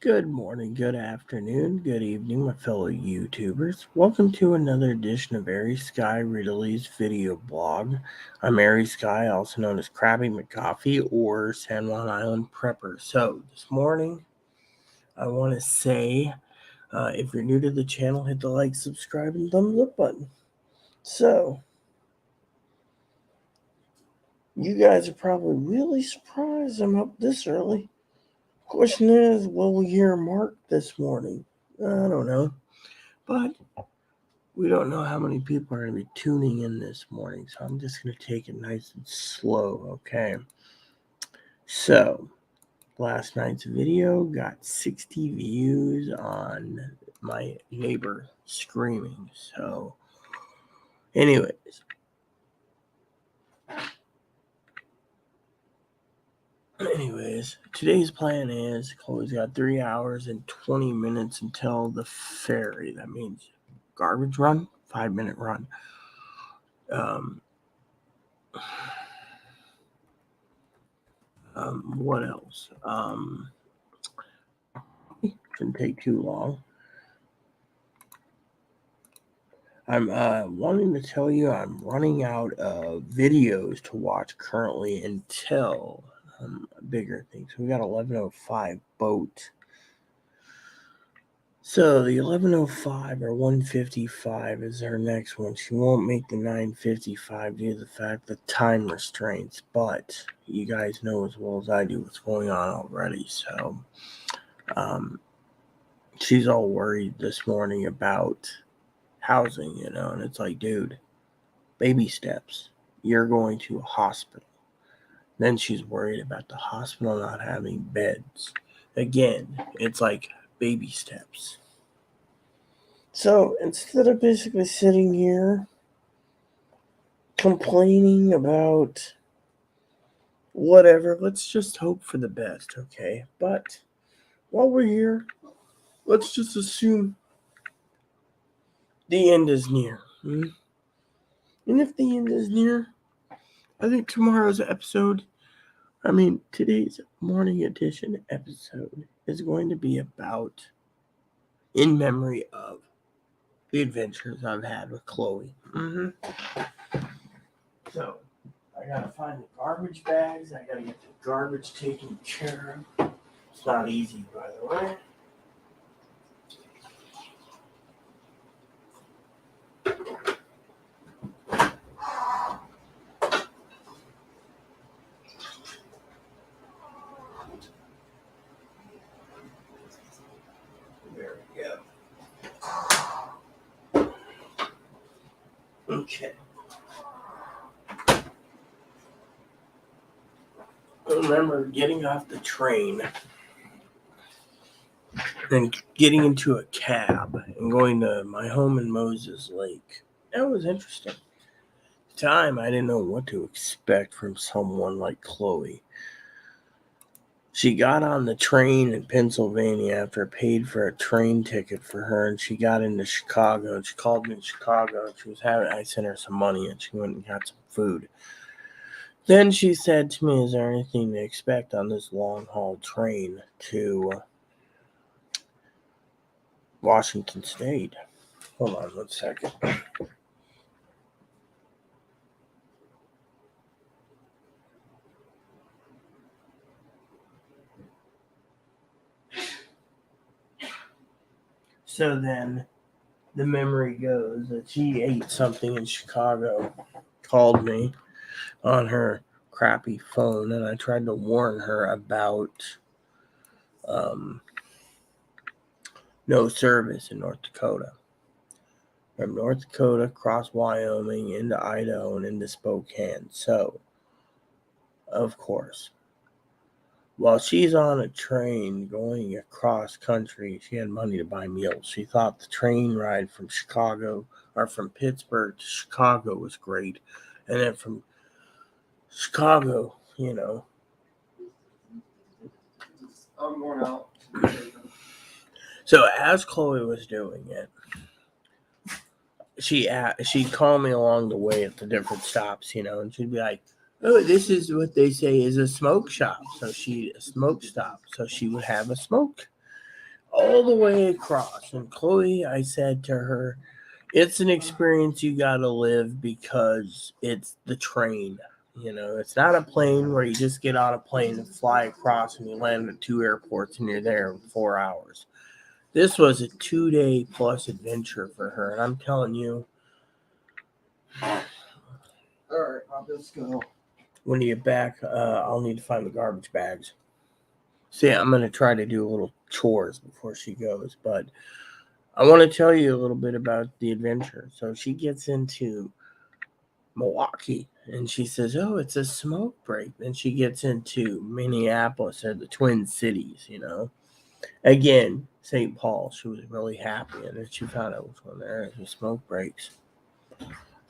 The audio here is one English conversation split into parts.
Good morning, good afternoon, good evening, my fellow YouTubers. Welcome to another edition of Airy Sky Ridley's video blog. I'm Airy Sky, also known as Krabby McCoffee or San Juan Island Prepper. So, this morning, I want to say, if you're new to the channel, hit the like, subscribe, and thumbs up button. So, you guys are probably really surprised I'm up this early. Question is, will we hear Mark this morning? I don't know. But we don't know how many people are going to be tuning in this morning, so I'm just going to take it nice and slow, okay? So, last night's video got 60 views on my neighbor screaming. So, anyways, today's plan is Chloe's got 3 hours and 20 minutes until the ferry. That means garbage run, 5-minute run. What else? Shouldn't take too long. I'm wanting to tell you I'm running out of videos to watch currently until bigger things. We got 11:05 boat. So the 11:05 or 1:55 is her next one. She won't make the 9:55 due to the fact that time restraints. But you guys know as well as I do what's going on already. So she's all worried this morning about housing, and it's like, dude, baby steps. You're going to a hospital. Then she's worried about the hospital not having beds. Again, it's like baby steps. So instead of basically sitting here complaining about whatever, let's just hope for the best, okay? But while we're here, let's just assume the end is near. And if the end is near, I think today's morning edition episode is going to be about in memory of the adventures I've had with Chloe. So, I gotta find the garbage bags. I gotta get the garbage taken care of. It's not easy, by the way. There we go. Okay. I remember getting off the train and getting into a cab and going to my home in Moses Lake. That was interesting. At the time, I didn't know what to expect from someone like Chloe. She got on the train in Pennsylvania after I paid for a train ticket for her, and she got into Chicago. And she called me in Chicago, and I sent her some money, and she went and got some food. Then she said to me, "Is there anything to expect on this long-haul train to Washington State?" Hold on 1 second. So then the memory goes that she ate something in Chicago, called me on her crappy phone, and I tried to warn her about no service in North Dakota. From North Dakota, across Wyoming, into Idaho, and into Spokane. So, of course, while she's on a train going across country, she had money to buy meals. She thought the train ride from Pittsburgh to Chicago was great. And then from Chicago, I'm going out. So as Chloe was doing it, she'd call me along the way at the different stops, and she'd be like, "Oh, this is what they say is a smoke shop." So a smoke stop. So she would have a smoke. all the way across. And Chloe, I said to her, it's an experience you got to live because it's the train. It's not a plane where you just get on a plane and fly across and you land at 2 airports and you're there in 4 hours. This was a 2-day plus adventure for her. And I'm telling you, All right, I'll just go. when you get back, I'll need to find the garbage bags. See, I'm going to try to do a little chores before she goes, but I want to tell you a little bit about the adventure. So she gets into Milwaukee and she says, "Oh, it's a smoke break." Then she gets into Minneapolis or the Twin Cities, Again, St. Paul. She was really happy, and then she found out which one there is, the smoke breaks.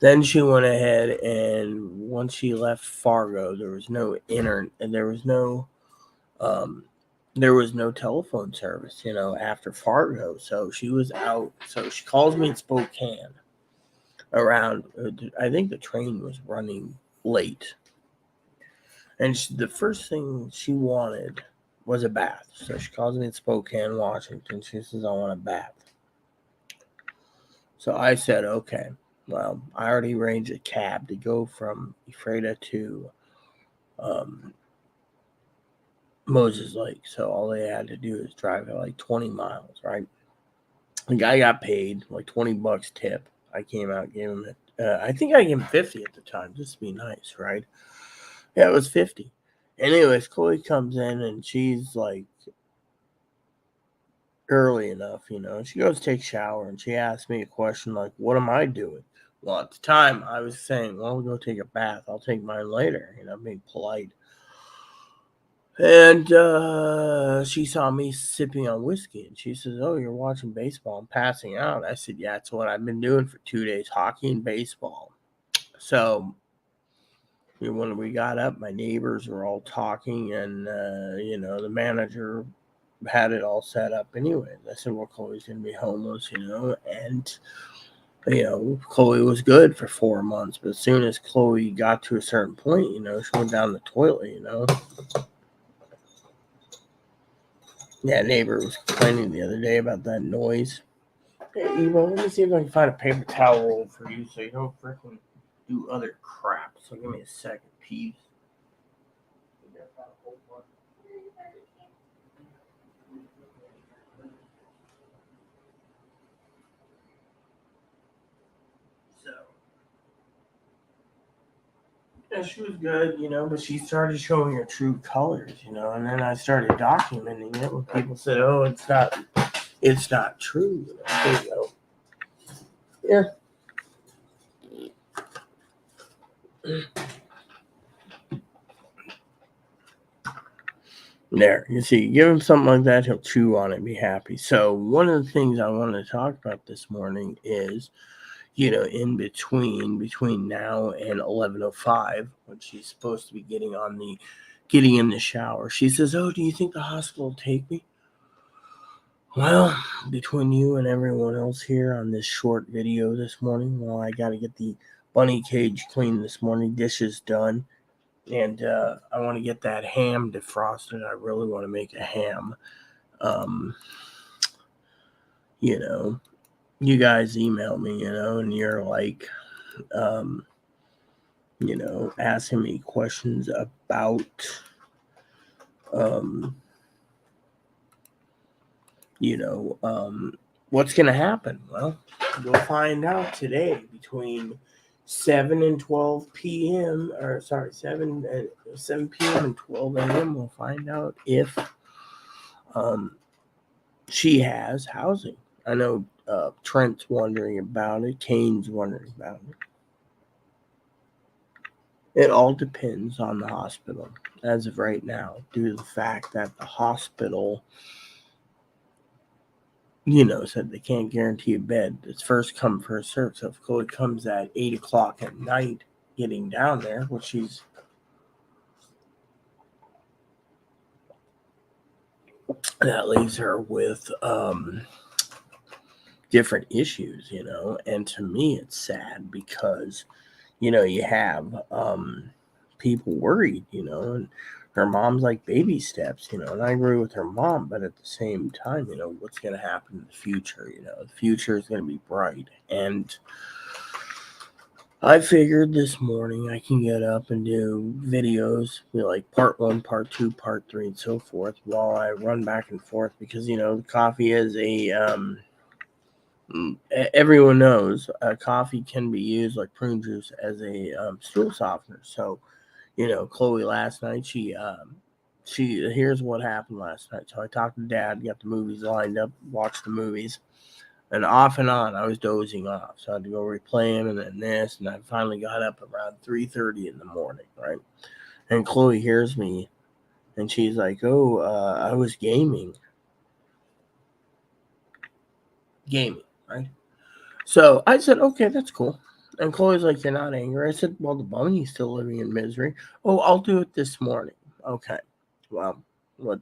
Then she went ahead, and once she left Fargo, there was no internet, and there was no telephone service, after Fargo. So she was out. So she calls me in Spokane around, I think the train was running late. And the first thing she wanted was a bath. So she calls me in Spokane, Washington. She says, "I want a bath." So I said, "Okay." Well, I already arranged a cab to go from Ephrata to Moses Lake. So all they had to do is drive at like 20 miles, right? The guy got paid like $20 tip. I came out, gave him it. I think I gave him 50 at the time, just to be nice, right? Yeah, it was 50. Anyways, Chloe comes in and she's like early enough, She goes to take a shower and she asks me a question like, "What am I doing?" Well, at the time I was saying, "Well, we'll go take a bath. I'll take mine later," being polite. And she saw me sipping on whiskey and she says, "Oh, you're watching baseball and passing out." I said, "Yeah, it's what I've been doing for 2 days, hockey and baseball." So when we got up, my neighbors were all talking and, the manager had it all set up anyway. I said, "Well, Chloe's going to be homeless, and, Chloe was good for 4 months. But as soon as Chloe got to a certain point, she went down the toilet, Yeah, neighbor was complaining the other day about that noise. Hey, Evo, let me see if I can find a paper towel roll for you so you don't freaking do other crap. So give me a second, Pete. So, yeah, she was good, but she started showing her true colors, and then I started documenting it when people said, "Oh, it's not true." There you go. Yeah. There, you see, give him something like that, he'll chew on it and be happy. So one of the things I wanted to talk about this morning is, in between now and 11:05, when she's supposed to be getting in the shower, she says, "Oh, do you think the hospital will take me?" Well, between you and everyone else here on this short video this morning, well, I got to get the bunny cage cleaned this morning, dishes done, and I want to get that ham defrosted. I really want to make a ham. Um, you guys email me, and you're like, um, asking me questions about, um, what's going to happen. Well, we'll find out today between 7 and 12 p.m. or sorry, 7 p.m. and 12 a.m. We'll find out if she has housing. I know Trent's wondering about it. Kane's wondering about it. It all depends on the hospital as of right now, due to the fact that the hospital, said they can't guarantee a bed. It's first come, first served. So if Chloe comes at 8 o'clock at night getting down there, which that leaves her with different issues, and to me it's sad because, you have people worried, and her mom's like baby steps, and I agree with her mom, but at the same time, what's going to happen in the future? The future is going to be bright. And I figured this morning I can get up and do videos, like part 1, part 2, part 3, and so forth, while I run back and forth, because, the coffee is everyone knows coffee can be used like prune juice as a stool softener. So, Chloe last night, she here's what happened last night. So I talked to Dad, got the movies lined up, watched the movies, and off and on I was dozing off. So I had to go replay them, and then this, and I finally got up around 3:30 in the morning, right? And Chloe hears me, and she's like, "Oh, I was gaming, right?" So I said, "Okay, that's cool." And Chloe's like, "You're not angry?" I said, "Well, the bunny's still living in misery." "Oh, I'll do it this morning." Okay. Well, what?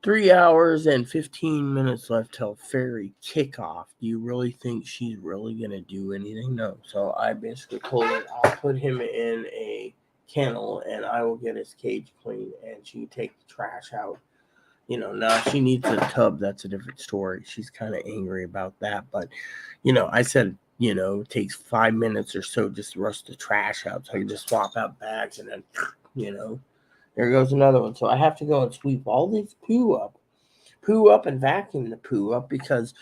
3 hours and 15 minutes left till ferry kickoff. Do you really think she's really going to do anything? No. So I basically told her I'll put him in a kennel and I will get his cage clean and she can take the trash out. Now she needs a tub. That's a different story. She's kind of angry about that. But, I said, it takes 5 minutes or so just to rush the trash out. So I can just swap out bags and then, there goes another one. So I have to go and sweep all this poo up and vacuum the poo up because,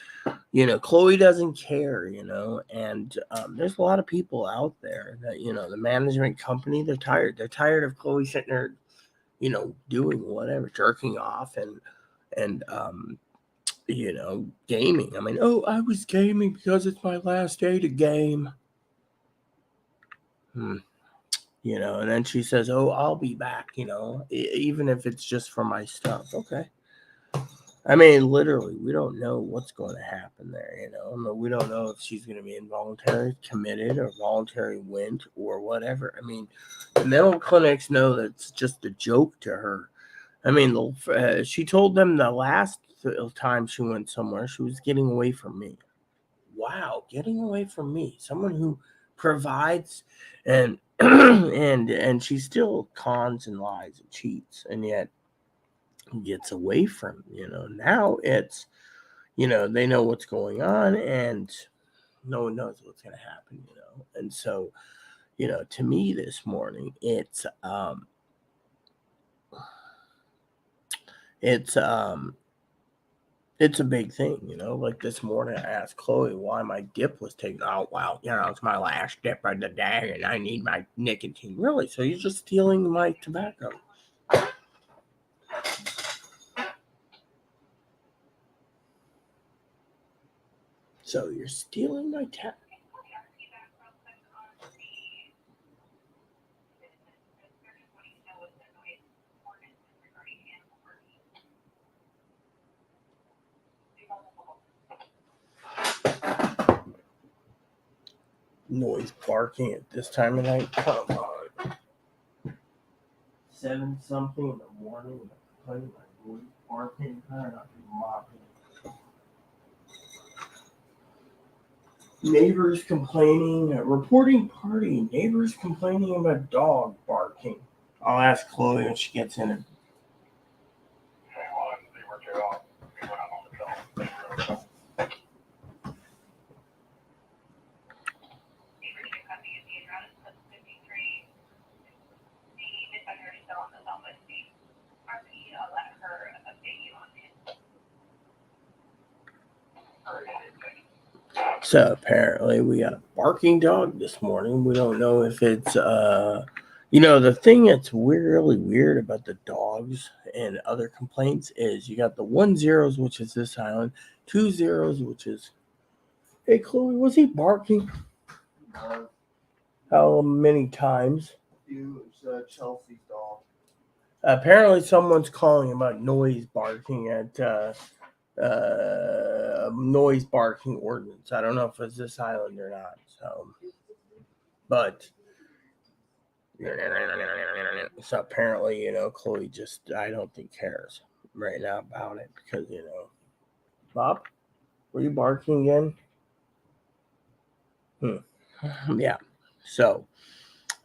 Chloe doesn't care, and there's a lot of people out there that, the management company, they're tired. They're tired of Chloe sitting there, doing whatever, jerking off and gaming. I mean, oh, I was gaming because it's my last day to game. And then she says, oh, I'll be back, even if it's just for my stuff. Okay. I mean, literally, we don't know what's going to happen there, we don't know if she's going to be involuntary committed or voluntary went or whatever. I mean, the mental clinics know that it's just a joke to her. I mean, she told them the last time she went somewhere, she was getting away from me. Wow, getting away from me, someone who provides and and she still cons and lies and cheats, and yet gets away from. Now it's, they know what's going on, and no one knows what's going to happen. And so, to me this morning, it's a big thing, like this morning I asked Chloe why my dip was taken out. Well, it's my last dip of the day and I need my nicotine. Really? So you're just stealing my tobacco? So you're stealing my tobacco? Noise barking at this time of night? Come on. 7 something in the morning, playing my noise barking. I don't know, mopping. Neighbors complaining, reporting party. Neighbors complaining about dog barking. I'll ask Chloe when she gets in it. So apparently we got a barking dog this morning. We don't know if it's the thing that's really weird about the dogs and other complaints is you got the 1-0s, which is this island, 2-0s, which is, hey Chloe, was he barking? How many times? It's Chelsea's dog. Apparently someone's calling about noise barking at noise barking ordinance. I don't know if it's this island or not. So, but so apparently, Chloe just, I don't think, cares right now about it because, Bob, were you barking again? Yeah. So,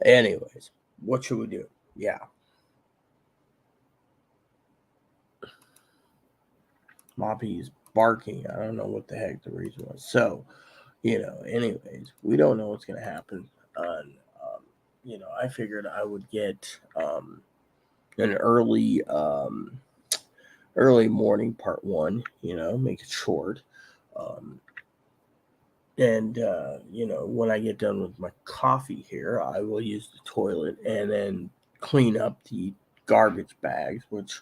anyways, what should we do? Yeah. Moppy's barking. I don't know what the heck the reason was. So, anyways, we don't know what's going to happen. I figured I would get an early morning part one, make it short. Um, and, when I get done with my coffee here, I will use the toilet and then clean up the garbage bags, which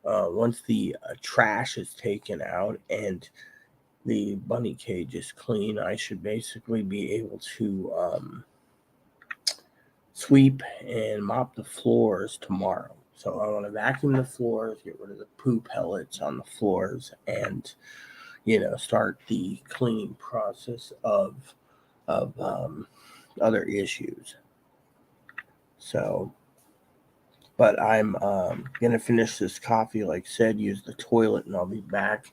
once the trash is taken out and the bunny cage is clean, I should basically be able to sweep and mop the floors tomorrow. So I want to vacuum the floors, get rid of the poo pellets on the floors, and start the cleaning process of other issues. So, but I'm gonna finish this coffee, like I said, use the toilet, and I'll be back.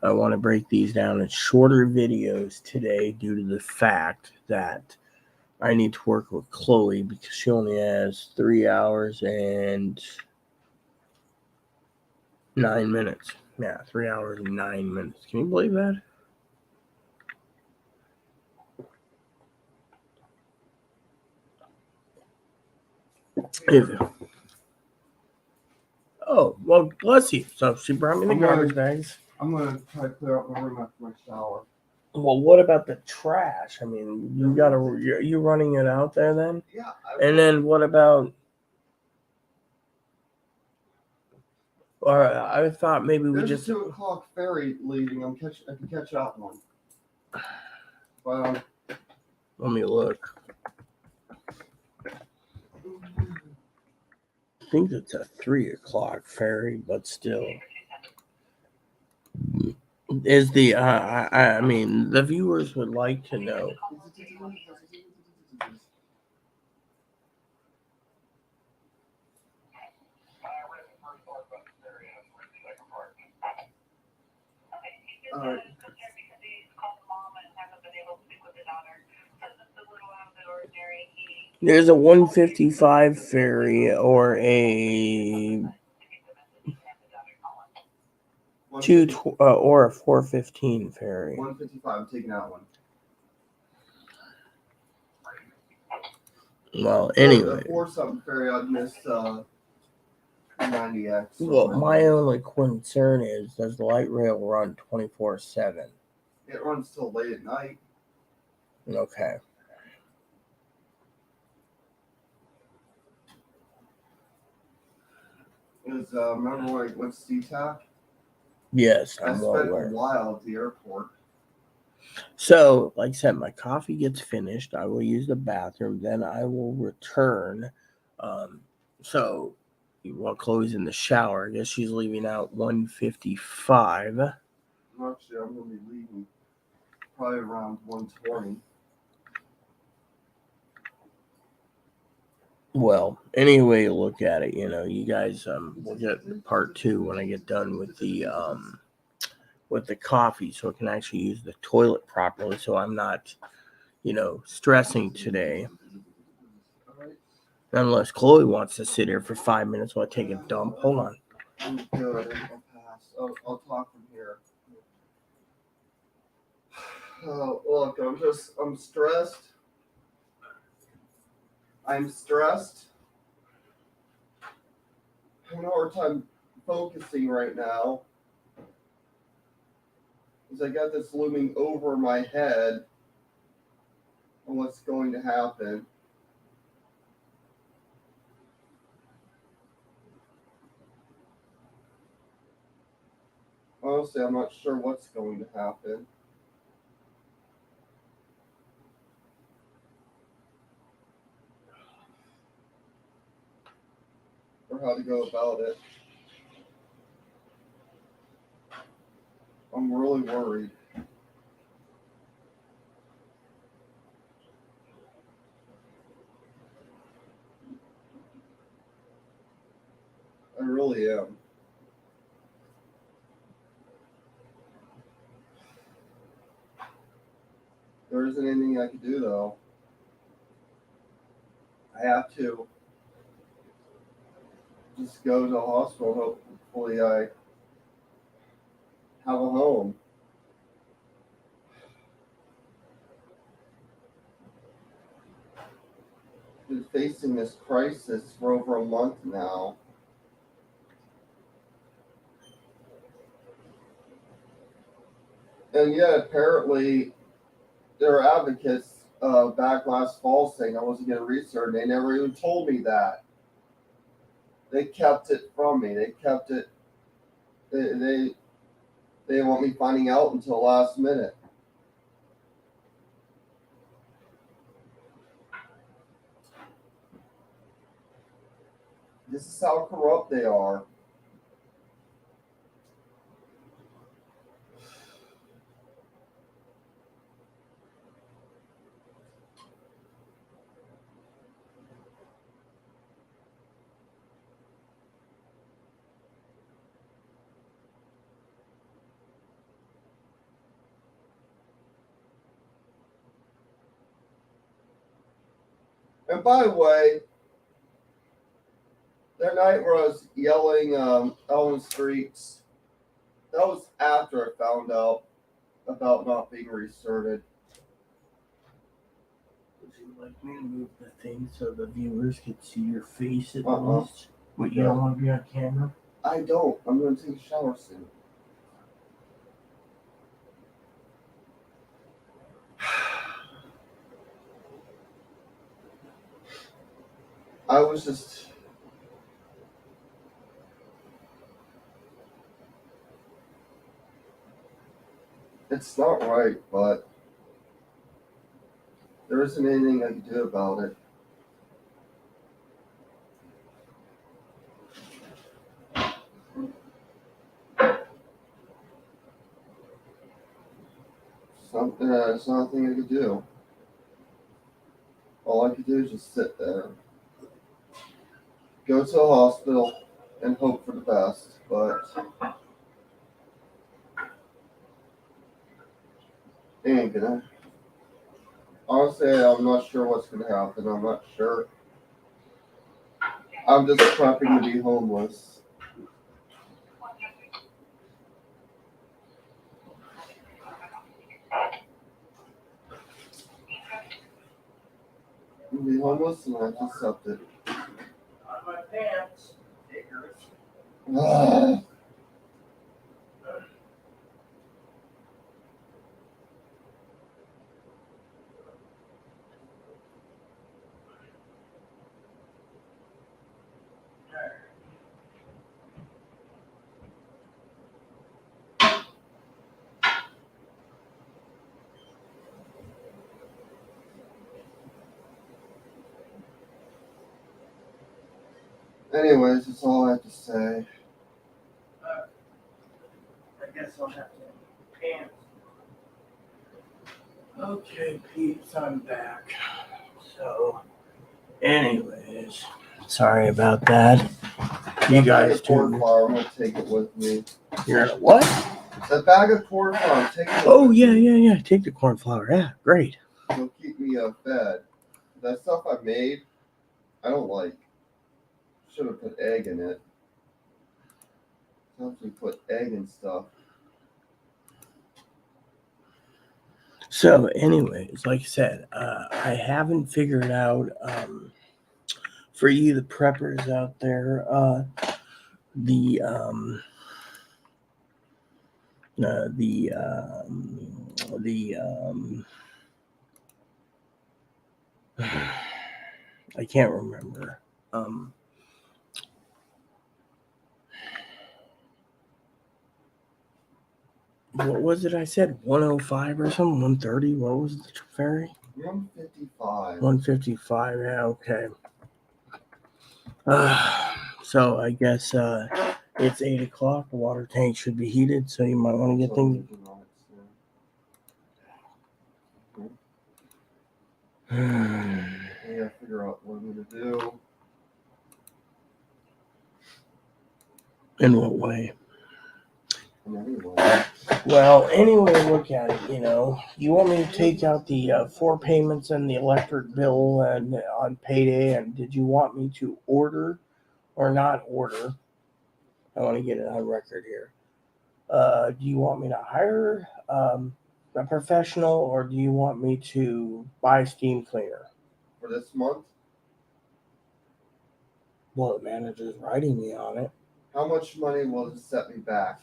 I want to break these down in shorter videos today due to the fact that I need to work with Chloe because she only has 3 hours and 9 minutes. Yeah, 3 hours and 9 minutes. Can you believe that? Oh, well, bless you. So she brought me the garbage bags. I'm gonna try to clear out my room after my shower. Well, what about the trash? I mean, you running it out there then? Yeah. And then what about? Or I thought maybe we There's just. a 2 o'clock ferry leaving. I can catch that one. But Let me look. I think it's a 3 o'clock ferry, but still. Is the I mean the viewers would like to know. Alright. There's a 155 ferry or a or a 415 ferry. 155. I'm taking that one. Well, anyway. The 4-something ferry, I'd miss 90X. Well, my only concern is, does the light rail run 24/7? It runs till late at night. Okay. Remember when I went to SeaTac? Yes, I I'm spent well a aware. while at the airport. So, like I said, my coffee gets finished. I will use the bathroom. Then I will return. So, while Chloe's in the shower, I guess she's leaving out 155. Actually, I'm going to be leaving probably around 120. Well, any way you look at it, you guys will get part 2 when I get done with the coffee, so I can actually use the toilet properly, so I'm not, stressing today. Unless Chloe wants to sit here for 5 minutes while I take a dump. Hold on. I'm good. I'll pass. I'll talk from here. Oh, look, I'm stressed. I'm stressed. I have a hard time focusing right now. Because I got this looming over my head on what's going to happen. Honestly, I'm not sure what's going to happen. Or how to go about it. I'm really worried. I really am. There isn't anything I can do, though. I have to just go to the hospital. Hopefully, this crisis for over a month now. And yet, apparently, there are advocates back last fall saying I wasn't going to restart. They never even told me that. They kept it from me. They kept it. They didn't want me finding out until last minute. This is how corrupt they are. And by the way, that night where I was yelling out on the streets, that was after I found out about not being restarted. Would you like me to move the thing so the viewers could see your face at Uh-uh. least? What, you don't want to be on camera? I don't. I'm going to take a shower soon. I was just. It's not right, but there isn't anything I can do about it. There's nothing I can do. All I can do is just sit there, go to a hospital, and hope for the best. But it ain't gonna. Honestly, I'm not sure what's gonna happen. I'm not sure. I'm just prepping to be homeless. Be homeless and I have to accept it. On my pants. Diggers. Ah. Anyways, that's all I have to say. I guess I'll have to pants. Okay, peeps, I'm back. So, anyways, sorry about that. You guys corn too. flour, I'm gonna take it with me. You're gonna what? That bag of corn flour, take it. Oh yeah. Take the corn flour. Yeah, great. It'll keep me fed. That stuff I made, I don't like. Should have put egg in it. Sometimes we put egg in stuff. So, anyways, like I said, I haven't figured out for you, the preppers out there, the I can't remember. What was it I said? 105 or something? 130? What was the ferry? 155. 155. Yeah, okay. So I guess it's 8 o'clock. The water tank should be heated, so you might want to get things. I gotta figure out what I'm gonna do. In what way? Anyway. Well, anyway, look at it. You want me to take out the 4 payments and the electric bill and on payday, and did you want me to order or not order? I want to get it on record here. Do you want me to hire a professional, or do you want me to buy a steam cleaner? For this month? Well, the manager's writing me on it. How much money will it set me back?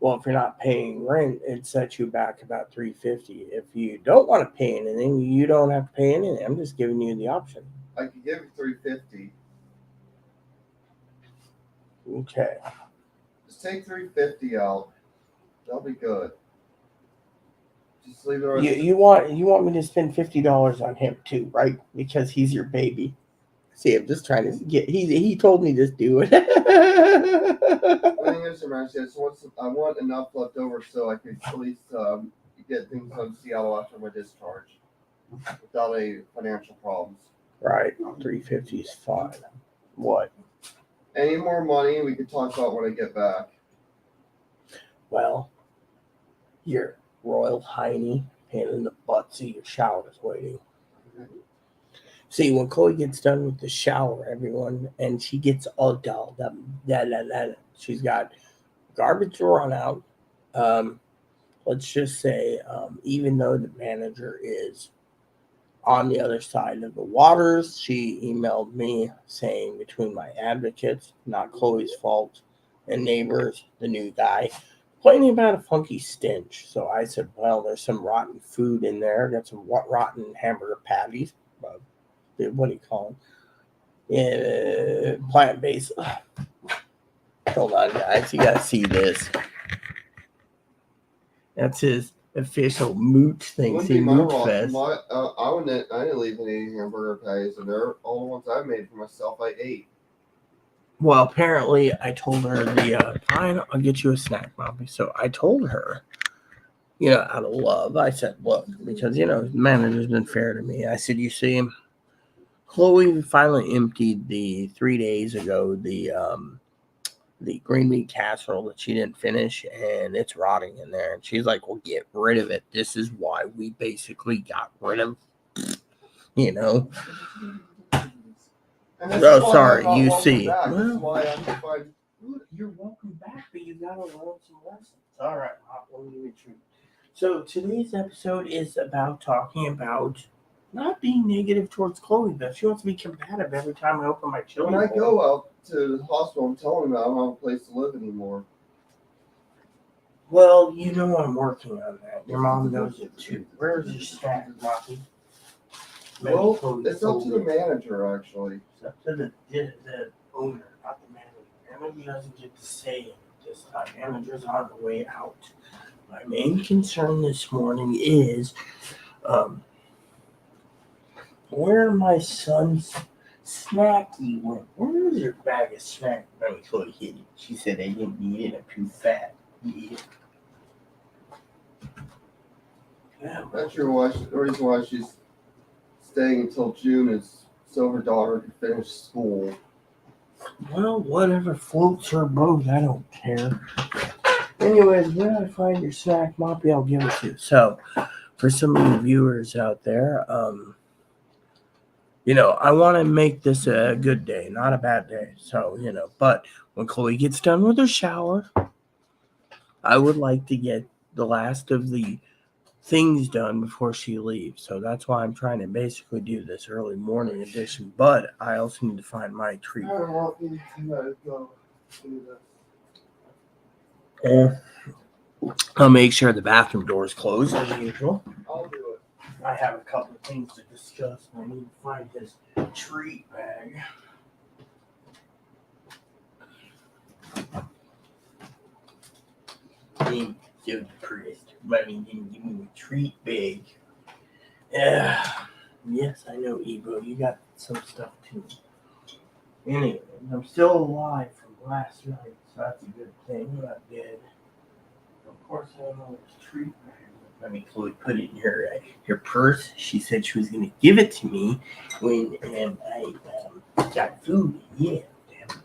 Well, if you're not paying rent, it sets you back about $350. If you don't want to pay anything, you don't have to pay anything. I'm just giving you the option. I could give you $350. Okay. Just take $350 out. That'll be good. Just leave the rest. You want me to spend $50 on him too, right? Because he's your baby. See, I'm just trying to get. He told me just do it. Well, here's the mercy. I want enough left over so I could at least get things on Seattle after my discharge without any financial problems. Right, 350 is fine. What? Any more money we could talk about when I get back. Well, your Royal Hiney pain in the butt. See, your shower is waiting. See, when Chloe gets done with the shower, everyone, and she gets all dolled up, she's got garbage to run out. Let's just say, even though the manager is on the other side of the waters, she emailed me saying between my advocates, not Chloe's fault, and neighbors, the new guy, complaining about a funky stench. So I said, well, there's some rotten food in there. Got some rotten hamburger patties. What do you call them? Plant-based. Hold on, guys. You got to see this. That's his official mooch thing. See, Mooch Fest. I didn't leave any hamburger patties in there. All the ones I made for myself, I ate. Well, apparently, I told her fine, I'll get you a snack, Mommy. So I told her, out of love, I said, look, because, the manager's been fair to me. I said, you see, Chloe finally emptied 3 days ago the green bean casserole that she didn't finish, and it's rotting in there. And she's like, well, get rid of it. This is why we basically got rid of, Oh, sorry, you see. Well, you're welcome back, but you got to learn some lessons. All right, let me give you a treat. So today's episode is about talking about not being negative towards Chloe, but she wants to be combative every time I open my chili When I bowl. go out to the hospital, I'm telling them I don't have a place to live anymore. Well, I'm working on that. Your mom knows it too. Where's your snack, Rocky? Well, it's up to the manager, actually. It's up to the owner, not the manager. Manager doesn't get to say it this time. Manager's on the way out. My main concern this morning is where my son's snacky went. Where's your bag of snacks? I was so hit it. She said they didn't eat it. I'm too fat. Yeah. That's the reason why she's staying until June is so her daughter can finish school. Well, whatever floats her boat, I don't care. Anyways, when I find your snack, Moppy, I'll give it to you. So, for some of you viewers out there, I want to make this a good day, not a bad day. So, but when Chloe gets done with her shower, I would like to get the last of the things done before she leaves. So that's why I'm trying to basically do this early morning edition. But I also need to find my treat. I'll make sure the bathroom door is closed as usual. I'll do it. I have a couple of things to discuss. I need to find this treat bag. Give the priest. I mean, give me a treat bag. Yeah. Yes, I know, Evo. You got some stuff too. Anyway, I'm still alive from last night, so that's a good thing. I'm not dead. Of course, I don't know this treat bag. I mean, Chloe put it in her purse. She said she was going to give it to me when I got food. Yeah, damn it.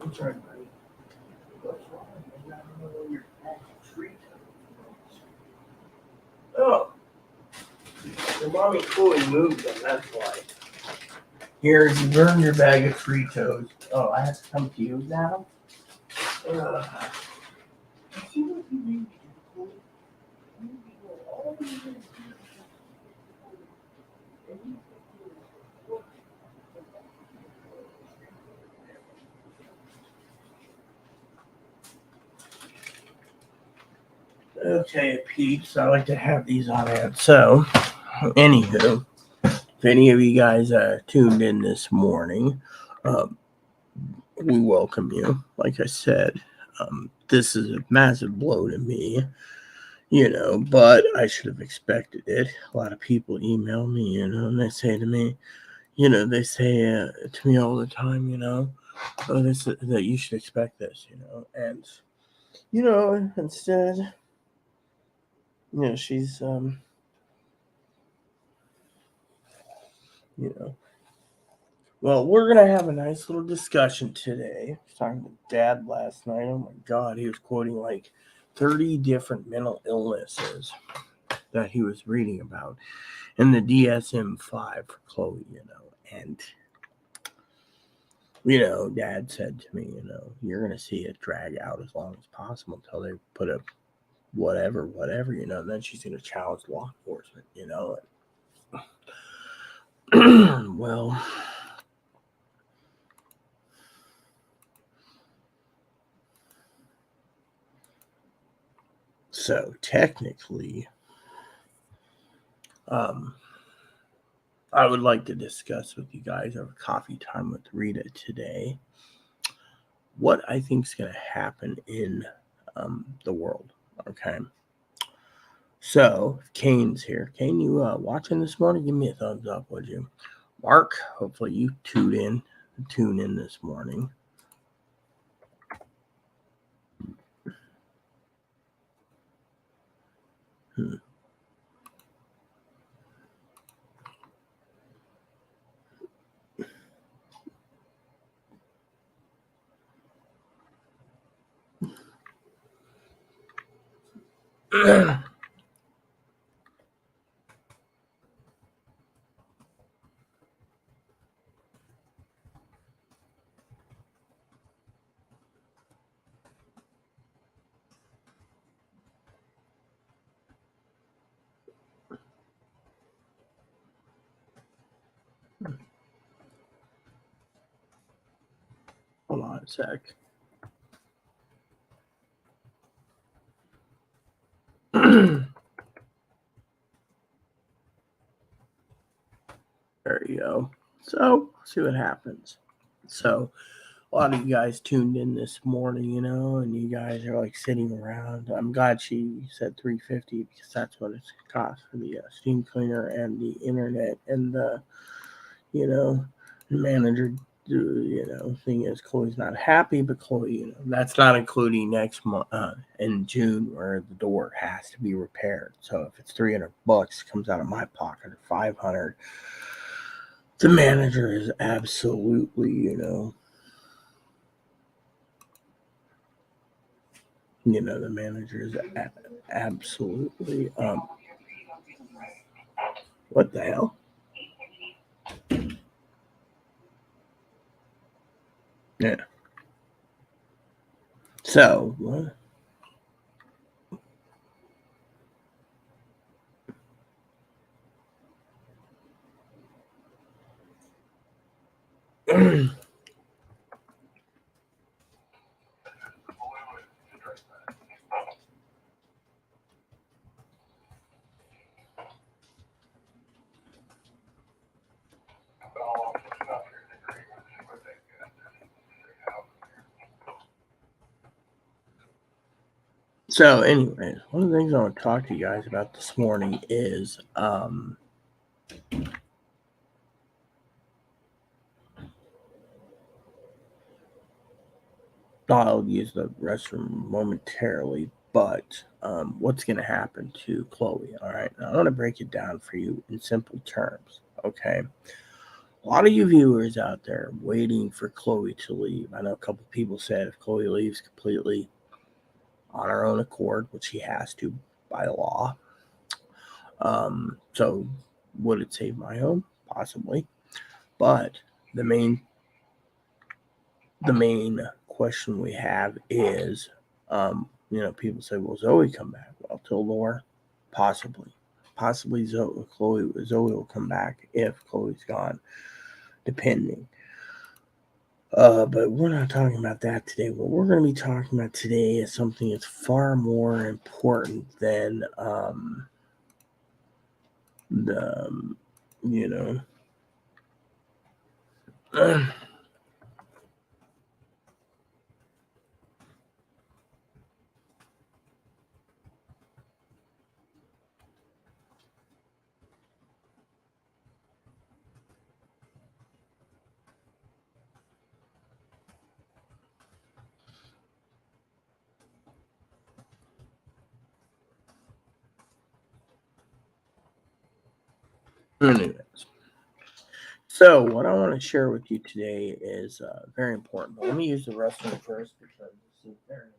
That's right, buddy. What's wrong? I don't know where your tree comes. Oh, your mommy Chloe moved them. That's why. Here, you burned your bag of Fritos. Oh, I have to come to you now. Okay, peeps. I like to have these on hand. So, anywho, if any of you guys tuned in this morning, um, we welcome you. Like I said, this is a massive blow to me, but I should have expected it. A lot of people email me, and they say to me, they say to me all the time, oh, that you should expect this, and, instead, she's, well, we're going to have a nice little discussion today. I was talking to Dad last night. Oh my God, he was quoting like 30 different mental illnesses that he was reading about in the DSM-5 for Chloe, and, Dad said to me, you're going to see it drag out as long as possible until they put a whatever, and then she's going to challenge law enforcement, well, so technically, I would like to discuss with you guys over coffee time with Rita today what I think is going to happen in the world. Okay. So, Kane's here. Kane, you watching this morning? Give me a thumbs up, would you? Mark, hopefully you tune in this morning. Hold on a sec. There you go. So, see what happens. So, a lot of you guys tuned in this morning, and you guys are like sitting around. I'm glad she said $350 because that's what it costs for the steam cleaner and the internet and the, manager. Thing is, Chloe's not happy, but Chloe, that's not including next month in June where the door has to be repaired. So if it's $300, comes out of my pocket or $500. The manager is absolutely, the manager is absolutely, what the hell? Yeah. So, what? So, anyways, one of the things I want to talk to you guys about this morning is I'll use the restroom momentarily, but what's going to happen to Chloe? All right, now, I want to break it down for you in simple terms. Okay, A lot of you viewers out there waiting for Chloe to leave. I know a couple people said if Chloe leaves completely on her own accord, which she has to by law, so would it save my home? Possibly. But the main question we have is, people say, "Will Zoe come back?" Well, till Laura, possibly Zoe will come back if Chloe's gone, depending. But we're not talking about that today. What we're going to be talking about today is something that's far more important than the you know. Anyways, so what I want to share with you today is very important. But let me use the restroom first because this is very important.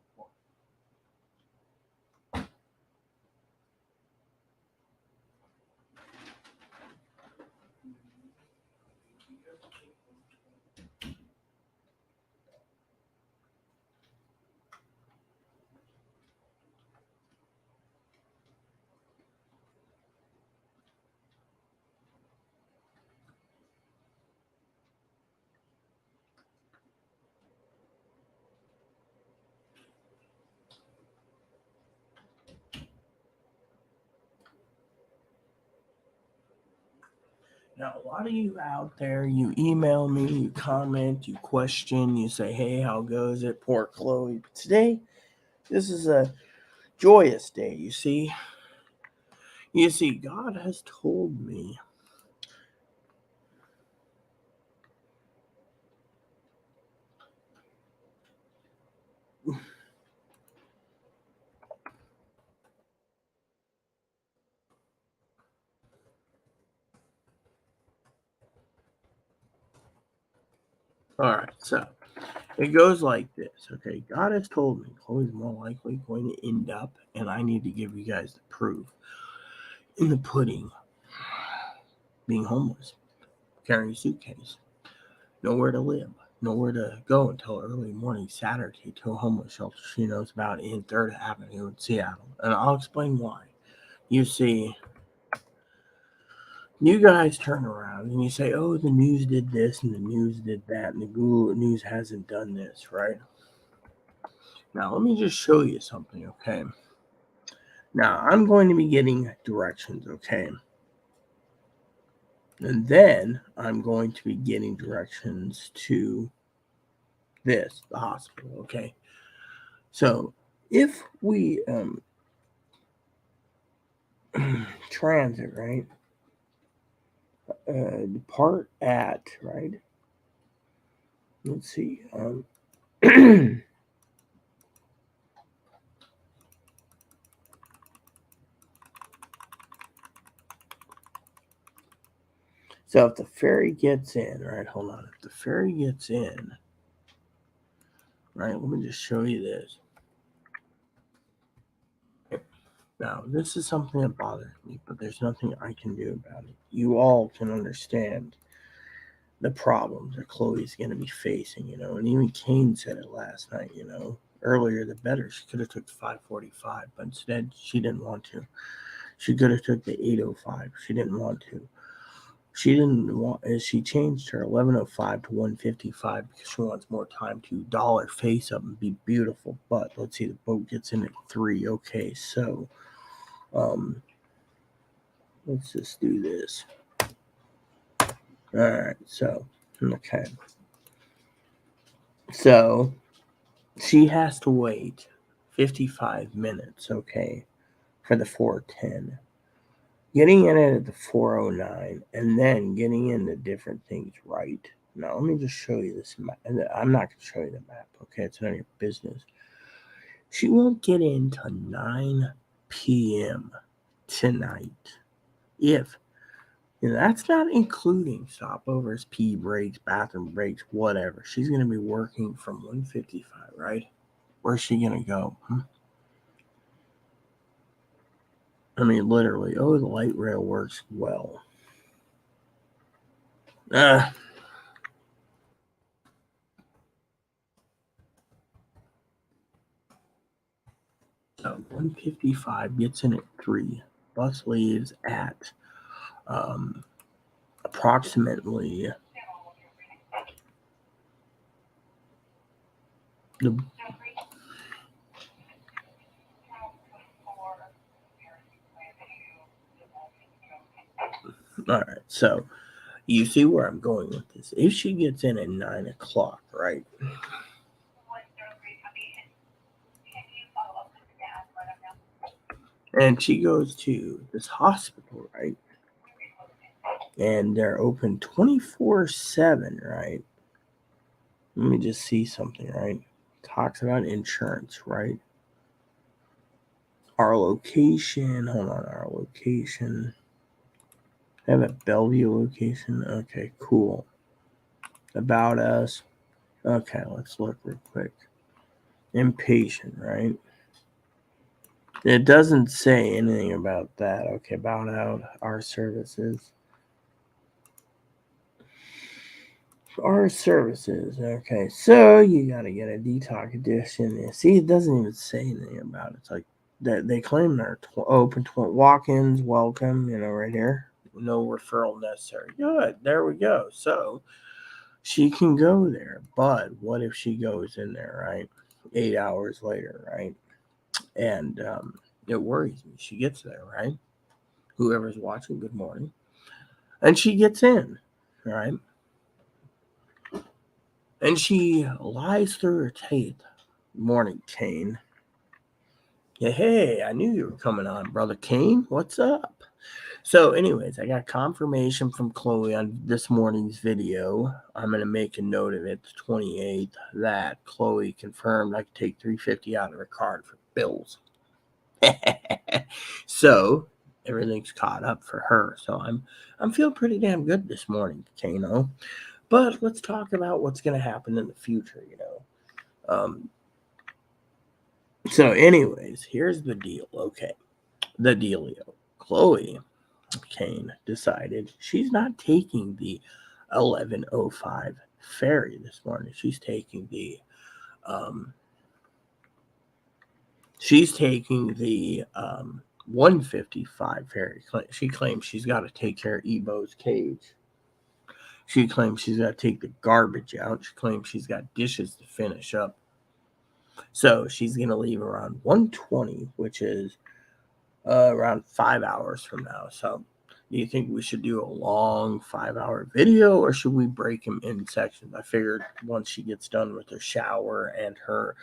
Now, a lot of you out there, you email me, you comment, you question, you say, "Hey, how goes it?" Poor Chloe. But today, this is a joyous day. You see, God has told me. All right, so it goes like this, okay? God has told me Chloe's more likely going to end up, and I need to give you guys the proof in the pudding, being homeless, carrying a suitcase, nowhere to live, nowhere to go until early morning Saturday to a homeless shelter she knows about in 3rd Avenue in Seattle. And I'll explain why. You see, you guys turn around and you say, "Oh, the news did this and the news did that, and the Google News hasn't done this," right? Now, let me just show you something, okay? Now, I'm going to be getting directions, okay? And then I'm going to be getting directions to the hospital, okay? So, if we transit, right? Depart at, right? Let's see. So if the ferry gets in, right? Hold on. If the ferry gets in, right? Let me just show you this. Now, this is something that bothers me, but there's nothing I can do about it. You all can understand the problems that Chloe's going to be facing, and even Kane said it last night, earlier the better. She could have took the 5:45, but instead she didn't want to. She could have took the 8:05. She didn't want to. She changed her 11:05 to 1:55 because she wants more time to doll her face up and be beautiful. But let's see, the boat gets in at 3. Okay, so let's just do this. All right, so okay, so she has to wait 55 minutes. Okay, for the 4:10. Getting in it at the 4:09 and then getting into different things, right? Now, let me just show you this map. I'm not going to show you the map, okay? It's none of your business. She won't get in till 9 p.m. tonight if That's not including stopovers, pee breaks, bathroom breaks, whatever. She's going to be working from 1:55, right? Where's she going to go? I mean, literally, the light rail works well. So 1:55 gets in at 3. Bus leaves at approximately the. All right, so you see where I'm going with this. If she gets in at 9 o'clock, right? And she goes to this hospital, right? And they're open 24/7, right? Let me just see something, right? Talks about insurance, right? Our location, hold on, our location. I have a Bellevue location. Okay, cool. About us. Okay, let's look real quick. Impatient, right? It doesn't say anything about that. Okay, about out our services. Our services. Okay, so you gotta get a detox edition. See, it doesn't even say anything about it. It's like that they claim they're open to walk-ins. Welcome, right here. No referral necessary. Good. There we go. So she can go there, but what if she goes in there, right? 8 hours later, right? And it worries me. She gets there, right? Whoever's watching, good morning. And she gets in, right? And she lies through her teeth. Morning, Kane. Yeah, hey, I knew you were coming on, brother Kane. What's up? So, anyways, I got confirmation from Chloe on this morning's video. I'm going to make a note of it, the 28th, that Chloe confirmed I could take $350 out of her card for bills. So, everything's caught up for her. So, I'm feeling pretty damn good this morning, Kano. But let's talk about what's going to happen in the future, So, anyways, here's the deal. Okay, the dealio. Chloe Kane decided she's not taking the 11:05 ferry this morning. She's taking the 1:55 ferry. She claims she's got to take care of Ebo's cage. She claims she's got to take the garbage out. She claims she's got dishes to finish up. So she's going to leave around 1:20, which is around 5 hours from now. So do you think we should do a long 5-hour video, or should we break them in sections? I figured once she gets done with her shower and her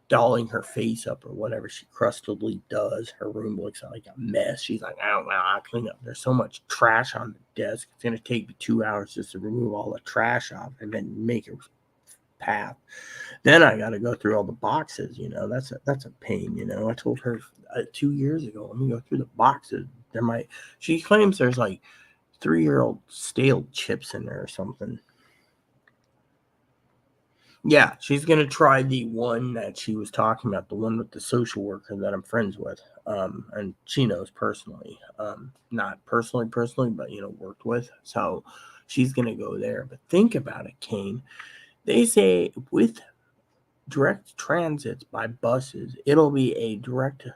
dolling her face up or whatever she crustedly does, her room looks like a mess. She's like, I don't know, I'll clean up. There's so much trash on the desk. It's going to take me 2 hours just to remove all the trash off and then make a path. Then I got to go through all the boxes. That's a pain. I told her 2 years ago, let me go through the boxes. She claims there's like 3-year-old stale chips in there or something. Yeah, she's gonna try the one that she was talking about, the one with the social worker that I'm friends with, and she knows personally, not personally, but worked with. So she's gonna go there. But think about it, Kane. They say with direct transits by buses, it'll be a direct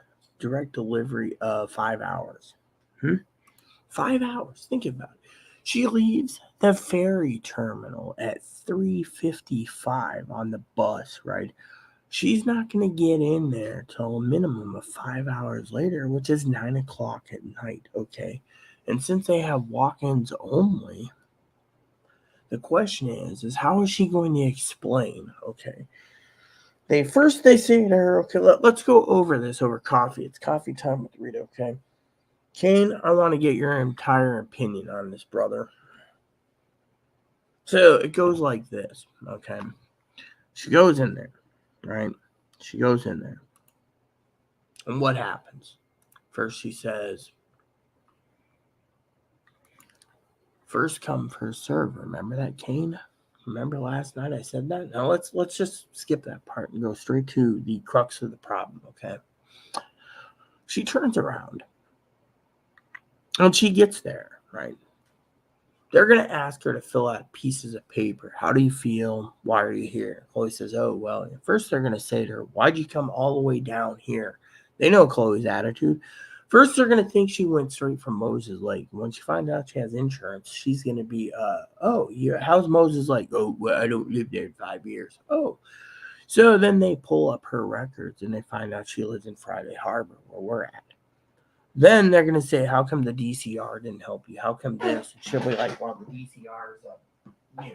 delivery of 5 hours. 5 hours. Think about it. She leaves the ferry terminal at 3:55 on the bus, right? She's not going to get in there till a minimum of 5 hours later, which is 9 o'clock at night, okay? And since they have walk-ins only, the question is how is she going to explain, okay? They say to her, okay, let's go over this over coffee. It's coffee time with Rita, okay? Kane, I want to get your entire opinion on this, brother. So it goes like this, okay? She goes in there, right? She goes in there. And what happens? First she says, first come, first serve. Remember that, Kane? Remember last night I said that? Now let's just skip that part and go straight to the crux of the problem, okay? She turns around and she gets there, right? They're going to ask her to fill out pieces of paper. How do you feel? Why are you here? Chloe says, oh, well, first they're going to say to her, why'd you come all the way down here? They know Chloe's attitude. First, they're going to think she went straight from Moses Lake. When she finds out she has insurance, she's going to be, oh, yeah, how's Moses Lake? Oh, well, I don't live there in 5 years. Oh. So then they pull up her records and they find out she lives in Friday Harbor, where we're at. Then they're going to say, how come the DCR didn't help you? How come this? And she'll be like, well, the DCR is a,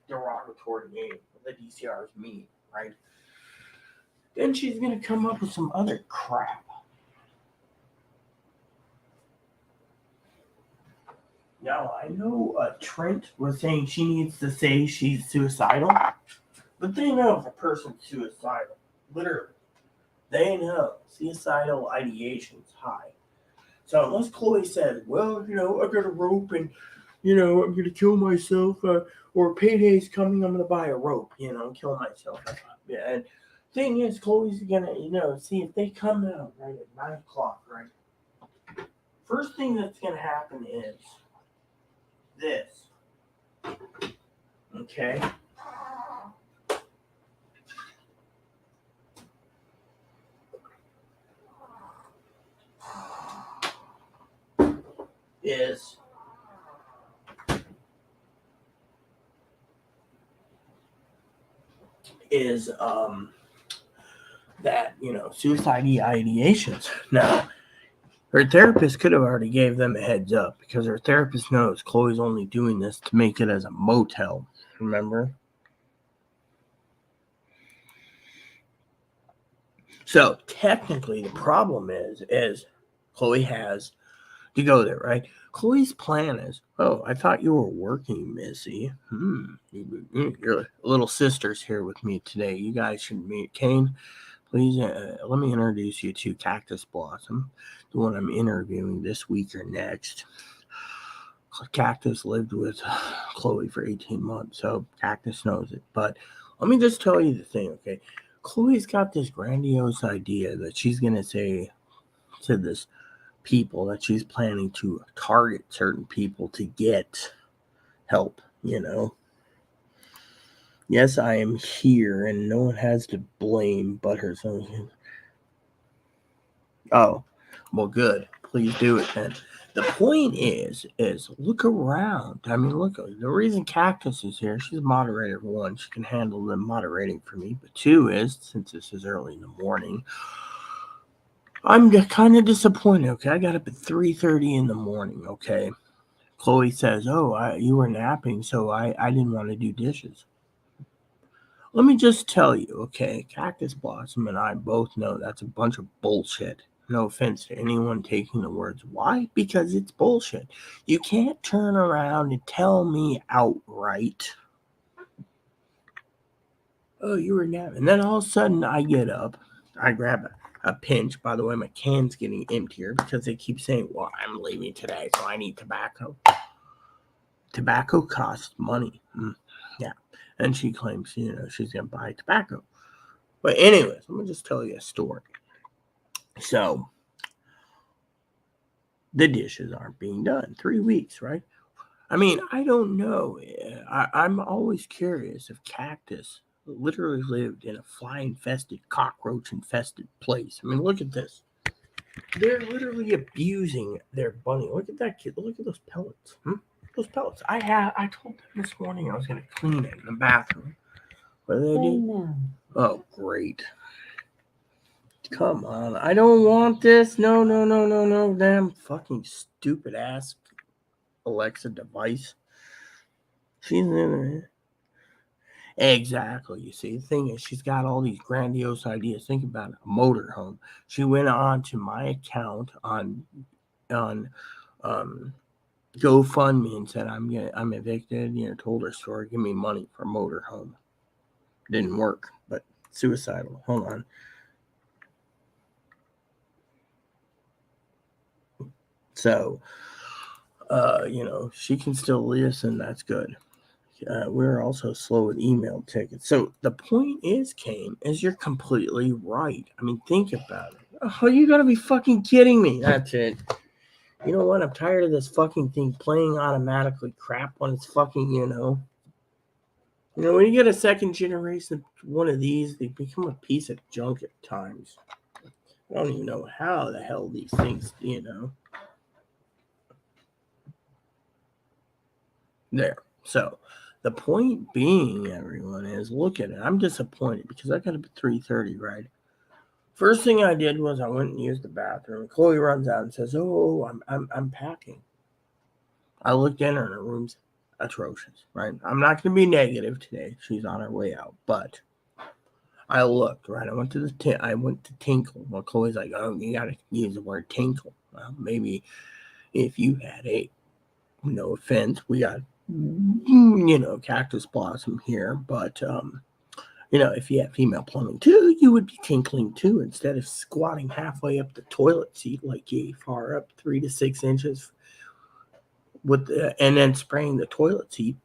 derogatory name. The DCR is me, right? Then she's going to come up with some other crap. Now, I know Trent was saying she needs to say she's suicidal, but they know if a person's suicidal. Literally. They know suicidal ideation's high. So unless Chloe says, well, I got a rope and, I'm going to kill myself, or payday's coming, I'm going to buy a rope, and kill myself. Yeah, and thing is, Chloe's going to, see if they come out, right, at 9 o'clock, right? First thing that's going to happen is this. Okay? Is that suicide ideations. Now her therapist could have already gave them a heads up because her therapist knows Chloe's only doing this to make it as a motel. Remember? So technically the problem is Chloe has to go there, right? Chloe's plan is, oh, I thought you were working, Missy. Your little sister's here with me today. You guys should meet. Kane, please let me introduce you to Cactus Blossom, the one I'm interviewing this week or next. Cactus lived with Chloe for 18 months, so Cactus knows it. But let me just tell you the thing, okay? Chloe's got this grandiose idea that she's going to say to this people that she's planning to target certain people to get help, Yes, I am here and no one has to blame but herself. Oh, well, good. Please do it then. The point is look around. I mean, look, the reason Cactus is here, she's a moderator. One, she can handle the moderating for me. But two is, since this is early in the morning, I'm kind of disappointed, okay? I got up at 3:30 in the morning, okay? Chloe says, oh, you were napping, so I didn't want to do dishes. Let me just tell you, okay, Cactus Blossom and I both know that's a bunch of bullshit. No offense to anyone taking the words. Why? Because it's bullshit. You can't turn around and tell me outright, oh, you were napping. And then all of a sudden I get up, I grab a pinch. By the way, my can's getting emptier because they keep saying, well, I'm leaving today, so I need tobacco. Tobacco costs money. Yeah. And she claims, she's going to buy tobacco. But anyways, let me just tell you a story. So, the dishes aren't being done. 3 weeks, right? I mean, I don't know. I'm always curious if Cactus literally lived in a fly-infested, cockroach-infested place. I mean, look at this. They're literally abusing their bunny. Look at that kid. Look at those pellets. Those pellets. I told them this morning I was going to clean it in the bathroom. What do they do? Oh, great. Come on. I don't want this. No. Damn fucking stupid ass Alexa device. She's in there. Exactly. You see, the thing is, she's got all these grandiose ideas. Think about it. A motorhome. She went on to my account on GoFundMe and said, I'm evicted. Told her story. Give me money for a motorhome. Didn't work, but suicidal. Hold on. So, she can still listen. That's good. We're also slow with email tickets. So the point is, Kane, is you're completely right. I mean, think about it. Oh, you gotta be fucking kidding me. That's it. You know what? I'm tired of this fucking thing playing automatically crap when it's fucking, when you get a second generation one of these, they become a piece of junk at times. I don't even know how the hell these things, There. So the point being, everyone, is look at it. I'm disappointed because I got up at 3:30, right? First thing I did was I went and used the bathroom. Chloe runs out and says, "Oh, I'm packing." I looked in her and her room's atrocious, right? I'm not going to be negative today. She's on her way out, but I looked, right? I went to tinkle. Well, Chloe's like, "Oh, you got to use the word tinkle." Well, maybe if you had no offense, we got cactus blossom here, but if you have female plumbing too, you would be tinkling too instead of squatting halfway up the toilet seat like you far up 3 to 6 inches and then spraying the toilet seat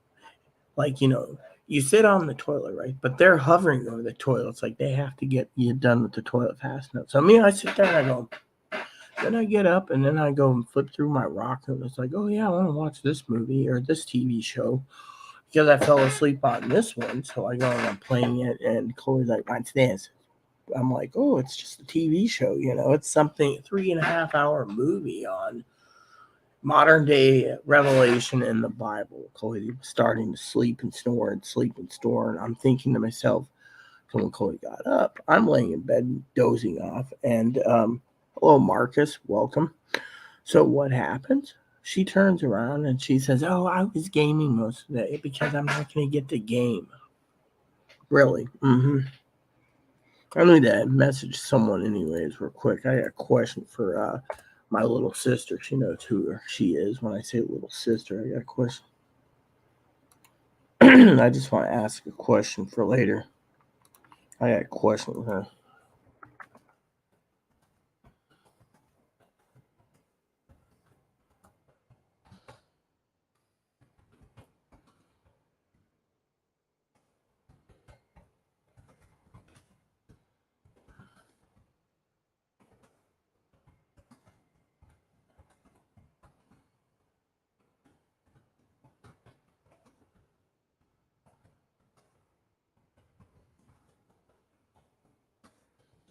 like you sit on the toilet, right? But they're hovering over the toilet. It's like they have to get you done with the toilet fast enough. So I sit there and I go. Then I get up and then I go and flip through my rock and it's like, oh yeah, I want to watch this movie or this TV show because I fell asleep on this one. So I go and I'm playing it and Chloe's like, what's this? I'm like, oh, it's just a TV show. It's something, 3.5 hour movie on modern day revelation in the Bible. Chloe was starting to sleep and snore and sleep and snore. And I'm thinking to myself, so when Chloe got up, I'm laying in bed dozing off and, hello, Marcus. Welcome. So what happens? She turns around and she says, oh, I was gaming most of the day because I'm not going to get to game. Really? Mm-hmm. I need to message someone anyways real quick. I got a question for my little sister. She knows who she is. When I say little sister, I got a question. I just want to ask a question for later. I got a question with her.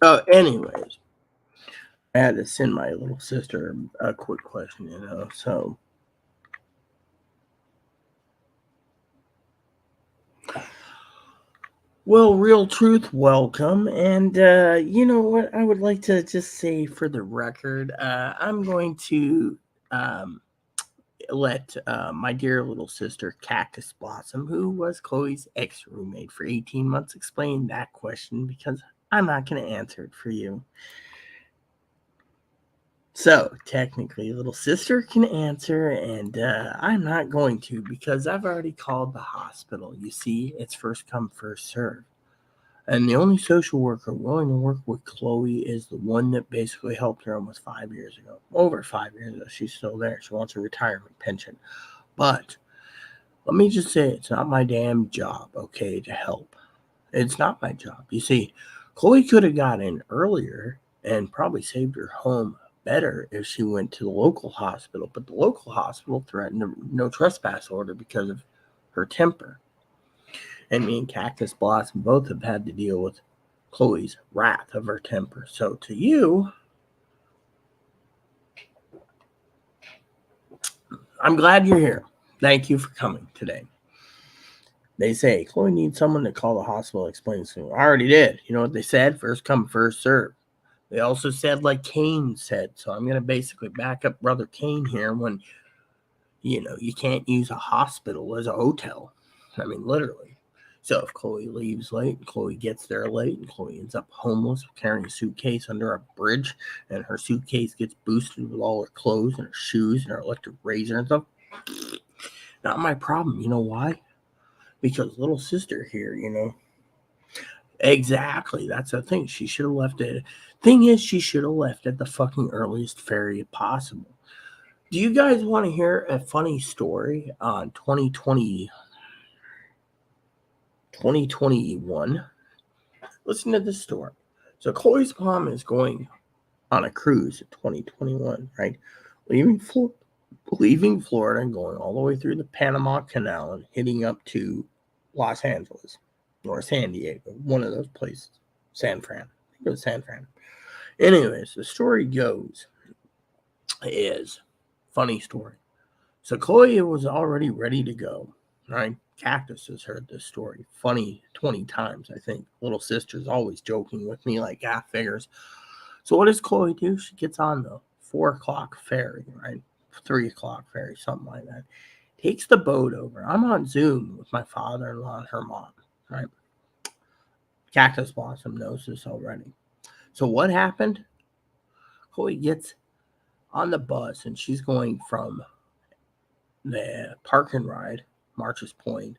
Oh, anyways, I had to send my little sister a quick question, so. Well, Real Truth, welcome. And you know what? I would like to just say for the record, I'm going to let my dear little sister, Cactus Blossom, who was Chloe's ex roommate for 18 months, explain that question because I'm not going to answer it for you. So, technically, little sister can answer, and I'm not going to because I've already called the hospital. You see, it's first come, first serve. And the only social worker willing to work with Chloe is the one that basically helped her almost 5 years ago. Over 5 years ago, she's still there. She wants a retirement pension. But let me just say, it's not my damn job, okay, to help. It's not my job. You see, Chloe could have got in earlier and probably saved her home better if she went to the local hospital. But the local hospital threatened a no trespass order because of her temper. And me and Cactus Blossom both have had to deal with Chloe's wrath of her temper. So to you, I'm glad you're here. Thank you for coming today. They say Chloe needs someone to call the hospital and explain to her. I already did. You know what they said? First come, first serve. They also said like Kane said. So I'm going to basically back up Brother Kane here when, you can't use a hospital as a hotel. I mean, literally. So if Chloe leaves late, and Chloe gets there late, and Chloe ends up homeless carrying a suitcase under a bridge, and her suitcase gets boosted with all her clothes and her shoes and her electric razor and stuff, not my problem. You know why? Because little sister here, Exactly. That's the thing. She should have left it. Thing is, she should have left at the fucking earliest ferry possible. Do you guys want to hear a funny story on 2021? Listen to this story. So Chloe's mom is going on a cruise in 2021, right? Leaving Florida and going all the way through the Panama Canal and hitting up to Los Angeles or San Diego, one of those places. San Fran. I think it was San Fran. Anyways, the story goes is funny story. So Chloe was already ready to go, right? Cactus has heard this story funny 20 times, I think. Little sister's always joking with me, like, figures. So what does Chloe do? She gets on the 4 o'clock ferry, right? 3 o'clock ferry, something like that. Takes the boat over. I'm on Zoom with my father-in-law and her mom, right? Cactus Blossom knows this already. So what happened? Chloe gets on the bus and she's going from the park and ride, March's Point,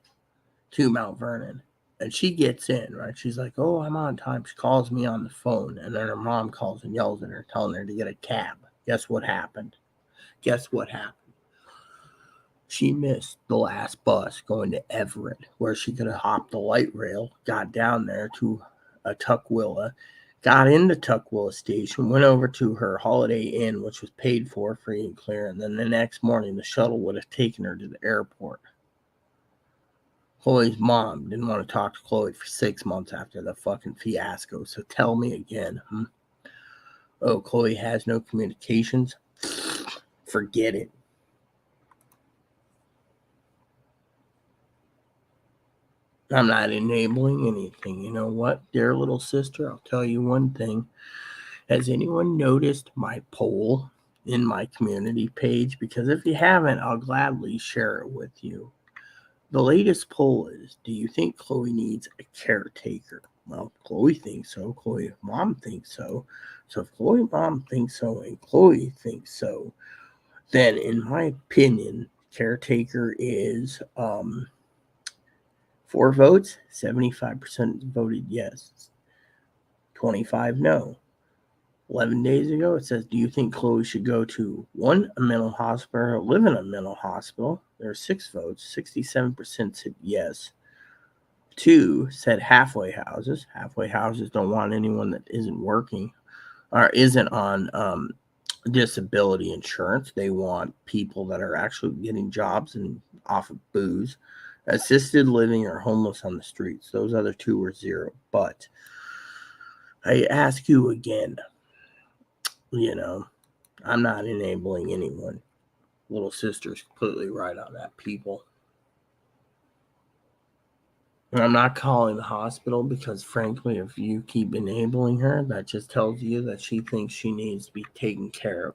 to Mount Vernon. And she gets in, right? She's like, oh, I'm on time. She calls me on the phone. And then her mom calls and yells at her, telling her to get a cab. Guess what happened? She missed the last bus going to Everett, where she could have hopped the light rail, got down there to a Tukwila, got into Tukwila Station, went over to her Holiday Inn, which was paid for free and clear. And then the next morning, the shuttle would have taken her to the airport. Chloe's mom didn't want to talk to Chloe for 6 months after the fucking fiasco. So tell me again. Oh, Chloe has no communications? Forget it. I'm not enabling anything. You know what, dear little sister? I'll tell you one thing. Has anyone noticed my poll in my community page? Because if you haven't, I'll gladly share it with you. The latest poll is, do you think Chloe needs a caretaker? Well, Chloe thinks so. Chloe's mom thinks so. So if Chloe's mom thinks so and Chloe thinks so, then in my opinion, caretaker is 4 votes, 75% voted yes, 25 no. 11 days ago, it says, do you think Chloe should go to 1, a mental hospital, or live in a mental hospital? There are 6 votes. 67% said yes. 2 said halfway houses. Halfway houses don't want anyone that isn't working or isn't on disability insurance. They want people that are actually getting jobs and off of booze. Assisted living or homeless on the streets. Those other 2 were 0. But I ask you again, I'm not enabling anyone. Little sister's completely right on that, people. And I'm not calling the hospital because, frankly, if you keep enabling her, that just tells you that she thinks she needs to be taken care of.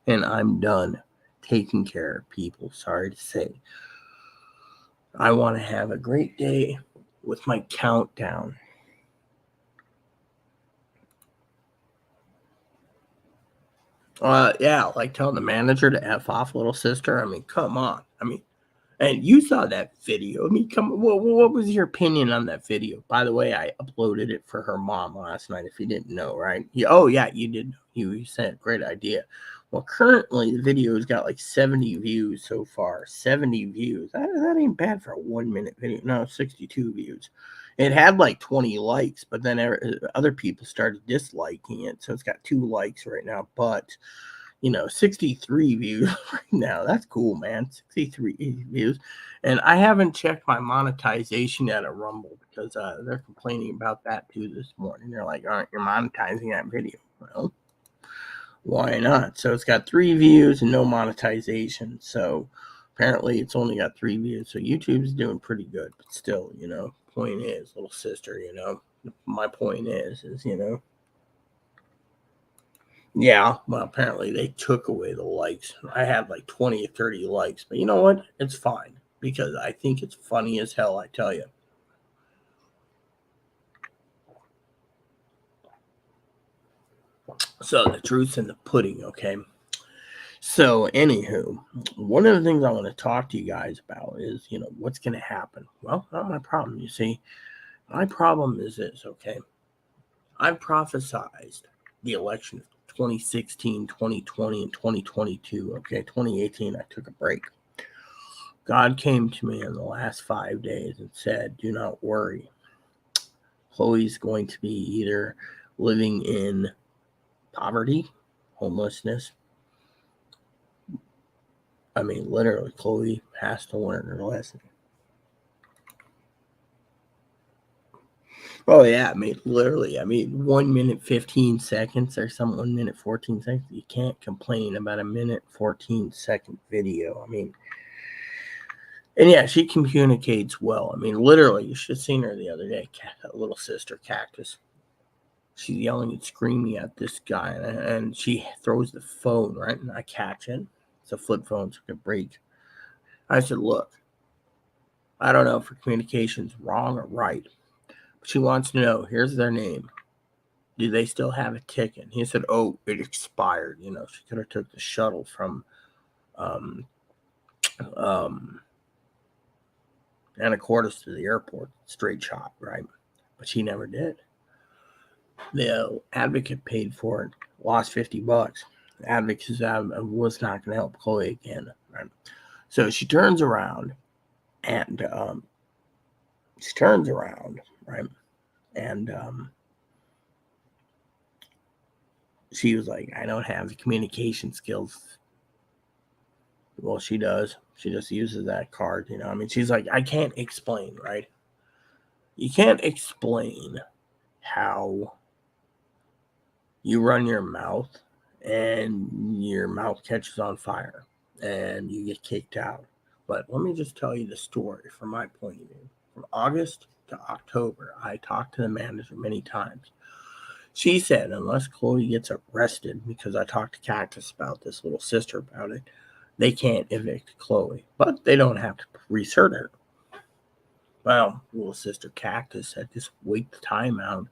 And I'm done taking care of people, sorry to say. I want to have a great day with my countdown. Yeah, like telling the manager to F off, little sister. I mean, come on. And you saw that video. I mean, what was your opinion on that video? By the way, I uploaded it for her mom last night, if you didn't know, right? Oh, yeah, you did. You said, great idea. Well, currently, the video's got like 70 views so far. 70 views. That ain't bad for a 1-minute video. No, 62 views. It had like 20 likes, but then other people started disliking it. So it's got 2 likes right now. But 63 views right now. That's cool, man. 63 views. And I haven't checked my monetization at a Rumble because they're complaining about that too this morning. They're like, aren't you monetizing that video? Well, why not? So it's got 3 views and no monetization. So apparently it's only got 3 views. So YouTube's doing pretty good. But still, point is, little sister, my point is, yeah, well, apparently they took away the likes. I had like 20 or 30 likes, but you know what? It's fine because I think it's funny as hell, I tell you. So the truth's in the pudding, okay? So, anywho, one of the things I want to talk to you guys about is, what's going to happen? Well, not my problem, you see. My problem is this, okay? I prophesized the election of 2016, 2020, and 2022. Okay, 2018, I took a break. God came to me in the last 5 days and said, do not worry. Chloe's going to be either living in poverty, homelessness. I mean, literally, Chloe has to learn her lesson. Oh, yeah. I mean, literally. I mean, 1 minute, 15 seconds or some 1 minute, 14 seconds. You can't complain about a minute, 14-second video. I mean, and yeah, she communicates well. I mean, literally, you should have seen her the other day. Little sister Cactus. She's yelling and screaming at this guy, and she throws the phone, right? And I catch it. It's a flip phone, so I could break. I said, look, I don't know if her communication's wrong or right, but she wants to know, here's their name. Do they still have a ticket? He said, oh, it expired. You know, she could have took the shuttle from Anacortes to the airport, straight shot, right? But she never did. The advocate paid for it, lost $50. The advocate was not going to help Chloe again, right? So she turns around, and right? And she was like, I don't have the communication skills. Well, she does. She just uses that card, you know. I mean, she's like, I can't explain, right? You can't explain how you run your mouth and your mouth catches on fire and you get kicked out. But let me just tell you the story from my point of view. From August to October, I talked to the manager many times. She said, unless Chloe gets arrested, because I talked to Cactus about this, little sister about it, they can't evict Chloe. But they don't have to recert her. Well, little sister Cactus said, just wait the time out.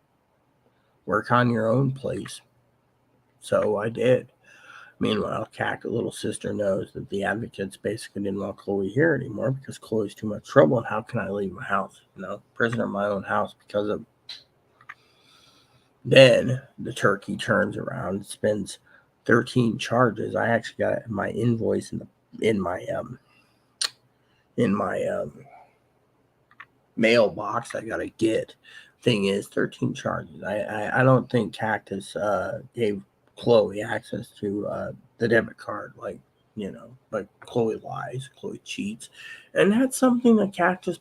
Work on your own place. So I did. Meanwhile, little sister knows that the advocates basically didn't want Chloe here anymore because Chloe's too much trouble. And how can I leave my house? You know, prisoner of my own house because of. Then the turkey turns around and spends 13 charges. I actually got my invoice in my mailbox. I gotta get. Thing is, 13 charges. I don't think Cactus gave Chloe access to the debit card, like, you know, but Chloe lies, Chloe cheats, and that's something that Cactus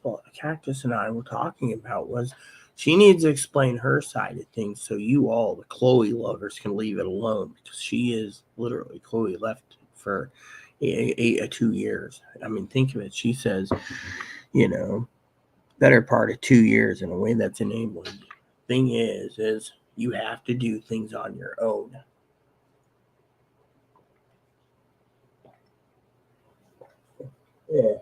and I were talking about. Was she needs to explain her side of things so you all, the Chloe lovers, can leave it alone, because she is literally, Chloe left for 2 years. I mean, think of it. She says, you know, better part of 2 years in a way that's enabling. Thing is you have to do things on your own. Yeah.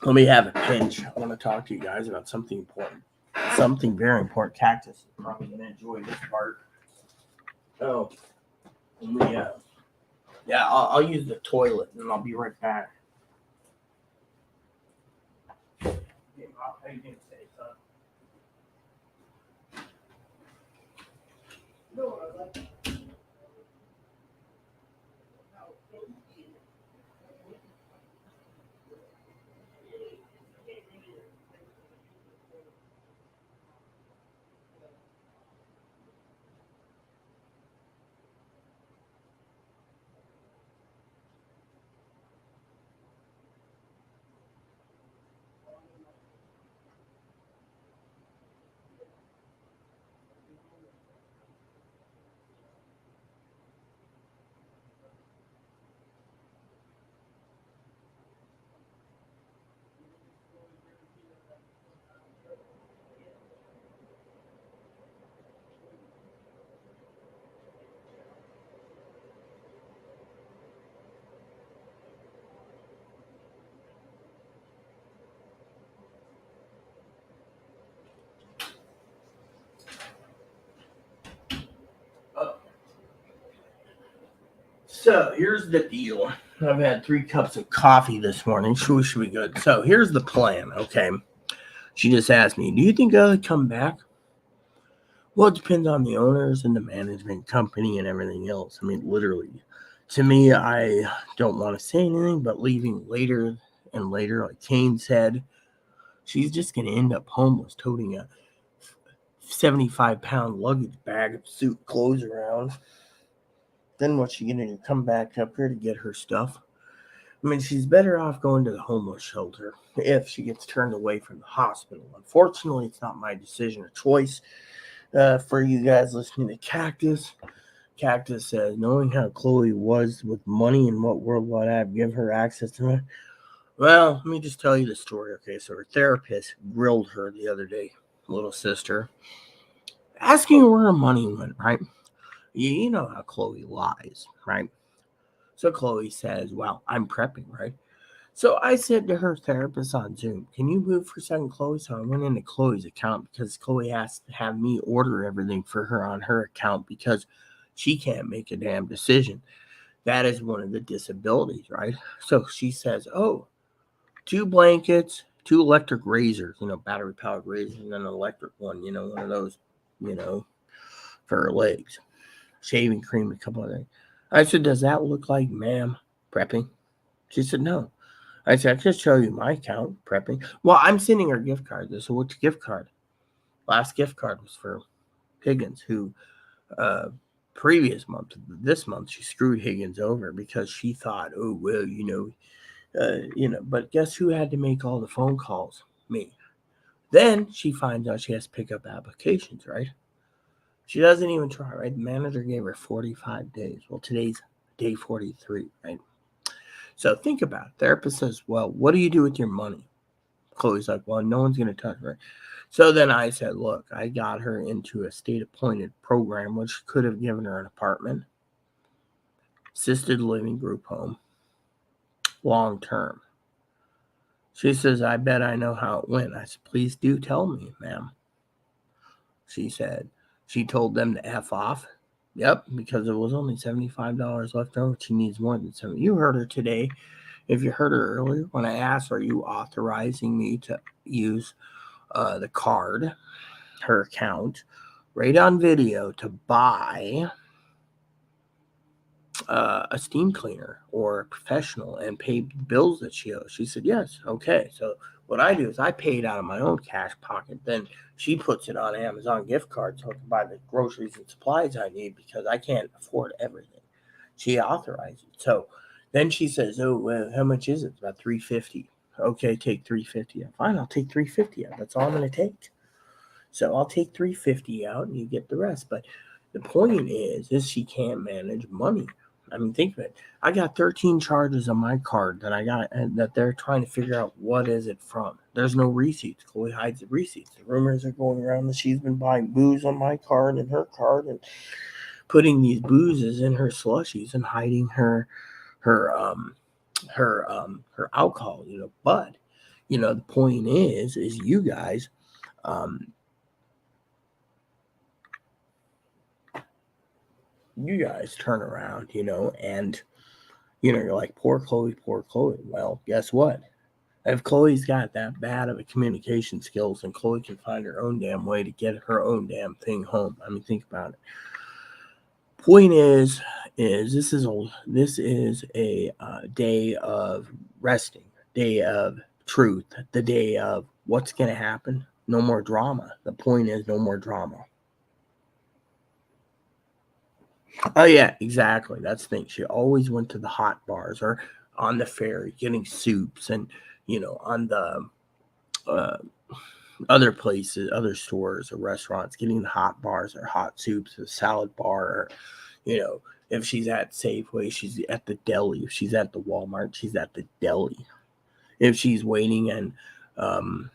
Let me have a pinch. I want to talk to you guys about something important. Something very important. Cactus is probably going to enjoy this part. Oh, yeah, I'll use the toilet and I'll be right back. How you doing today, son? No, I like. So here's the deal. I've had 3 cups of coffee this morning. Should be good. So here's the plan. Okay. She just asked me, do you think I'll come back? Well, it depends on the owners and the management company and everything else. I mean, literally. To me, I don't want to say anything, but leaving later and later, like Kane said, she's just going to end up homeless, toting a 75-pound luggage bag of suit clothes around. Then what's she going to come back up here to get her stuff? I mean, she's better off going to the homeless shelter if she gets turned away from the hospital. Unfortunately, it's not my decision or choice. For you guys listening to Cactus, Cactus says, knowing how Chloe was with money and what World Wide App give her access to it. Well, let me just tell you the story. Okay, so her therapist grilled her the other day, little sister, asking her where her money went, right? You know how Chloe lies, right? So Chloe says, well, I'm prepping, right? So I said to her therapist on Zoom, can you move for a second, Chloe? So I went into Chloe's account because Chloe has to have me order everything for her on her account because she can't make a damn decision. That is one of the disabilities, right? So she says, oh, 2 blankets, 2 electric razors, battery powered razors, and then an electric one, one of those, you know, for her legs, shaving cream, a couple of things. I said, does that look like ma'am prepping? She said, no. I said, I can show you my account prepping. Well, I'm sending her gift cards. I said, what's your gift card? Last gift card was for Higgins, who uh, previous month, this month, she screwed Higgins over because she thought, oh, well, but guess who had to make all the phone calls? Me. Then she finds out she has to pick up applications, right? She doesn't even try, right? The manager gave her 45 days. Well, today's day 43, right? So think about it. Therapist says, well, what do you do with your money? Chloe's like, well, no one's going to touch her. So then I said, look, I got her into a state appointed program, which could have given her an apartment, assisted living group home, long term. She says, I bet I know how it went. I said, please do tell me, ma'am. She said, she told them to F off. Yep, because it was only $75 left over. She needs more than 70. You heard her today. If you heard her earlier, when I asked, are you authorizing me to use the card, her account, right on video to buy a steam cleaner or a professional and pay bills that she owes? She said, yes. Okay. So what I do is I pay it out of my own cash pocket. Then she puts it on Amazon gift card so I can buy the groceries and supplies I need because I can't afford everything. She authorized it. So then she says, oh, well, how much is it? It's about $350. Okay, take $350 out. Fine, I'll take $350 out. That's all I'm going to take. So I'll take $350 out and you get the rest. But the point is she can't manage money. I mean, think of it. I got 13 charges on my card that I got that they're trying to figure out what is it from. There's no receipts. Chloe hides the receipts. The rumors are going around that she's been buying booze on my card and her card and putting these boozes in her slushies and hiding her her alcohol. But the point is you guys. You guys turn around, and you're like, poor Chloe, poor Chloe. Well, guess what? If Chloe's got that bad of a communication skills, and Chloe can find her own damn way to get her own damn thing home. I mean, think about it. Point is this is a day of resting, day of truth, the day of what's going to happen. No more drama. The point is no more drama. Oh yeah, exactly. That's the thing. She always went to the hot bars or on the ferry getting soups and on the uh, other places, other stores or restaurants getting the hot bars or hot soups, a salad bar, or if she's at Safeway, she's at the deli. If she's at the Walmart, she's at the deli. If she's waiting and on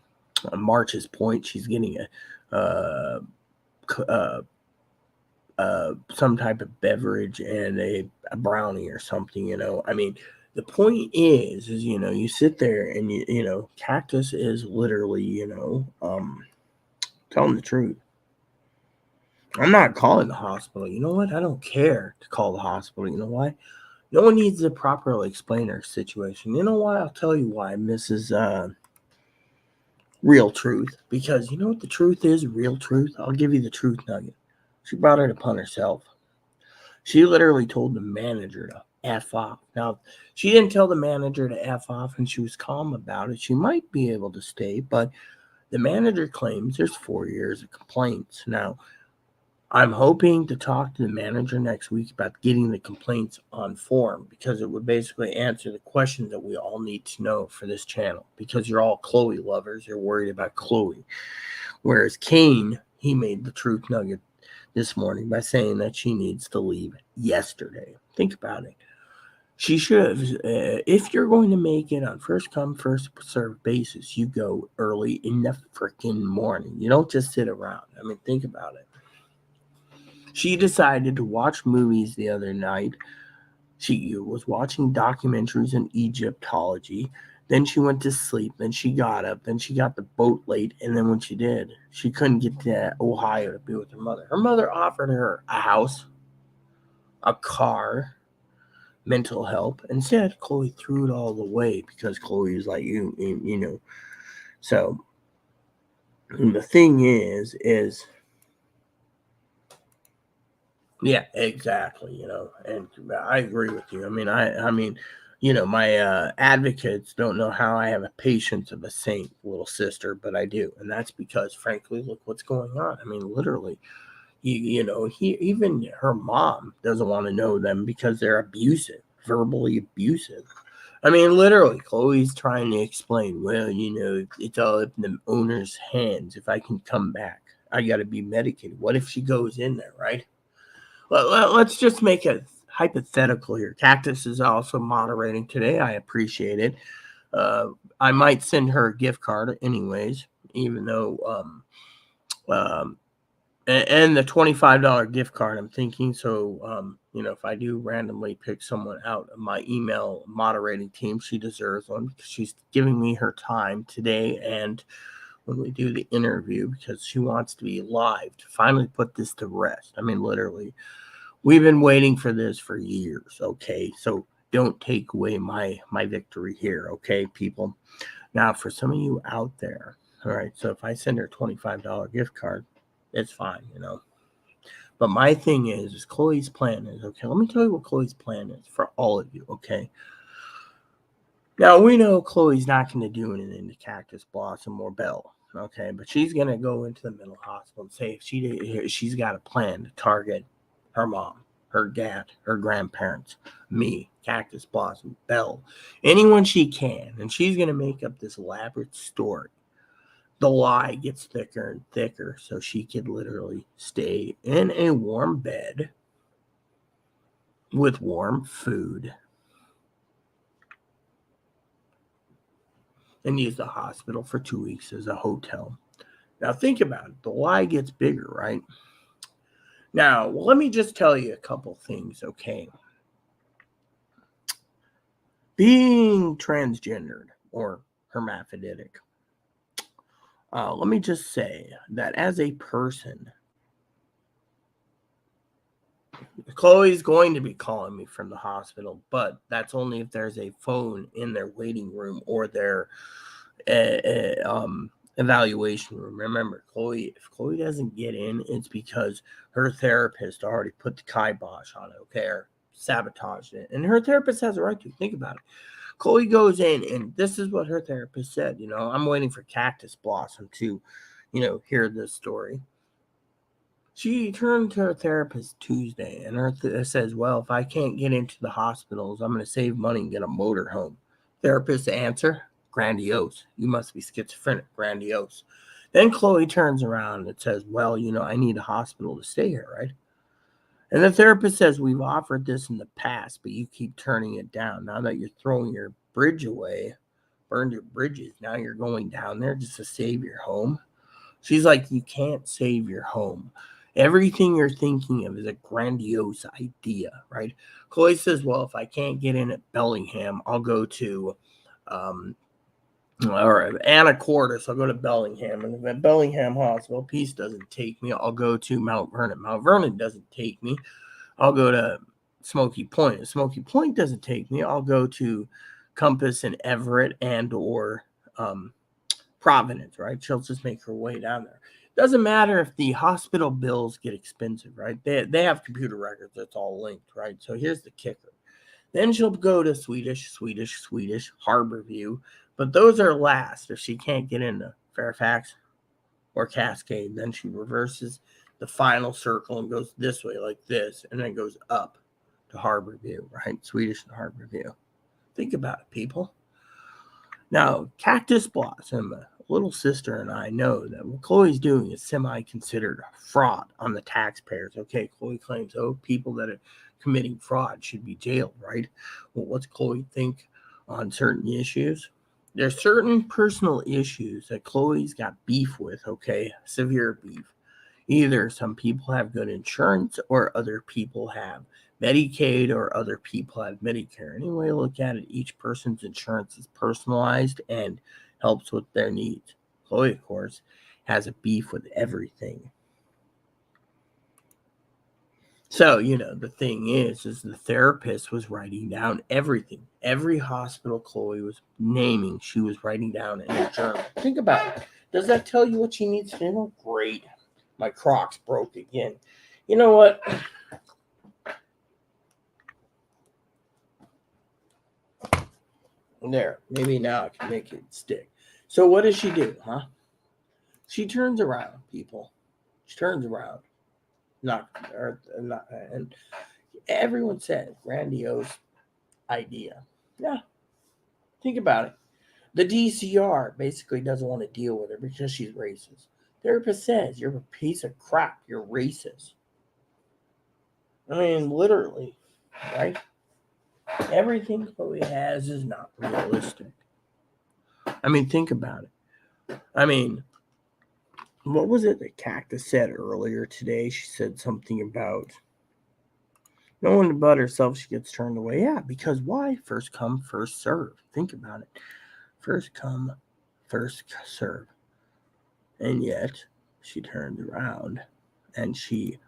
March's Point, she's getting a some type of beverage and a brownie or something. I mean, the point is you sit there and Cactus is literally telling the truth. I'm not calling the hospital. You know what? I don't care to call the hospital. You know why? No one needs to properly explain her situation. You know why? I'll tell you why, Mrs. real truth, because you know what the truth is, real truth? I'll give you the truth nugget. She brought it upon herself. She literally told the manager to F off. Now, she didn't tell the manager to F off and she was calm about it. She might be able to stay, but the manager claims there's 4 years of complaints. Now, I'm hoping to talk to the manager next week about getting the complaints on form, because it would basically answer the questions that we all need to know for this channel, because you're all Chloe lovers. You're worried about Chloe. Whereas Kane, he made the truth nugget this morning by saying that she needs to leave yesterday. Think about it. She should have, if you're going to make it on first come, first served basis, you go early in the freaking morning. You don't just sit around. I mean, think about it. She decided to watch movies the other night. She was watching documentaries on Egyptology. Then she went to sleep. Then she got up. Then she got the boat late. And then when she did, she couldn't get to Ohio to be with her mother. Her mother offered her a house, a car, mental help. Instead, Chloe threw it all away because Chloe was like, you know. So the thing is, yeah, exactly. You know, and I agree with you. I mean, you know, my advocates don't know how I have a patience of a saint, little sister, but I do, and that's because, frankly, look what's going on. I mean, literally, you know, even her mom doesn't want to know them because they're abusive, verbally abusive. I mean, literally, Chloe's trying to explain, well, you know, it's all in the owner's hands. If I can come back, I got to be medicated. What if she goes in there, right? Let's just make it hypothetical here. Cactus is also moderating today. I appreciate it. I might send her a gift card anyways, even though and the $25 gift card, I'm thinking. So, you know, if I do randomly pick someone out of my email moderating team, she deserves one because she's giving me her time today and when we do the interview, because she wants to be live to finally put this to rest. I mean, literally, we've been waiting for this for years. Okay, so don't take away my victory here. Okay, people. Now, for some of you out there, all right. So if I send her $25 gift card, it's fine, you know. But my thing is Chloe's plan is, okay, let me tell you what Chloe's plan is for all of you, okay? Now, we know Chloe's not going to do anything to Cactus Blossom or Belle, okay? But she's going to go into the mental hospital and say if she's got a plan to target her mom, her dad, her grandparents, me, Cactus Blossom, Belle, anyone she can. And she's going to make up this elaborate story. The lie gets thicker and thicker so she could literally stay in a warm bed with warm food and use the hospital for 2 weeks as a hotel. Now think about it. The lie gets bigger, right? Now, let me just tell you a couple things, okay? Being transgendered or hermaphroditic, let me just say that as a person, Chloe's going to be calling me from the hospital, but that's only if there's a phone in their waiting room or their evaluation room. Remember, if Chloe doesn't get in, it's because her therapist already put the kibosh on it, okay, or sabotaged it. And her therapist has a right to. Think about it. Chloe goes in, and this is what her therapist said. You know, I'm waiting for Cactus Blossom to, you know, hear this story. She turned to her therapist Tuesday, and her says, well, if I can't get into the hospitals, I'm going to save money and get a motorhome. Therapist's answer, grandiose. You must be schizophrenic, grandiose. Then Chloe turns around and says, well, you know, I need a hospital to stay here, right? And the therapist says, we've offered this in the past, but you keep turning it down. Now that you're throwing your bridge away, burned your bridges, now you're going down there just to save your home. She's like, you can't save your home. Everything you're thinking of is a grandiose idea, right? Chloe says, well, if I can't get in at Bellingham, I'll go to or Anacortes, I'll go to Bellingham. And if at Bellingham Hospital, Peace doesn't take me, I'll go to Mount Vernon. Mount Vernon doesn't take me, I'll go to Smoky Point. If Smoky Point doesn't take me, I'll go to Compass and Everett and or Providence, right? She'll just make her way down there. Doesn't matter if the hospital bills get expensive, right? They have computer records that's all linked, right? So here's the kicker. Then she'll go to Swedish, Harborview, but those are last if she can't get into Fairfax or Cascade. Then she reverses the final circle and goes this way like this, and then goes up to Harborview, right? Swedish and Harborview. Think about it, people. Now, Cactus Blossom, little sister, and I know that what Chloe's doing is semi-considered fraud on the taxpayers. Okay, Chloe claims, people that are committing fraud should be jailed, right? Well, what's Chloe think on certain issues? There's certain personal issues that Chloe's got beef with, okay? Severe beef. Either some people have good insurance or other people have Medicaid or other people have Medicare. Any way you look at it, each person's insurance is personalized and helps with their needs. Chloe, of course, has a beef with everything. So, the thing is the therapist was writing down everything. Every hospital Chloe was naming, she was writing down in a journal. Think about it. Does that tell you what she needs to know? Great. My Crocs broke again. You know what? There. Maybe now I can make it stick. So what does she do, huh? She turns around, people. She turns around. Not, and everyone said grandiose idea. Yeah. Think about it. The DCR basically doesn't want to deal with her because she's racist. Therapist says you're a piece of crap. You're racist. I mean, literally, right? Everything Chloe has is not realistic. I mean, think about it. I mean, what was it that Cactus said earlier today? She said something about no one but herself. She gets turned away. Yeah, because why? First come, first serve. Think about it. First come, first serve. And yet, she turned around and she,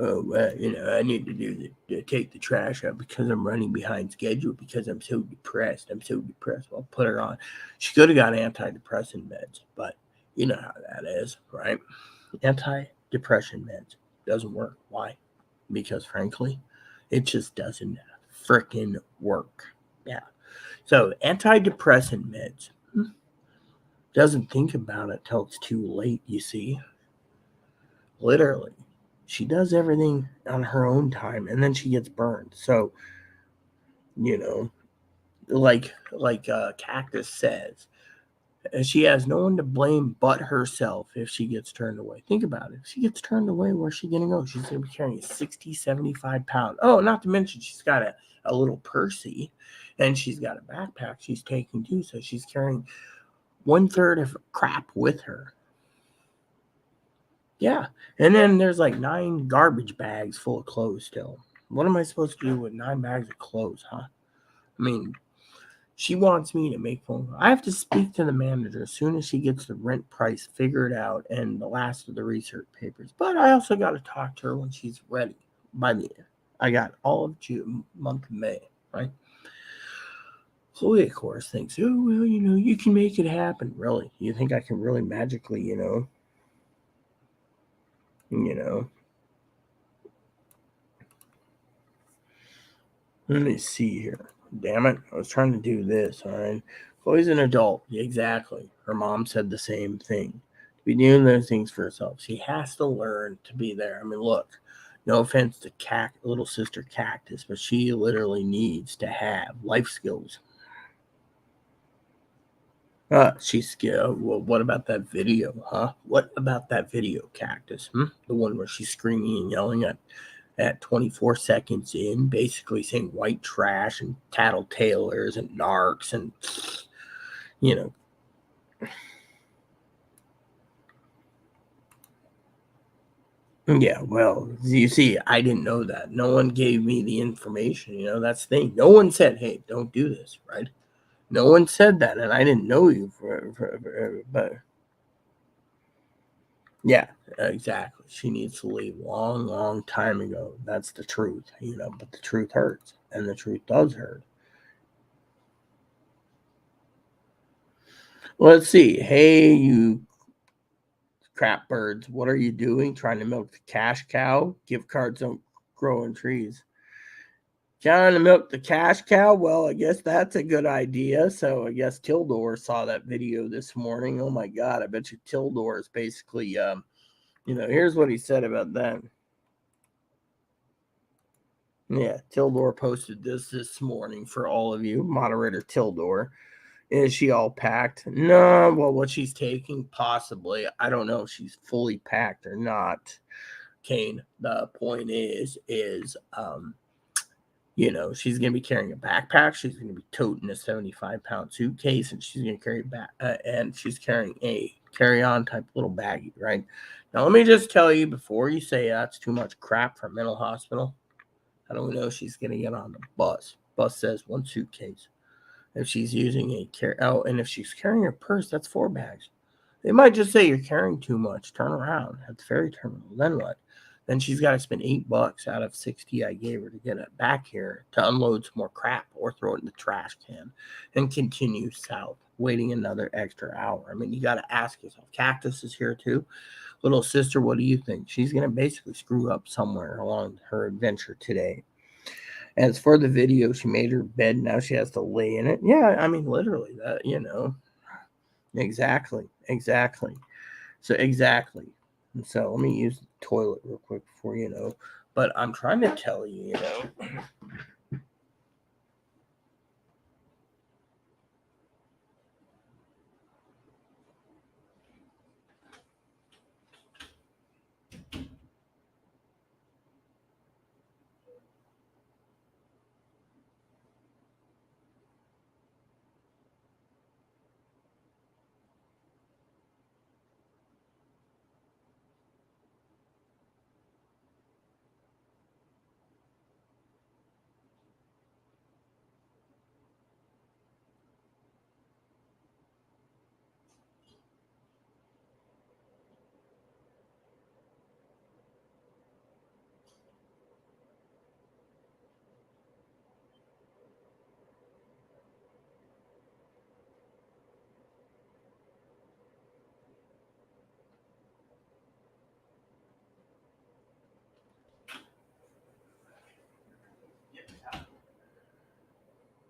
I need to take the trash out because I'm running behind schedule because I'm so depressed. Well, put her on. She could have got antidepressant meds, but you know how that is, right? Antidepressant meds doesn't work. Why? Because frankly, it just doesn't frickin' work. Yeah. So antidepressant meds doesn't think about it till it's too late, you see. Literally. She does everything on her own time and then she gets burned. So, like Cactus says, she has no one to blame but herself if she gets turned away. Think about it. If she gets turned away, where's she going to go? She's going to be carrying 60, 75 pounds. Oh, not to mention she's got a little Percy and she's got a backpack she's taking too. So she's carrying 1/3 of crap with her. Yeah. And then there's like 9 garbage bags full of clothes still. What am I supposed to do with 9 bags of clothes, huh? I mean, she wants me to make phone calls. I have to speak to the manager as soon as she gets the rent price figured out and the last of the research papers. But I also got to talk to her when she's ready. I got all of June, month of May, right? Chloe, of course, thinks, oh, well, you can make it happen. Really? You think I can really magically, Let me see here. Damn it. I was trying to do this, all right? Chloe's an adult. Exactly. Her mom said the same thing. To be doing those things for herself. She has to learn to be there. I mean, look, no offense to little sister Cactus, but she literally needs to have life skills. She's scared. Well, what about that video, huh? What about that video, Cactus? The one where she's screaming and yelling at 24 seconds in, basically saying white trash and tattletalers and narcs and, Yeah, well, you see, I didn't know that. No one gave me the information. That's the thing. No one said, hey, don't do this, right? No one said that, and I didn't know you but yeah, exactly. She needs to leave long, long time ago. That's the truth, but the truth hurts, and the truth does hurt. Let's see. Hey, you crap birds, what are you doing? Trying to milk the cash cow? Gift cards don't grow on trees. Trying to milk the cash cow? Well, I guess that's a good idea. So I guess Tildor saw that video this morning. Oh my God, I bet you Tildor is basically, here's what he said about that. Yeah, Tildor posted this morning for all of you. Moderator Tildor. Is she all packed? No, well, what she's taking, possibly. I don't know if she's fully packed or not. Kane, the point is, she's going to be carrying a backpack. She's going to be toting a 75-pound suitcase, and she's going to carry back, and she's carrying a carry-on type little baggie, right? Now, let me just tell you before you say that's too much crap for a mental hospital. I don't know if she's going to get on the bus. Bus says one suitcase. If she's using and if she's carrying her purse, that's 4 bags. They might just say you're carrying too much. Turn around at the ferry terminal. Then what? Then she's got to spend $8 out of 60 I gave her to get it back here to unload some more crap or throw it in the trash can and continue south, waiting another extra hour. I mean, you got to ask yourself. Cactus is here too. Little sister, what do you think? She's going to basically screw up somewhere along her adventure today. As for the video, she made her bed. Now she has to lay in it. Yeah, I mean, literally that, Exactly. So, exactly. And so, let me use the toilet real quick before, But I'm trying to tell you,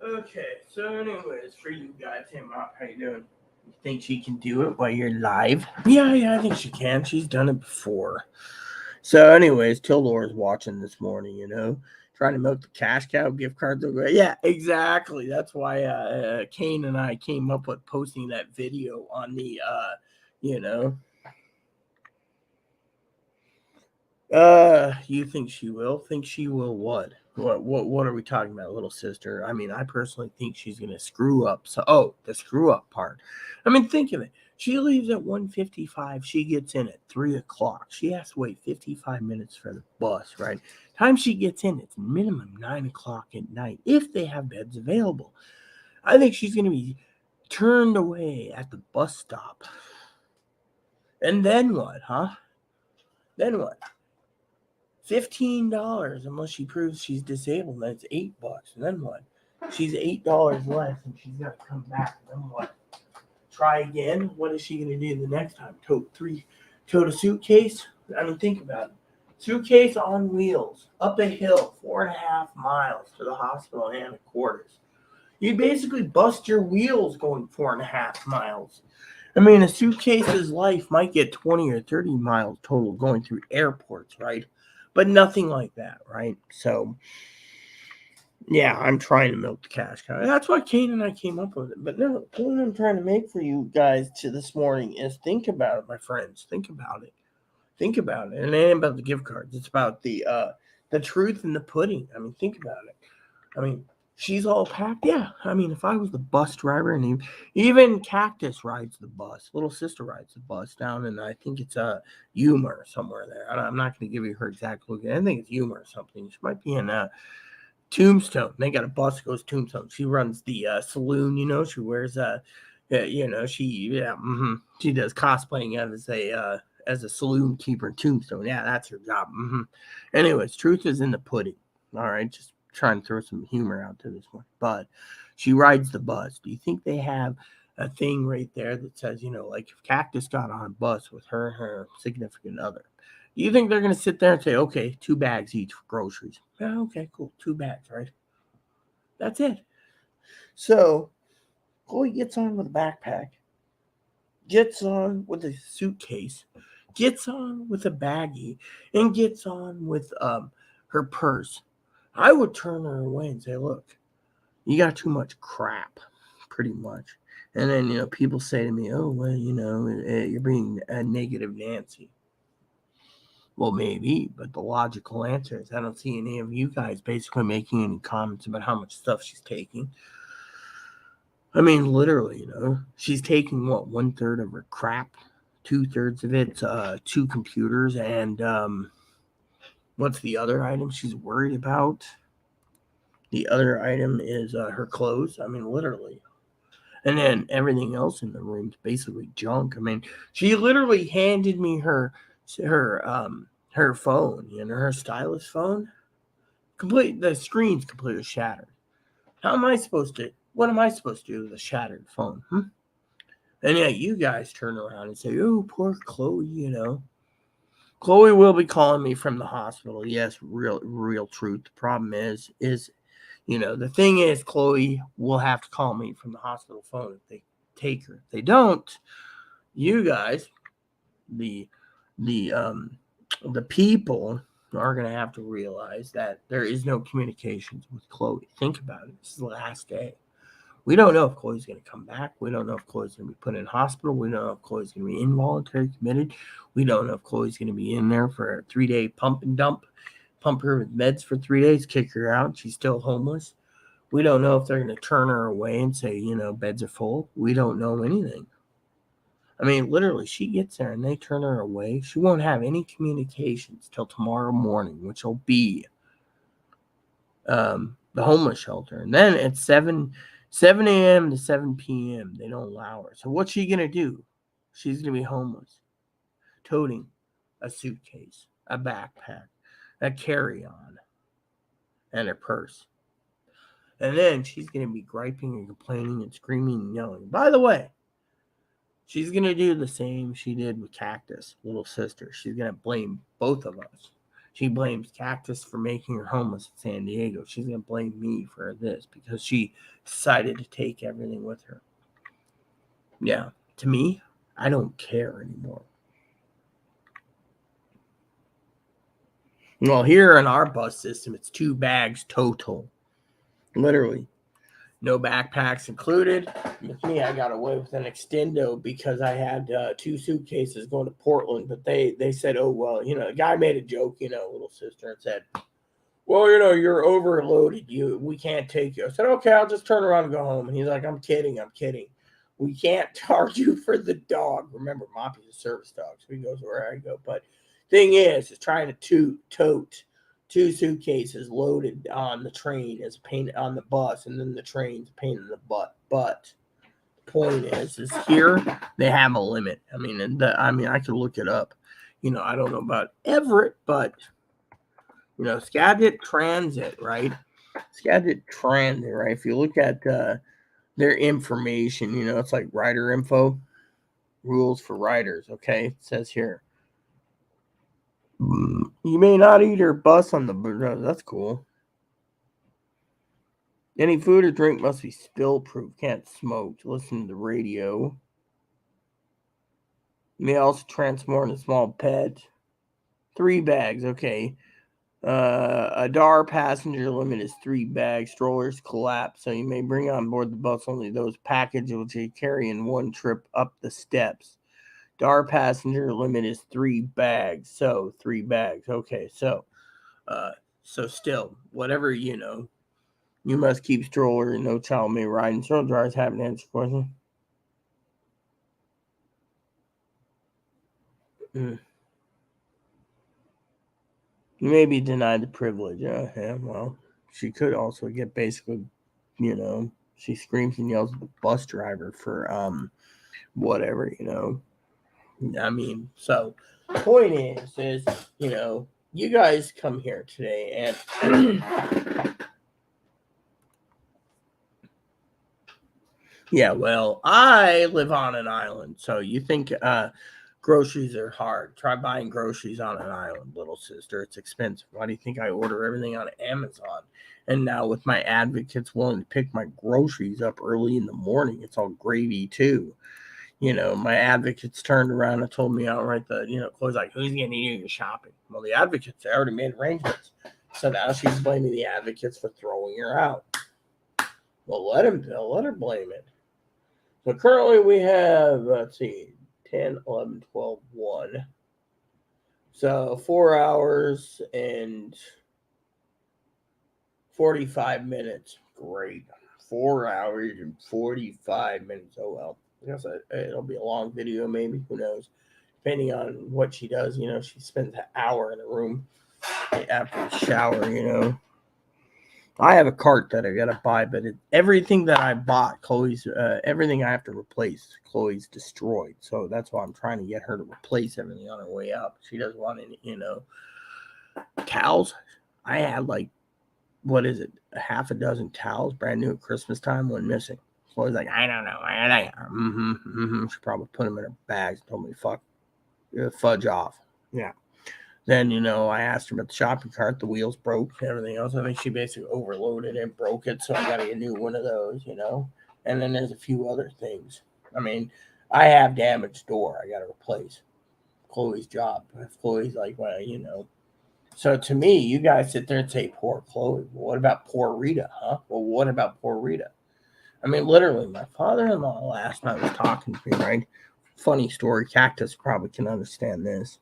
Okay, so anyways, for you guys, hey Mom, how you doing? You think she can do it while you're live? Yeah, I think she can. She's done it before. So, anyways, Tildor is watching this morning, trying to milk the cash cow. Gift cards are great. Yeah, exactly. That's why Kane and I came up with posting that video on the, you know. You think she will? Think she will what? What are we talking about, little sister? I mean, I personally think she's gonna screw up. So, the screw up part. I mean, think of it. She leaves at 1:55. She gets in at 3:00. She has to wait 55 minutes for the bus, right? Time she gets in, it's minimum 9:00 at night if they have beds available. I think she's gonna be turned away at the bus stop. And then what, huh? Then what? $15 unless she proves she's disabled. That's $8. And then what? She's $8 less, and she's got to come back. And then what? Try again. What is she gonna do the next time? Tote a suitcase? I mean, think about it. Suitcase on wheels, up a hill, 4.5 miles to the hospital and quarters. You basically bust your wheels going 4.5 miles. I mean, a suitcase's life might get 20 or 30 miles total going through airports, right? But nothing like that, right? So, yeah, I'm trying to milk the cash cow. That's why Kane and I came up with it. But no, the point I'm trying to make for you guys to this morning is think about it, my friends. Think about it. Think about it. And it ain't about the gift cards. It's about the truth in the pudding. I mean, think about it. I mean, she's all packed. Yeah. I mean, if I was the bus driver, and even Cactus rides the bus, little sister rides the bus down, and I think it's Yuma or somewhere there. I'm not going to give you her exact location. I think it's Yuma or something. She might be in Tombstone. They got a bus that goes Tombstone. She runs the saloon. She wears she does cosplaying as a saloon keeper in Tombstone. Yeah, that's her job. Anyways, truth is in the pudding. All right, just trying to throw some humor out to this one. But she rides the bus. Do you think they have a thing right there that says, like if Cactus got on a bus with her and her significant other, do you think they're going to sit there and say, okay, 2 bags each for groceries? Yeah, okay, cool. 2 bags, right? That's it. So Chloe gets on with a backpack, gets on with a suitcase, gets on with a baggie, and gets on with her purse. I would turn her away and say, look, you got too much crap, pretty much. And then, people say to me, oh, well, you're being a negative Nancy. Well, maybe, but the logical answer is I don't see any of you guys basically making any comments about how much stuff she's taking. I mean, literally, she's taking what, 1/3 of her crap, 2/3 of it, 2 computers, and what's the other item she's worried about? The other item is her clothes. I mean, literally. And then everything else in the room's basically junk. I mean, she literally handed me her phone, her stylus phone. The screen's completely shattered. What am I supposed to do with a shattered phone? And yet you guys turn around and say, oh, poor Chloe, Chloe will be calling me from the hospital. Yes, real truth. The problem is, the thing is, Chloe will have to call me from the hospital phone if they take her. If they don't, you guys, the people are going to have to realize that there is no communications with Chloe. Think about it. This is the last day. We don't know if Chloe's going to come back. We don't know if Chloe's going to be put in hospital. We don't know if Chloe's going to be involuntary committed. We don't know if Chloe's going to be in there for a 3-day pump and dump, pump her with meds for 3 days, kick her out. She's still homeless. We don't know if they're going to turn her away and say, beds are full. We don't know anything. I mean, literally, she gets there and they turn her away. She won't have any communications till tomorrow morning, which will be the homeless shelter. And then at 7 a.m. to 7 p.m., they don't allow her. So what's she going to do? She's going to be homeless, toting a suitcase, a backpack, a carry-on, and her purse. And then she's going to be griping and complaining and screaming and yelling. By the way, she's going to do the same she did with Cactus, little sister. She's going to blame both of us. She blames Cactus for making her homeless in San Diego. She's going to blame me for this because she decided to take everything with her. Yeah, to me, I don't care anymore. Well, here in our bus system, it's 2 bags total. Literally. No backpacks included. With me, I got away with an extendo because I had 2 suitcases going to Portland. But they said, oh, well, the guy made a joke, little sister, and said, well, you're overloaded. We can't take you. I said, okay, I'll just turn around and go home. And he's like, I'm kidding. We can't charge you for the dog. Remember, Moppy's a service dog, so he goes where I go. But thing is trying to tote 2 suitcases loaded on the train is a pain on the bus, and then the train's a pain in the butt. But the point is here they have a limit. I mean, I could look it up. I don't know about Everett, but Skagit Transit, right? Skagit Transit, right? If you look at their information, it's like rider info, rules for riders. Okay, it says here. You may not eat or bus on the bus. That's cool. Any food or drink must be spill-proof. Can't smoke. Listen to the radio. You may also transport a small pet. 3 bags. Okay. A DAR passenger limit is 3 bags. Strollers collapse, so you may bring on board the bus only those packages which you carry in one trip up the steps. DAR passenger limit is 3 bags. So 3 bags. Okay, so still, whatever, you must keep stroller and no child may ride. And stroller drivers haven't answered the question. You may be denied the privilege. Yeah, well, she could also get basically, she screams and yells at the bus driver for whatever, I mean, so point is, you guys come here today and Yeah, well, I live on an island, so you think groceries are hard. Try buying groceries on an island, little sister. It's expensive. Why do you think I order everything on Amazon? And now with my advocates willing to pick my groceries up early in the morning, it's all gravy too. My advocates turned around and told me outright that, Chloe's like, who's going to do your shopping? Well, the advocates, they already made arrangements. So now she's blaming the advocates for throwing her out. Well, let her blame it. So currently we have, let's see, 10, 11, 12, 1. So 4 hours and 45 minutes. Great. 4 hours and 45 minutes. Oh, well. I guess it'll be a long video, maybe. Who knows? Depending on what she does, she spends an hour in a room after the shower. I have a cart that I gotta buy, but everything that I bought, Chloe's everything I have to replace, Chloe's destroyed. So that's why I'm trying to get her to replace everything on her way out. She doesn't want any, towels. I had like, what is it, a half a dozen towels, brand new at Christmas time, one missing. Chloe's like, I don't know. She probably put them in her bags and told me, fudge off. Yeah. Then, I asked her about the shopping cart. The wheels broke and everything else. I think she basically overloaded and broke it. So I got to get a new one of those. And then there's a few other things. I mean, I have damaged door I got to replace. Chloe's job. If Chloe's like, well. So to me, you guys sit there and say, poor Chloe. Well, what about poor Rita, huh? Well, what about poor Rita? I mean, literally, my father-in-law last night was talking to me, right? Funny story. Cactus probably can understand this.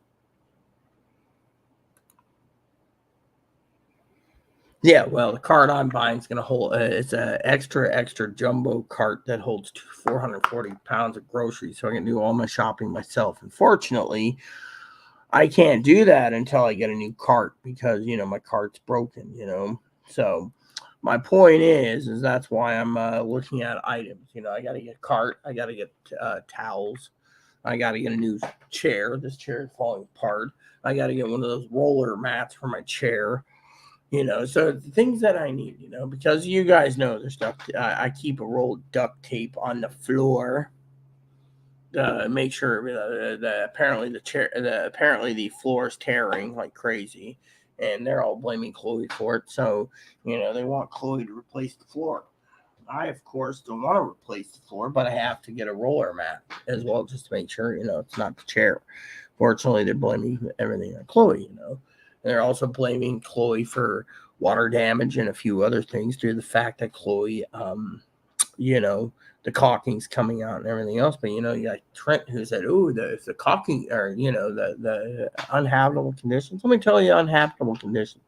Yeah, well, the cart I'm buying is going to hold. It's a extra jumbo cart that holds 440 pounds of groceries, so I can do all my shopping myself. Unfortunately, I can't do that until I get a new cart because my cart's broken. So my point is that's why I'm looking at items. I got to get a cart. I got to get towels. I got to get a new chair. This chair is falling apart. I got to get one of those roller mats for my chair. So the things that I need, because you guys know there's stuff. I keep a roll of duct tape on the floor. Make sure apparently the floor is tearing like crazy, and they're all blaming Chloe for it. So they want Chloe to replace the floor. I of course don't want to replace the floor, but I have to get a roller mat as well just to make sure it's not the chair. Fortunately, they're blaming everything on Chloe. And they're also blaming Chloe for water damage and a few other things due to the fact that Chloe, the caulking's coming out and everything else. But you got Trent who said, "Oh, if the caulking or the unhabitable conditions." Let me tell you, unhabitable conditions.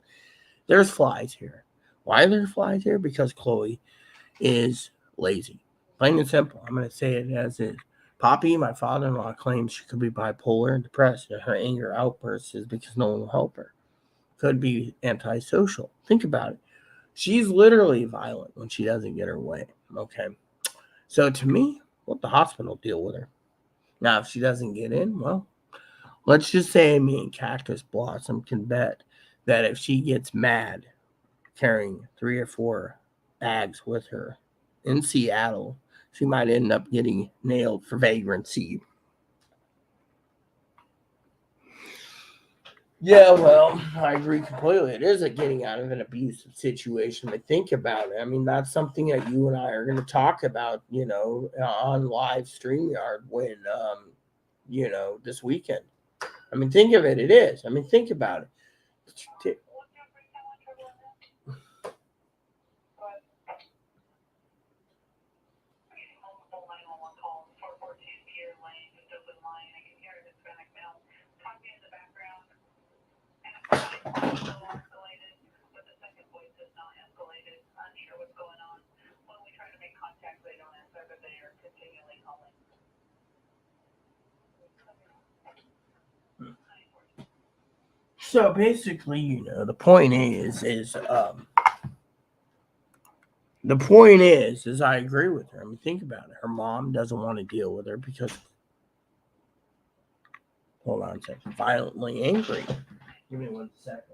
There's flies here. Why are there flies here? Because Chloe is lazy. Plain and simple. I'm going to say it as is. Poppy, my father-in-law, claims she could be bipolar and depressed, and her anger outbursts is because no one will help her. Could be antisocial. Think about it. She's literally violent when she doesn't get her way. Okay. So to me, let the hospital deal with her. Now, if she doesn't get in, well, let's just say me and Cactus Blossom can bet that if she gets mad carrying 3 or 4 bags with her in Seattle, she might end up getting nailed for vagrancy. Yeah, well, I agree completely. It is a getting out of an abusive situation. But think about it. I mean, that's something that you and I are going to talk about, on live StreamYard when, this weekend. I mean, think of it. It is. I mean, think about it. So basically, the point is I agree with her. I mean, think about it. Her mom doesn't want to deal with her because, hold on a second, violently angry. Give me 1 second.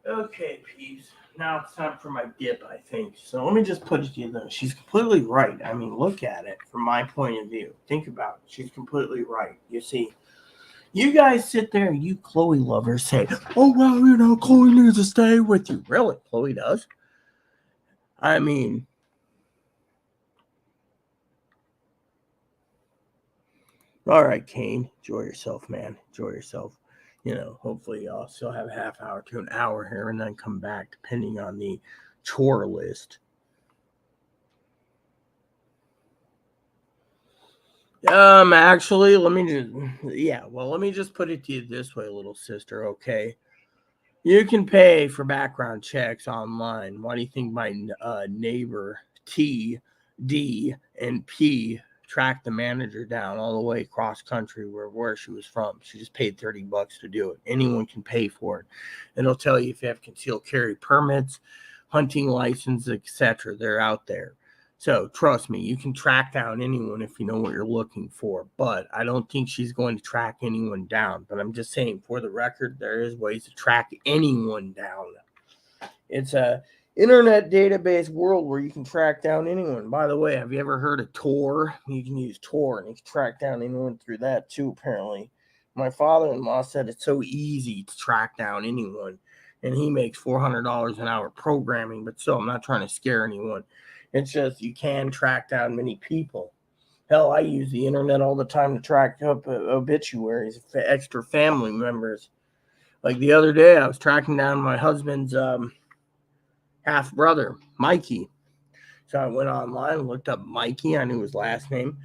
Okay, peeps. Now it's time for my dip, I think. So let me just put it to you though. She's completely right. I mean, look at it from my point of view. Think about it. She's completely right. You see, you guys sit there, you Chloe lovers say, oh, well, Chloe needs to stay with you. Really? Chloe does? I mean, all right, Kane. Enjoy yourself, man. Enjoy yourself. Hopefully I'll still have a half hour to an hour here and then come back depending on the chore list. Actually, let me just put it to you this way, little sister, okay? You can pay for background checks online. Why do you think my neighbor T, D, and P tracked the manager down all the way across country where she was from? She just paid $30 to do it. Anyone can pay for it. And it'll tell you if you have concealed carry permits, hunting license, etc. They're out there. So trust me, you can track down anyone if you know what you're looking for. But I don't think she's going to track anyone down. But I'm just saying, for the record, there is ways to track anyone down. It's a internet database world where you can track down anyone. By the way, have you ever heard of Tor? You can use Tor and you can track down anyone through that too, apparently. My father-in-law said it's so easy to track down anyone. And he makes $400 an hour programming, but still, I'm not trying to scare anyone. It's just you can track down many people. Hell, I use the internet all the time to track up obituaries, extra family members. Like the other day, I was tracking down my husband's half brother, Mikey. So I went online, looked up Mikey. I knew his last name.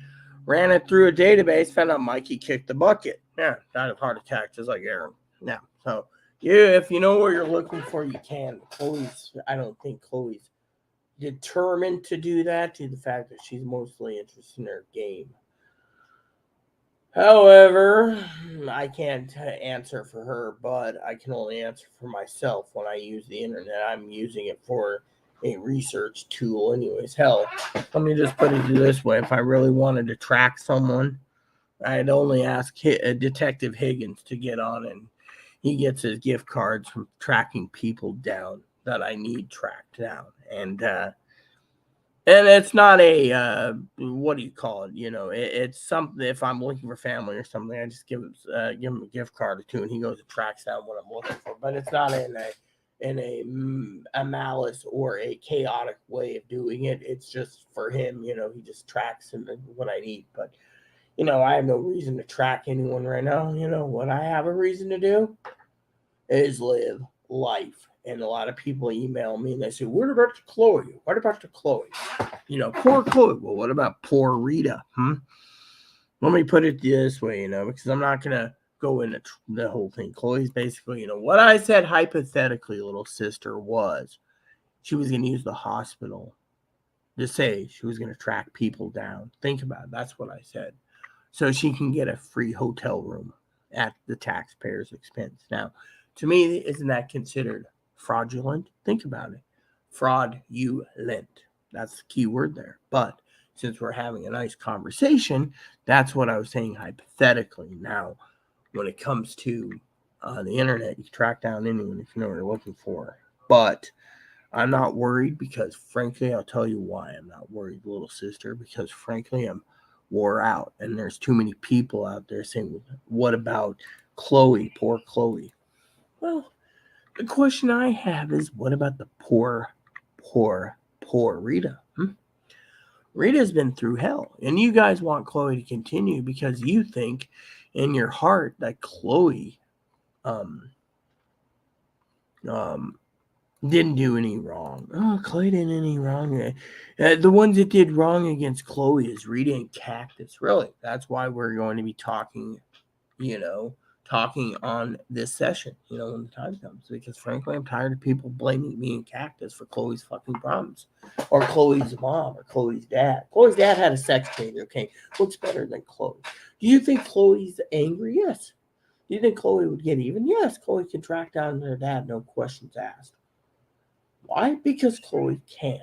Ran it through a database, found out Mikey kicked the bucket. Yeah, died of heart attack, just like Aaron. Yeah, so if you know what you're looking for, you can. I don't think Chloe's determined to do that, to the fact that she's mostly interested in her game. However, I can't answer for her, but I can only answer for myself. When I use the internet, I'm using it for a research tool anyways. Hell, let me just put it this way. If I really wanted to track someone, I'd only ask Detective Higgins to get on, and he gets his gift cards from tracking people down that I need tracked down. And it's not a what do you call it? It's something. If I'm looking for family or something, I just give him a gift card or two, and he goes and tracks down what I'm looking for. But it's not in a malice or a chaotic way of doing it. It's just for him. He just tracks and what I need. But I have no reason to track anyone right now. What I have a reason to do is live life. And a lot of people email me and they say, what about the Chloe? What about the Chloe? Poor Chloe. Well, what about poor Rita? Let me put it this way, because I'm not going to go into the whole thing. Chloe's basically, what I said hypothetically, little sister, was she was going to use the hospital to say she was going to track people down. Think about it. That's what I said. So she can get a free hotel room at the taxpayer's expense. Now, to me, isn't that considered fraudulent? Think about it. Fraudulent. That's the key word there. But since we're having a nice conversation, that's what I was saying hypothetically. Now, when it comes to the internet, you can track down anyone if you know what you're looking for. But I'm not worried because, frankly, I'll tell you why I'm not worried, little sister, because, frankly, I'm wore out. And there's too many people out there saying, what about Chloe? Poor Chloe. Well, the question I have is, what about the poor Rita? Rita's been through hell. And you guys want Chloe to continue because you think in your heart that Chloe um, um, didn't do any wrong. Oh, Chloe didn't do any wrong. The ones that did wrong against Chloe is Rita and Cactus. Really, that's why we're going to be talking on this session, when the time comes. Because frankly, I'm tired of people blaming me and Cactus for Chloe's fucking problems. Or Chloe's mom or Chloe's dad. Chloe's dad had a sex change, okay? Looks better than Chloe. Do you think Chloe's angry? Yes. Do you think Chloe would get even? Yes. Chloe can track down her dad, no questions asked. Why? Because Chloe can.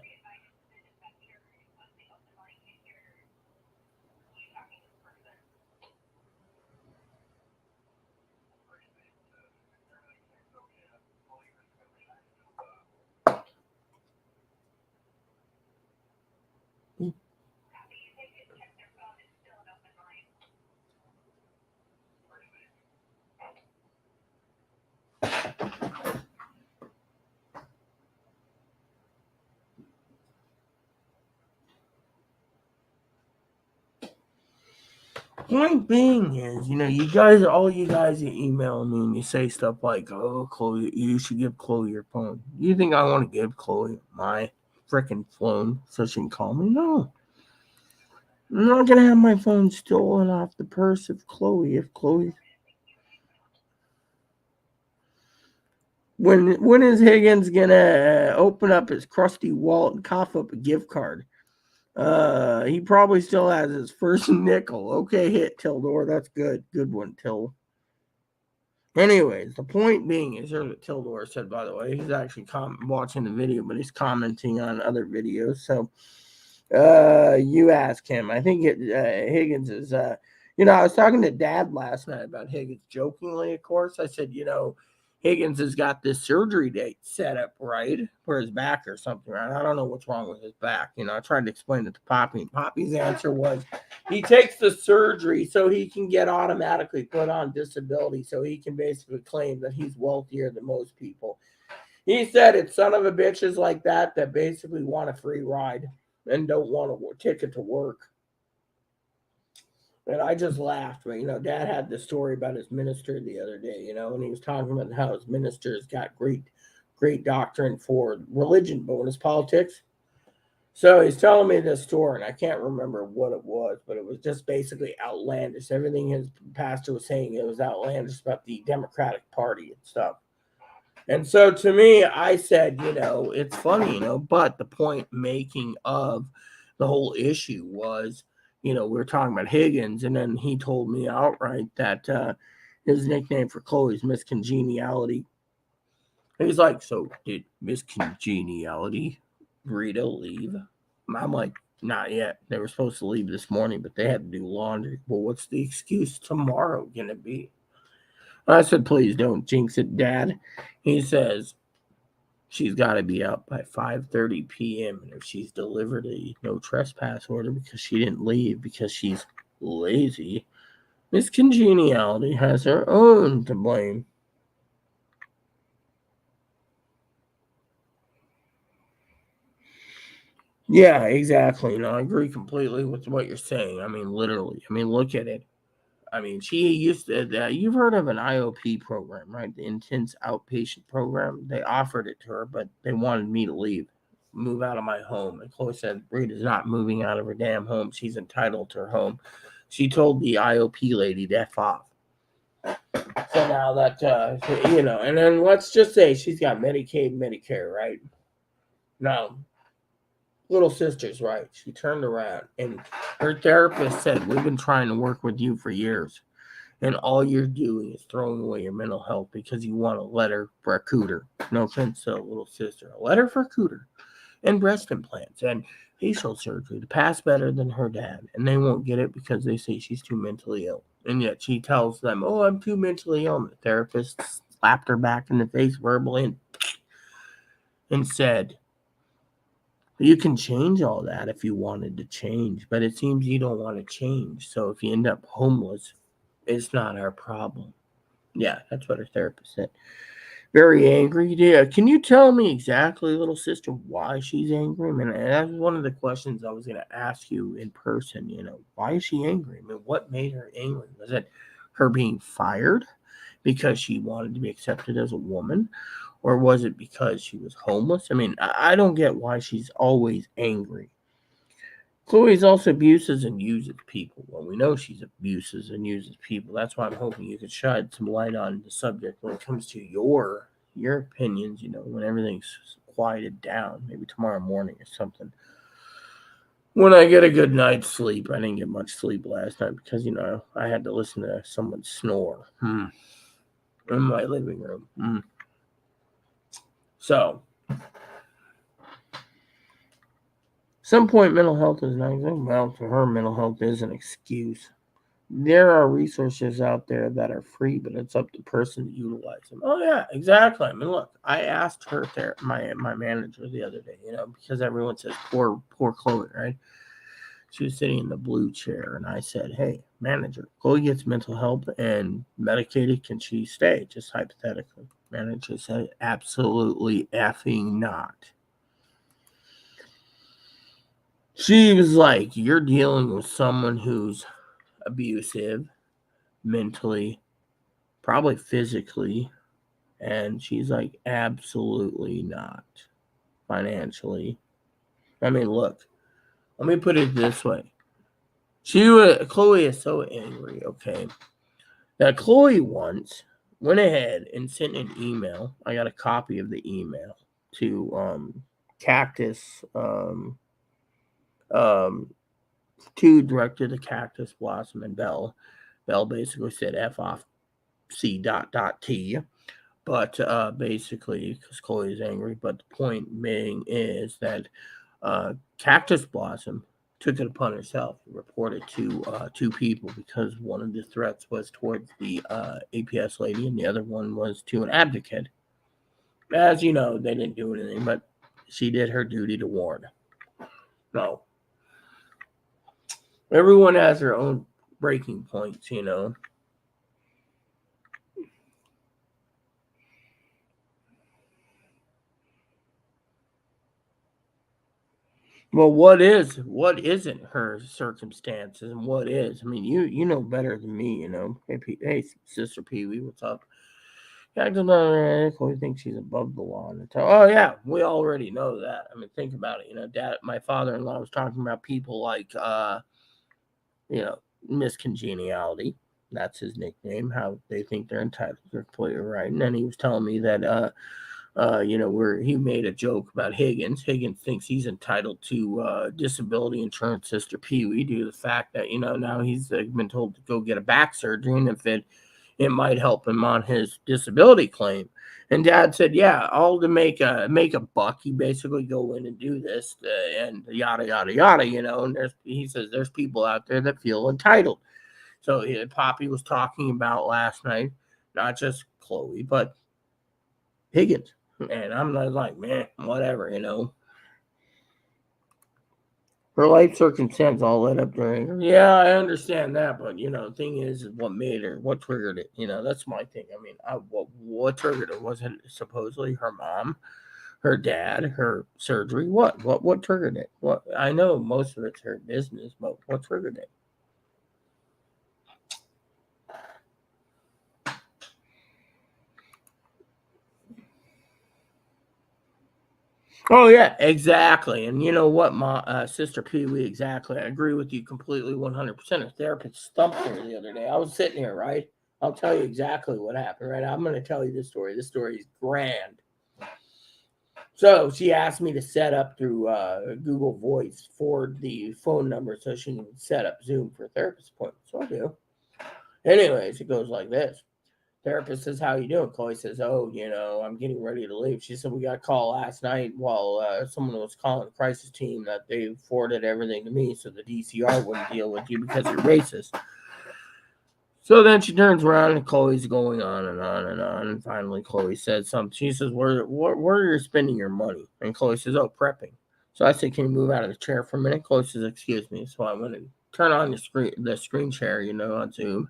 Point being is, you guys, all you guys, you email me and you say stuff like, "Oh, Chloe, you should give Chloe your phone." You think I want to give Chloe my freaking phone so she can call me? No, I'm not gonna have my phone stolen off the purse of Chloe. If Chloe, when is Higgins gonna open up his crusty wallet and cough up a gift card? He probably still has his first nickel. Okay, hit Tildor. That's good. Good one, Till. Anyways, the point being is, here's what Tildor said, by the way. He's actually watching the video, but he's commenting on other videos. So you ask him. I think Higgins is, I was talking to Dad last night about Higgins jokingly, of course. I said, Higgins has got this surgery date set up, right, for his back or something, right? I don't know what's wrong with his back. I tried to explain it to Poppy, and Poppy's answer was he takes the surgery so he can get automatically put on disability, so he can basically claim that he's wealthier than most people. He said it's son of a bitches like that basically want a free ride and don't want a ticket to work. And I just laughed. But, Dad had the story about his minister the other day, and he was talking about how his minister's got great doctrine for religion, bonus politics. So he's telling me this story, and I can't remember what it was, but it was just basically outlandish. Everything his pastor was saying, it was outlandish about the Democratic Party and stuff. And so to me, I said, it's funny, but the point making of the whole issue was, we were talking about Higgins, and then he told me outright that his nickname for Chloe is Miss Congeniality. And he's like, so did Miss Congeniality, Rita, leave? I'm like, not yet. They were supposed to leave this morning, but they had to do laundry. Well, what's the excuse tomorrow going to be? I said, please don't jinx it, Dad. He says, she's got to be out by 5:30 p.m. And if she's delivered a no trespass order because she didn't leave because she's lazy, Miss Congeniality has her own to blame. Yeah, exactly. I agree completely with what you're saying. I mean, literally. I mean, look at it. I mean, she used to, you've heard of an IOP program, right? The Intense Outpatient Program. They offered it to her, but they wanted me to move out of my home. And Chloe said, Rita's not moving out of her damn home. She's entitled to her home. She told the IOP lady to F off. So now that, and then let's just say she's got Medicaid, Medicare, right? Now, little sister's right. She turned around and her therapist said, we've been trying to work with you for years. And all you're doing is throwing away your mental health because you want a letter for a cooter. No offense to little sister. A letter for a cooter. And breast implants and facial surgery to pass better than her dad. And they won't get it because they say she's too mentally ill. And yet she tells them, oh, I'm too mentally ill. And the therapist slapped her back in the face verbally and said, you can change all that if you wanted to change. But it seems you don't want to change. So if you end up homeless, it's not our problem. Yeah, that's what her therapist said. Very angry. Yeah, can you tell me exactly, little sister, why she's angry? I mean, that's one of the questions I was going to ask you in person. Why is she angry? I mean, what made her angry? Was it her being fired because she wanted to be accepted as a woman? Or was it because she was homeless? I mean, I don't get why she's always angry. Chloe's also abuses and uses people. Well, we know she's abuses and uses people. That's why I'm hoping you could shed some light on the subject when it comes to your opinions, when everything's quieted down, maybe tomorrow morning or something. When I get a good night's sleep, I didn't get much sleep last night because, I had to listen to someone snore in my living room. So, some point mental health is not exactly, well, for her, mental health is an excuse. There are resources out there that are free, but it's up to the person to utilize them. Oh yeah, exactly. I mean, look, I asked her my manager the other day, because everyone says poor Chloe, right? She was sitting in the blue chair, and I said, "Hey, manager, Chloe gets mental health and medicated. Can she stay?" Just hypothetically. Manager said, "Absolutely effing not." She was like, "You're dealing with someone who's abusive, mentally, probably physically. And she's like, absolutely not. Financially. I mean, look, let me put it this way. Chloe is so angry, okay, that Chloe once went ahead and sent an email. I got a copy of the email to Cactus, um, to director the Cactus, Blossom, and Belle. Belle basically said F off C dot T. But basically, because Chloe is angry. But the point being is that Cactus Blossom took it upon herself to report it to two people because one of the threats was towards the APS lady and the other one was to an advocate. As you know, they didn't do anything, but she did her duty to warn. No, everyone has their own breaking points, you know. Well, what isn't her circumstances, and what is? I mean, you know better than me, you know. Hey, Sister Pee Wee, what's up? Yeah, Chloe thinks she's above the law. Oh yeah, we already know that. I mean, think about it. You know, my father-in-law was talking about people like, you know, Miss Congeniality. That's his nickname. How they think they're entitled. They're completely right. And then he was telling me that, you know, where he made a joke about Higgins. Higgins thinks he's entitled to disability insurance, Sister Pee Wee, due to the fact that, you know, now he's been told to go get a back surgery, and if it might help him on his disability claim. And Dad said, "Yeah, all to make a buck. You basically go in and do this, and yada yada yada. You know." And he says there's people out there that feel entitled. So Poppy was talking about last night, not just Chloe, but Higgins. And I'm like, man, whatever, you know. Her life circumstance all led up during her. Yeah, I understand that, but you know, the thing is what made her, what triggered it. You know, that's my thing. I mean, what triggered it? Was it supposedly her mom, her dad, her surgery? What triggered it? What I know most of it's her business, but what triggered it? Oh yeah, exactly. And you know what, Sister Pee Wee, exactly. I agree with you completely, 100%. A therapist stumped her the other day. I was sitting here, right? I'll tell you exactly what happened, right? I'm going to tell you this story. This story is grand. So she asked me to set up through Google Voice for the phone number so she can set up Zoom for therapist appointments. So I do. Anyways, it goes like this. Therapist says, "How you doing?" Chloe says, "Oh, you know, I'm getting ready to leave." She said, "We got a call last night while someone was calling the crisis team that they forwarded everything to me so the DCR wouldn't deal with you because you're racist." So then she turns around and Chloe's going on and on and on. And finally, Chloe said something. She says, where are you spending your money? And Chloe says, "Oh, prepping." So I said, "Can you move out of the chair for a minute?" Chloe says, "Excuse me." So I went and turned on the screen share, you know, on Zoom.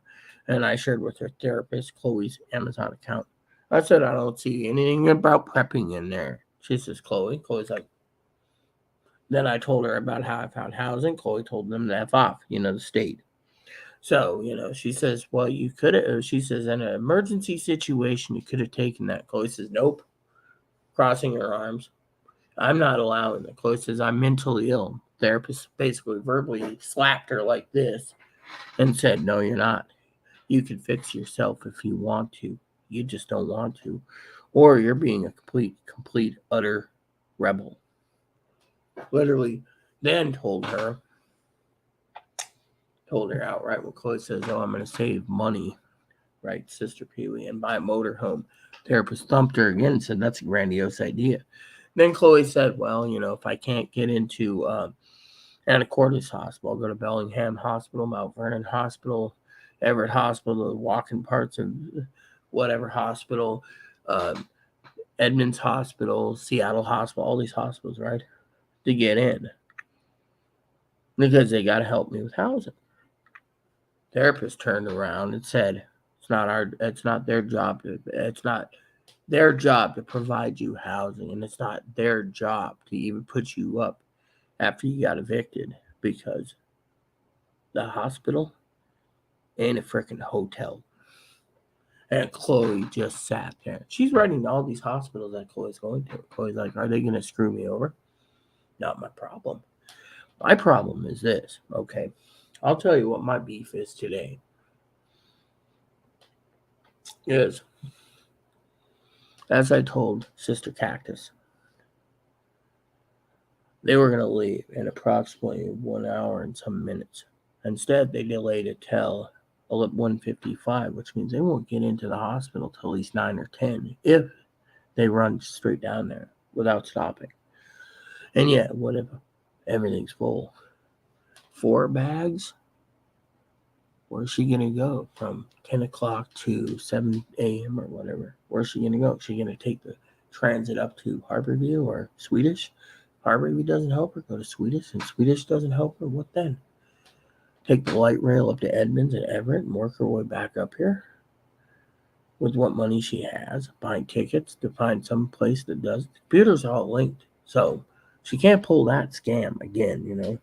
And I shared with her therapist Chloe's Amazon account. I said, "I don't see anything about prepping in there." She says, Chloe's like, then I told her about how I found housing. Chloe told them to F off, you know, the state. So, you know, she says, "Well, you could have," she says, "in an emergency situation, you could have taken that." Chloe says, "Nope," crossing her arms. "I'm not allowing that." Chloe says, "I'm mentally ill." Therapist basically verbally slapped her like this and said, "No, you're not. You can fix yourself if you want to. You just don't want to. Or you're being a complete, utter rebel." Literally then told her outright when Chloe says, "Oh, I'm going to save money," right, Sister Pee Wee, "and buy a motorhome." Therapist thumped her again and said, "That's a grandiose idea." Then Chloe said, "Well, you know, if I can't get into Anacortes Hospital, I'll go to Bellingham Hospital, Mount Vernon Hospital, Everett Hospital, the walk-in parts of whatever hospital, Edmonds Hospital, Seattle Hospital, all these hospitals, right, to get in because they got to help me with housing." Therapist turned around and said, it's not their job to provide you housing, and it's not their job to even put you up after you got evicted because the hospital in a freaking hotel. And Chloe just sat there. She's writing all these hospitals that Chloe's going to. Chloe's like, are they going to screw me over? Not my problem. My problem is this, okay? I'll tell you what my beef is today. Is, as I told Sister Cactus, they were going to leave in approximately 1 hour and some minutes. Instead, they delayed it till 1:55, which means they won't get into the hospital till at least 9 or 10 if they run straight down there without stopping. And yeah, what if everything's full? 4 bags? Where's she gonna go from 10 o'clock to 7 a.m. or whatever? Where's she gonna go? Is she gonna take the transit up to Harborview or Swedish? Harborview doesn't help her. Go to Swedish, and Swedish doesn't help her. What then? Take the light rail up to Edmonds and Everett and work her way back up here with what money she has, buying tickets to find some place that does. The computers are all linked, so she can't pull that scam again, you know.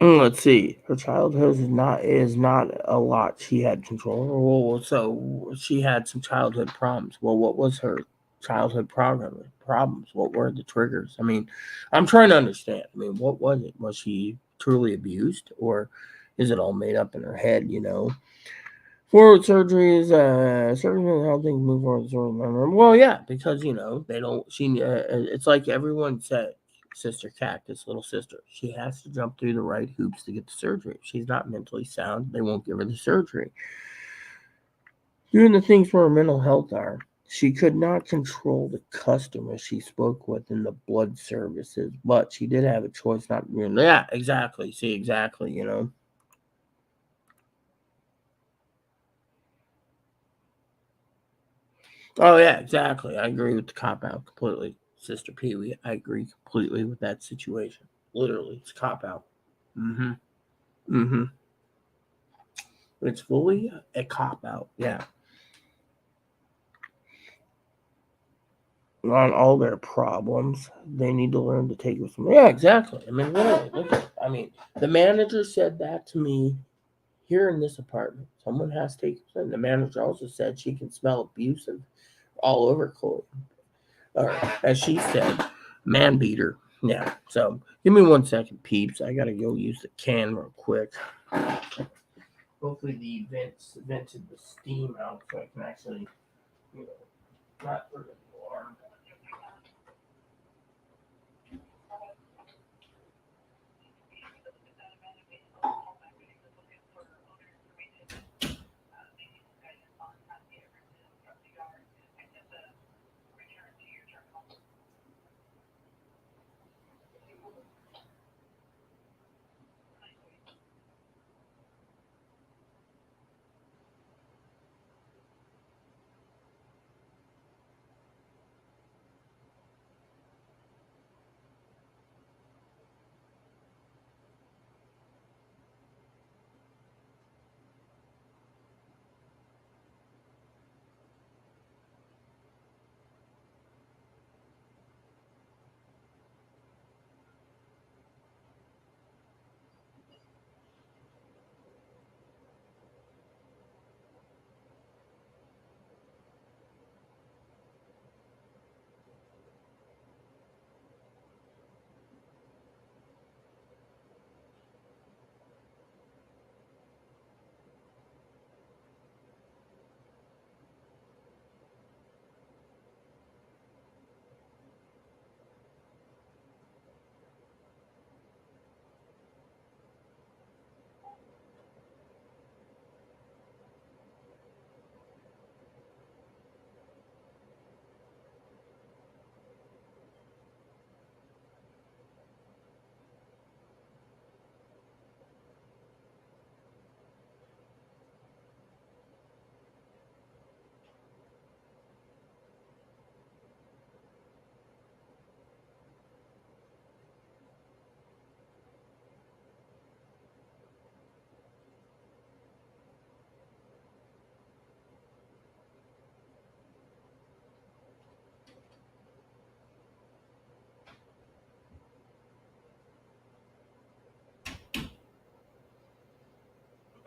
Let's see. Her childhood is not a lot she had control over. Well, so she had some childhood problems. Well, what was her childhood problems? What were the triggers? I mean, I'm trying to understand. I mean, what was it? Was she truly abused, or is it all made up in her head? You know, forward surgeries, surgery how things move forward. Well, yeah, because you know they don't. It's like everyone said. Sister Cactus, little sister, she has to jump through the right hoops to get the surgery. If she's not mentally sound, they won't give her the surgery. Doing the things where her mental health are. She could not control the customers she spoke with in the blood services, but she did have a choice not to. Yeah, exactly. See, exactly. You know. Oh yeah, exactly. I agree with the cop out completely, Sister Pee Wee. I agree completely with that situation. Literally, it's cop out. Mm-hmm. Mm-hmm. It's fully a cop out. Yeah. On all their problems, they need to learn to take it with them. Yeah, exactly. I mean, really, look at. I mean, the manager said that to me here in this apartment. Someone has to take it. And the manager also said she can smell abusive all over Chloe. Or as she said, man beater. Yeah. So give me 1 second, peeps. I gotta go use the can real quick. Hopefully the vented the steam out so I can actually, you know, not for the alarm.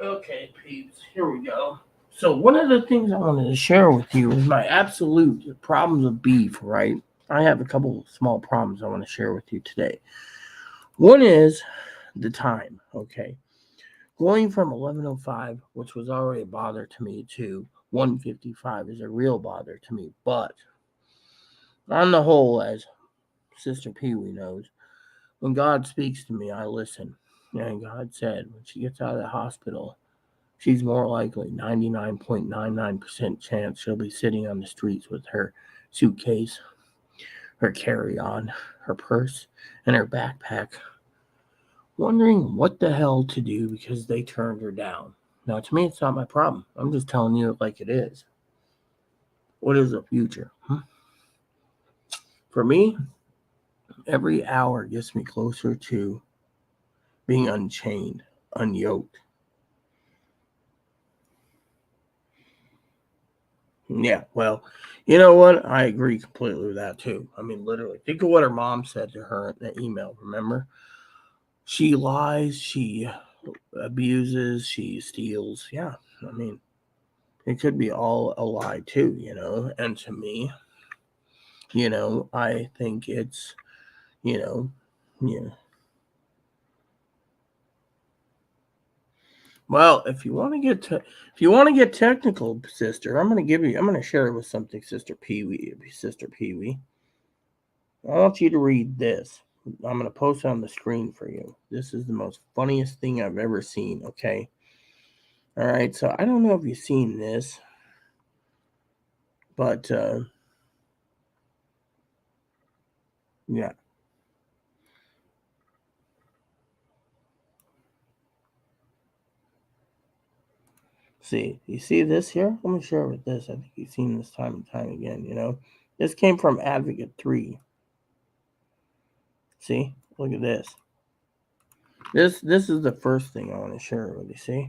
Okay, peeps, here we go. So, one of the things I wanted to share with you is my absolute problems with beef, right? I have a couple small problems I want to share with you today. One is the time, okay? Going from 11:05, which was already a bother to me, to 1:55 is a real bother to me. But on the whole, as Sister Pee Wee knows, when God speaks to me, I listen. And God said when she gets out of the hospital, she's more likely 99.99% chance she'll be sitting on the streets with her suitcase, her carry-on, her purse, and her backpack, wondering what the hell to do because they turned her down. Now, to me, it's not my problem. I'm just telling you it like it is. What is the future? For me, every hour gets me closer to being unchained, unyoked. Yeah, well, you know what? I agree completely with that too. I mean, literally, think of what her mom said to her in the email. Remember? She lies, she abuses, she steals. Yeah, I mean, it could be all a lie too, And to me, I think it's, you know, yeah. Well, if you want to get technical, sister, I'm gonna share it with something, Sister Pee Wee. I want you to read this. I'm gonna post it on the screen for you. This is the most funniest thing I've ever seen. Okay. All right. So I don't know if you've seen this, but yeah. See, you see this here? Let me share with this. I think you've seen this time and time again. This came from Advocate 3. See, look at this. This is the first thing I want to share with you. See,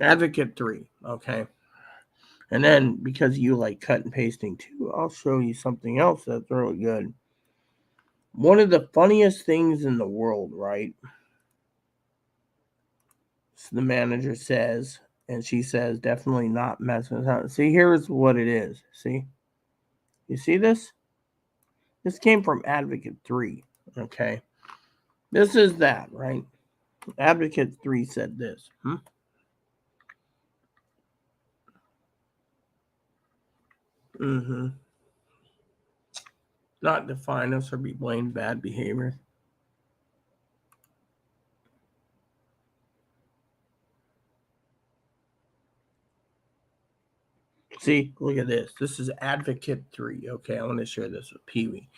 Advocate 3. Okay, and then because you like cut and pasting too, I'll show you something else that's really good. One of the funniest things in the world, right? So the manager says, and she says, definitely not messing with her. See, here's what it is. See, you see this? This came from Advocate 3. Okay, this is that, right? Advocate 3 said this. Mm-hmm. Not define us or be blamed bad behavior. See, look at this. This is Advocate 3. Okay, I want to share this with Pee Wee.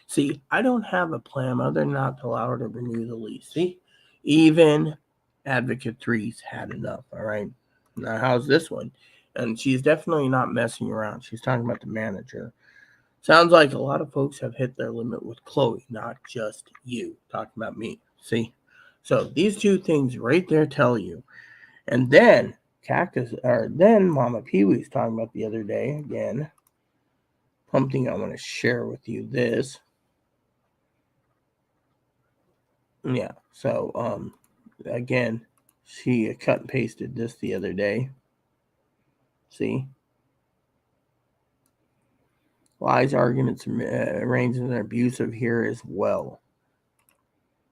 See, I don't have a plan other than not to allow her to renew the lease. See, even Advocate 3's had enough. All right. Now, how's this one? And she's definitely not messing around. She's talking about the manager. Sounds like a lot of folks have hit their limit with Chloe, not just you. Talking about me. See? So these two things right there tell you. And then then Mama Pee Wee's talking about the other day again. Something I want to share with you. This. Yeah. So again, she cut and pasted this the other day. See? Lies, arguments, arrangements are abusive here as well.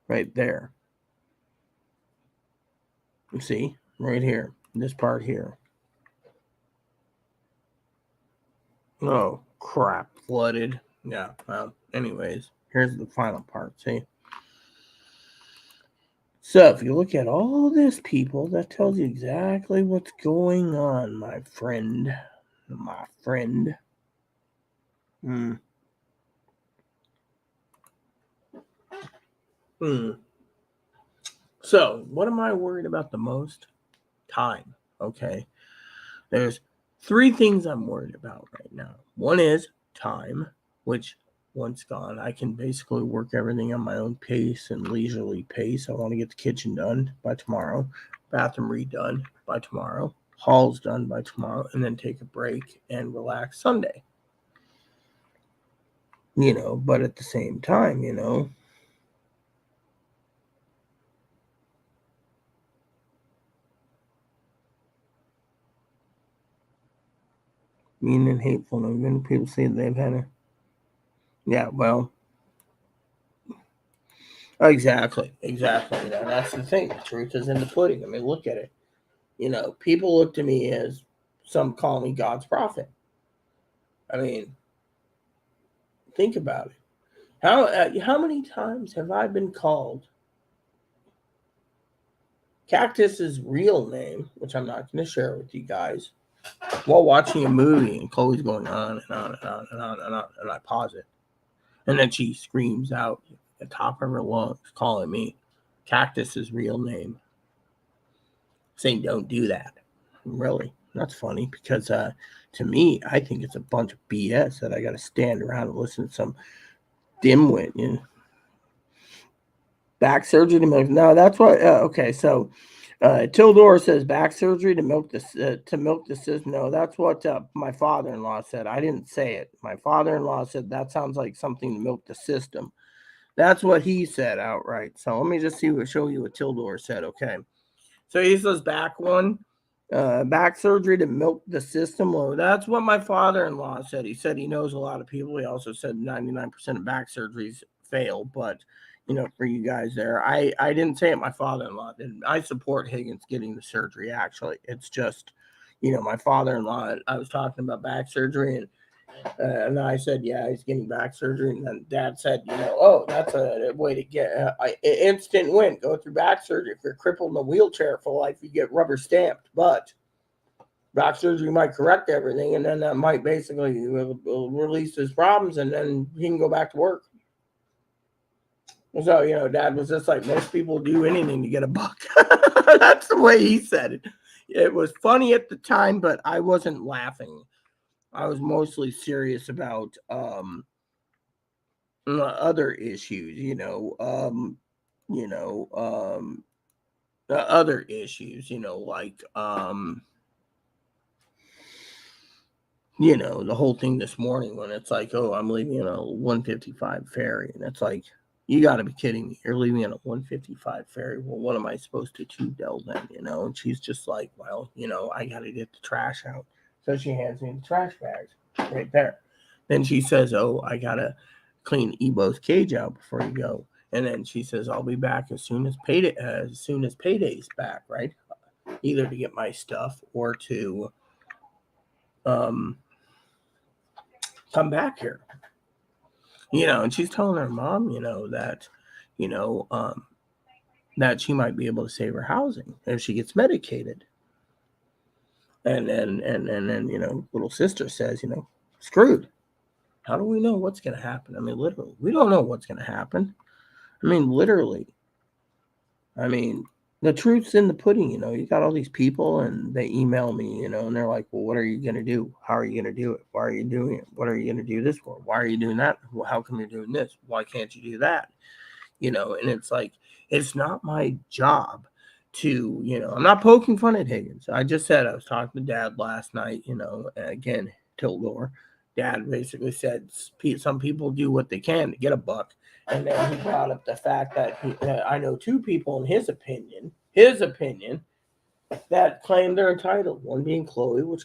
Right there. See? Right here. This part here. Oh, crap. Flooded. Yeah. Well, anyways, here's the final part. See? So, if you look at all this, people, that tells you exactly what's going on, my friend. My friend. Hmm. Hmm. So, what am I worried about the most? Time. Okay. There's three things I'm worried about right now. One is time, which once gone, I can basically work everything on my own pace and leisurely pace. I want to get the kitchen done by tomorrow, bathroom redone by tomorrow, halls done by tomorrow, and then take a break and relax Sunday. But at the same time, mean and hateful. And many people say they've had a. Yeah, well, exactly. That's the thing. The truth is in the pudding. I mean, look at it. People look to me as some call me God's prophet. I mean, think about it. How many times have I been called Cactus's real name, which I'm not going to share with you guys, while watching a movie, and Chloe's going on and on and on and on and on, and I pause it, and then she screams out at the top of her lungs, calling me Cactus's real name, saying, "Don't do that." Really, that's funny because to me, I think it's a bunch of BS that I got to stand around and listen to some dimwit. Back surgery to milk. No, that's what. Okay, so Tildor says back surgery to milk the system. No, that's what my father-in-law said. I didn't say it. My father-in-law said that sounds like something to milk the system. That's what he said outright. So let me just show you what Tildor said. Okay, so he says back surgery to milk the system. Well, that's what my father-in-law said. He said he knows a lot of people. He also said 99% of back surgeries fail, but for you guys there, I didn't say it. My father-in-law did. I support Higgins getting the surgery. Actually, it's just, my father-in-law. I was talking about back surgery, and I said, yeah, he's getting back surgery. And then Dad said, oh, that's a way to get an instant win. Go through back surgery. If you're crippled in a wheelchair for life, you get rubber stamped. But back surgery might correct everything, and then that might basically will release his problems, and then he can go back to work. So, Dad was just like, most people do anything to get a buck. That's the way he said it. It was funny at the time, but I wasn't laughing. I was mostly serious about other issues, other issues, like the whole thing this morning when it's like, oh, I'm leaving on a 155 ferry, and it's like, you got to be kidding me. You're leaving on a 155 ferry. Well, what am I supposed to do, Del, then? And she's just like, well, I got to get the trash out. So she hands me the trash bags right there. Then she says, oh, I got to clean Ebo's cage out before you go. And then she says, I'll be back as soon as payday's back, right? Either to get my stuff or to come back here. And she's telling her mom, that, that she might be able to save her housing if she gets medicated. And then, little sister says, screwed. How do we know what's going to happen? I mean, literally, we don't know what's going to happen. I mean, literally. I mean, the truth's in the pudding. You got all these people and they email me, and they're like, well, what are you going to do? How are you going to do it? Why are you doing it? What are you going to do this for? Why are you doing that? Well, how come you're doing this? Why can't you do that? And it's like, it's not my job to, I'm not poking fun at Higgins. I just said, I was talking to Dad last night, again, Tildor. Dad basically said some people do what they can to get a buck. And then he brought up the fact that I know two people in his opinion, that claim they're entitled. One being Chloe, which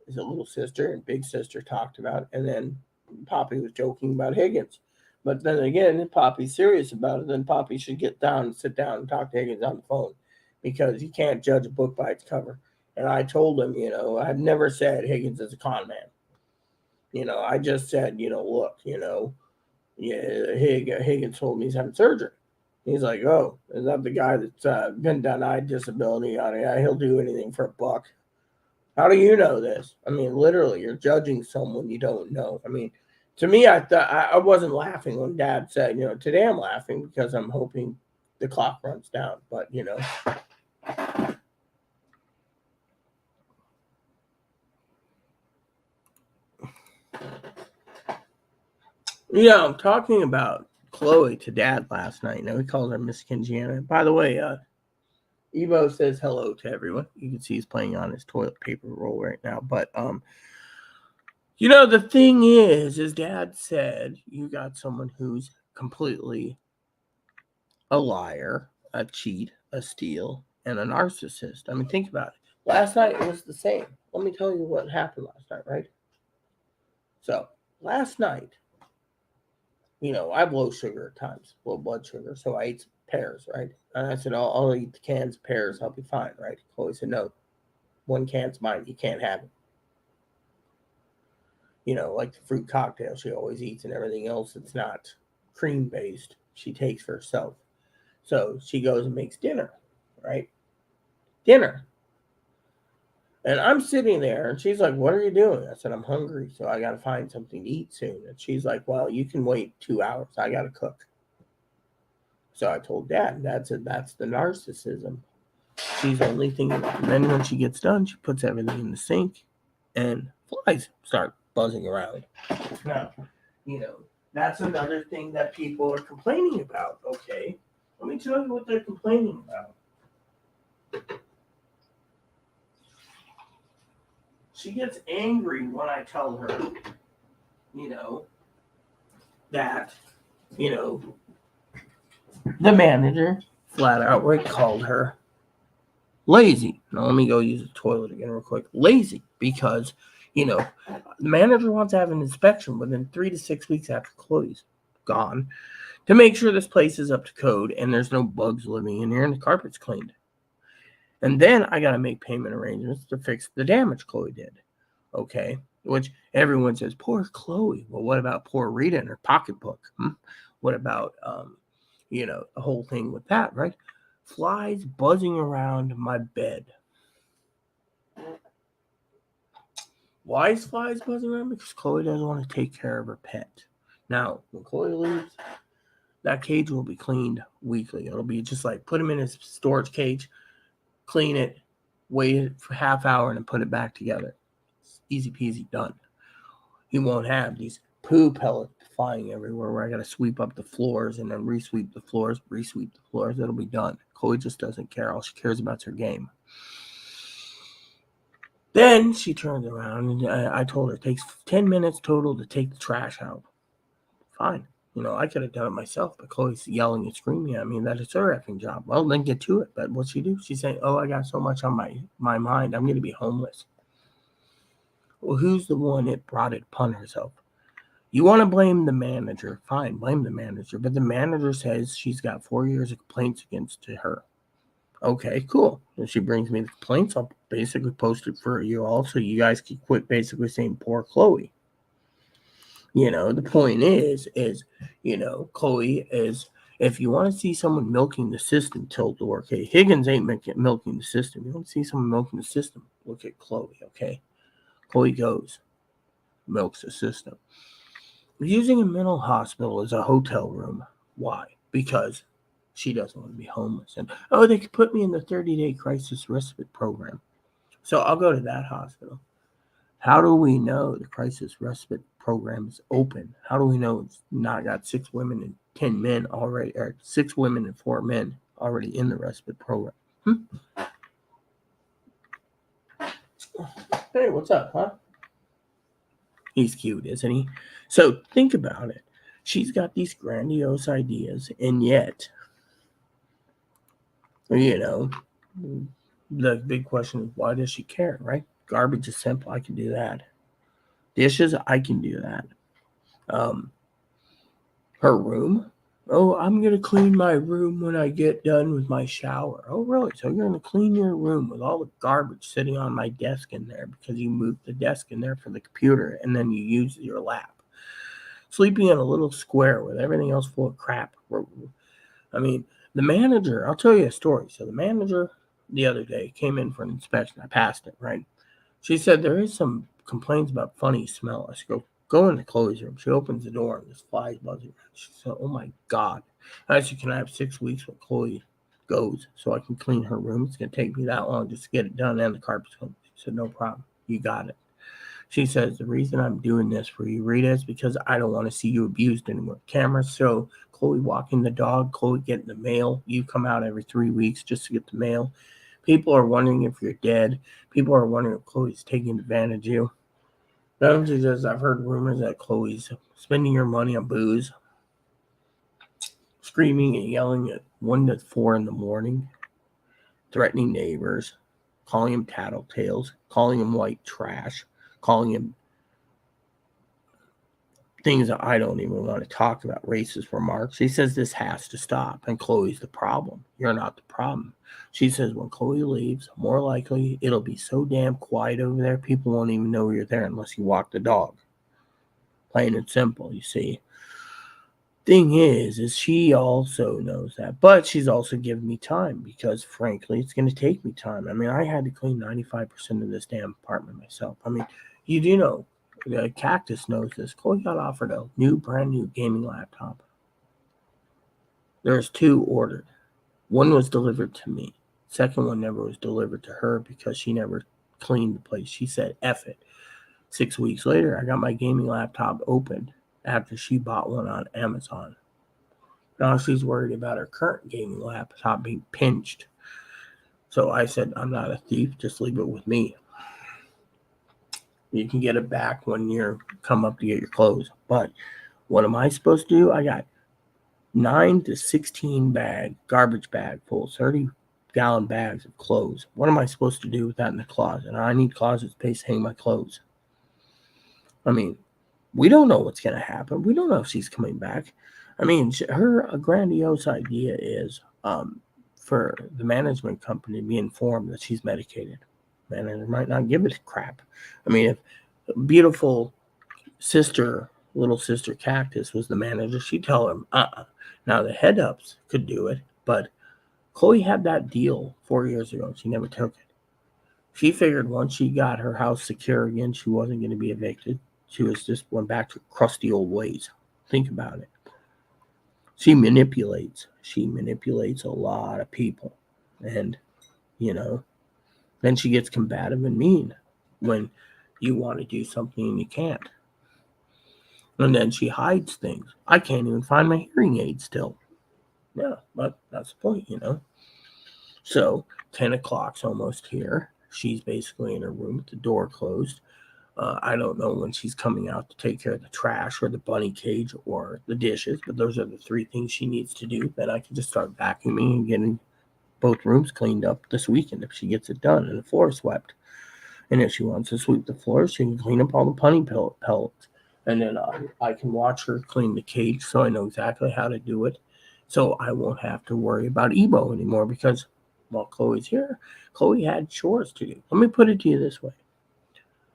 is a little sister, and big sister talked about, and then Poppy was joking about Higgins. But then again, if Poppy's serious about it, then Poppy should sit down and talk to Higgins on the phone, because you can't judge a book by its cover. And I told him, I've never said Higgins is a con man. I just said, look, yeah, Higgins told me he's having surgery. He's like, oh, is that the guy that's been denied disability? Yeah, he'll do anything for a buck. How do you know this? I mean, literally, you're judging someone you don't know. I mean, to me, I thought I wasn't laughing when Dad said, today I'm laughing because I'm hoping the clock runs down. But, I'm talking about Chloe to Dad last night. He calls her Miss Kingiana. By the way, Evo says hello to everyone. You can see he's playing on his toilet paper roll right now. But the thing is Dad said you got someone who's completely a liar, a cheat, a steal, and a narcissist. I mean, think about it. Last night it was the same. Let me tell you what happened last night, right? So last night, I have low sugar at times, low blood sugar. So I ate some pears, right? And I said, I'll eat the cans of pears. I'll be fine, right? Chloe said, no, one can's mine. You can't have it. Like the fruit cocktail she always eats and everything else that's not cream based, she takes for herself. So she goes and makes dinner, right? Dinner. And I'm sitting there and she's like, what are you doing? I said, I'm hungry, so I got to find something to eat soon. And she's like, well, you can wait 2 hours. I got to cook. So I told Dad, that's the narcissism. She's only thinking about it. And then when she gets done, she puts everything in the sink and flies start buzzing around. Now, that's another thing that people are complaining about. Okay, let me tell you what they're complaining about. She gets angry when I tell her, that, the manager flat outright called her lazy. Now, let me go use the toilet again real quick. Lazy because, the manager wants to have an inspection within 3 to 6 weeks after Chloe's gone to make sure this place is up to code and there's no bugs living in here and the carpet's cleaned. And then I got to make payment arrangements to fix the damage Chloe did. Okay? Which everyone says, poor Chloe. Well, what about poor Rita and her pocketbook? What about, the whole thing with that, right? Flies buzzing around my bed. Why is flies buzzing around? Because Chloe doesn't want to take care of her pet. Now, when Chloe leaves, that cage will be cleaned weekly. It'll be just like put him in his storage cage, clean it, wait it for half hour, and then put it back together. It's easy peasy done. He won't have these poo pellets flying everywhere where I got to sweep up the floors and then resweep the floors. It'll be done. Chloe just doesn't care. All she cares about is her game. Then she turns around and I told her it takes 10 minutes total to take the trash out. Fine. I could have done it myself, but Chloe's yelling and screaming at me that it's her effing job. Well, then get to it. But what'd she do? She's saying, I got so much on my mind. I'm going to be homeless. Well, who's the one that brought it upon herself? You want to blame the manager? Fine, blame the manager. But the manager says she's got 4 years of complaints against her. Okay, cool. If she brings me the complaints, I'll basically post it for you all so you guys can quit basically saying poor Chloe. The point is, Chloe is, if you want to see someone milking the system, tilt the work. Okay, Higgins ain't milking the system. You want to see someone milking the system, look at Chloe, okay? Chloe goes, milks the system. Using a mental hospital as a hotel room. Why? Because she doesn't want to be homeless. And, they could put me in the 30-day crisis respite program. So I'll go to that hospital. How do we know the crisis respite program is open? How do we know it's not got 6 women and 10 men already, or 6 women and 4 men already in the respite program? Hey, what's up, huh? He's cute, isn't he? So think about it. She's got these grandiose ideas, and yet, the big question is, why does she care, right? Garbage is simple. I can do that. Dishes, I can do that. Her room, I'm going to clean my room when I get done with my shower. Oh, really? So you're going to clean your room with all the garbage sitting on my desk in there because you moved the desk in there for the computer and then you use your lap. Sleeping in a little square with everything else full of crap. I mean, the manager, I'll tell you a story. So the manager the other day came in for an inspection. I passed it, right? She said there is some complaints about funny smell. I said, go into Chloe's room. She opens the door and there's flies buzzing around. She said, oh my God. I said, can I have 6 weeks when Chloe goes so I can clean her room? It's going to take me that long just to get it done and the carpet's clean. She said, no problem. You got it. She says, the reason I'm doing this for you, Rita, is because I don't want to see you abused anymore. Cameras show Chloe walking the dog, Chloe getting the mail. You come out every 3 weeks just to get the mail. People are wondering if you're dead. People are wondering if Chloe's taking advantage of you. Then she says, I've heard rumors that Chloe's spending your money on booze, screaming and yelling at 1 to 4 in the morning, threatening neighbors, calling him tattletales, calling him white trash, calling him things that I don't even want to talk about, racist remarks. She says this has to stop, and Chloe's the problem. You're not the problem. She says when Chloe leaves, more likely it'll be so damn quiet over there, people won't even know you're there unless you walk the dog. Plain and simple, you see. Thing is she also knows that, but she's also giving me time because, frankly, it's going to take me time. I mean, I had to clean 95% of this damn apartment myself. I mean, you do know, the Cactus knows this. Chloe got offered a brand new gaming laptop. There's 2 ordered. One was delivered to me. Second one never was delivered to her because she never cleaned the place. She said, F it. 6 weeks later, I got my gaming laptop opened after she bought one on Amazon. Now she's worried about her current gaming laptop being pinched. So I said, I'm not a thief, just leave it with me. You can get it back when you come up to get your clothes. But what am I supposed to do? I got 9 to 16 garbage bag full, 30-gallon bags of clothes. What am I supposed to do with that in the closet? I need closet space to hang my clothes. I mean, we don't know what's going to happen. We don't know if she's coming back. I mean, her grandiose idea is for the management company to be informed that she's medicated. Manager might not give it a crap. I mean, if beautiful little sister Cactus was the manager, she'd tell him, Now, the head-ups could do it, but Chloe had that deal 4 years ago, and she never took it. She figured once she got her house secure again, she wasn't going to be evicted. She was just went back to crusty old ways. Think about it. She manipulates. She manipulates a lot of people. And, then she gets combative and mean when you want to do something and you can't. And then she hides things. I can't even find my hearing aid still. Yeah, but that's the point. So 10 o'clock's almost here. She's basically in her room with the door closed. I don't know when she's coming out to take care of the trash or the bunny cage or the dishes, but those are the 3 things she needs to do. Then I can just start vacuuming and getting both rooms cleaned up this weekend if she gets it done and the floor swept. And if she wants to sweep the floor, she can clean up all the bunny pellets. And then I can watch her clean the cage so I know exactly how to do it. So I won't have to worry about Ebo anymore because while Chloe's here, Chloe had chores to do. Let me put it to you this way.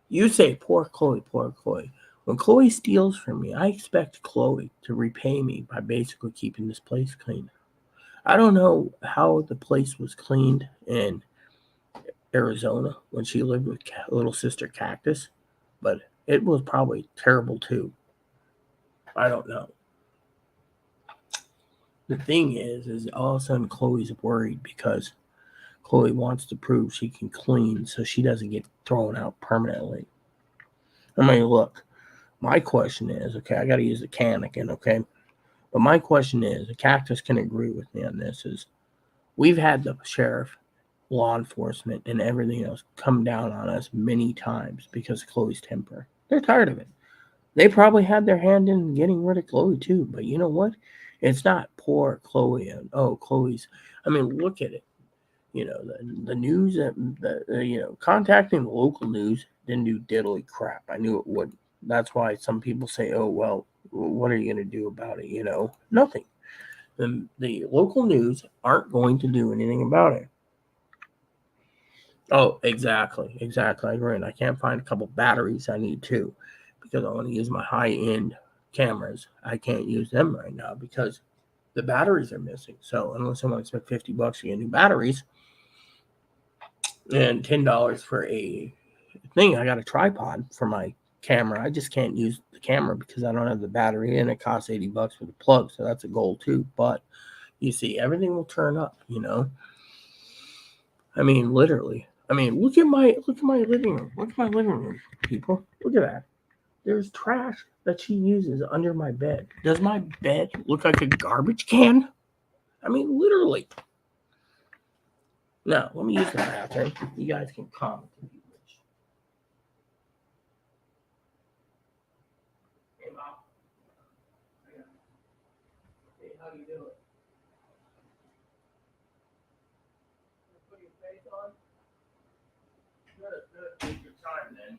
You say, poor Chloe, poor Chloe. When Chloe steals from me, I expect Chloe to repay me by basically keeping this place clean. I don't know how the place was cleaned in Arizona when she lived with little sister Cactus, but it was probably terrible too. I don't know. The thing is all of a sudden Chloe's worried because Chloe wants to prove she can clean so she doesn't get thrown out permanently. I mean, look, my question is, okay, I got to use the can again, okay? But my question is, the Cactus can agree with me on this, is we've had the sheriff, law enforcement, and everything else come down on us many times because of Chloe's temper. They're tired of it. They probably had their hand in getting rid of Chloe too, but you know what? It's not poor Chloe and, Chloe's. I mean, look at it. The news, contacting the local news didn't do diddly crap. I knew it wouldn't. That's why some people say, oh, well, what are you going to do about it? Nothing. The local news aren't going to do anything about it. Oh, exactly. I agree. And I can't find a couple batteries I need too because I want to use my high-end cameras. I can't use them right now because the batteries are missing. So unless I want to spend $50 to get new batteries, and $10 for a thing. I got a tripod for my camera. I just can't use the camera because I don't have the battery, and it costs $80 for the plug. So that's a goal too. But you see, everything will turn up. I mean, literally. I mean, look at my living room. Look at my living room, people. Look at that. There's trash that she uses under my bed. Does my bed look like a garbage can? I mean, literally. Now, let me use the bathroom. You guys can comment if you wish. Hey, Mom. Hey, how do you do it? Put your face on? Good. Take your time then.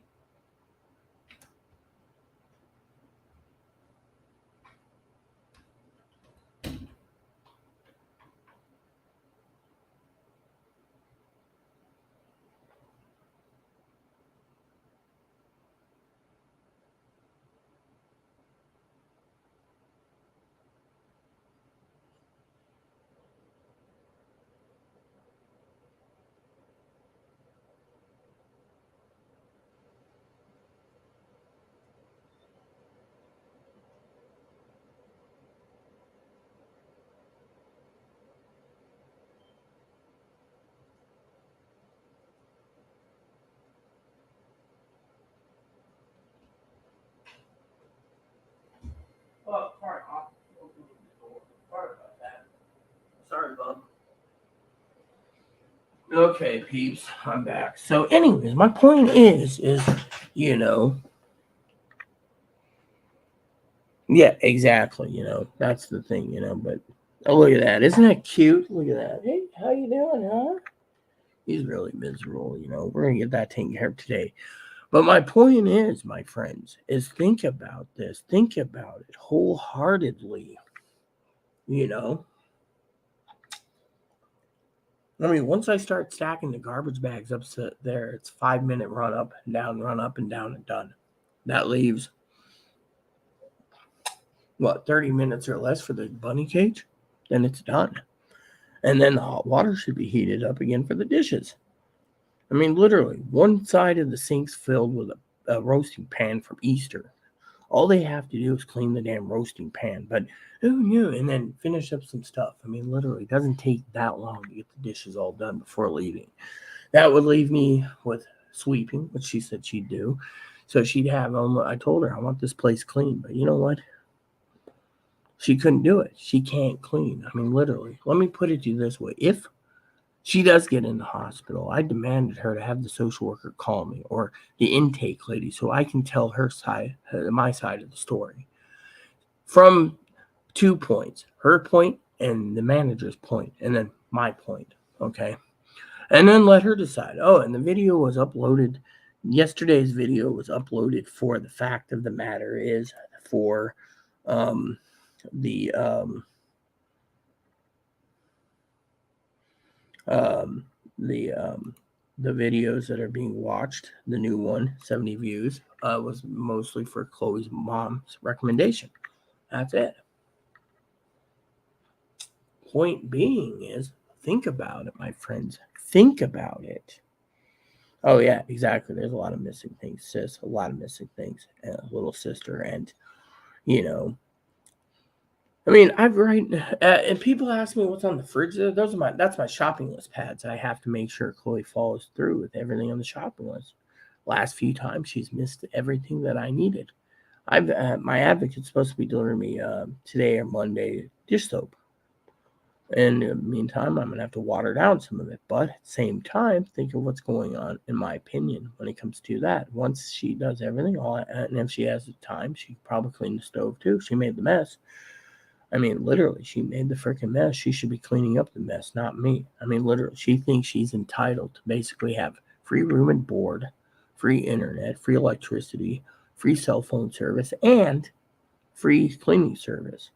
Okay, peeps, I'm back. So, anyways, my point is, you know, yeah, exactly. That's the thing. But oh, look at that! Isn't that cute? Look at that. Hey, how you doing, huh? He's really miserable. We're gonna get that taken care of today. But my point is, my friends, is think about this. Think about it wholeheartedly. You know, once I start stacking the garbage bags up there, it's 5 minute run up and down, and done. That leaves, what, 30 minutes or less for the bunny cage? Then it's done. And then the hot water should be heated up again for the dishes. Literally, one side of the sink's filled with a roasting pan from Easter. All they have to do is clean the damn roasting pan. But who knew? And then finish up some stuff. Literally, it doesn't take that long to get the dishes all done before leaving. That would leave me with sweeping, which she said she'd do. So she'd have, I told her, I want this place clean. But you know what? She couldn't do it. She can't clean. Literally. Let me put it to you this way. If she does get in the hospital, I demanded her to have the social worker call me or the intake lady so I can tell her side, my side of the story. From 2 points, her point and the manager's point, and then my point. Okay. And then let her decide. Oh, and the video was uploaded. Yesterday's video was uploaded for the fact of the matter is for the um, the the videos that are being watched. The new one, 70 views, was mostly for Chloe's mom's recommendation. That's it. Point being is, think about it, my friends. Think about it. Oh yeah, exactly. There's a lot of missing things, sis. A lot of missing things, little sister, and you know. I've and people ask me what's on the fridge. That's my shopping list pads. I have to make sure Chloe follows through with everything on the shopping list. Last few times she's missed everything that I needed. My advocate's supposed to be delivering me today or Monday dish soap. And in the meantime, I'm gonna have to water down some of it. But at the same time, think of what's going on, in my opinion, when it comes to that. Once she does everything, and if she has the time, she could probably clean the stove too. She made the mess. Literally, she made the freaking mess. She should be cleaning up the mess, not me. Literally, she thinks she's entitled to basically have free room and board, free internet, free electricity, free cell phone service, and free cleaning service.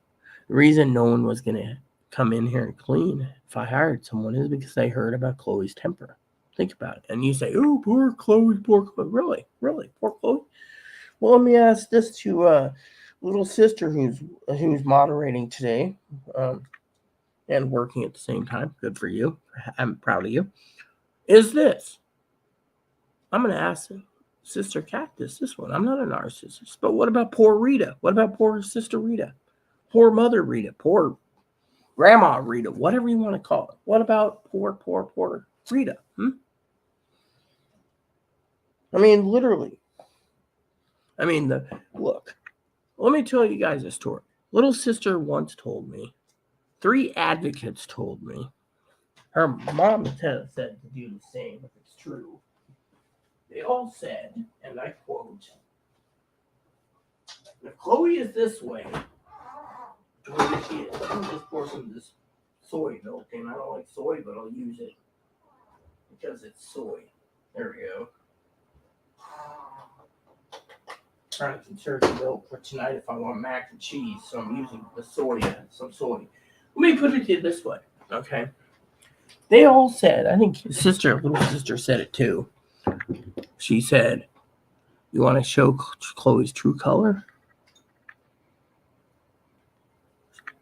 The reason no one was going to come in here and clean if I hired someone is because they heard about Chloe's temper. Think about it. And you say, oh, poor Chloe, poor Chloe. Really? Really? Poor Chloe? Well, let me ask this to little sister who's moderating today and working at the same time. Good for you. I'm proud of you. Is this? I'm going to ask Sister Cactus this one. I'm not a narcissist. But what about poor Rita? What about poor Sister Rita? Poor Mother Rita? Poor Grandma Rita? Whatever you want to call it. What about poor Rita? Literally. Look. Let me tell you guys a story. Little sister once told me, 3 advocates told me, her mom said to do the same if it's true. They all said, and I quote, if Chloe is this way, the way she is, let me just pour some of this soy milk in. I don't like soy, but I'll use it because it's soy. There we go. Trying to conserve the milk for tonight if I want mac and cheese, so I'm using the soy, some soy. Let me put it to you this way, okay? They all said, I think little sister said it too. She said, you want to show Chloe's true color?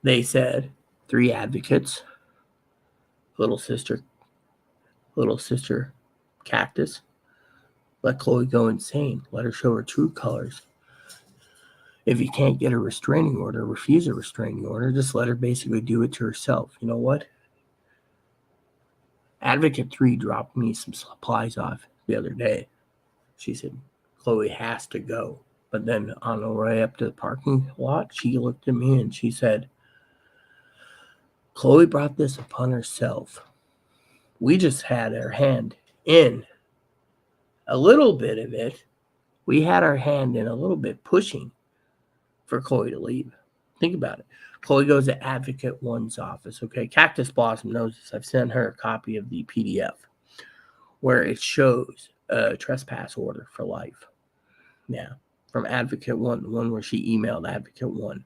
They said, 3 advocates, little sister Cactus, let Chloe go insane. Let her show her true colors. If you can't get a restraining order, refuse a restraining order, just let her basically do it to herself. You know what? Advocate 3 dropped me some supplies off the other day. She said, Chloe has to go. But then on the way up to the parking lot, she looked at me and she said, Chloe brought this upon herself. We just had our hand in a little bit of it. We had our hand in a little bit pushing for Chloe to leave. Think about it. Chloe goes to Advocate One's office. Okay, Cactus Blossom knows this. I've sent her a copy of the PDF where it shows a trespass order for life. Yeah, from Advocate One, the one where she emailed Advocate One.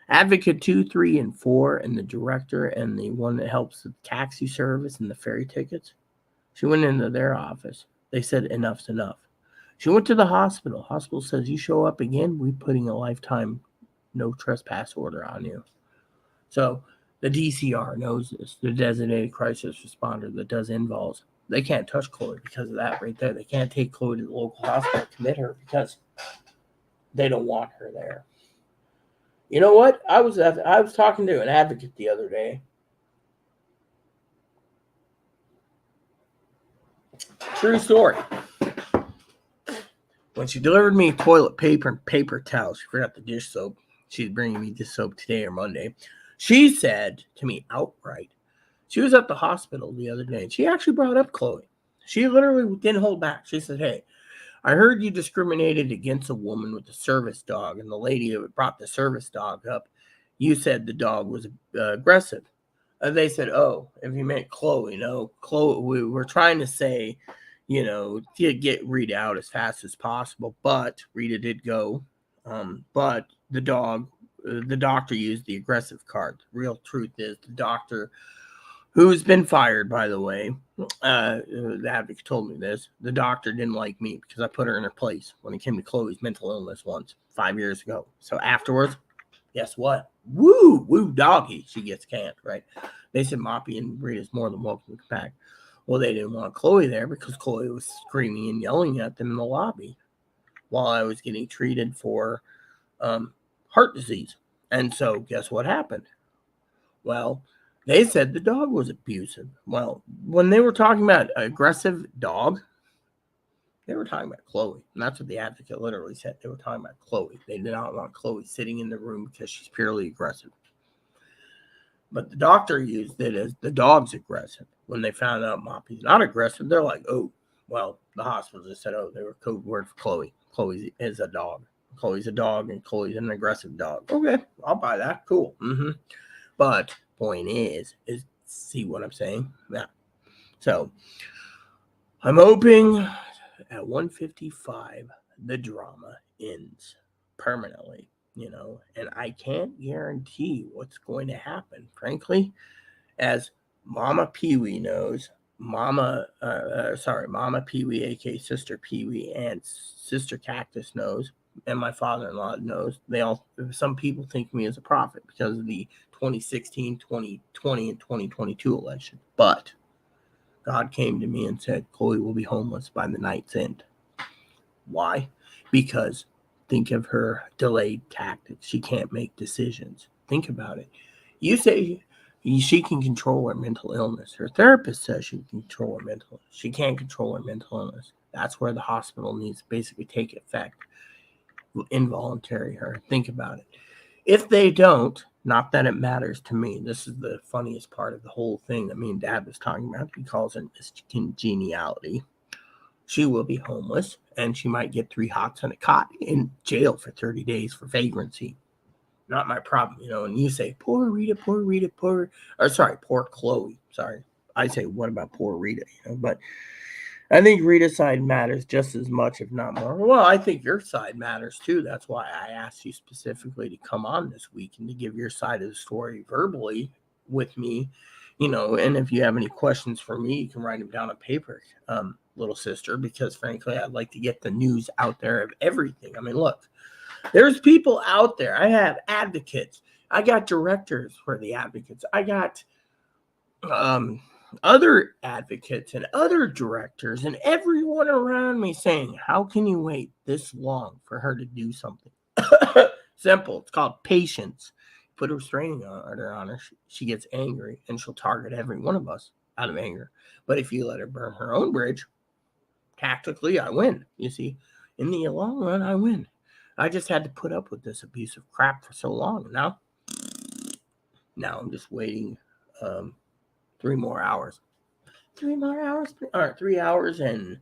Advocate 2, 3, and 4, and the director, and the one that helps with taxi service and the ferry tickets. She went into their office. They said enough's enough. She went to the hospital. Hospital says, you show up again, we're putting a lifetime no trespass order on you. So the DCR knows this, the designated crisis responder that does involves. They can't touch Chloe because of that right there. They can't take Chloe to the local hospital and commit her because they don't want her there. You know what? I was talking to an advocate the other day. True story. When she delivered me toilet paper and paper towels, she forgot the dish soap. She's bringing me dish soap today or Monday. She said to me outright, she was at the hospital the other day, and she actually brought up Chloe. She literally didn't hold back. She said, hey, I heard you discriminated against a woman with a service dog, and the lady that brought the service dog up, you said the dog was aggressive. They said, oh, if you meant Chloe, no, Chloe, we were trying to say, to get Rita out as fast as possible, but Rita did go. But the doctor used the aggressive card. The real truth is the doctor, who's been fired, by the way, the advocate told me this, the doctor didn't like me because I put her in her place when it came to Chloe's mental illness once, 5 years ago. So afterwards, guess what? Woo, doggy. She gets canned, right? They said Moppy and Rita's more than welcome to come back. Well, they didn't want Chloe there because Chloe was screaming and yelling at them in the lobby while I was getting treated for heart disease. And so guess what happened? Well, they said the dog was abusive. Well, when they were talking about aggressive dog, they were talking about Chloe. And that's what the advocate literally said. They were talking about Chloe. They did not want Chloe sitting in the room because she's purely aggressive. But the doctor used it as the dog's aggressive. When they found out Moppy's not aggressive, they're like, oh, well, the hospital just said, oh, they were code word for Chloe. Chloe is a dog. Chloe's a dog and Chloe's an aggressive dog. Okay, I'll buy that. Cool. But point is see what I'm saying? Yeah. So I'm hoping at 155 the drama ends permanently, and I can't guarantee what's going to happen. Frankly, as Mama Pee-wee knows, Mama Pee-wee, aka Sister Pee-wee, and Sister Cactus knows, and my father-in-law knows. Some people think of me as a prophet because of the 2016, 2020, and 2022 election. But God came to me and said, Chloe will be homeless by the night's end. Why? Because think of her delayed tactics. She can't make decisions. Think about it. You say she can control her mental illness. Her therapist says she can control her mental illness. She can't control her mental illness. That's where the hospital needs to basically take effect. Involuntary her. Think about it. If they don't, not that it matters to me. This is the funniest part of the whole thing that me and Dad was talking about. He calls it congeniality. She will be homeless, and she might get 3 hots and a cot in jail for 30 days for vagrancy. Not my problem, and you say, poor Rita, poor Chloe. Sorry. I say, what about poor Rita, but I think Rita's side matters just as much, if not more. Well, I think your side matters too. That's why I asked you specifically to come on this week and to give your side of the story verbally with me, and if you have any questions for me, you can write them down on paper, little sister, because frankly, I'd like to get the news out there of everything. I mean, look, there's people out there. I have advocates. I got directors for the advocates. I got other advocates and other directors and everyone around me saying, how can you wait this long for her to do something? Simple. It's called patience. Put a restraining order on her. She gets angry and she'll target every one of us out of anger. But if you let her burn her own bridge, tactically, I win. You see, in the long run, I win. I just had to put up with this abusive crap for so long. Now I'm just waiting 3 more hours. 3 more hours, or 3 hours and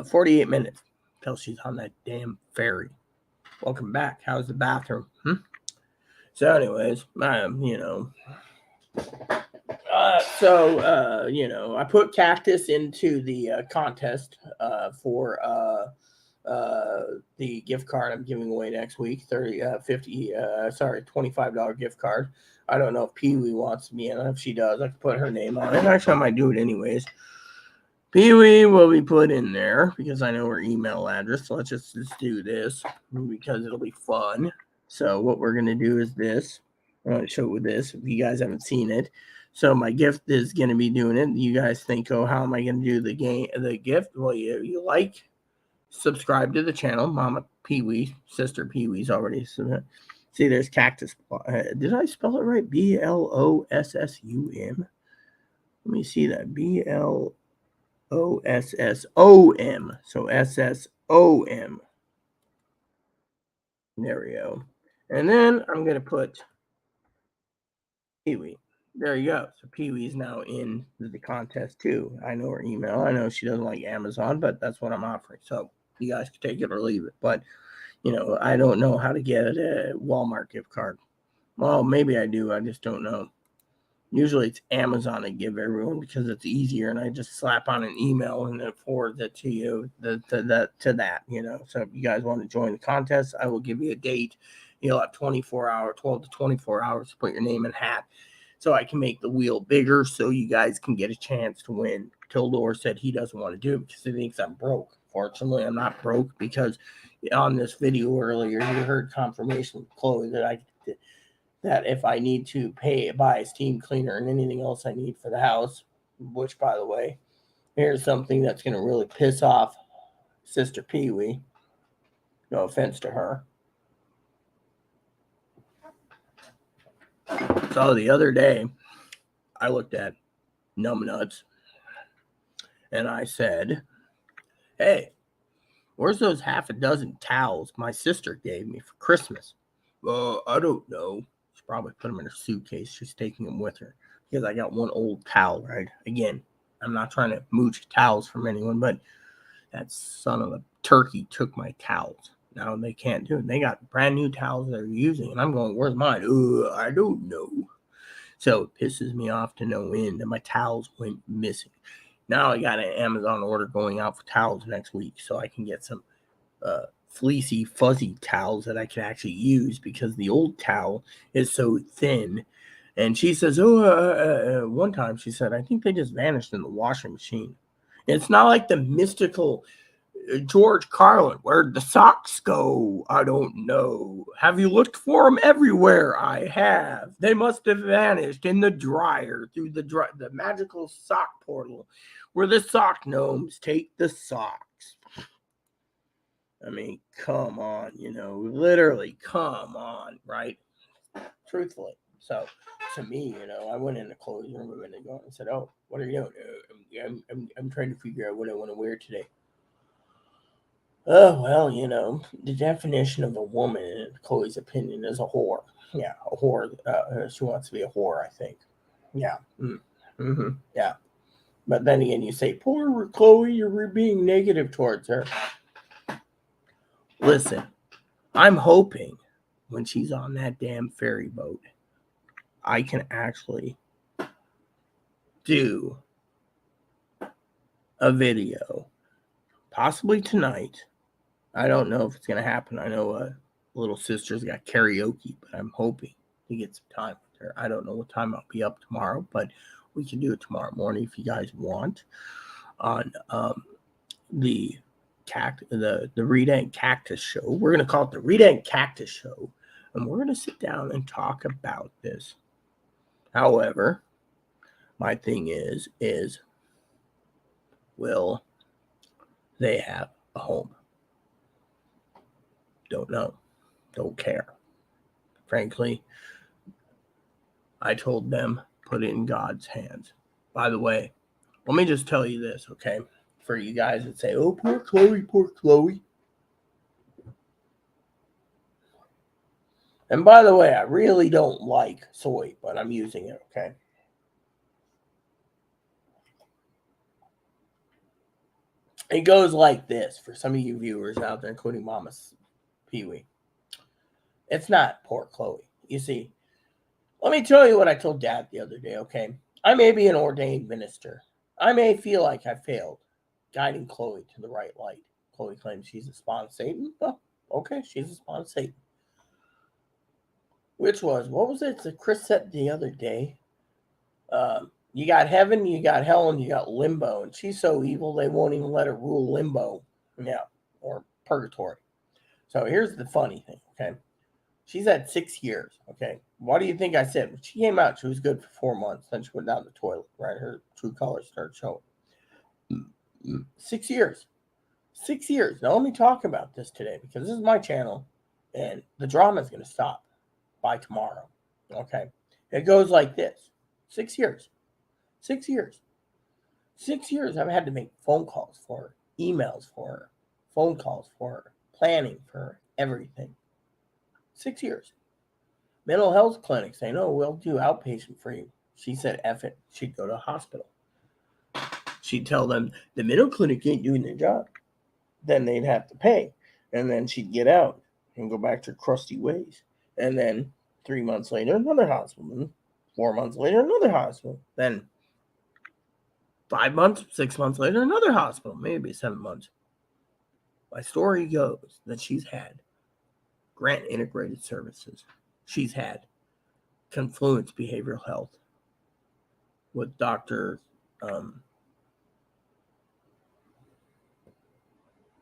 48 minutes till she's on that damn ferry. Welcome back. How's the bathroom? So, anyways, I put cactus into the contest for the gift card I'm giving away next week. $25 gift card. I don't know if Pee Wee wants me in. If she does, I can put her name on it. Actually, I might do it anyways. Pee Wee will be put in there because I know her email address. So let's just do this because it'll be fun. So what we're gonna do is this. I'm gonna show this if you guys haven't seen it. So my gift is gonna be doing it. You guys think, oh, how am I gonna do the gift? Well, you like, subscribe to the channel. Mama Pee Wee, sister Pee Wee's already. See, there's cactus. Did I spell it right? BLOSSUM. Let me see that. BLOSSOM. So SSOM. There we go. And then I'm going to put Pee Wee. There you go. So Pee Wee's now in the contest too. I know her email. I know she doesn't like Amazon, but that's what I'm offering. So you guys can take it or leave it. But, I don't know how to get a Walmart gift card. Well, maybe I do. I just don't know. Usually it's Amazon I give everyone because it's easier, and I just slap on an email and it forwards it to you to that. So if you guys want to join the contest, I will give you a date. You'll have 12 to 24 hours to put your name in hat, so I can make the wheel bigger so you guys can get a chance to win. Tildor said he doesn't want to do it because he thinks I'm broke. Fortunately, I'm not broke because on this video earlier, you heard confirmation with Chloe that if I need to buy a steam cleaner and anything else I need for the house, which, by the way, here's something that's going to really piss off Sister Pee Wee. No offense to her. So the other day, I looked at Numbnuts and I said, hey, where's those half a dozen towels my sister gave me for Christmas? I don't know. She probably put them in her suitcase. She's taking them with her because I got one old towel, right? Again, I'm not trying to mooch towels from anyone, but that son of a turkey took my towels. Now they can't do it. They got brand new towels they're using, and I'm going, where's mine? I don't know. So it pisses me off to no end that my towels went missing. Now I got an Amazon order going out for towels next week so I can get some fleecy, fuzzy towels that I can actually use because the old towel is so thin. And she says, one time she said, I think they just vanished in the washing machine. It's not like the mystical George Carlin. Where'd the socks go? I don't know. Have you looked for them everywhere? I have. They must have vanished in the dryer through the magical sock portal where the sock gnomes take the socks. I mean, come on, literally, come on, right? Truthfully. So, to me, I went in the clothes room a minute ago and said, oh, what are you doing? I'm trying to figure out what I want to wear today. Oh, well, the definition of a woman, in Chloe's opinion, is a whore. Yeah, a whore. She wants to be a whore, I think. Yeah. Mm-hmm. Yeah. But then again, you say, poor Chloe, you're being negative towards her. Listen, I'm hoping when she's on that damn ferry boat, I can actually do a video, possibly tonight. I don't know if it's going to happen. I know little sister's got karaoke, but I'm hoping to get some time with her. I don't know what time I'll be up tomorrow, but we can do it tomorrow morning if you guys want on the Rita and Cactus show. We're going to call it the Rita and Cactus show, and we're going to sit down and talk about this. However, my thing is will they have a home? Don't know. Don't care. Frankly, I told them, put it in God's hands. By the way, let me just tell you this, okay? For you guys that say, oh, poor Chloe, poor Chloe. And by the way, I really don't like soy, but I'm using it, okay? It goes like this for some of you viewers out there, including Mama's Pee Wee. It's not poor Chloe. You see, let me tell you what I told Dad the other day, okay? I may be an ordained minister. I may feel like I failed guiding Chloe to the right light. Chloe claims she's a spawn of Satan. Well, okay, she's a spawn of Satan. Which was, what was it that Chris said the other day? You got heaven, you got hell, and you got limbo. And she's so evil, they won't even let her rule limbo. Yeah, or purgatory. So here's the funny thing, okay? She's had 6 years, okay? What do you think I said? When she came out, she was good for 4 months. Then she went down the toilet, right? Her true colors started showing. 6 years. 6 years. Now, let me talk about this today because this is my channel, and the drama is going to stop by tomorrow, okay? It goes like this. 6 years. 6 years. 6 years I've had to make phone calls for her, emails for her, phone calls for her, planning for her, everything. 6 years. Mental health clinic saying, oh, we'll do outpatient for you. She said, F it. She'd go to a hospital. She'd tell them the mental clinic ain't doing their job. Then they'd have to pay. And then she'd get out and go back to her crusty ways. And then 3 months later, another hospital. And 4 months later, another hospital. Then 5 months, 6 months later, another hospital. Maybe 7 months. My story goes that she's had Grant Integrated Services. She's had Confluence Behavioral Health with Dr.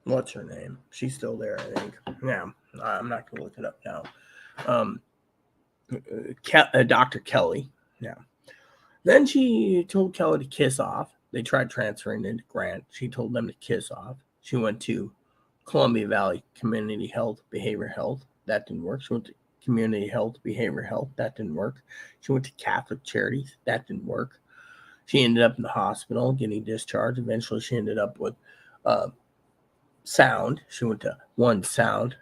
What's her name? She's still there, I think. Yeah, I'm not going to look it up now. Dr. Kelly. Yeah. Then she told Kelly to kiss off. They tried transferring into Grant. She told them to kiss off. She went to Columbia Valley Community Health, Behavior Health. That didn't work. She went to Community Health, Behavior Health. That didn't work. She went to Catholic Charities. That didn't work. She ended up in the hospital getting discharged. Eventually, she ended up with Sound. She went to One Sound.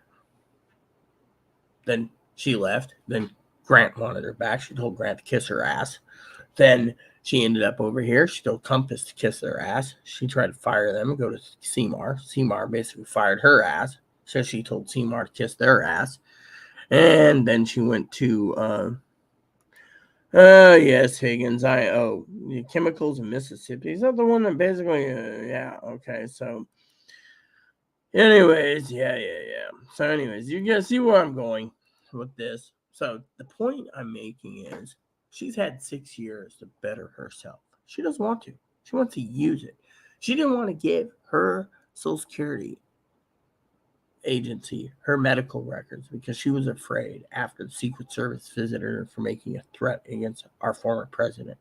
Then she left. Then Grant wanted her back. She told Grant to kiss her ass. Then she ended up over here. She told Compass to kiss their ass. She tried to fire them and go to CMAR. CMAR basically fired her ass. So she told CMAR to kiss their ass. And then she went to, yes, Higgins. The chemicals in Mississippi. Is that the one that basically, yeah, okay. So, anyways, yeah. So, anyways, you guys see where I'm going with this. So, the point I'm making is she's had 6 years to better herself. She doesn't want to. She wants to use it. She didn't want to give her Social Security agency her medical records because she was afraid after the Secret Service visited her for making a threat against our former president.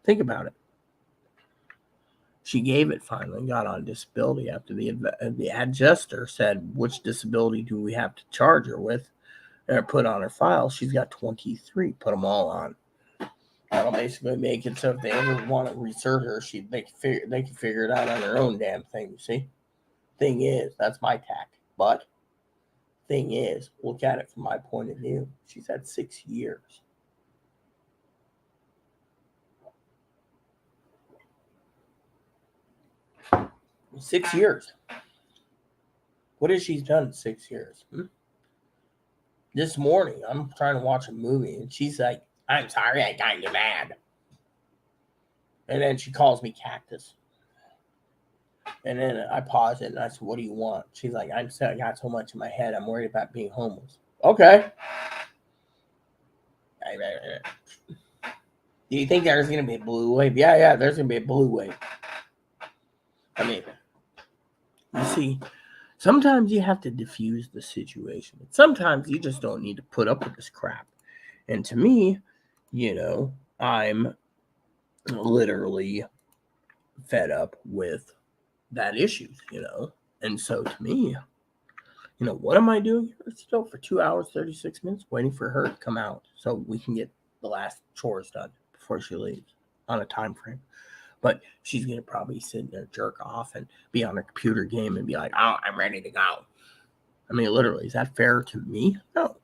Think about it. She gave it finally, got on disability after the adjuster said, which disability do we have to charge her with? And put on her file, she's got 23. Put them all on. That'll basically make it so if they ever want to resert her, they can figure it out on their own damn thing, you see? Thing is, that's my tact. But thing is, look at it from my point of view. She's had 6 years. Six years. What has she done in 6 years? This morning, I'm trying to watch a movie, and she's like, I'm sorry, I got you mad. And then she calls me Cactus. And then I pause it, and I said, what do you want? She's like, I got so much in my head, I'm worried about being homeless. Okay. Do you think there's going to be a blue wave? Yeah, there's going to be a blue wave. I mean, you see, sometimes you have to diffuse the situation. Sometimes you just don't need to put up with this crap. And to me, I'm literally fed up with that issue, And so to me, what am I doing here still for 2 hours, 36 minutes, waiting for her to come out so we can get the last chores done before she leaves on a time frame. But she's going to probably sit there, jerk off, and be on her computer game and be like, oh, I'm ready to go. I mean, literally, is that fair to me? No.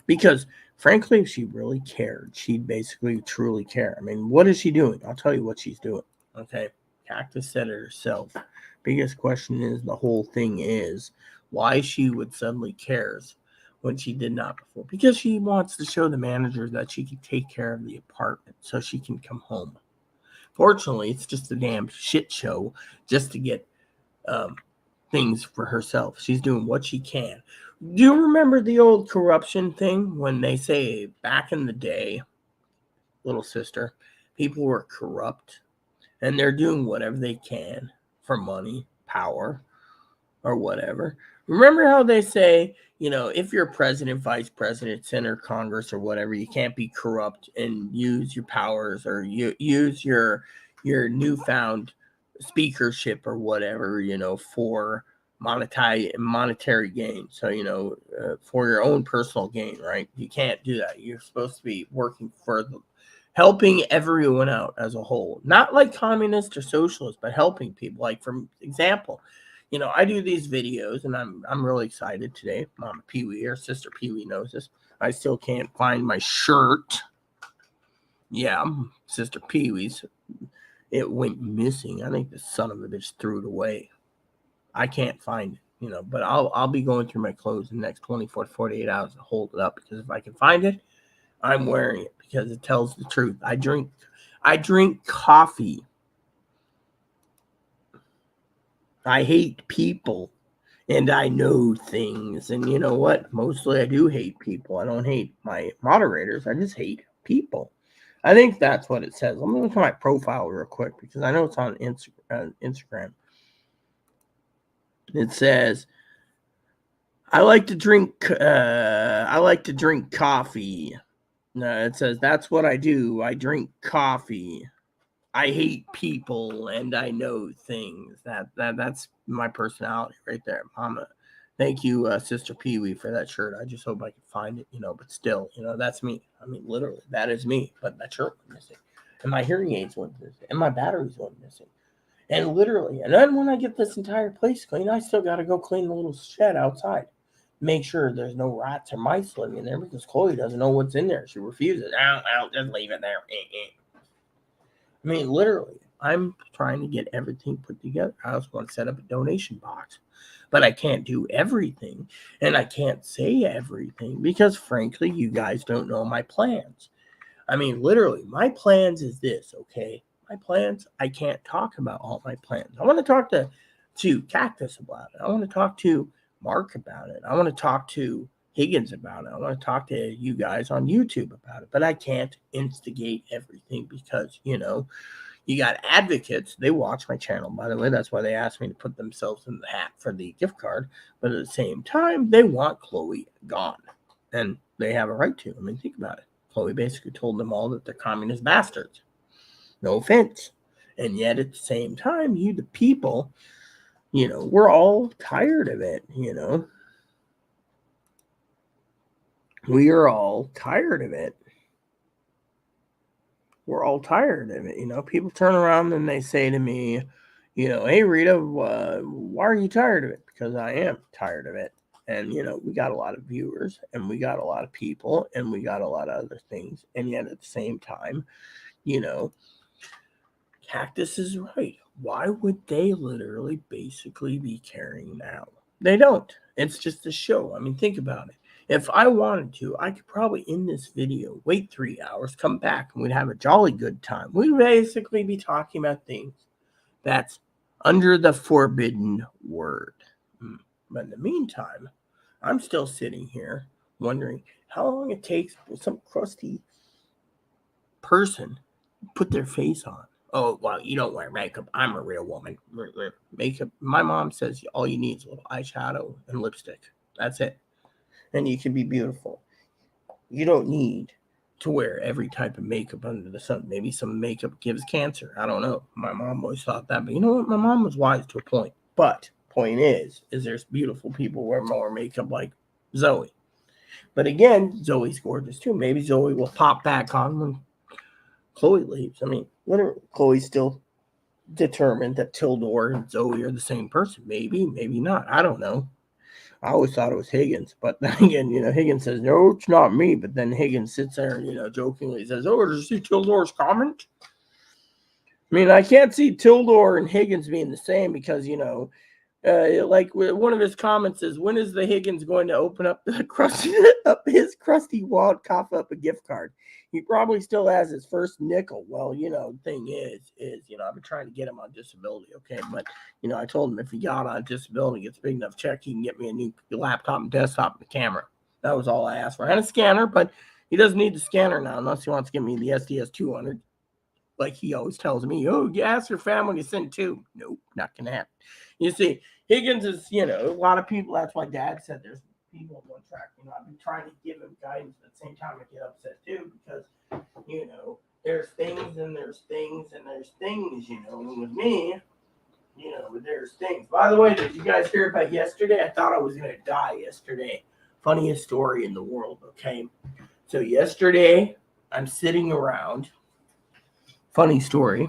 Because, frankly, if she really cared, she'd basically truly care. I mean, what is she doing? I'll tell you what she's doing, okay? Cactus said it herself. Biggest question is the whole thing is why she would suddenly cares when she did not before. Because she wants to show the manager that she can take care of the apartment so she can come home. Fortunately, it's just a damn shit show just to get things for herself. She's doing what she can. Do you remember the old corruption thing when they say back in the day, little sister, people were corrupt and they're doing whatever they can for money, power, or whatever? Remember how they say, if you're president, vice president, senator, Congress, or whatever, you can't be corrupt and use your powers or use your newfound speakership or whatever, for monetary gain. So, for your own personal gain, right? You can't do that. You're supposed to be working for helping everyone out as a whole, not like communist or socialist, but helping people. Like, for example, I do these videos, and I'm really excited today. Mama Pee Wee, or Sister Pee Wee, knows this. I still can't find my shirt. Yeah, Sister Pee Wee's. It went missing. I think the son of a bitch threw it away. I can't find it, but I'll be going through my clothes in the next 24 to 48 hours to hold it up, because if I can find it, I'm wearing it because it tells the truth. I drink coffee. I hate people. And I know things. And you know what? Mostly I do hate people. I don't hate my moderators. I just hate people. I think that's what it says. Let me look at my profile real quick because I know it's on Instagram. It says, I like to drink coffee. It says, that's what I do. I drink coffee. I hate people and I know things. That's my personality right there, Mama. Thank you, Sister Pee Wee, for that shirt. I just hope I can find it, but still, that's me. I mean, literally, that is me. But that shirt was missing, and my hearing aids went missing, and my batteries went missing, and literally, and then when I get this entire place clean, I still got to go clean the little shed outside. Make sure there's no rats or mice living in there because Chloe doesn't know what's in there. She refuses. I'll just leave it there. I mean, literally, I'm trying to get everything put together. I also want to set up a donation box, but I can't do everything, and I can't say everything because, frankly, you guys don't know my plans. I mean, literally, my plans is this, okay? My plans, I can't talk about all my plans. I want to talk to Cactus about it. I want to talk to Mark about it. I want to talk to Higgins about it. I want to talk to you guys on YouTube about it, but I can't instigate everything because, you got advocates. They watch my channel, by the way. That's why they asked me to put themselves in the hat for the gift card. But at the same time, they want Chloe gone. And they have a right to. I mean, think about it. Chloe basically told them all that they're communist bastards. No offense. And yet at the same time, you, the people, we're all tired of it, We are all tired of it. We're all tired of it. People turn around and they say to me, hey, Rita, why are you tired of it? Because I am tired of it. And, we got a lot of viewers and we got a lot of people and we got a lot of other things. And yet at the same time, Cactus is right. Why would they literally basically be caring now? They don't. It's just a show. I mean, think about it. If I wanted to, I could probably end this video, wait 3 hours, come back, and we'd have a jolly good time. We'd basically be talking about things that's under the forbidden word. But in the meantime, I'm still sitting here wondering how long it takes for some crusty person to put their face on. Oh, well, you don't wear makeup. I'm a real woman. Makeup. My mom says all you need is a little eyeshadow and lipstick. That's it. And you can be beautiful. You don't need to wear every type of makeup under the sun. Maybe some makeup gives cancer. I don't know. My mom always thought that. But you know what? My mom was wise to a point. But point is there's beautiful people who wear more makeup like Zoe. But again, Zoe's gorgeous too. Maybe Zoe will pop back on when Chloe leaves. I mean, literally, Chloe's still determined that Tildor and Zoe are the same person. Maybe, maybe not. I don't know. I always thought it was Higgins, but then again, Higgins says, no, it's not me. But then Higgins sits there and, jokingly says, oh, did you see Tildor's comment? I mean, I can't see Tildor and Higgins being the same because, like one of his comments is, when is the Higgins going to open up the his crusty wallet, cough up a gift card? He probably still has his first nickel. Well, the thing is, I've been trying to get him on disability, okay? But, I told him if he got on disability, gets a big enough check, he can get me a new laptop and desktop and a camera. That was all I asked for. And a scanner, but he doesn't need the scanner now unless he wants to give me the SDS 200. Like he always tells me, oh, you ask your family to send two. Nope, not going to happen. You see, Higgins is, a lot of people, that's why Dad said there's people on one track. I've been trying to give him guidance, but at the same time I get upset too because, there's things and there's things and there's things, and with me, there's things. By the way, did you guys hear about yesterday? I thought I was going to die yesterday. Funniest story in the world, okay? So yesterday, I'm sitting around. Funny story.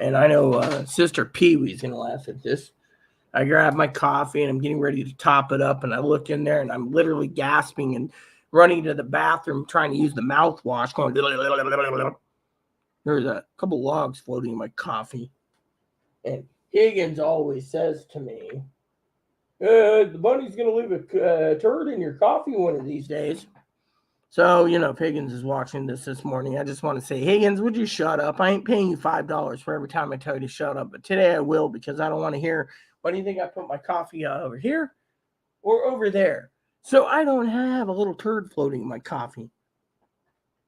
And I know Sister Pee Wee's going to laugh at this. I grab my coffee and I'm getting ready to top it up. And I look in there and I'm literally gasping and running to the bathroom trying to use the mouthwash. Going, there's a couple logs floating in my coffee. And Higgins always says to me, the bunny's going to leave a turd in your coffee one of these days. So, if Higgins is watching this morning, I just want to say, Higgins, would you shut up? I ain't paying you $5 for every time I tell you to shut up. But today I will because I don't want to hear, what do you think I put my coffee over here or over there? So I don't have a little turd floating in my coffee.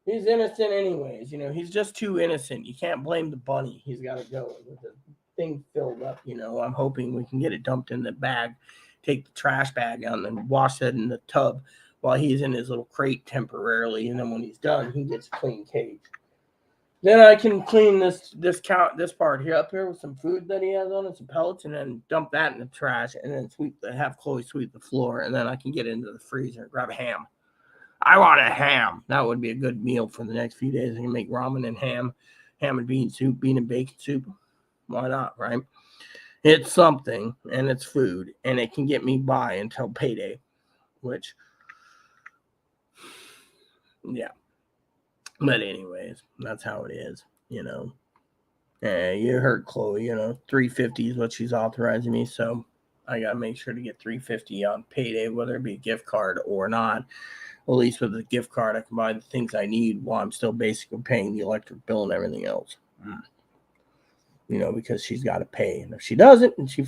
He's innocent anyways. He's just too innocent. You can't blame the bunny. He's got to go with the thing filled up. I'm hoping we can get it dumped in the bag, take the trash bag out and wash it in the tub while he's in his little crate temporarily, and then when he's done, he gets a clean cage. Then I can clean this part here up here with some food that he has on it, some pellets, and then dump that in the trash, and then have Chloe sweep the floor, and then I can get into the freezer and grab a ham. I want a ham. That would be a good meal for the next few days. I can make ramen and ham and bean soup, bean and bacon soup. Why not, right? It's something, and it's food, and it can get me by until payday, which... yeah. But anyways, that's how it is, you heard Chloe, $350 is what she's authorizing me, so I gotta make sure to get $350 on payday, whether it be a gift card or not. At least with a gift card, I can buy the things I need while I'm still basically paying the electric bill and everything else. Because she's got to pay, and if she doesn't, and she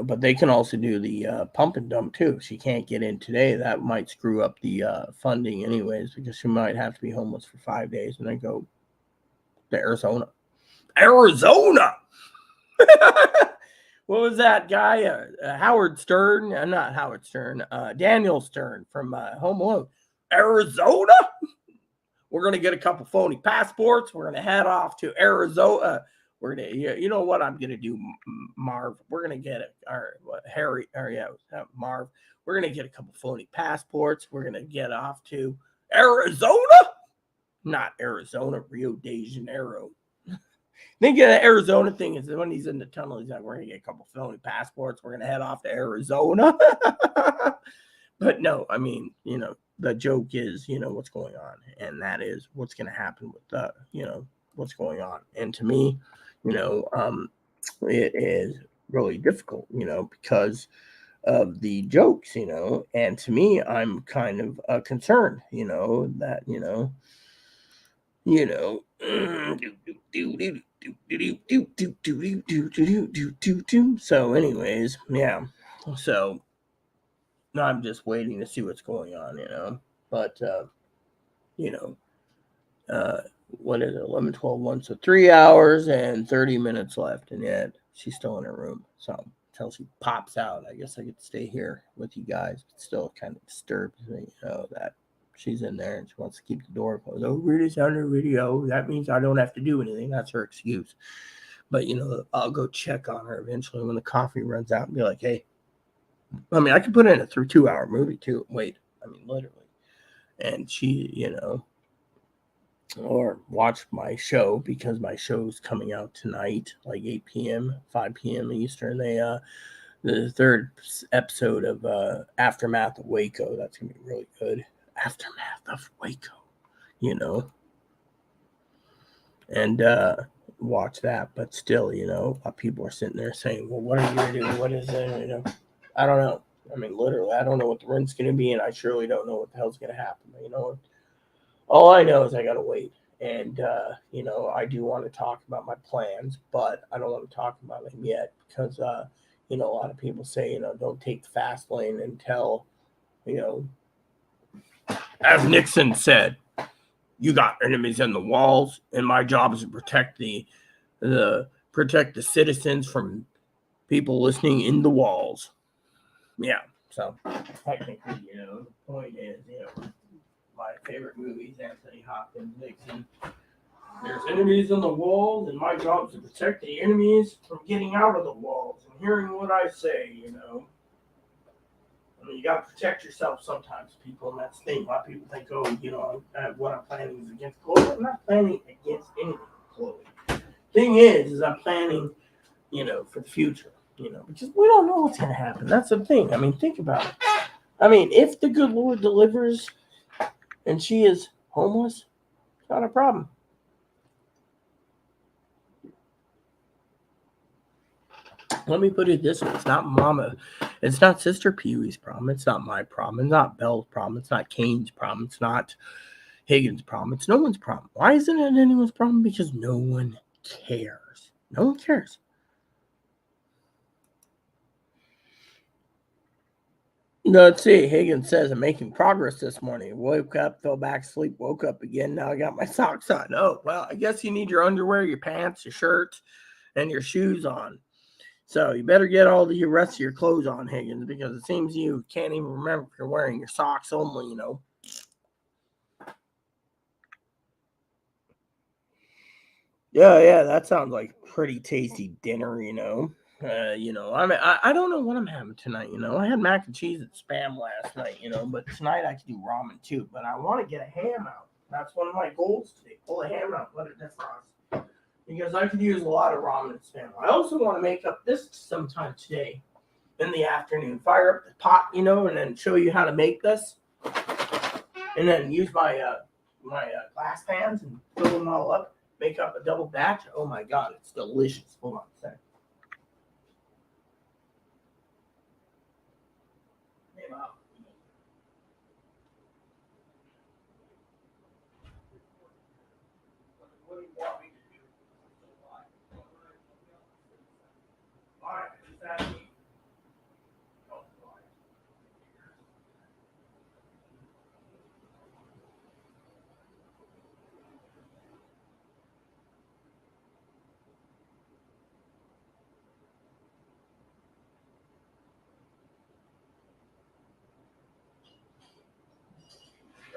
but they can also do the pump and dump too. If she can't get in today, that might screw up the funding anyways, because she might have to be homeless for 5 days and then go to Arizona. What was that guy? Howard Stern? Not Howard Stern. Daniel Stern from Home Alone. Arizona? We're going to get a couple phony passports. We're going to head off to Arizona. We're gonna, you know what I'm gonna do, Marv? We're gonna get Marv. We're gonna get a couple phony passports. We're gonna get off to Arizona, not Arizona, Rio de Janeiro. Think of the Arizona thing is when he's in the tunnel, he's like, we're gonna get a couple phony passports. We're gonna head off to Arizona. But no, I mean, the joke is, what's going on, and that is what's gonna happen with what's going on, and to me. It is really difficult, because of the jokes, and to me, I'm kind of concerned, that, so anyways, yeah, so I'm just waiting to see what's going on, but, what is it, 11, 12, 1, so 3 hours and 30 minutes left, and yet she's still in her room. So until she pops out, I guess I get to stay here with you guys. It still kind of disturbs me, that she's in there and she wants to keep the door closed. Oh, Rita's on her video. That means I don't have to do anything. That's her excuse. But, I'll go check on her eventually when the coffee runs out and be like, hey, I mean, I could put in a 2-hour movie too. Wait, I mean, literally. And she, or watch my show, because my show's coming out tonight, like 8 p.m., 5 p.m. Eastern. The third episode of Aftermath of Waco. That's going to be really good. Aftermath of Waco, and watch that. But still, people are sitting there saying, "Well, what are you gonna do? What is it?" I don't know. I mean, literally, I don't know what the rent's gonna be, and I surely don't know what the hell's gonna happen. But all I know is I gotta wait. And I do want to talk about my plans, but I don't want to talk about them yet because a lot of people say, don't take the fast lane until, you know, as Nixon said, you got enemies in the walls, and my job is to protect the citizens from people listening in the walls. Yeah. So technically, the point is, my favorite movies, Anthony Hopkins, Nixon. There's enemies in the walls, and my job is to protect the enemies from getting out of the walls and hearing what I say. I mean, you got to protect yourself sometimes, people, and that's the thing. A lot of people think, what I'm planning is against Chloe. I'm not planning against anything, Chloe. Thing is I'm planning, for the future, because we don't know what's going to happen. That's the thing. I mean, think about it. I mean, if the good Lord delivers and she is homeless, it's not a problem. Let me put it this way. It's not Sister Pee Wee's problem. It's not my problem. It's not Belle's problem. It's not Kane's problem. It's not Higgins' problem. It's no one's problem. Why isn't it anyone's problem? Because no one cares. No one cares. Let's see. Higgins says, I'm making progress this morning. Woke up, fell back asleep, woke up again. Now I got my socks on. Oh, well, I guess you need your underwear, your pants, your shirts, and your shoes on. So you better get all the rest of your clothes on, Higgins, because it seems you can't even remember if you're wearing your socks only. Yeah, that sounds like pretty tasty dinner. I mean, I don't know what I'm having tonight. I had mac and cheese and spam last night. But tonight I could do ramen too. But I want to get a ham out. That's one of my goals today. Pull a ham out, let it defrost. Because I could use a lot of ramen and spam. I also want to make up this sometime today in the afternoon. Fire up the pot, and then show you how to make this. And then use my glass pans and fill them all up. Make up a double batch. Oh my god, it's delicious. Hold on a second. What do you want me to do? All right, is that me?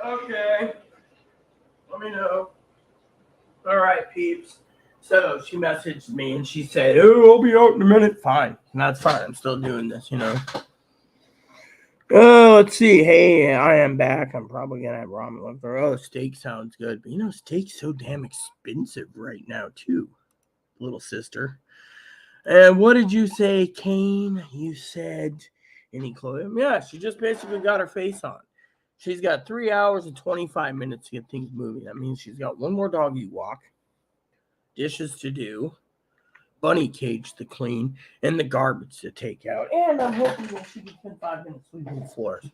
Okay, let me know. All right, peeps. So she messaged me and she said, "Oh, I'll be out in a minute." Fine, that's fine. I'm still doing this. Oh, let's see. Hey, I am back. I'm probably gonna have ramen left. Oh, steak sounds good, but steak's so damn expensive right now too, little sister. And what did you say, Kane? You said any clothes? Yeah, she just basically got her face on. She's got 3 hours and 25 minutes to get things moving. That means she's got one more doggy walk, dishes to do, bunny cage to clean, and the garbage to take out. And I'm hoping that she can spend 5 minutes sweeping the floors.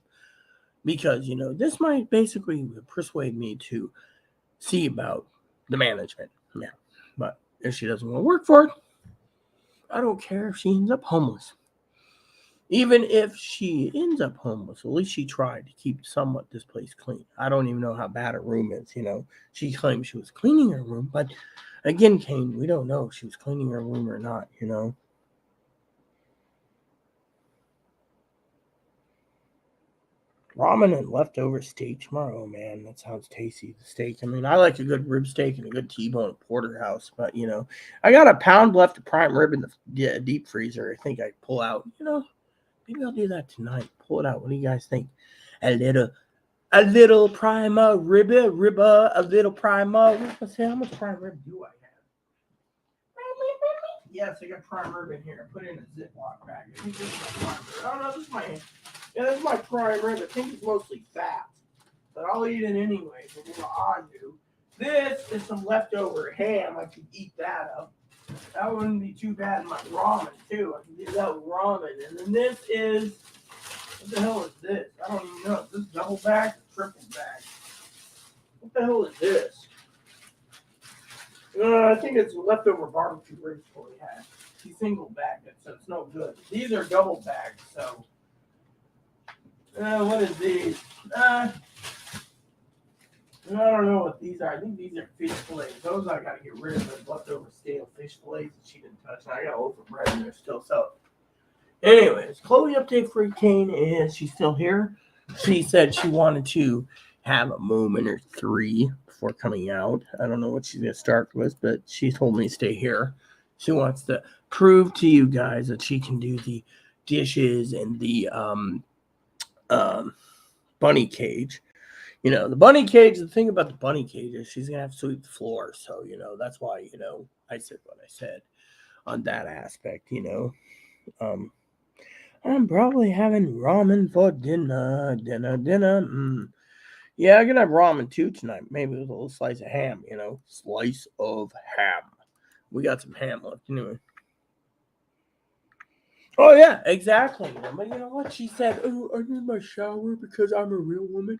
Because, this might basically persuade me to see about the management. Yeah. But if she doesn't want to work for it, I don't care if she ends up homeless. Even if she ends up homeless, at least she tried to keep somewhat this place clean. I don't even know how bad her room is. She claimed she was cleaning her room, but again, Kane, we don't know if she was cleaning her room or not. Ramen and leftover steak tomorrow. Oh man, that sounds tasty. The steak. I mean, I like a good rib steak and a good T-bone porterhouse, but I got a pound left of prime rib in the deep freezer. I think I pull out. Maybe I'll do that tonight. Pull it out. What do you guys think? A little prime rib, a little prime. Let's see, how much prime rib do I have? Yes, I got prime rib in here. I put it in a Ziploc bag. I think this is my prime rib. Oh no, this is my. Yeah, this is my prime rib. I think it's mostly fat, but I'll eat it anyway. I do. This is some leftover ham. I could eat that up. That wouldn't be too bad in my ramen too. I can do that with ramen. And then this is, what the hell is this? I don't even know. Is this double bag or triple bag? What the hell is this? I think it's leftover barbecue ribs we had. He single bagged it, so it's no good. These are double bagged, so. What is these? I don't know what these are. I think these are fish fillets. Those I gotta get rid of. The leftover stale fish fillets that she didn't touch. And I got loaf of bread in there still. So, anyways, Chloe update for Kane is she's still here. She said she wanted to have a moment or three before coming out. I don't know what she's gonna start with, but she told me to stay here. She wants to prove to you guys that she can do the dishes and the bunny cage. The bunny cage, the thing about the bunny cage is she's going to have to sweep the floor. So, that's why, I said what I said on that aspect, I'm probably having ramen for dinner. Yeah, I'm going to have ramen too tonight. Maybe with a little slice of ham, slice of ham. We got some ham left anyway. Oh, yeah, exactly. But you know what? She said, oh, I need my shower because I'm a real woman.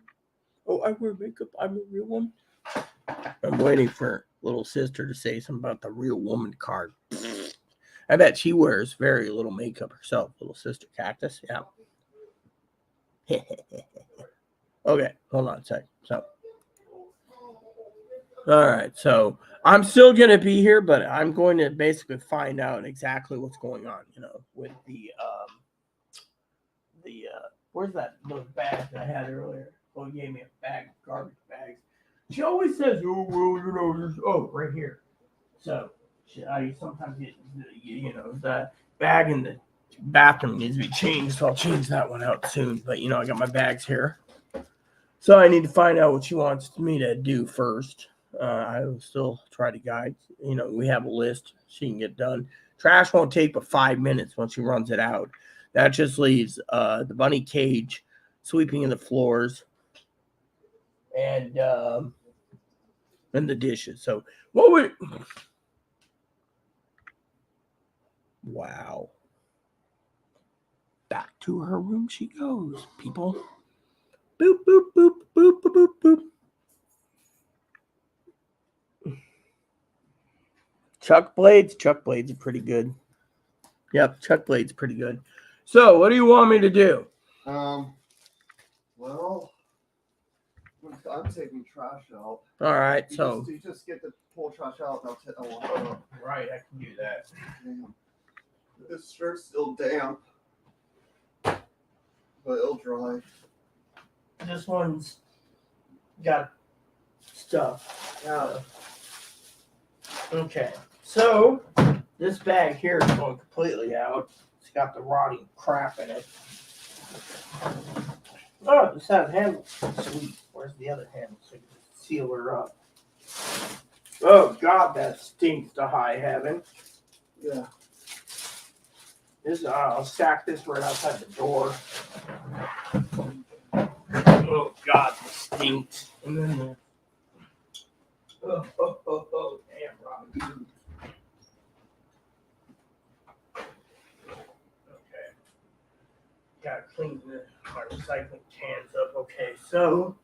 Oh, I wear makeup. I'm a real woman. I'm waiting for little sister to say something about the real woman card. I bet she wears very little makeup herself, little sister Cactus. Yeah. Okay, hold on a sec. So, all right. So I'm still gonna be here, but I'm going to basically find out exactly what's going on. With the where's that those bags I had earlier? Chloe gave me a bag of garbage bags. She always says, "Oh well, there's right here." So I sometimes get the bag in the bathroom needs to be changed, so I'll change that one out soon. But I got my bags here, so I need to find out what she wants me to do first. I will still try to guide. We have a list she can get done. Trash won't take but 5 minutes once she runs it out. That just leaves the bunny cage, sweeping in the floors, and the dishes. So what would? Wow. Back to her room she goes, people. Boop boop boop boop boop boop boop. Chuck blades are pretty good. Yep, Chuck blades pretty good. So, what do you want me to do? Well, I'm taking trash out. All right, you just get the pull trash out. I'll right, I can do that. Damn. This shirt's still damp, but it'll dry. This one's got stuff. Yeah. Okay, so this bag here is going completely out. It's got the rotting crap in it. Oh, this has handles. Sweet. Where's the other handle so you can seal her up? Oh, God, that stinks to high heaven. Yeah. I'll stack this right outside the door. Oh, God, this stinks. And then damn, Robin. Okay. Gotta clean my recycling cans up. Okay, so,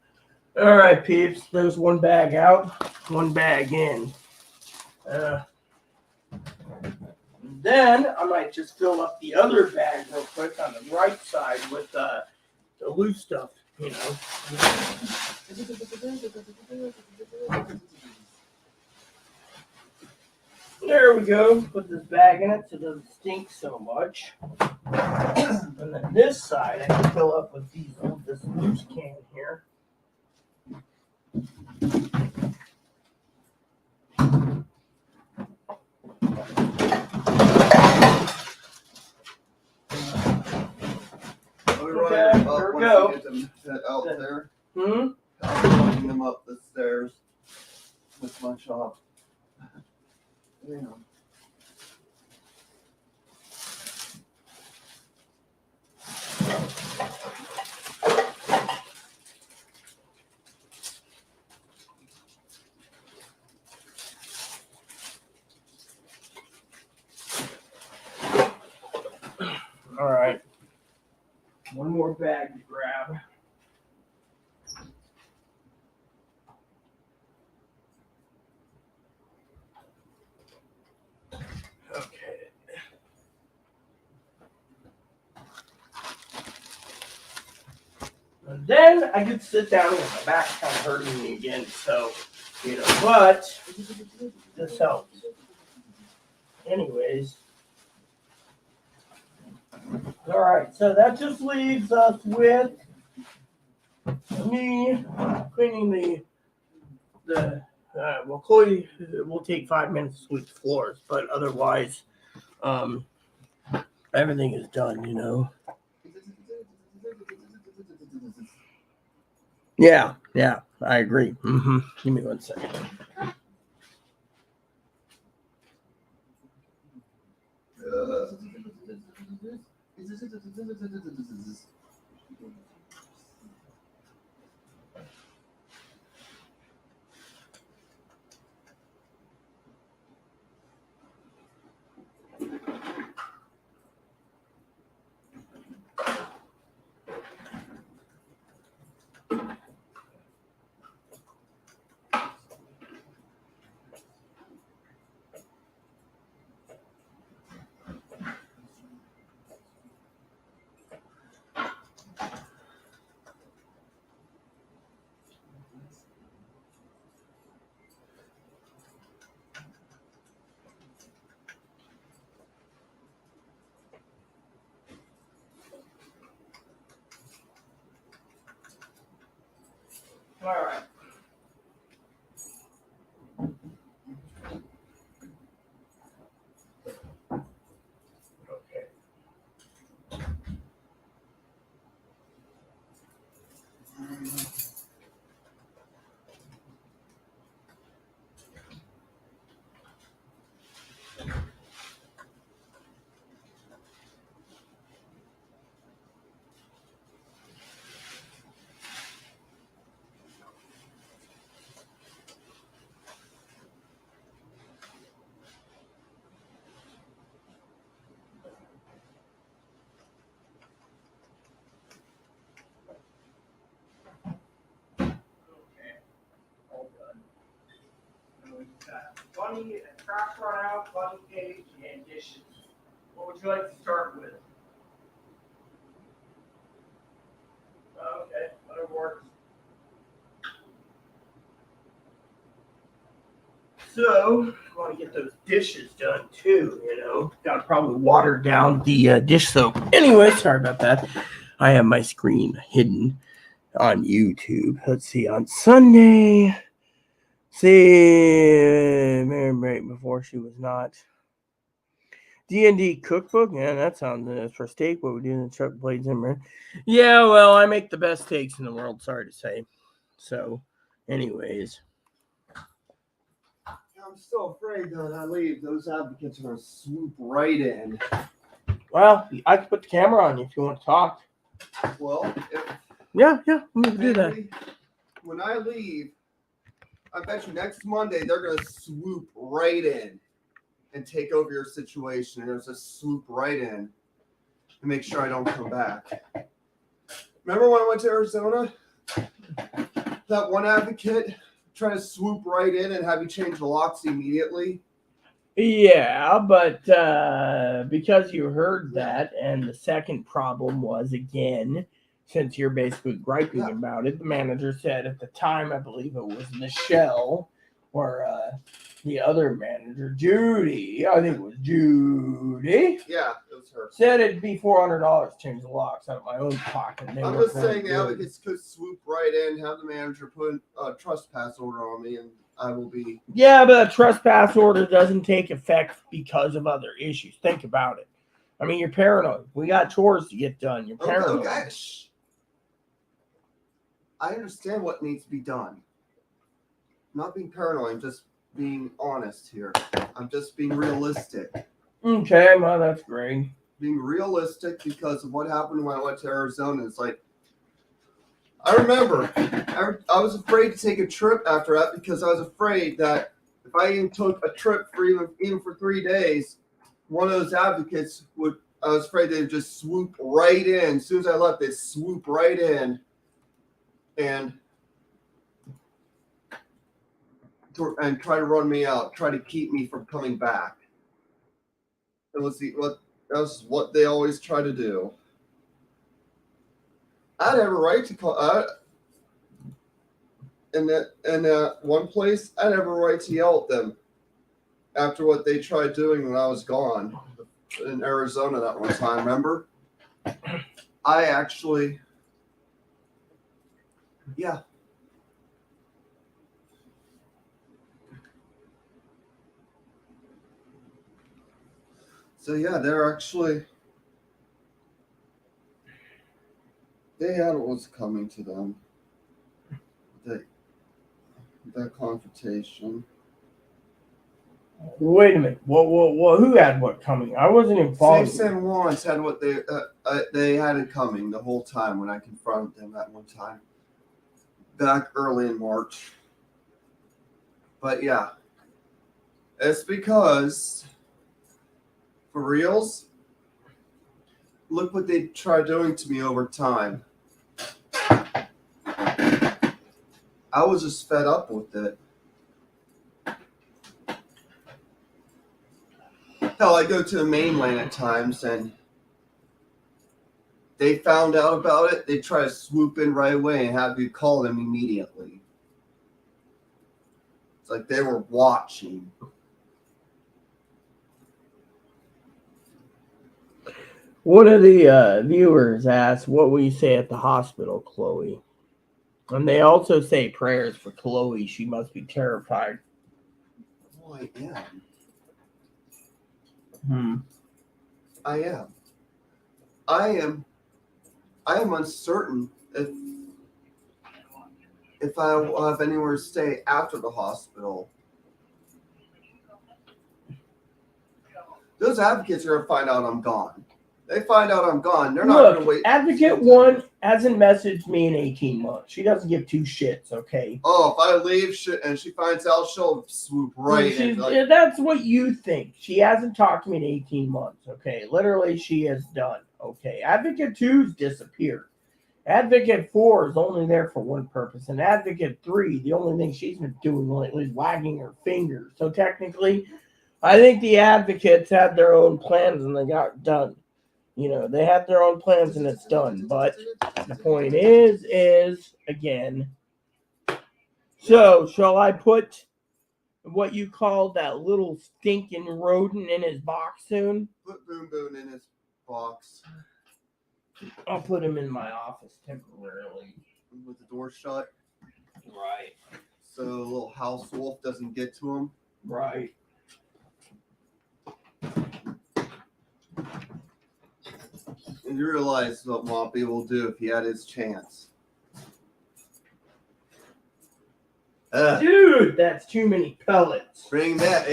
all right, peeps. There's one bag out, one bag in. Then I might just fill up the other bag real quick on the right side with the loose stuff, There we go. Put this bag in it so it doesn't stink so much. And then this side I can fill up with this loose can here. Okay, there we go. Get them out there. I'm walking them up the stairs with my shop. Damn. And then I could sit down and my back's kind of hurting me again. So, but this helps. Anyways. All right, so that just leaves us with me cleaning well, Chloe will take 5 minutes to sweep the floors, but otherwise, everything is done. Yeah, I agree. Give me 1 second. All right. Okay. All done. We've got Bunny and trash run out, Bunny cage, and dishes. What would you like to start with? Okay, whatever works. So, I want to get those dishes done too, Got to probably water down the dish soap. Anyway, sorry about that. I have my screen hidden on YouTube. Let's see, on Sunday. See, right before she was not. D&D cookbook? Yeah, that sounds for steak. What we do in the chuck blades in there. Yeah, well, I make the best steaks in the world, sorry to say. So, anyways. I'm still afraid that when I leave, those advocates are going to swoop right in. Well, I can put the camera on you if you want to talk. Well, Yeah, we can do that. When I leave, I bet you next Monday they're going to swoop right in and take over your situation. And just swoop right in and make sure I don't come back. Remember when I went to Arizona? That one advocate tried to swoop right in and have you change the locks immediately? Yeah, but because you heard that, and the second problem was, again, since you're basically griping about it, the manager said at the time, I believe it was Michelle, or the other manager, Judy, I think it was Judy. Yeah, it was her. Said it'd be $400 to change the locks out of my own pocket. I'm just saying the advocates could swoop right in, have the manager put a trespass order on me, and I will be. Yeah, but a trespass order doesn't take effect because of other issues. Think about it. I mean, you're paranoid. We got chores to get done. You're paranoid. Okay. I understand what needs to be done. I'm not being paranoid. I'm just being honest here. I'm just being realistic. Okay, well, that's great. Being realistic because of what happened when I went to Arizona. It's like, I remember I was afraid to take a trip after that because I was afraid that if I even took a trip for even for 3 days, one of those advocates I was afraid they'd just swoop right in. As soon as I left, they'd swoop right in and try to run me out, try to keep me from coming back. That was what they always try to do. I had every right to call. In that one place, I had every right to yell at them after what they tried doing when I was gone in Arizona that one time. Remember? I actually, yeah. So yeah, they had what was coming to them. That confrontation. Wait a minute. What? Who had what coming? I wasn't involved. San Juans had what they had it coming the whole time when I confronted them that one time, back early in March. But yeah, it's because, for reals, look what they tried doing to me over time. I was just fed up with it. Hell, I go to the mainland at times and they found out about it, they try to swoop in right away and have you call them immediately. It's like they were watching. One of the viewers asked, "What will you say at the hospital, Chloe?" And they also say prayers for Chloe. She must be terrified. Oh, I am. I am. I am uncertain if I will have anywhere to stay after the hospital. Those advocates are gonna find out I'm gone. They find out I'm gone. They're not gonna wait. Advocate 1 hasn't messaged me in 18 months. She doesn't give two shits, okay? Oh, if I leave and she finds out, she'll swoop right in. Like, that's what you think. She hasn't talked to me in 18 months, okay? Literally, she is done, okay? Advocate 2's disappeared. Advocate 4 is only there for one purpose. And Advocate 3, the only thing she's been doing lately is wagging her fingers. So technically, I think the advocates had their own plans and they got done. You know, they had their own plans and it's done. But the point is again, so shall I put what you call that little stinking rodent in his box soon? Put Boom Boom in his box. I'll put him in my office temporarily. With the door shut. Right. So the little house wolf doesn't get to him. Right. And you realize what Moppy will do if he had his chance. Dude, that's too many pellets. Bring that,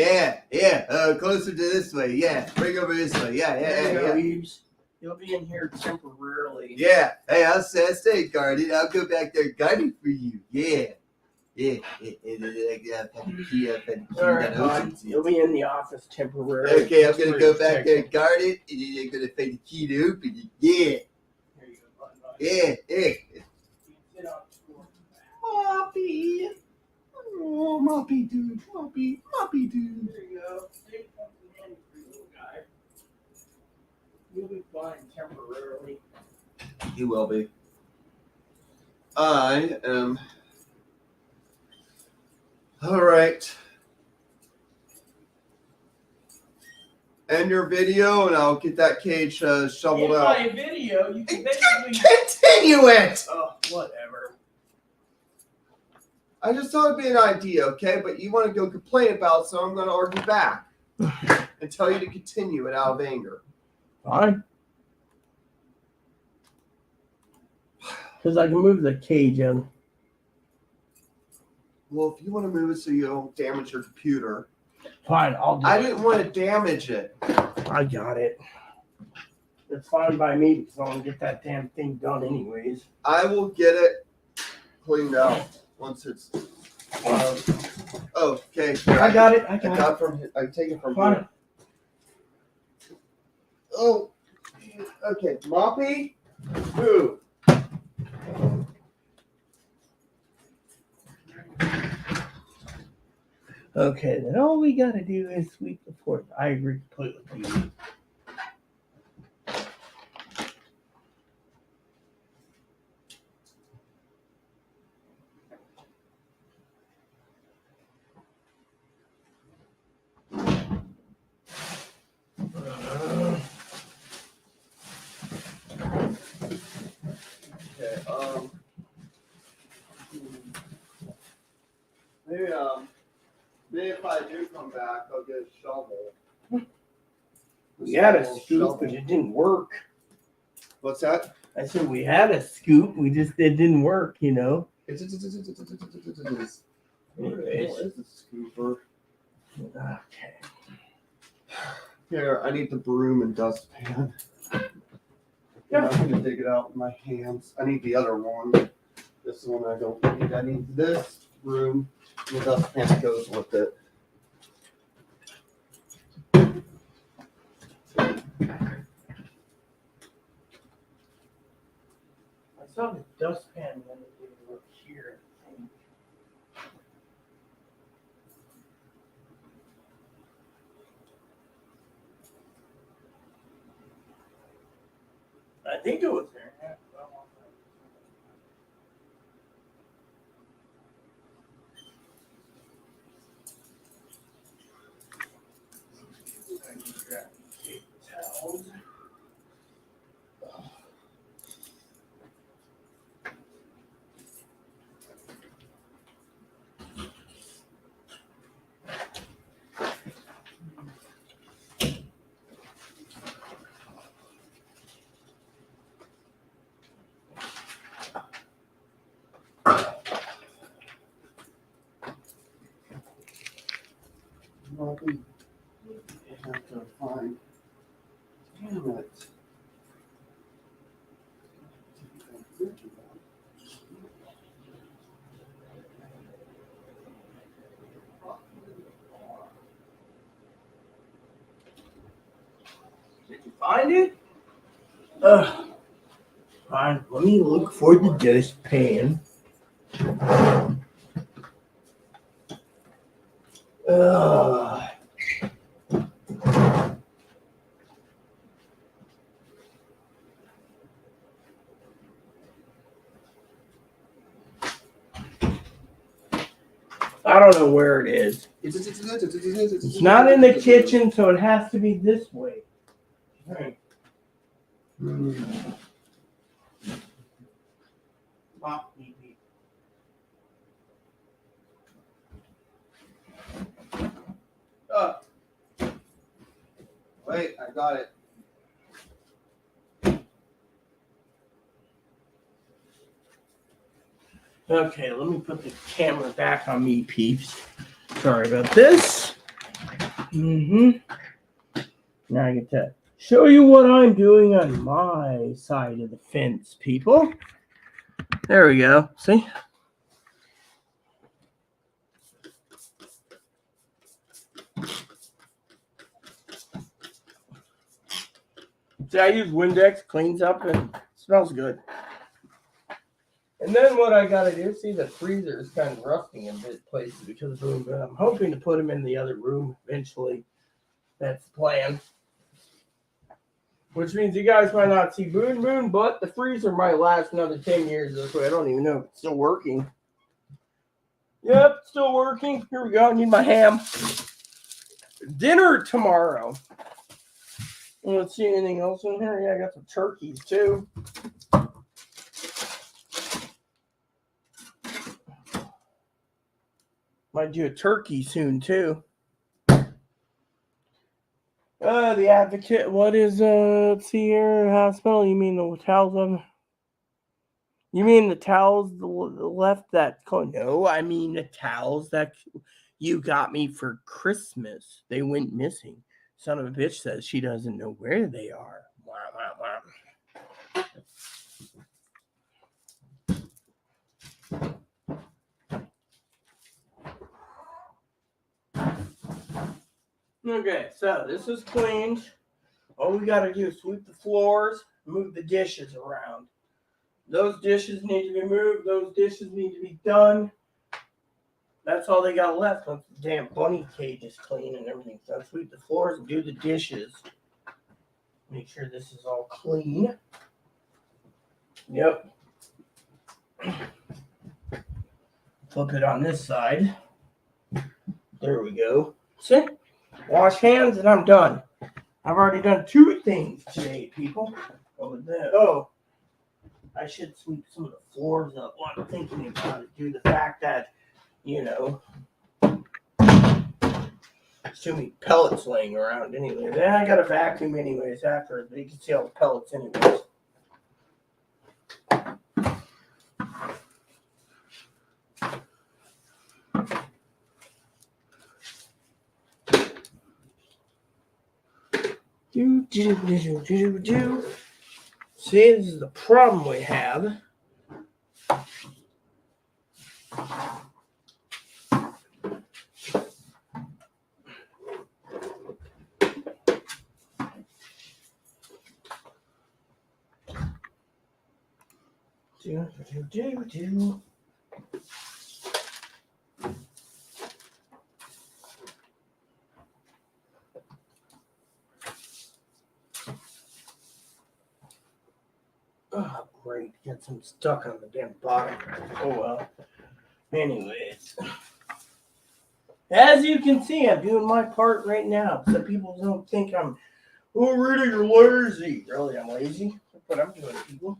yeah. Closer to this way, yeah. Bring over this way, yeah. Eves. You'll be in here temporarily. Yeah. Hey, I'll stay guarded. I'll go back there guarding for you. Yeah. All right, you'll be in the office temporarily. Okay, I'm gonna go back there guarded, and then I'm gonna find the key to open it. Yeah. There you go, bud. Yeah. Moppy. Oh, Moppy dude. Moppy dude. There you go. Take something in for you, little guy. You'll be fine temporarily. You will be. I am. All right. End your video, and I'll get that cage shoveled out. In my video, you can basically continue it. Oh, whatever. I just thought it'd be an idea, okay? But you want to go complain about it, so I'm going to argue back and tell you to continue it out of anger. Fine. Because I can move the cage in. Well, if you want to move it so you don't damage your computer. Fine, I'll do it. I didn't want to damage it. I got it. It's fine by me because I want to get that damn thing done anyways. I will get it cleaned out once it's. Okay. I got it. I take it from fine. here. Oh. Okay. Moppy. Move. Okay, then all we gotta do is sweep the floor. I agree completely with you. Maybe if I do come back, I'll get a shovel. We had a Small scoop, shovel. but it didn't work. What's that? I said we had a scoop, it didn't work, you know. Where the Anyways. hell is the scooper? Okay. Here, I need the broom and dustpan. Yeah. I'm gonna dig it out with my hands. I need the other one. This one I don't need. I need this broom and the dustpan that goes with it. I saw the dustpan when it didn't work here. I think it was there. Yeah. I can grab paper towels. Nothing. I have to find. Damn it. Did you find it? Fine. Let me look for the dustpan. I don't know where it is. It's not in the kitchen, so it has to be this way. Right. Wait, I got it. Okay, let me put the camera back on me, peeps. Sorry about this. Now I get to show you what I'm doing on my side of the fence, people. There we go. See? See, I use Windex, cleans up, and smells good. And then what I gotta do, see the freezer is kind of rusting in places because of room, but I'm hoping to put them in the other room eventually. That's the plan. Which means you guys might not see Boon, but the freezer might last another 10 years this way. I don't even know if it's still working. Yep, still working. Here we go. I need my ham. Dinner tomorrow. Let's see anything else in here. Yeah, I got some turkeys too. Might do a turkey soon too. The Advocate. What is let's see here. Hospital. You mean the towels on? You mean the towels the left that? No, I mean the towels that you got me for Christmas. They went missing. Son of a bitch says she doesn't know where they are. Okay, so this is cleaned. All we gotta do is sweep the floors, move the dishes around. Those dishes need to be moved. Those dishes need to be done. That's all they got left once the damn bunny cage is clean and everything. So sweep the floors and do the dishes. Make sure this is all clean. Yep. Flip it on this side. There we go. See? Wash hands and I'm done. I've already done 2 things today, people. Oh, I should sweep some of the floors up while I'm thinking about it. Due to the fact that, you know, There's too many pellets laying around anyway. Then I got a vacuum anyways after. But you can see all the pellets anyways. Do. See, this is the problem we have. Do. Oh, great. Got some stuck on the damn bottom. Oh, well. Anyways. As you can see, I'm doing my part right now. So people don't think I'm, oh, Rita, you're lazy. Really, I'm lazy? That's what I'm doing, people.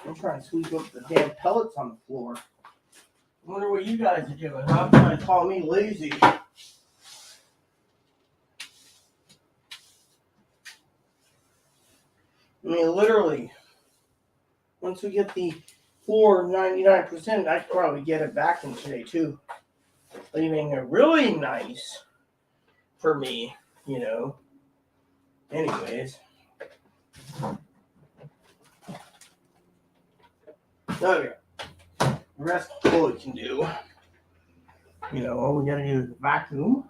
I'm trying to sweep up the damn pellets on the floor. I wonder what you guys are doing. How trying to call me lazy? I mean, literally, once we get the floor 99%, I could probably get it back in today, too. Leaving it really nice for me, you know. Anyways. Okay. The rest Chloe can do. You know, all we gotta do is vacuum.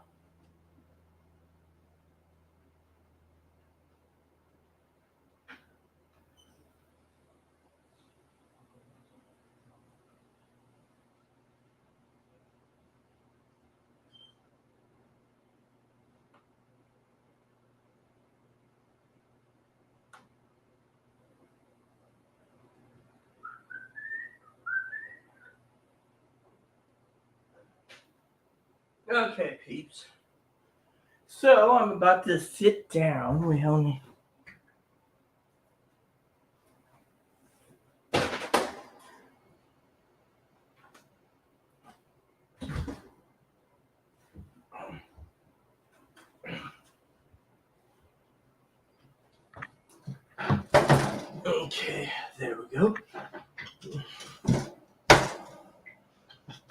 Okay, peeps. So I'm about to sit down. We only. Okay, there we go.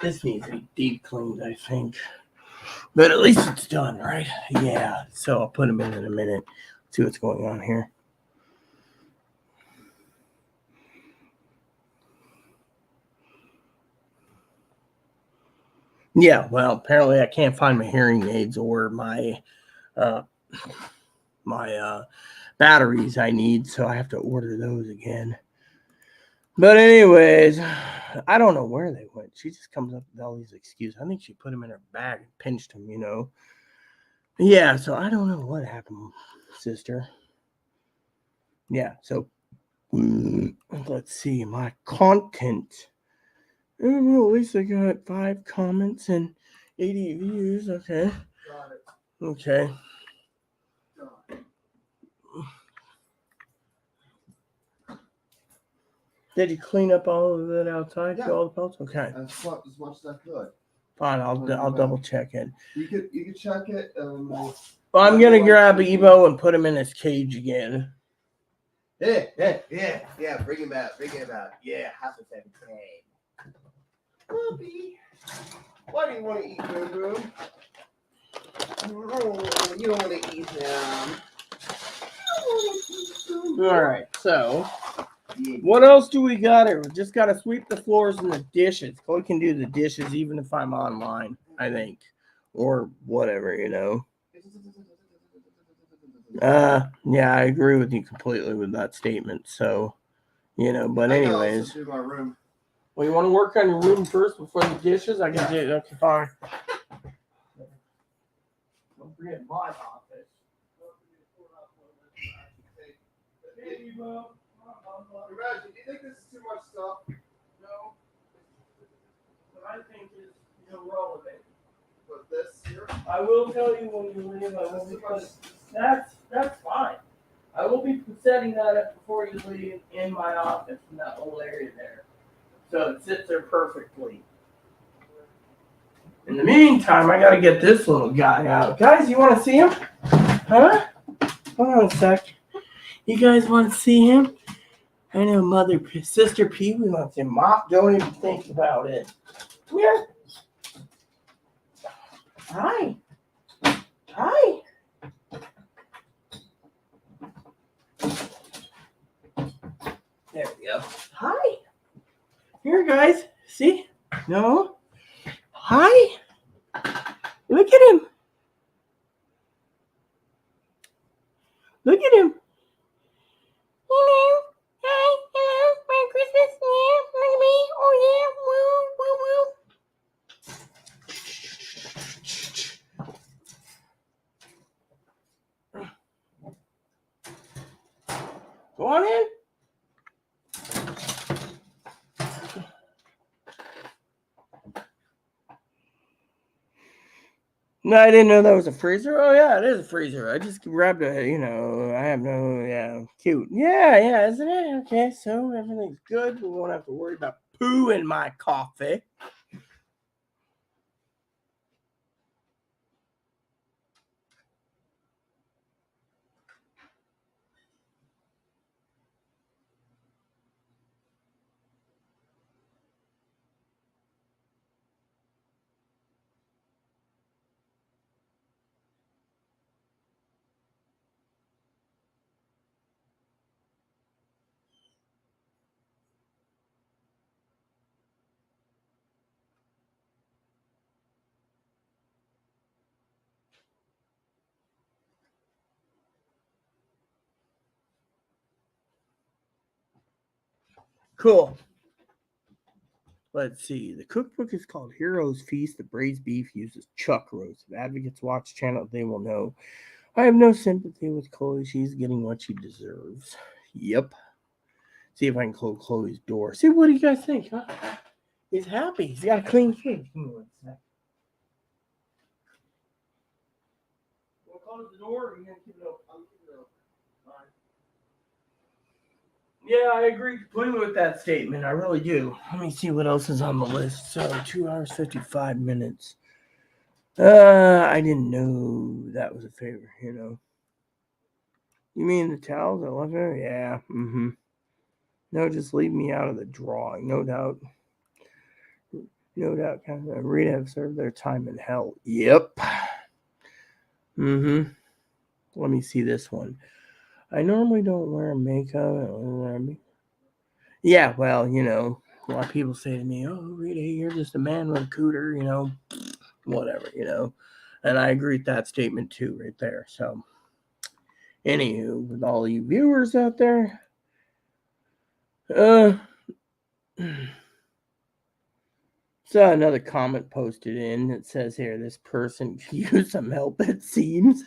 This needs to be deep cleaned, I think. But at least it's done, right? Yeah. So I'll put them in a minute. See what's going on here. Yeah, well, apparently I can't find my hearing aids or my batteries I need, so I have to order those again. But anyways, I don't know where they went. She just comes up with all these excuses. I think she put them in her bag and pinched them, you know. Yeah, so I don't know what happened, sister. Yeah, so let's see my content. Well, at least I got 5 comments and 80 views. Okay. Got it. Okay. Did you clean up all of it outside? Yeah. All the pelts? Okay. I swept as much as I could. Fine, I'll double check it. You could check it. Well, I'm gonna grab Evo and put him in his cage again. Yeah. Bring him out. Yeah, have a second cage. Puppy, why do you want to eat Boom Boom? Oh, you don't want to eat him. All right, so what else do we got here? We just gotta sweep the floors and the dishes. Chloe can do the dishes even if I'm online, I think, or whatever, you know. Yeah, I agree with you completely with that statement. So, you know, but anyways. Do my room. Well, you want to work on your room first before the dishes? I can do it. Okay, fine. Don't forget my office. Imagine, do you think this is too much stuff? No. But I think is irrelevant. But this here? I will tell you when you leave. I will be that's fine. I will be setting that up before you leave in my office in that little area there. So it sits there perfectly. In the meantime, I gotta get this little guy out. Guys, you want to see him? Huh? Hold on a sec. You guys want to see him? I know Sister P, we want to see Mom. Don't even think about it. Come here. Hi. Hi. There we go. Hi. Here, guys. See? No. Hi. Look at him. Look at him. Hello. Hi. Hello. Merry Christmas. Yeah. Look at me. Oh, yeah. Woo, woo, woo. Go on in. No, I didn't know that was a freezer. Oh, yeah, it is a freezer. I just grabbed a, I have no, yeah, cute. Yeah, isn't it? Okay, so everything's good. We won't have to worry about poo in my coffee. Cool. Let's see. The cookbook is called Heroes Feast. The braised beef uses chuck roast. If advocates watch channel, they will know. I have no sympathy with Chloe. She's getting what she deserves. Yep. See if I can close Chloe's door. See, what do you guys think? Huh? He's happy. He's got a clean face. Give me 1 sec. You want to close the door or are you going to keep it open? I'll keep it open. Fine. Yeah, I agree completely with that statement. I really do. Let me see what else is on the list. So, 2 hours, 55 minutes. I didn't know that was a favor, You mean the towels I left there? Yeah. Mm-hmm. No, just leave me out of the drawing. No doubt. Rita have served their time in hell. Yep. Mm-hmm. Let me see this one. I normally don't wear makeup. Yeah, well, a lot of people say to me, "Oh, Rita, you're just a man with a cooter," whatever, And I agree with that statement too, right there. So, anywho, with all you viewers out there, saw another comment posted in that says here, this person could use some help, it seems.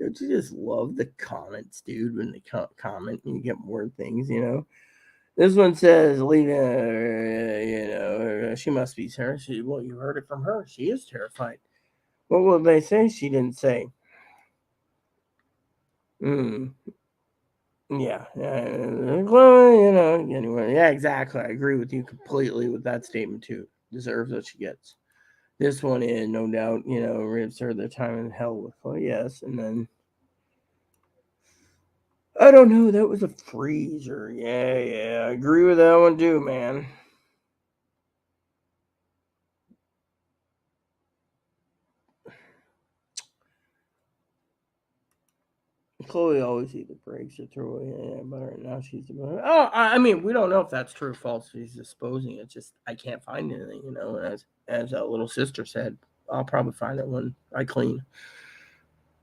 Don't you just love the comments, dude, when they comment and you get more things, This one says, Lena, she must be terrified. Well, you heard it from her. She is terrified. What will they say? She didn't say. Yeah. Anyway, yeah, exactly. I agree with you completely with that statement, too. Deserves what she gets. This one is, no doubt, rips her their time in hell with. Oh, yes. And then, I don't know. That was a freezer. Yeah. I agree with that one, too, man. Chloe always either breaks or throw away but right now she's I mean, we don't know if that's true or false. She's disposing. It's just I can't find anything, as that little sister said. I'll probably find it when I clean.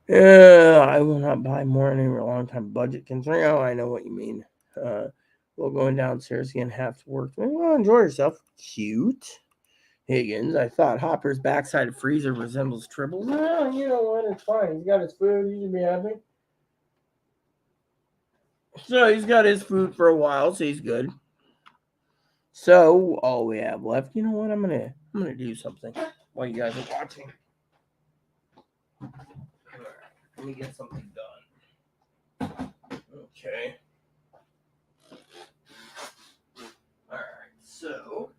I will not buy more than a long time budget concern. Oh, I know what you mean. Well, going downstairs again, have to work. Well, enjoy yourself. Cute. Higgins, I thought Hopper's backside of freezer resembles Tribble's. Well, you know what? It's fine. He's got his food. He should be happy. So he's got his food for a while, so he's good. So all we have left, you know what? I'm gonna do something while you guys are watching. Let me get something done. Okay. Alright, so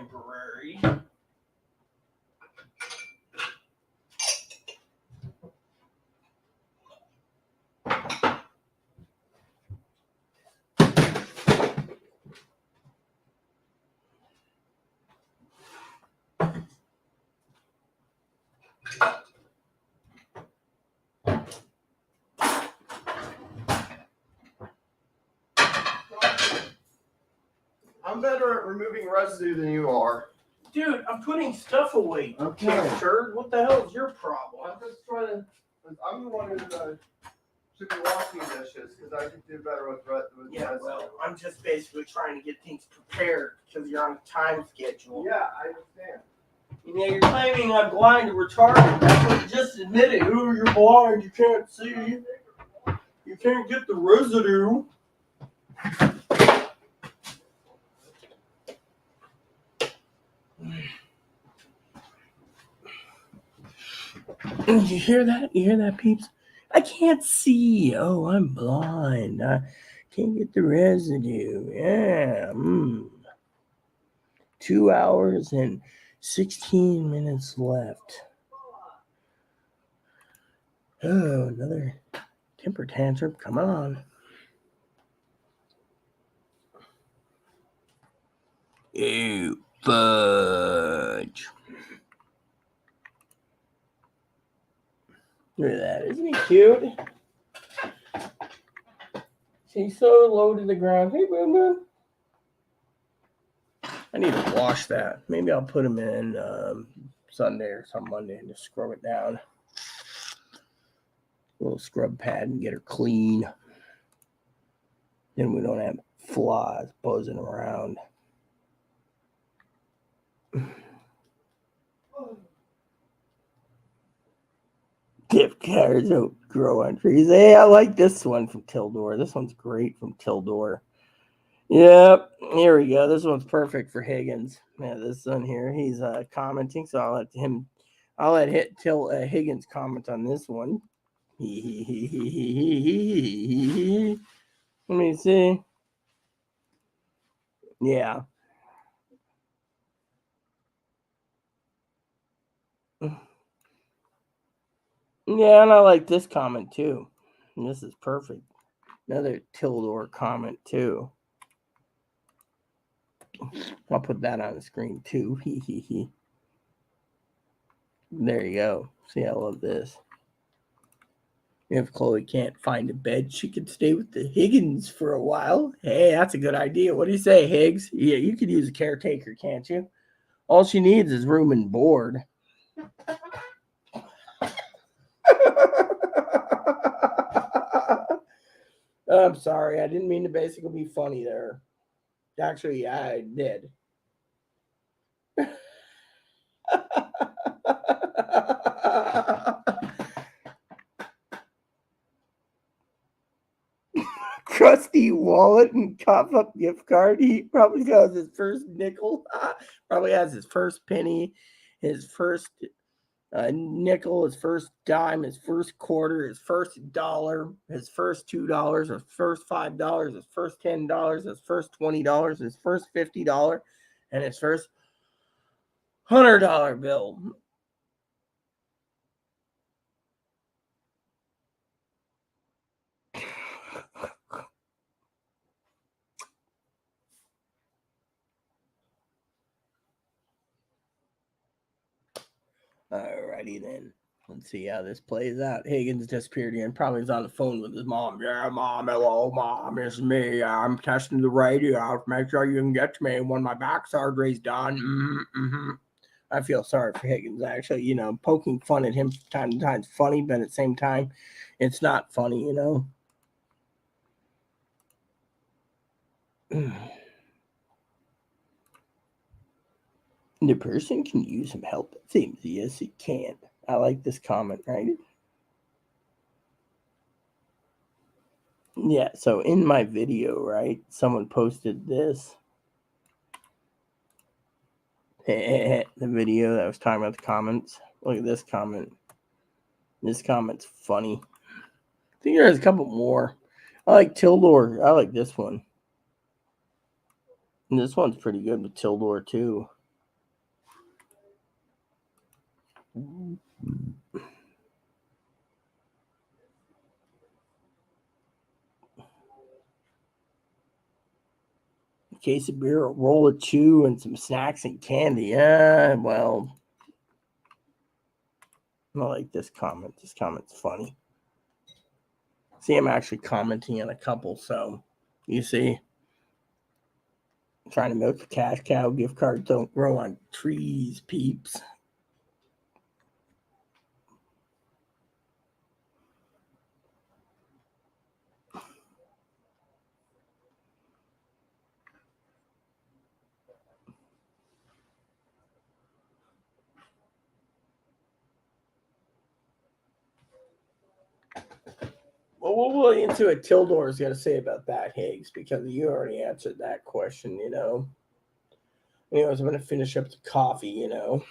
temporary. I'm better at removing residue than you are. Dude, I'm putting stuff away. Okay. Turd. What the hell is your problem? I'm just trying to. I'm the one who should be washing dishes because I can do better with Yeah, residue. well, I'm just basically trying to get things prepared because you're on a time schedule. Yeah, I understand. You know, you're claiming I'm blind or retarded. That's what you just admitted. Ooh, you're blind. You can't see. You can't get the residue. You hear that? You hear that, peeps? I can't see. Oh, I'm blind. I can't get the residue. Yeah. 2 hours and 16 minutes left. Oh, another temper tantrum. Come on. Ew, fudge. Look at that. Isn't he cute? He's so low to the ground. Hey, Boom Boom. I need to wash that. Maybe I'll put him in Sunday or some Monday and just scrub it down. A little scrub pad and get her clean. Then we don't have flies buzzing around. Gift cards don't grow on trees. Hey, I like this one from Tildor. This one's great from Tildor. Yep, here we go. This one's perfect for Higgins. Yeah, this one here, he's commenting, so I'll let Higgins comment on this one. Let me see. Yeah. Yeah, and I like this comment too. And this is perfect. Another Tildor comment too. I'll put that on the screen too. There you go. See, I love this. If Chloe can't find a bed, she could stay with the Higgins for a while. Hey, that's a good idea. What do you say, Higgs? Yeah, you could use a caretaker, can't you? All she needs is room and board. I'm sorry. I didn't mean to basically be funny there. Actually, I did. Crusty wallet and cough up gift card. He probably has his first nickel. Probably has his first penny, his first nickel, his first dime, his first quarter, his first dollar, his first $2, his first $5, his first $10, his first $20, his first $50, and his first $100 bill. Alrighty then. Let's see how this plays out. Higgins disappeared again. Probably is on the phone with his mom. Yeah, Mom. Hello, Mom. It's me. I'm testing the radio out. Make sure you can get to me when my back surgery's done. I feel sorry for Higgins, actually. You know, poking fun at him from time to time is funny, but at the same time, it's not funny, you know. The person can use some help. It seems yes, he can. I like this comment, right? Yeah, so in my video, right, someone posted this. The video that was talking about the comments. Look at this comment. This comment's funny. I think there's a couple more. I like Tildor. I like this one. And this one's pretty good with Tildor too. A case of beer, a roll of chew, and some snacks and candy. Well, I like this comment. This comment's funny. See, I'm actually commenting on a couple, so you see. Trying to milk a cash cow. Gift cards don't grow on trees, peeps. Well, what will Intuit Tildor's got to say about that, Higgs? Because you already answered that question, you know. Anyways, I'm going to finish up the coffee, you know.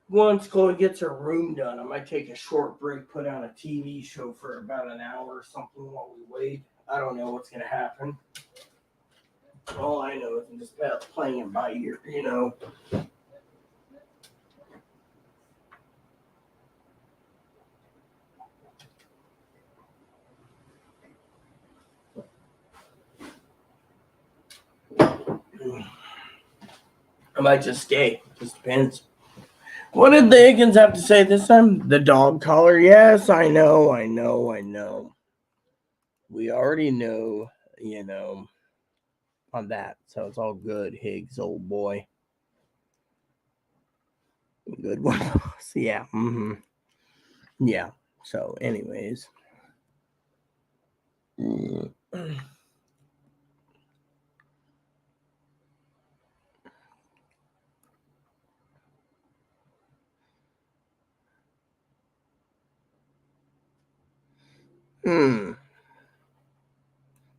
Once Chloe gets her room done, I might take a short break, put on a TV show for about an hour or something while we wait. I don't know what's going to happen. All I know is I'm just about playing it by ear, you know. I might just stay. Just depends. What did the Higgins have to say this time? The dog collar? Yes, I know. We already know, you know, on that. So it's all good, Higgs, old boy. Good one. So, yeah. Mm-hmm. Yeah. So, anyways.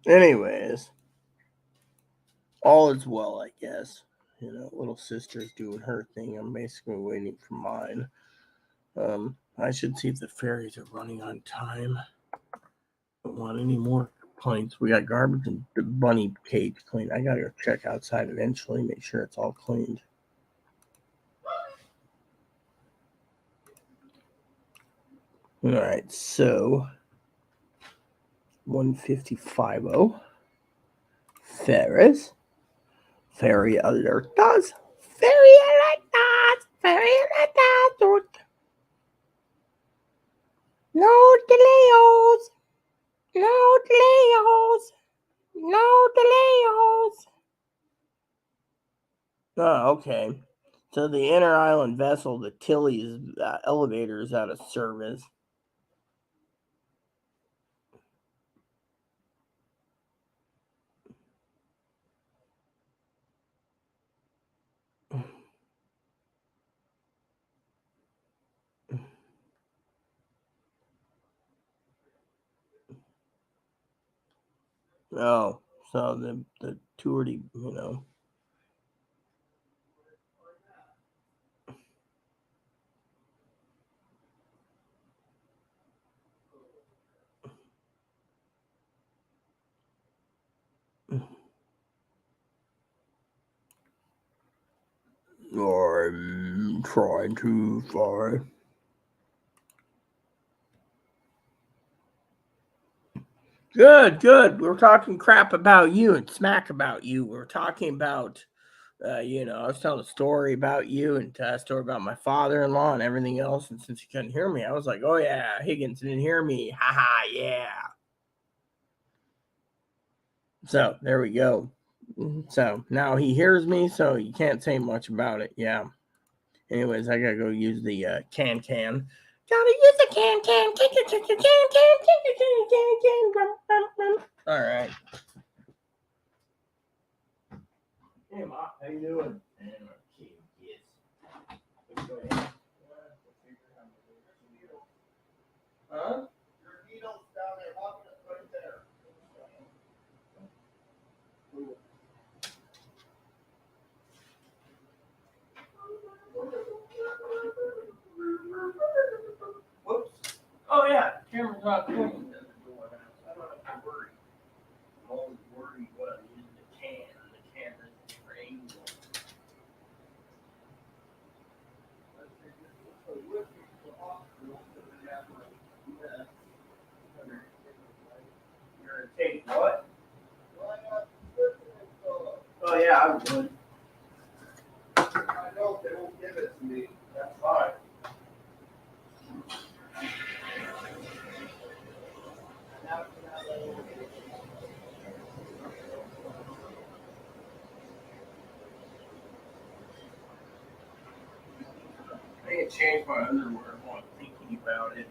Anyways. All is well, I guess. You know, little sister's doing her thing. I'm basically waiting for mine. I should see if the ferries are running on time. Don't want any more complaints. We got garbage and the bunny cage cleaned. I gotta go check outside eventually, make sure it's all cleaned. All right, so 155.0 Ferris. Ferry alertas. Ferry alertas. Ferry alertas. No delays. No delays. No delays. Oh, okay. So the inter island vessel, the Tilly's elevator is out of service. Oh, so the tourty, you know. I'm trying to find. Good, good. We're talking crap about you and smack about you. We're talking about, you know, I was telling a story about you and a story about my father-in-law and everything else. And since you couldn't hear me, I was like, oh, yeah, Higgins didn't hear me. Ha ha, yeah. So there we go. So now he hears me, so you can't say much about it. Yeah. Anyways, I gotta go use the can. Gotta use the can. All right. Hey, Ma, how you doing? Huh? Your needle's down there. Walk it right there. Whoops. Oh yeah, camera's not clean. Take what? Oh yeah, I would. I know if they won't give it to me. That's fine. I need to change my underwear while I'm thinking about it.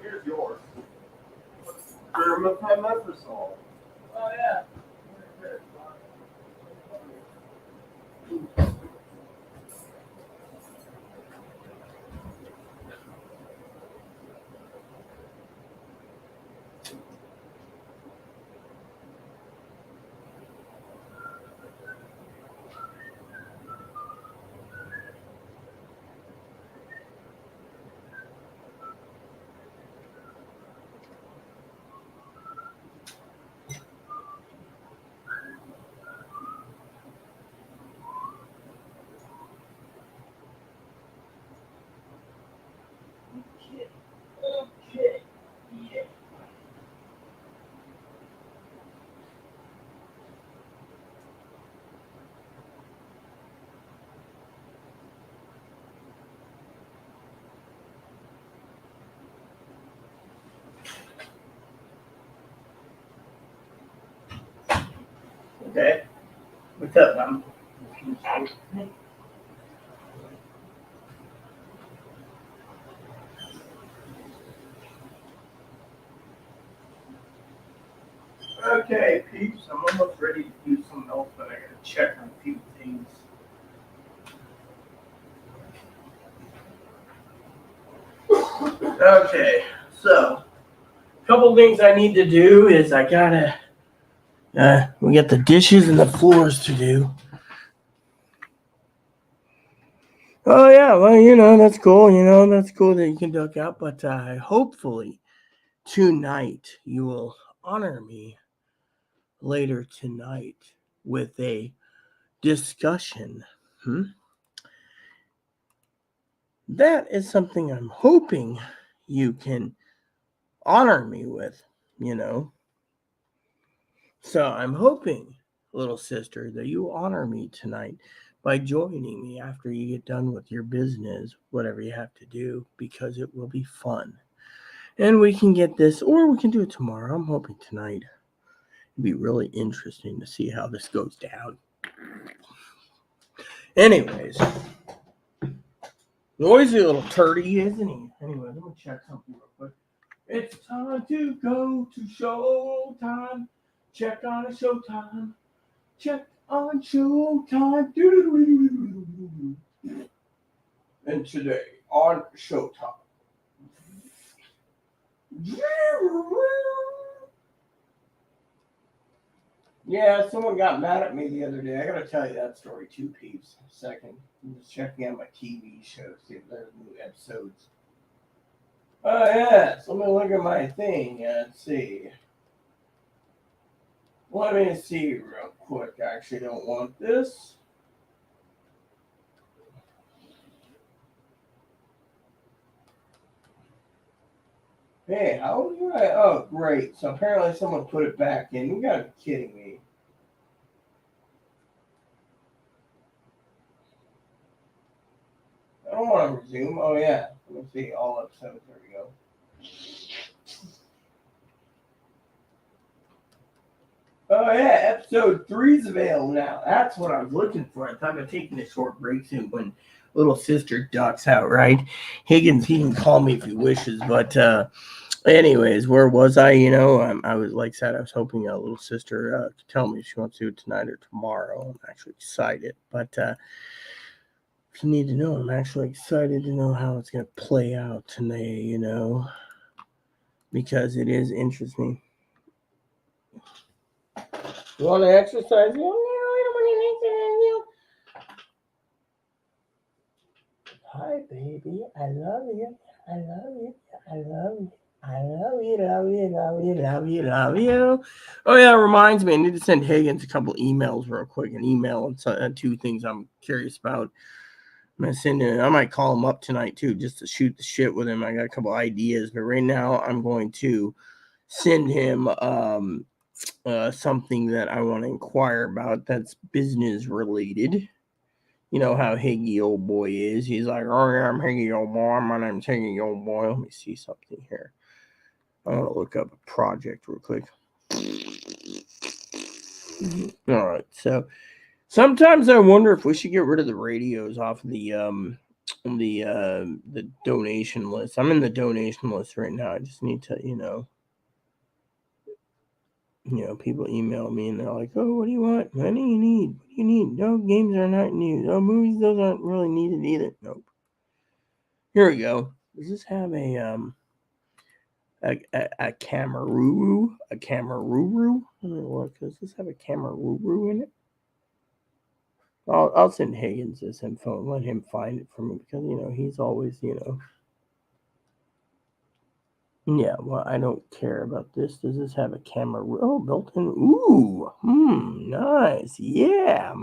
Here's yours. Dermapomeprazole. Oh yeah. Okay. Yeah. Okay. What's up, man? Okay, peeps, I'm almost ready to do something else, but I gotta check on a few things. Okay, so a couple things I need to do is I gotta we got the dishes and the floors to do. Oh yeah, well that's cool. That's cool that you can duck out, but hopefully tonight you will honor me later tonight with a discussion. That is something I'm hoping you can honor me with, you know. So I'm hoping, little sister, that you honor me tonight by joining me after you get done with your business, whatever you have to do, because it will be fun. And we can get this, or we can do it tomorrow. I'm hoping tonight. It'd be really interesting to see how this goes down. Anyways, noisy little turdy, isn't he? Anyway, let me check something real quick. It's time to go to showtime. Check on a showtime. Check on showtime. And today on showtime. Yeah, someone got mad at me the other day. I gotta tell you that story too, peeps. A second. I'm just checking out my TV show, see if there's new episodes. Oh yeah, so let me look at my thing. Let's see. Let me see real quick. I actually don't want this. Hey, how do I? Oh, great. So apparently someone put it back in. You gotta be kidding me. I don't want to resume. Oh, yeah. Let me see all episodes. There we go. Oh, yeah. Episode 3 is available now. That's what I was looking for. I thought I'd taking a short break soon when little sister ducks out, right? Higgins, he can call me if he wishes. But, anyways, where was I? I was, like I said, I was hoping a little sister could tell me if she wants to do it tonight or tomorrow. I'm actually excited. But, If you need to know, I'm actually excited to know how it's going to play out tonight, because it is interesting. You want to exercise? Hi, baby. I love you. I love you. I love you. I love you, love you, love you, love you, love you. Oh yeah, it reminds me. I need to send Higgins a couple emails real quick. An email and two things I'm curious about. I'm gonna send it. I might call him up tonight too, just to shoot the shit with him. I got a couple ideas, but right now I'm going to send him something that I want to inquire about that's business related. You know how Higgy old boy is. He's like, oh yeah, I'm Higgy old boy. My name's Higgy old boy. Let me see something here. I want to look up a project real quick. All right, so sometimes I wonder if we should get rid of the radios off the donation list. I'm in the donation list right now. I just need to, people email me and they're like, "Oh, what do you want? What do you need? What do you need? No, games are not needed. Oh, movies, those aren't really needed either." Nope. Here we go. Does this have a Camaruru? A Camaruru? I don't know what. Does this have a Camaruru in it? I'll send Higgins this info and let him find it for me because he's always Yeah, well, I don't care about this. Does this have a camera? Oh, built-in. Ooh, nice. Yeah.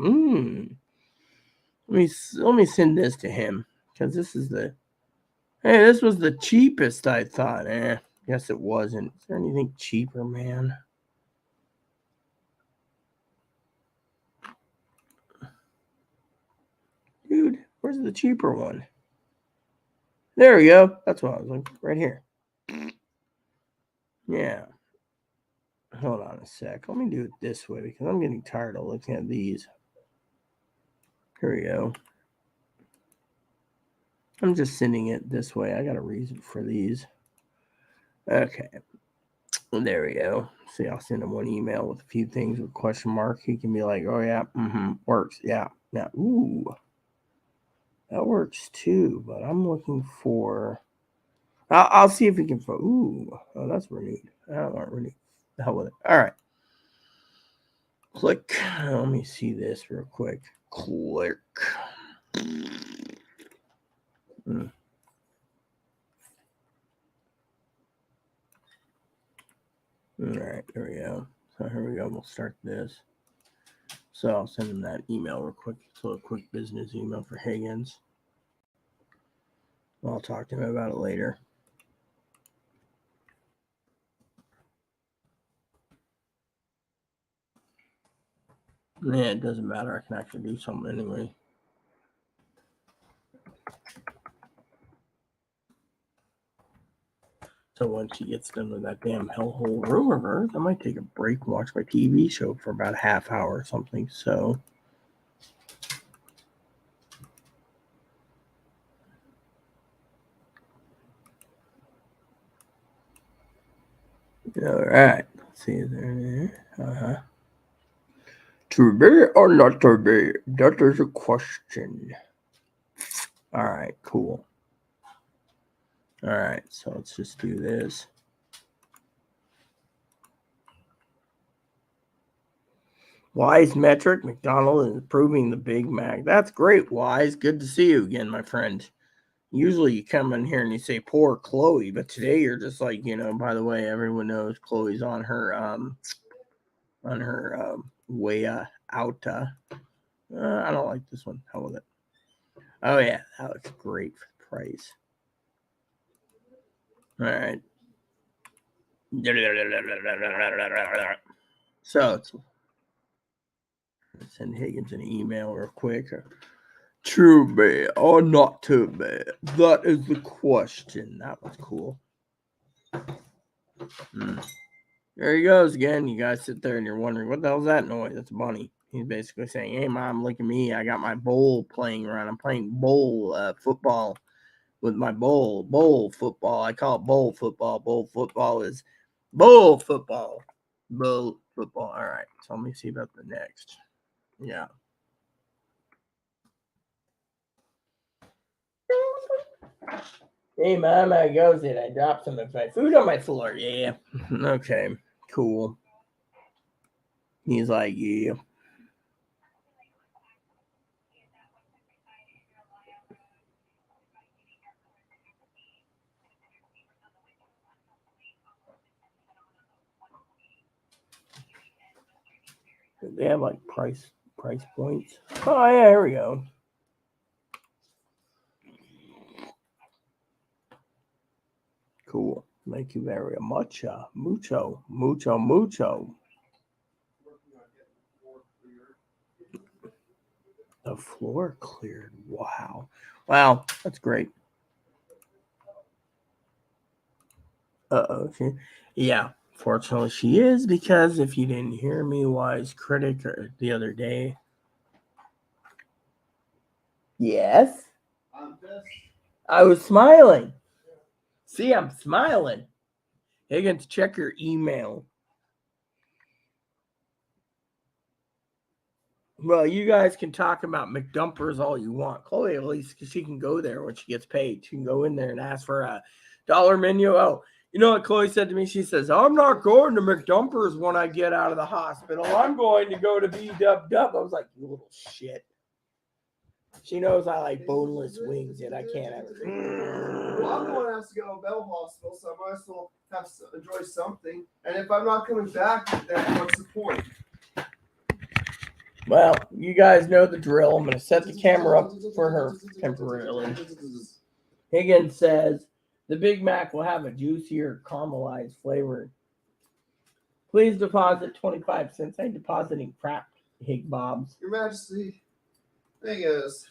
Let me send this to him because this is the. Hey, this was the cheapest. I thought. Guess it wasn't. Is there anything cheaper, man? Dude, where's the cheaper one? There we go. That's what I was looking right here. Yeah. Hold on a sec. Let me do it this way because I'm getting tired of looking at these. Here we go. I'm just sending it this way. I got a reason for these. Okay. There we go. See, I'll send him one email with a few things with question mark. He can be like, oh, yeah, works. Yeah. Ooh. That works too, but I'm looking for. I'll see if we can. Ooh. Oh, that's renewed. I don't want renewed. The hell with it. All right. Click. Let me see this real quick. Click. All right, there we go. So here we go. We'll start this. So I'll send him that email real quick. So a quick business email for Higgins. I'll talk to him about it later. Yeah, it doesn't matter. I can actually do something anyway. So once he gets done with that damn hellhole room of hers, I might take a break and watch my TV show for about a half hour or something. So. All right. Let's see. Is there? To be or not to be? That is a question. All right. Cool. All right. So let's just do this. Wise metric, McDonald is improving the Big Mac. That's great, Wise. Good to see you again, my friend. Usually you come in here and you say poor Chloe, but today you're just like, by the way, everyone knows Chloe's on her way out. I don't like this one. How with it? Oh yeah, that looks great for the price. All right. So send Higgins an email real quick. To be or not to be? That is the question. That was cool. There he goes again. You guys sit there and you're wondering, what the hell's that noise? That's Bunny. He's basically saying, hey, Mom, look at me. I got my bowl playing around. I'm playing bowl football with my bowl football. I call it bowl football. Bowl football is bowl football. Bowl football. All right. So let me see about the next. Yeah. Hey, Mama goes in. I dropped some of my food on my floor. Yeah. Okay. Cool. He's like, yeah. They have like price points. Oh yeah, here we go. Cool. Thank you very much. Mucho. The floor cleared. Wow. Wow, that's great. Yeah, fortunately she is, because if you didn't hear me, wise critic, the other day. Yes. I was smiling. See, I'm smiling. Higgins, check your email. Well, you guys can talk about McDumpers all you want. Chloe, at least, because she can go there when she gets paid. She can go in there and ask for a dollar menu. Oh, you know what Chloe said to me? She says, I'm not going to McDumpers when I get out of the hospital. I'm going to go to B-Dub-Dub. I was like, you little shit. She knows I like boneless wings, and I can't have it. Well, I'm the one that has to go to Bell Hospital, so I might as well enjoy something. And if I'm not coming back, then what's the point? Well, you guys know the drill. I'm going to set the camera up for her temporarily. Higgins says, the Big Mac will have a juicier caramelized flavor. Please deposit 25 cents. I ain't depositing crap, Hig Bobs. Your Majesty, thing is,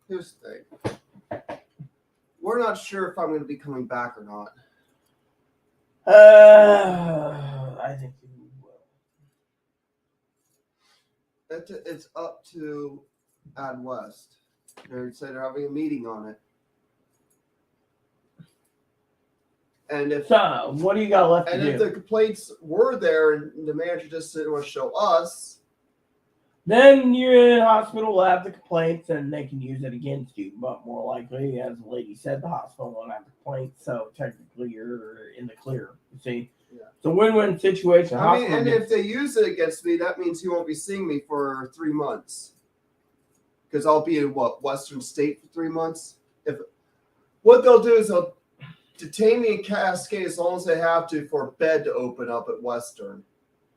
here's the thing. We're not sure if I'm going to be coming back or not. I think you will. It's up to Ad West. They said they're having a meeting on it. And if what do you got left to do? And if the complaints were there and the manager just didn't want to show us, then your hospital will have the complaints and they can use it against you. But more likely, as the lady said, the hospital won't have the complaints, so technically you're in the clear. You see? Yeah. It's a win-win situation. I mean, and if they use it against me, that means he won't be seeing me for 3 months. Because I'll be in Western State for 3 months. What they'll do is they'll detain me in Cascade as long as they have to for a bed to open up at Western.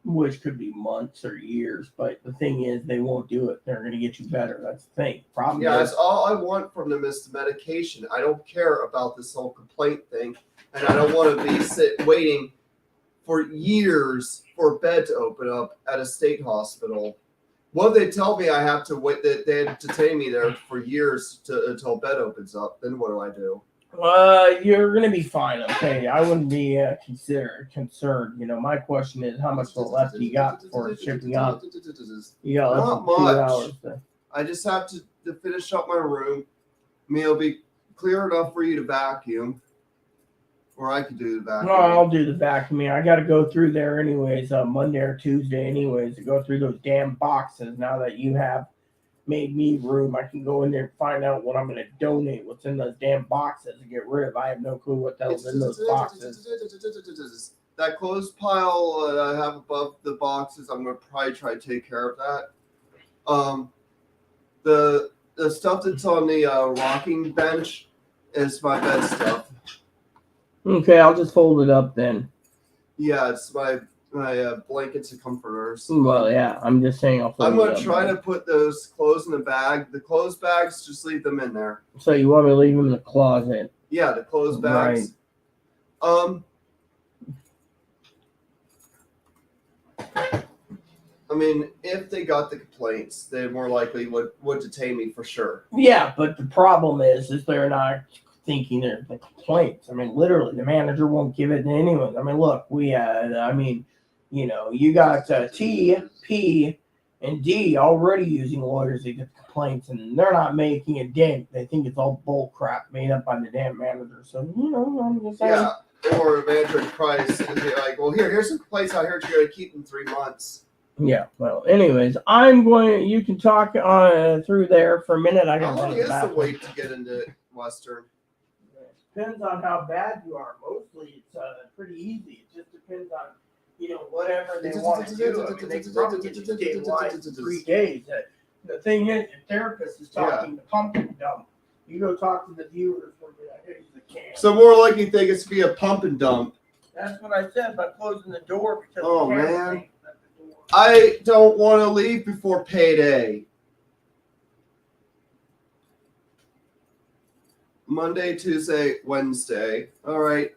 Which could be months or years, but the thing is, they won't do it. They're going to get you better. That's the thing. Problem is, that's all I want from them is the medication. I don't care about this whole complaint thing, and I don't want to be waiting for years for a bed to open up at a state hospital. What if they tell me I have to wait? That they detain me there for years until bed opens up? Then what do I do? You're gonna be fine. Okay, I wouldn't be concerned. You know, my question is, how much left you got for shipping up? You got less than 2 hours. I just have to finish up my room. I mean, it'll be clear enough for you to vacuum, or I could do the vacuum. No, I'll do the vacuuming. I got to go through there anyways, Monday or Tuesday, anyways, to go through those damn boxes. Now that you have made me room, I can go in there and find out what I'm going to donate, what's in those damn boxes and get rid of. I have no clue what the hell's in those boxes. That clothes pile that I have above the boxes, I'm going to probably try to take care of that. The stuff that's on the rocking bench is my bed stuff. Okay, I'll just fold it up then. Yeah, it's my blankets and comforters. Well, yeah, I'm just saying I'm going to try to put those clothes in the bag. The clothes bags, just leave them in there. So you want me to leave them in the closet? Yeah, the clothes bags. Right. I mean, if they got the complaints, they more likely would detain me for sure. Yeah, but the problem is they're not thinking they're the complaints. I mean, literally, the manager won't give it to anyone. I mean, look, you know, you got T, P, and D already using lawyers to get complaints, and they're not making a dent. They think it's all bull crap made up by the damn manager. So, you know, I'm just saying. Yeah, or manager price and be like, well, here's some complaints I heard you're going to keep in 3 months. Yeah. Well, anyways, you can talk through there for a minute. I How got long to is the wait to get into Western? Depends on how bad you are. Mostly, it's pretty easy. It just depends on, whatever they want to do. I mean, they can probably get you stabilized in 3 days. The thing is, your therapist is talking the pump and dump. You go talk to the viewers for a minute. I gotta use the can. So more likely think it's to be a pump and dump. That's what I said by closing the door because Oh, the camera man. thing is at the door. I don't want to leave before payday. Monday, Tuesday, Wednesday. All right.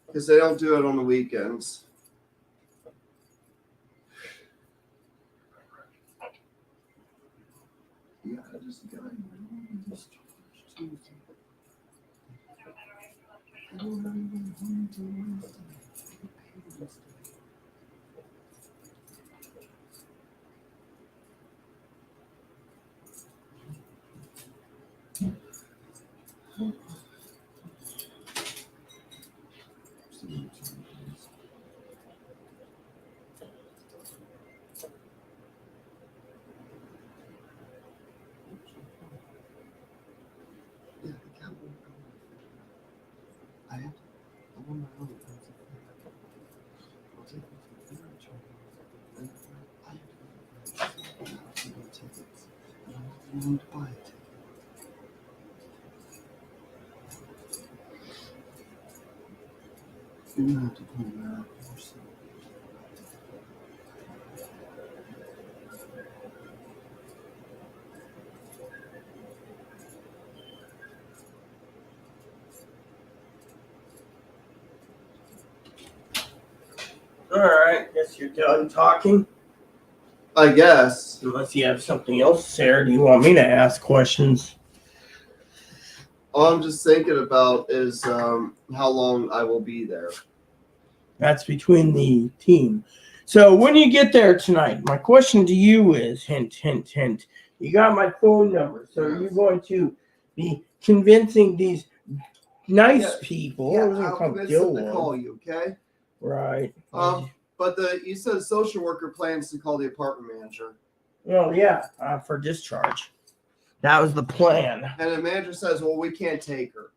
Because they don't do it on the weekends. Yeah, I just got All right. Guess you're done talking. I guess. Unless you have something else to say, or do you want me to ask questions? All I'm just thinking about is how long I will be there. That's between the team. So when you get there tonight, my question to you is, hint, hint, hint, you got my phone number. So you're going to be convincing these nice people. I'll convince them to call you, okay? Right. But you said the social worker plans to call the apartment manager. Well, yeah, for discharge. That was the plan. And the manager says, well, we can't take her.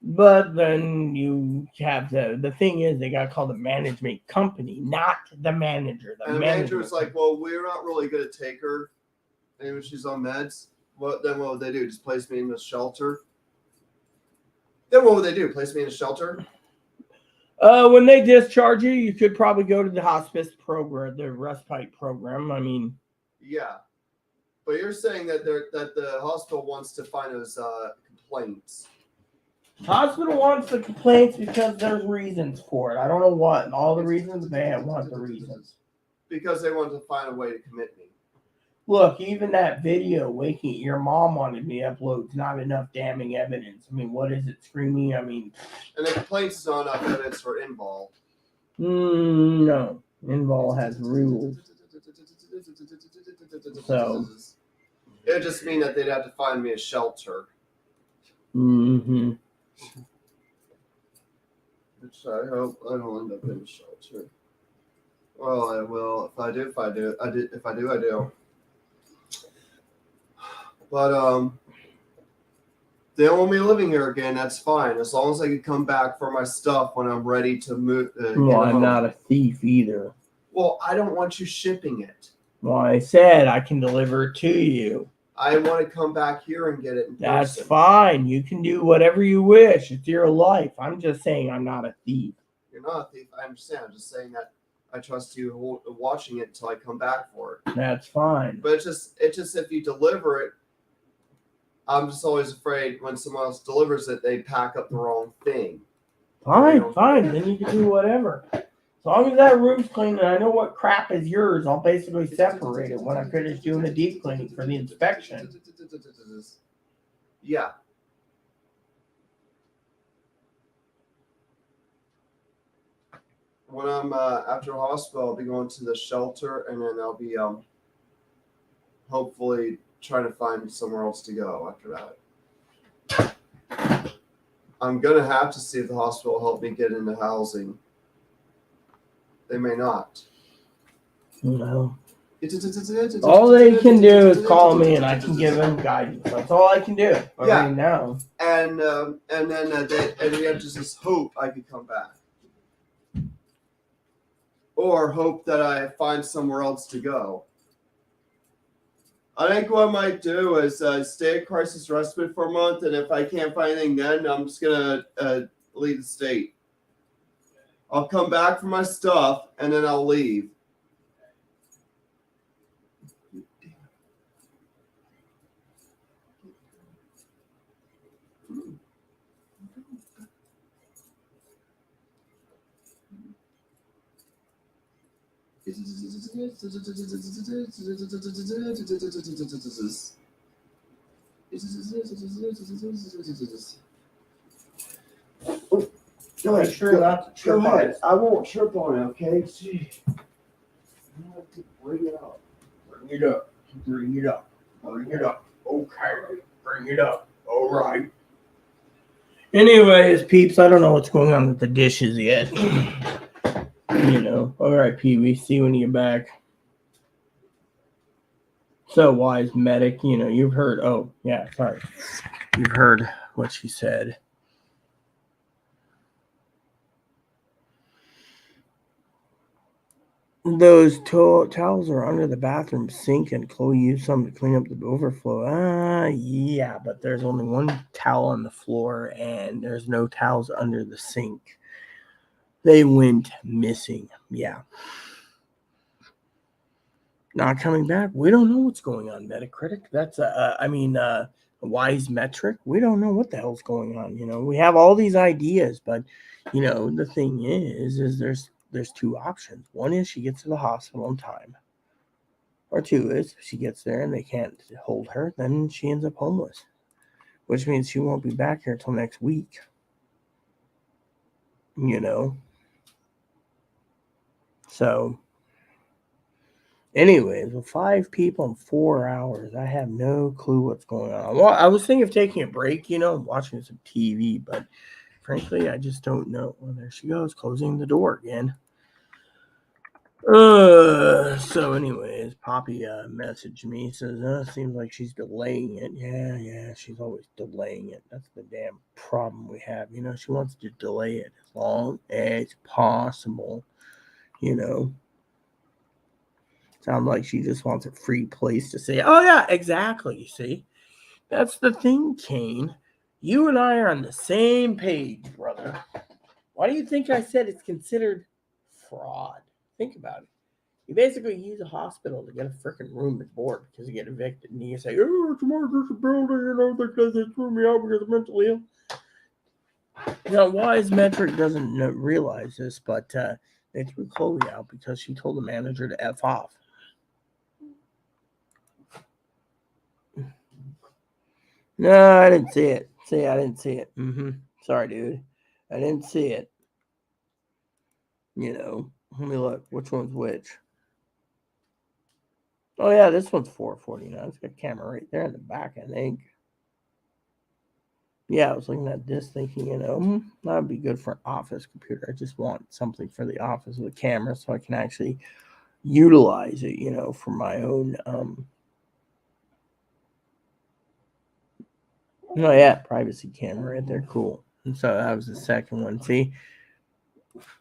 But then you have the thing is they got to call the management company, not the manager. And the manager's like, well, we're not really going to take her. And when she's on meds, what would they do? Just place me in the shelter? Then what would they do? Place me in a shelter? When they discharge you, you could probably go to the hospice program, the respite program. I mean, yeah, but you're saying that the hospital wants to find those complaints. Hospital wants the complaints because there's reasons for it. I don't know what. All the reasons they want the reasons. Because they want to find a way to commit me. Look, even that video waking your mom wanted me to upload is not enough damning evidence. I mean, what is it screaming? I mean, and the complaints is not enough evidence for Invol. No, Invol has rules. So it would just mean that they'd have to find me a shelter. Mm-hmm. Which I hope I don't end up in a shelter. Well, I will. If I do, I do. But they don't want me living here again. That's fine, as long as I can come back for my stuff when I'm ready to move. Well, I'm not a thief either. Well, I don't want you shipping it. Well, I said I can deliver it to you. I want to come back here and get it in person. That's fine. You can do whatever you wish. It's your life. I'm just saying I'm not a thief. You're not a thief. I understand. I'm just saying that I trust you watching it until I come back for it. That's fine. But it's just if you deliver it, I'm just always afraid when someone else delivers it, they pack up the wrong thing. Fine. Then you can do whatever. As long as that room's clean and I know what crap is yours, I'll basically separate it when I finish doing the deep cleaning for the inspection. Yeah. When I'm after hospital, I'll be going to the shelter, and then I'll be hopefully trying to find somewhere else to go after that. I'm gonna have to see if the hospital will help me get into housing. They may not. You know, all they can do is call me, and I can give them guidance. That's all I can do. But Yeah. right now, And then we have just hope I could come back, or hope that I find somewhere else to go. I think what I might do is stay at crisis respite for a month, and if I can't find anything, then I'm just gonna leave the state. I'll come back for my stuff, and then I'll leave. go ahead, sure not to Go trip on ahead. it. I won't trip on it, okay? Gee. I have to bring it up. Bring it up. Bring it up. Bring it up. Okay. Bring it up. All right. Anyways, peeps, I don't know what's going on with the dishes yet. You know. All right, Pee-wee. See you when you get back. So, wise medic, you know, you've heard. Oh, yeah, sorry. You've heard what she said. Those towels are under the bathroom sink, and Chloe used some to clean up the overflow. Yeah, but there's only one towel on the floor, and there's no towels under the sink. They went missing. Yeah. Not coming back. We don't know what's going on, Metacritic. That's a wise metric. We don't know what the hell's going on. You know, we have all these ideas, but you know, the thing is there's two options. One is she gets to the hospital on time, or two is if she gets there and they can't hold her, then she ends up homeless, which means she won't be back here until next week. You know, so. Anyways, with 5 people in 4 hours, I have no clue what's going on. Well, I was thinking of taking a break, you know, watching some TV, but frankly, I just don't know. Well, there she goes, closing the door again. So anyways, Poppy messaged me, says, seems like she's delaying it. Yeah, she's always delaying it. That's the damn problem we have. You know, she wants to delay it as long as possible, you know. Sounds like she just wants a free place to say, oh, yeah, exactly. You see, that's the thing, Kane. You and I are on the same page, brother. Why do you think I said it's considered fraud? Think about it. You basically use a hospital to get a freaking room and board because you get evicted, and you say, oh, it's my disability, you know, because they threw me out because I'm mentally ill. Now, Wise Metric doesn't realize this, but they threw Chloe out because she told the manager to F off. No, I didn't see it. I didn't see it. Sorry, dude. I didn't see it. You know, let me look. Which one's which? Oh, yeah, this one's 449. It's got a camera right there in the back, I think. Yeah, I was looking at this thinking, you know, that would be good for an office computer. I just want something for the office with a camera so I can actually utilize it, you know, for my own. Oh, yeah, privacy camera right there. Cool. And so that was the second one. See?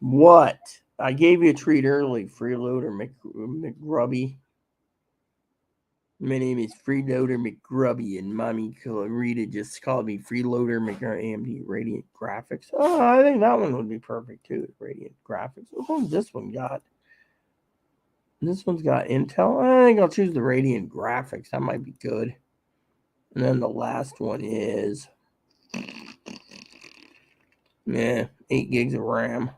What? I gave you a treat early, freeloader McGrubby. My name is Freeloader McGrubby, and Mommy Rita just called me Freeloader AMD Radiant Graphics. Oh, I think that one would be perfect too. Radiant Graphics. What one's this one got? This one's got Intel. I think I'll choose the Radiant Graphics. That might be good. And then the last one is 8 gigs of RAM.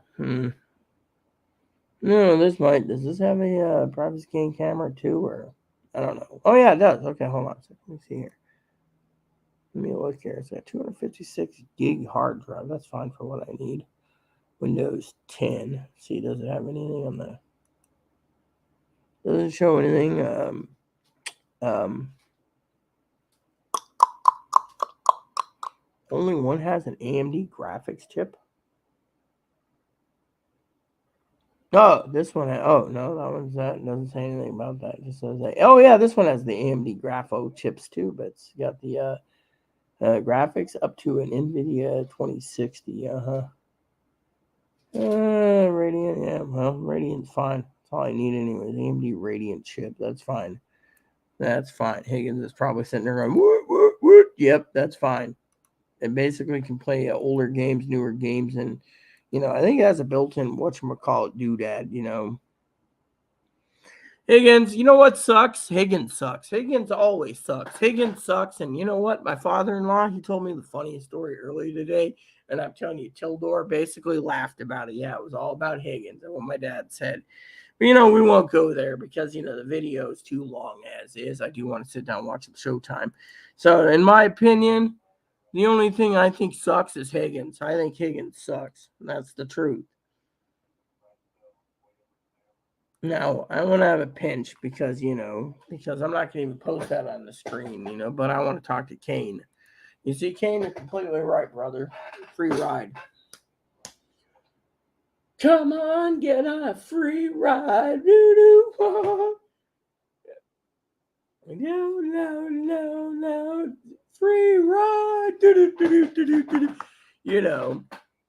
No, does this have a privacy scan camera too, or I don't know. Oh yeah, it does. Okay, hold on a second. Let me see here. Let me look here. It's got 256 gig hard drive. That's fine for what I need. Windows 10. See, does it have anything on the? Doesn't show anything. Only one has an AMD graphics chip. Oh, this one. Oh no, that doesn't say anything about that. It just says that. Oh yeah, this one has the AMD Grapho chips too, but it's got the graphics up to an NVIDIA 2060. Radiant. Yeah, well, Radiant's fine. That's all I need anyways. AMD Radiant chip. That's fine. That's fine. Higgins is probably sitting there going, woot, woot, woot. Yep, that's fine. It basically can play older games, newer games, and I think it has a built-in whatchamacallit doodad. Higgins, you know what sucks? Higgins sucks. Higgins always sucks. Higgins sucks. And you know what? My father-in-law, he told me the funniest story earlier today. And I'm telling you, Tildor basically laughed about it. Yeah, it was all about Higgins and what my dad said. But, we won't go there because, the video is too long as is. I do want to sit down and watch it Showtime. So, in my opinion, the only thing I think sucks is Higgins. I think Higgins sucks. And that's the truth. Now, I want to have a pinch because I'm not going to even post that on the screen, but I want to talk to Kane. You see, Kane, you're completely right, brother. Free ride. Come on, get on a free ride. Doo-doo. No. Free ride.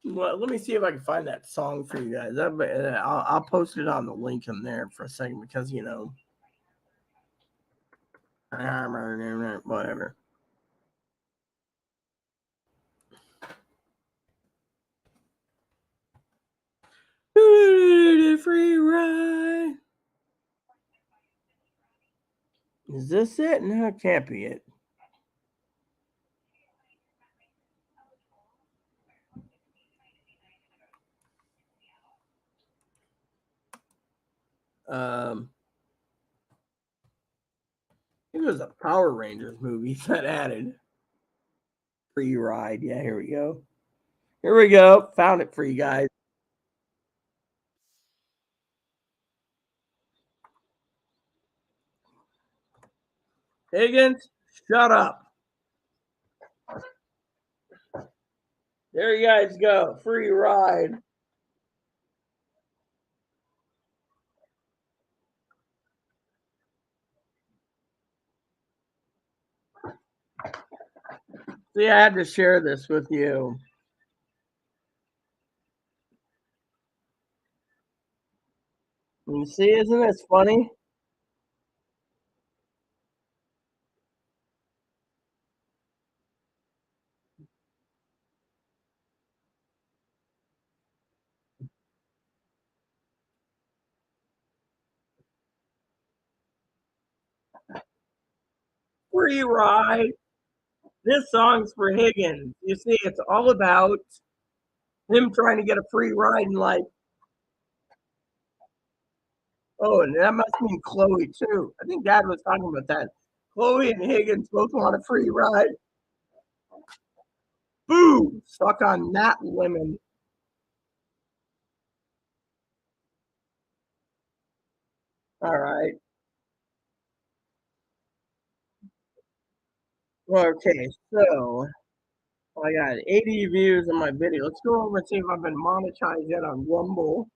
Well, let me see if I can find that song for you guys. I'll post it on the link in there for a second because, whatever. Free ride. Is this it? No, it can't be it. It was a Power Rangers movie that added free ride. Yeah, here we go. Here we go. Found it for you guys. Higgins, shut up. There you guys go. Free ride. See, I had to share this with you. You see, isn't this funny? Free ride. This song's for Higgins. You see, it's all about him trying to get a free ride in life. Oh, and that must mean Chloe too. I think Dad was talking about that. Chloe and Higgins both want a free ride. Boo! Stuck on that lemon. All right. Okay, so I got 80 views on my video. Let's go over and see if I've been monetized yet on Rumble.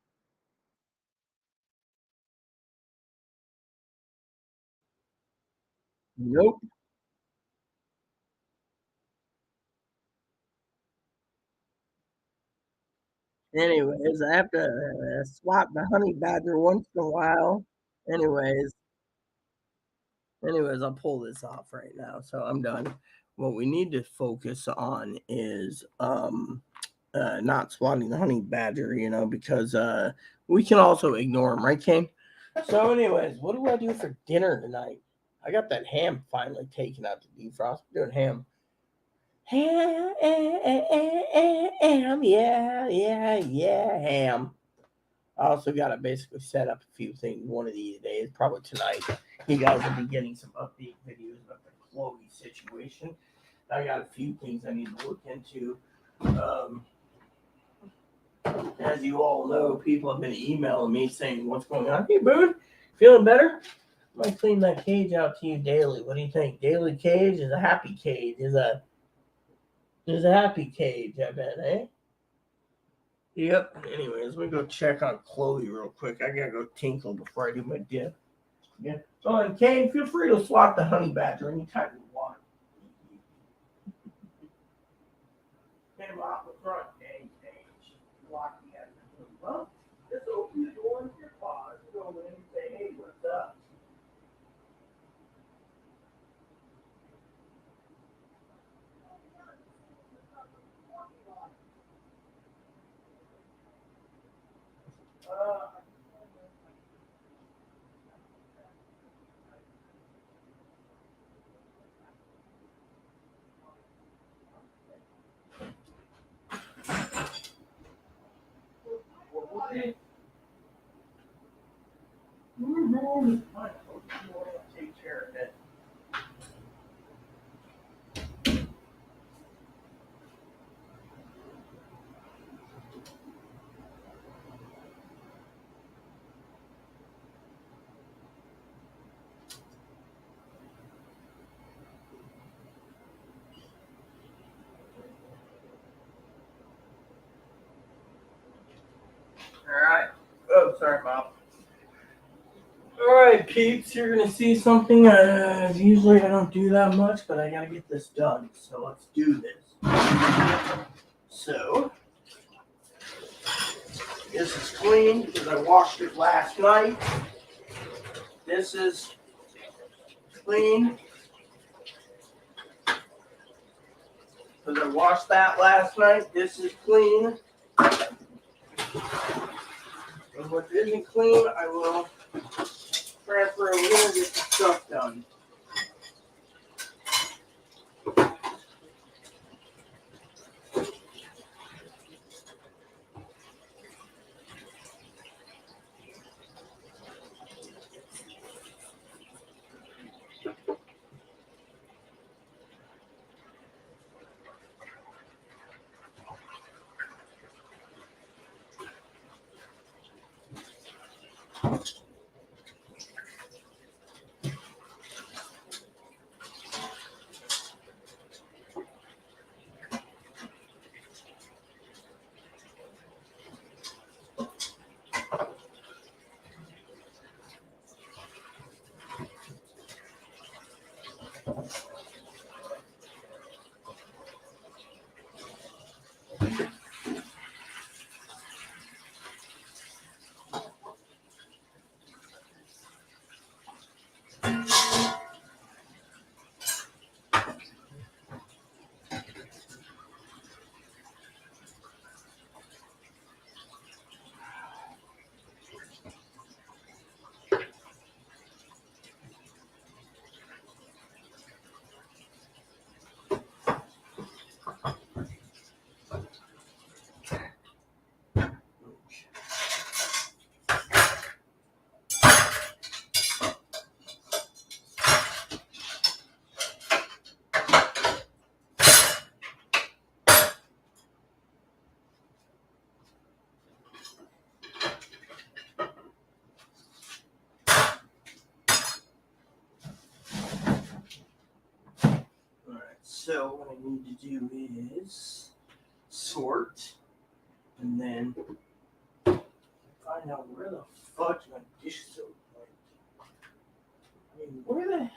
Nope. Anyways, I have to swap the honey badger once in a while. Anyways, I'll pull this off right now. So I'm done. What we need to focus on is not swatting the honey badger, because we can also ignore him, right, Kane? So, anyways, what do I do for dinner tonight? I got that ham finally taken out to defrost. I'm doing ham. Ham, yeah, ham. I also got to basically set up a few things one of these days, probably tonight. You guys will be getting some update videos about the Chloe situation. I got a few things I need to look into. As you all know, people have been emailing me saying, "What's going on? Hey, Boone, feeling better? I might clean that cage out to you daily. What do you think? Daily cage is a happy cage. Is a happy cage, I bet, eh? Yep. Anyways, let me go check on Chloe real quick. I gotta go tinkle before I do my dip. Yeah. Oh, and Kane, feel free to swat the honey badger anytime you want. Get him off the front stage. Walking at the well, just open the door with your paws, go in and say, hey, what's up? Uh, okay. Take care of it. Alright. Oh, sorry, Mom. Alright, peeps, you're gonna see something. Usually I don't do that much, but I gotta get this done. So let's do this. So, this is clean because I washed it last night. This is clean because I washed that last night. This is clean. And what isn't clean, I will transfer over here and get the stuff done. Alright, so what I need to do is sort and then find out where the fuck my dish soap went. I mean, where the hell?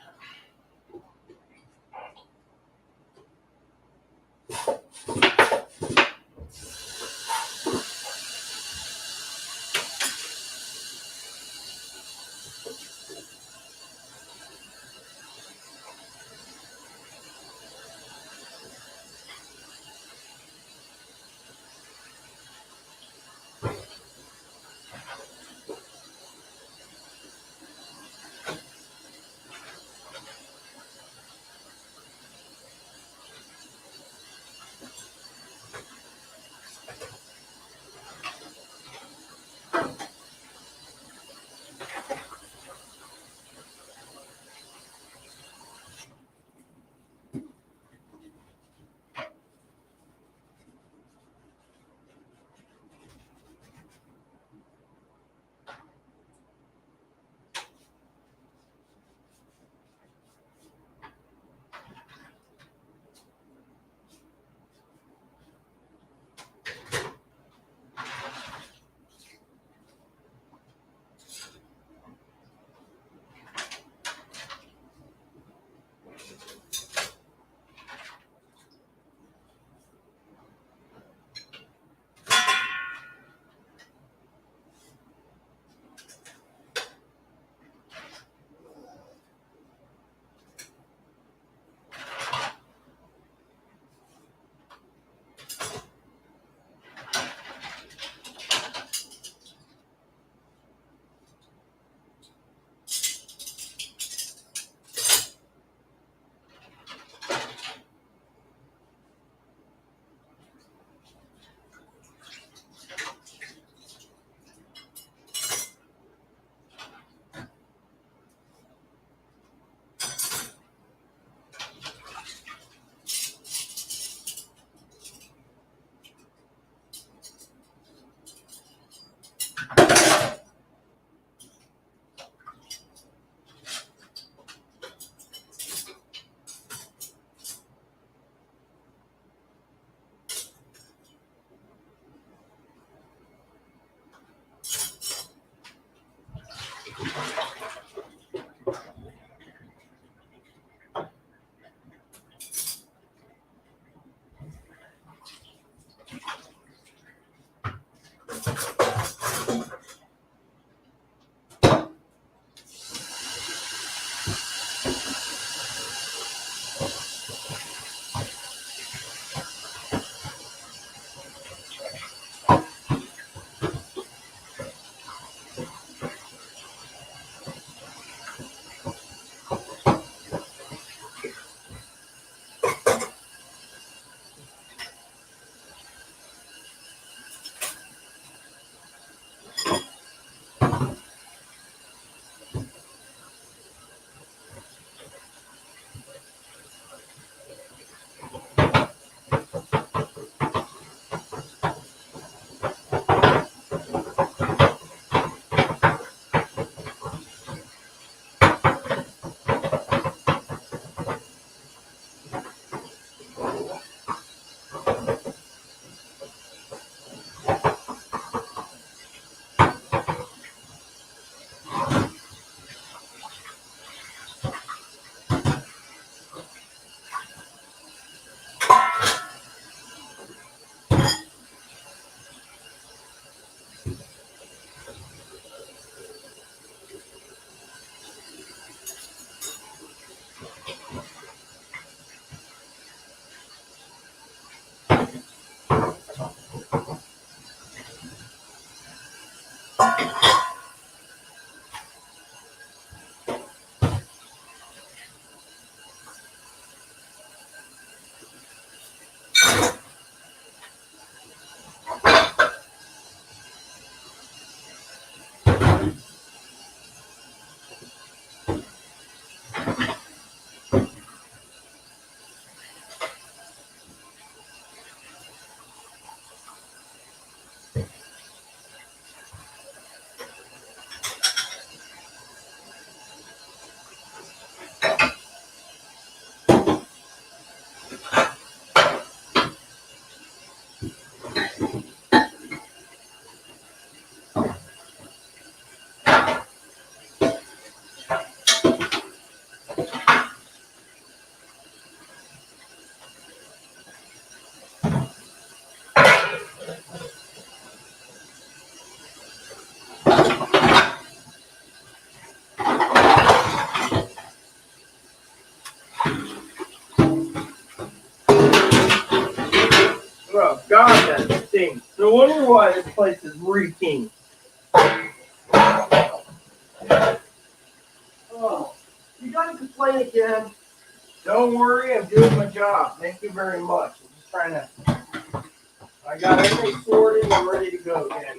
Oh, God, that stinks. No wonder why this place is reeking. Oh, you got to complain again. Don't worry, I'm doing my job. Thank you very much. I'm just trying to. I got everything sorted. I'm ready to go again.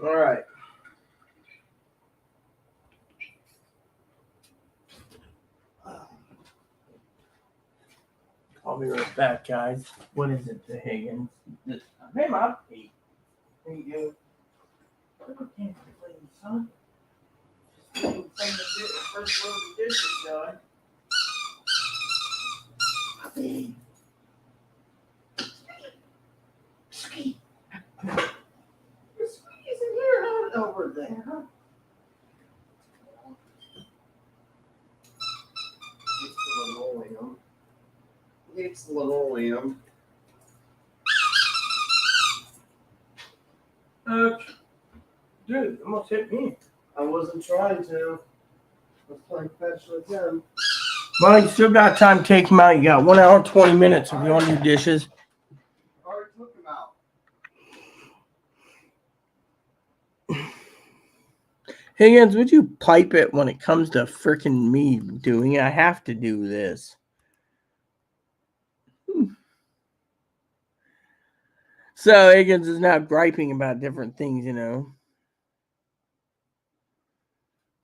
All right. I'll be right back, guys. What is it, the Higgins? This time. Hey, Mom. Hey. There you go. Look what can't complain, son. Just waiting for the first load of dishes done. Puppy. Squeak. Squeak isn't here, not over there. It's linoleum. Dude, almost hit me. I wasn't trying to. I was playing fetch with him. Well, you still got time to take them out. You got 1 hour and 20 minutes if you want to do dishes. I already took him out. Higgins, would you pipe it when it comes to freaking me doing it? I have to do this. So Higgins is now griping about different things, you know.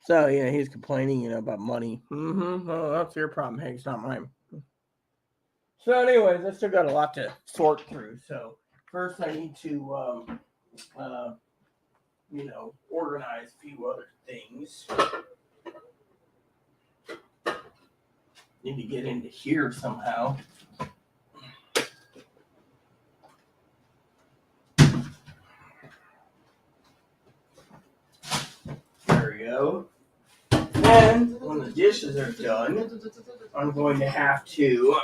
So yeah, he's complaining, you know, about money. Well, that's your problem, Higgs, not mine. So, anyways, I still got a lot to sort through. So first, I need to, you know, organize a few other things. Need to get into here somehow. There we go. And when the dishes are done, I'm going to have to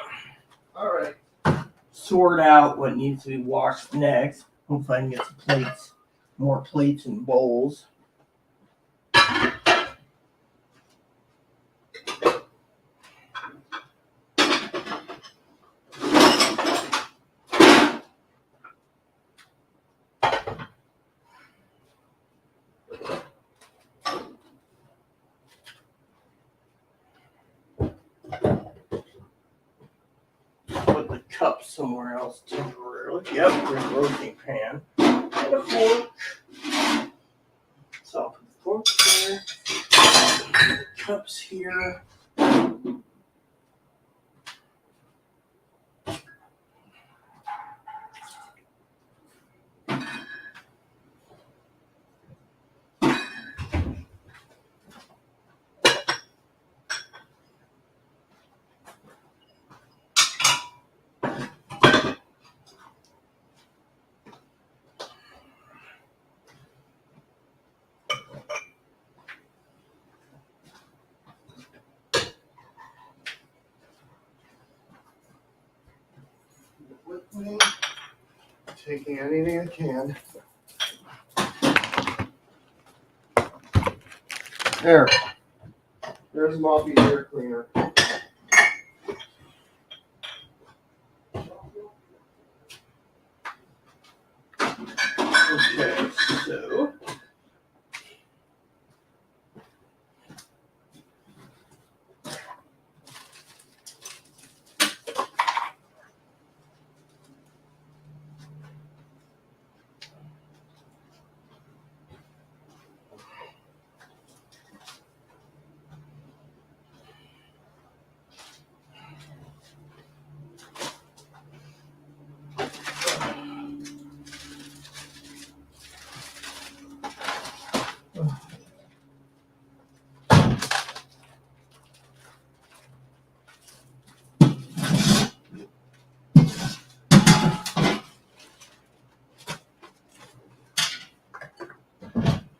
sort out what needs to be washed next. Hopefully I can get some plates, more plates and bowls. Put the cup somewhere else temporarily. Yep, there's a roasting pan. And a fork. So I'll put the fork there. The cups here. With me, taking anything I can. There's Moppy air cleaner. Okay, so.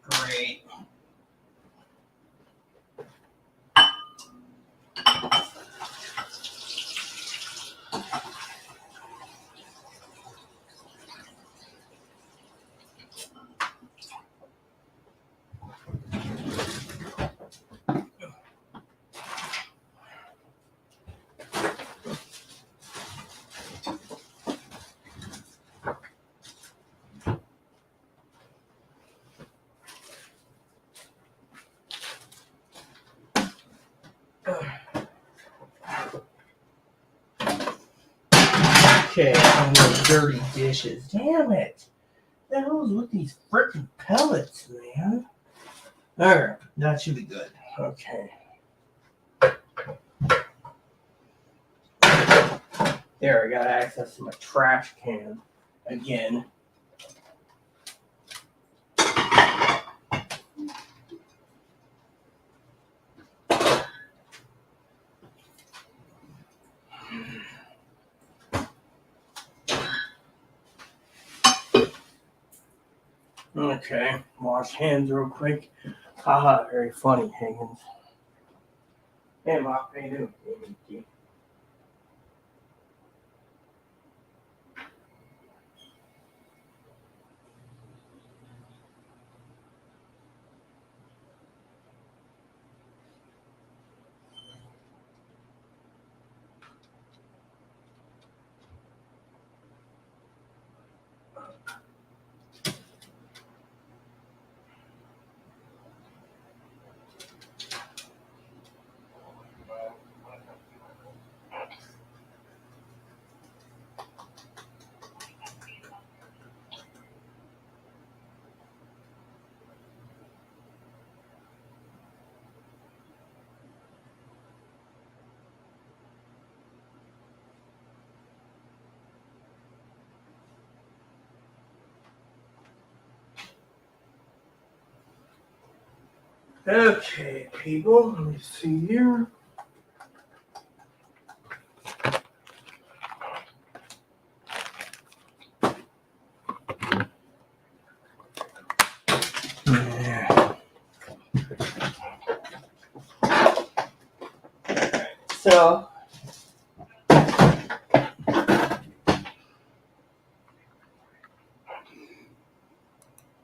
Great. Okay, I'm gonna dirty dishes. Damn it. The hell is with these freaking pellets, man? Alright, that should be good. Okay. There, I got access to my trash can again. Okay, wash hands real quick. Haha, very funny, Higgins. Hey, Mark, how you doing? Okay, people, let me see here. Yeah. So,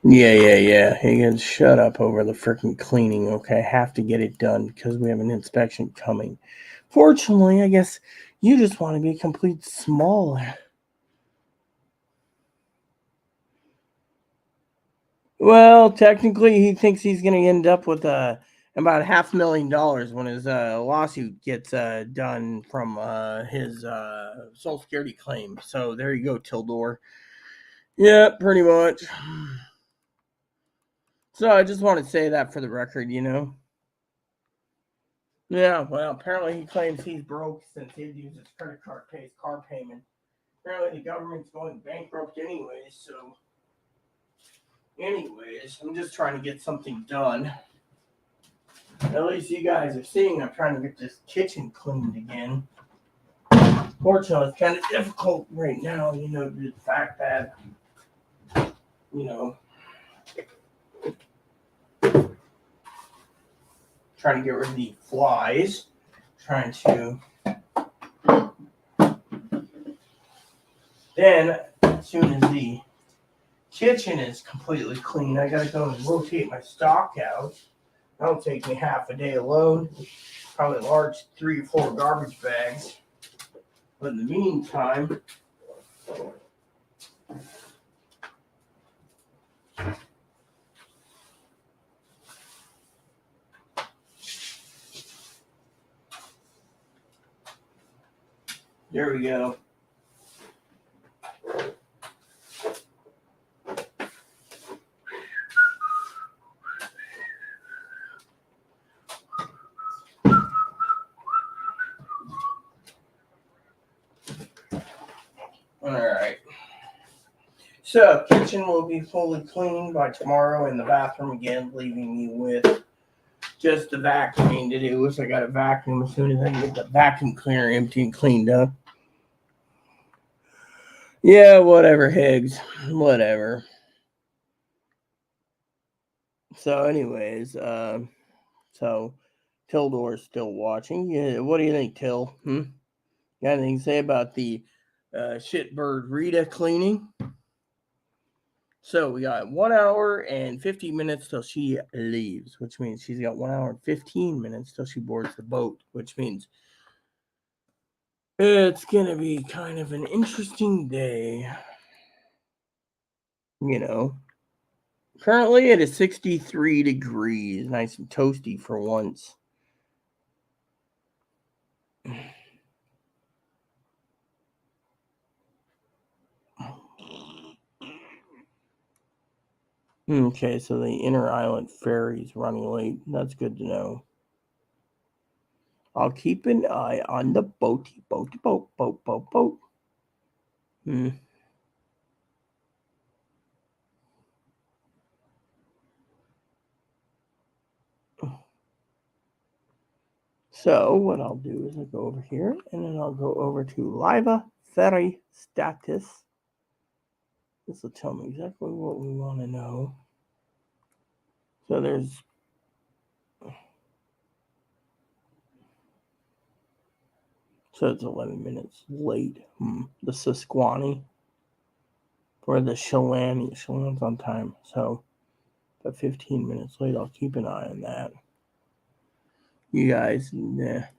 yeah. Higgins, shut up over the freaking cleaning, okay? I have to get it done because we have an inspection coming. Fortunately, I guess you just want to be a complete small. Well, technically, he thinks he's going to end up with about $500,000 when his lawsuit gets done from his Social Security claim. So there you go, Tildor. Yeah, pretty much. So I just want to say that for the record, you know. Yeah, well, apparently he claims he's broke since he used his credit card to pay his car payment. Apparently the government's going bankrupt anyways, so. Anyways, I'm just trying to get something done. At least you guys are seeing I'm trying to get this kitchen cleaned again. Fortunately, it's kind of difficult right now, you know, due to the fact that, you know, trying to get rid of the flies, trying to. Then, as soon as the kitchen is completely clean, I gotta go and rotate my stock out. That'll take me half a day alone. Probably large 3 or 4 garbage bags. But in the meantime, there we go. Alright. So, kitchen will be fully cleaned by tomorrow, and the bathroom again, leaving me with just the vacuuming to do. Which I got a vacuum as soon as I can get the vacuum cleaner empty and cleaned up. Yeah, whatever, Higgs. Whatever. So, anyways, so Tildor's still watching. Yeah, what do you think, Till? Got anything to say about the shitbird Rita cleaning? So we got 1 hour and 50 minutes till she leaves, which means she's got 1 hour and 15 minutes till she boards the boat, which means it's going to be kind of an interesting day. You know, currently it is 63 degrees, nice and toasty for once. Okay, so the inner island ferry's running late. That's good to know. I'll keep an eye on the boat. So what I'll do is I'll go over here and then I'll go over to Liva Ferry status. This will tell me exactly what we want to know. So there's it's 11 minutes late. The Susquehanna for the Chelan's on time. So about 15 minutes late. I'll keep an eye on that. You guys, yep.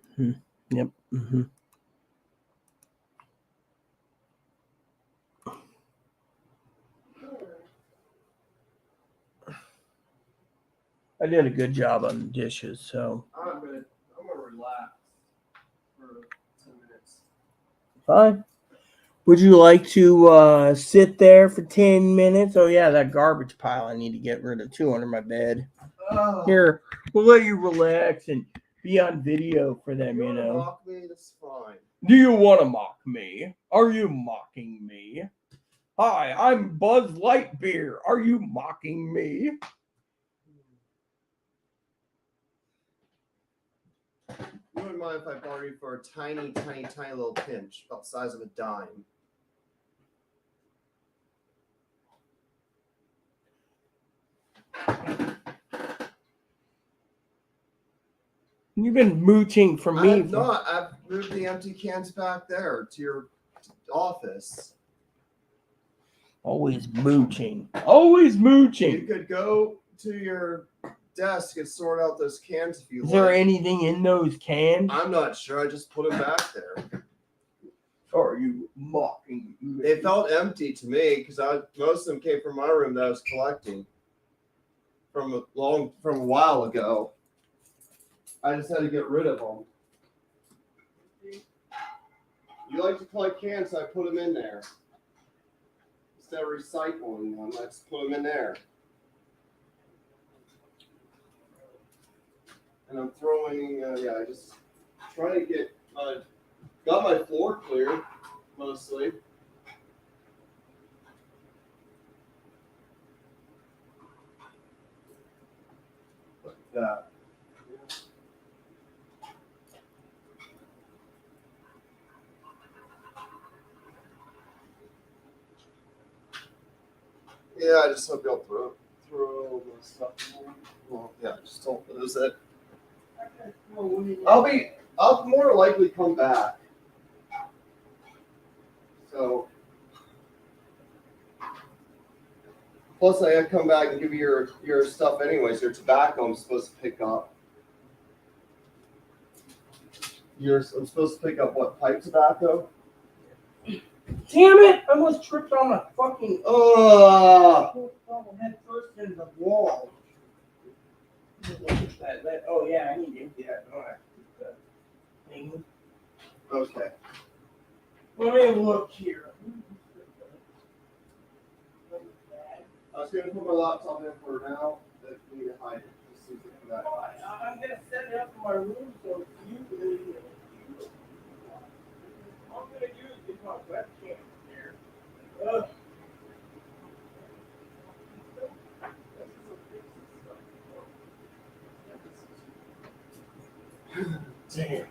I did a good job on the dishes, so I'm gonna relax for 10 minutes. fine. Would you like to sit there for 10 minutes? Oh yeah, that garbage pile I need to get rid of too under my bed. Here, we'll let you relax and be on video for them, you know. Mock me, that's fine. Do you want to mock me? Are you mocking me? Hi, I'm Buzz Lightyear. Are you mocking me? You wouldn't mind if I borrowed you for a tiny little pinch, about the size of a dime. You've been mooching for me. I've not. I've moved the empty cans back there to your office. Always mooching. Always mooching. You could go to your desk and sort out those cans if you like. Is there anything in those cans? I'm not sure. I just put them back there. Are you mocking me? They felt empty to me because most of them came from my room that I was collecting from a while ago. I just had to get rid of them. You like to collect cans, so I put them in there. Instead of recycling them, I just put them in there. And I'm throwing, I just try to get, got my floor clear, mostly. Like that. Yeah, I just hope y'all throw the stuff in. Well, yeah, just don't lose it. I'll more likely come back. So, plus I come back and give you your stuff anyways. Your tobacco I'm supposed to pick up. I'm supposed to pick up what, pipe tobacco? Damn it! I almost tripped on my fucking head first in the wall. Oh yeah, I need to empty that. Thing. Okay. Let me look here. I was gonna put my laptop in for now. That we need to hide it. I'm gonna set it up in my room so you can. All I'm gonna do is my webcam here. Damn.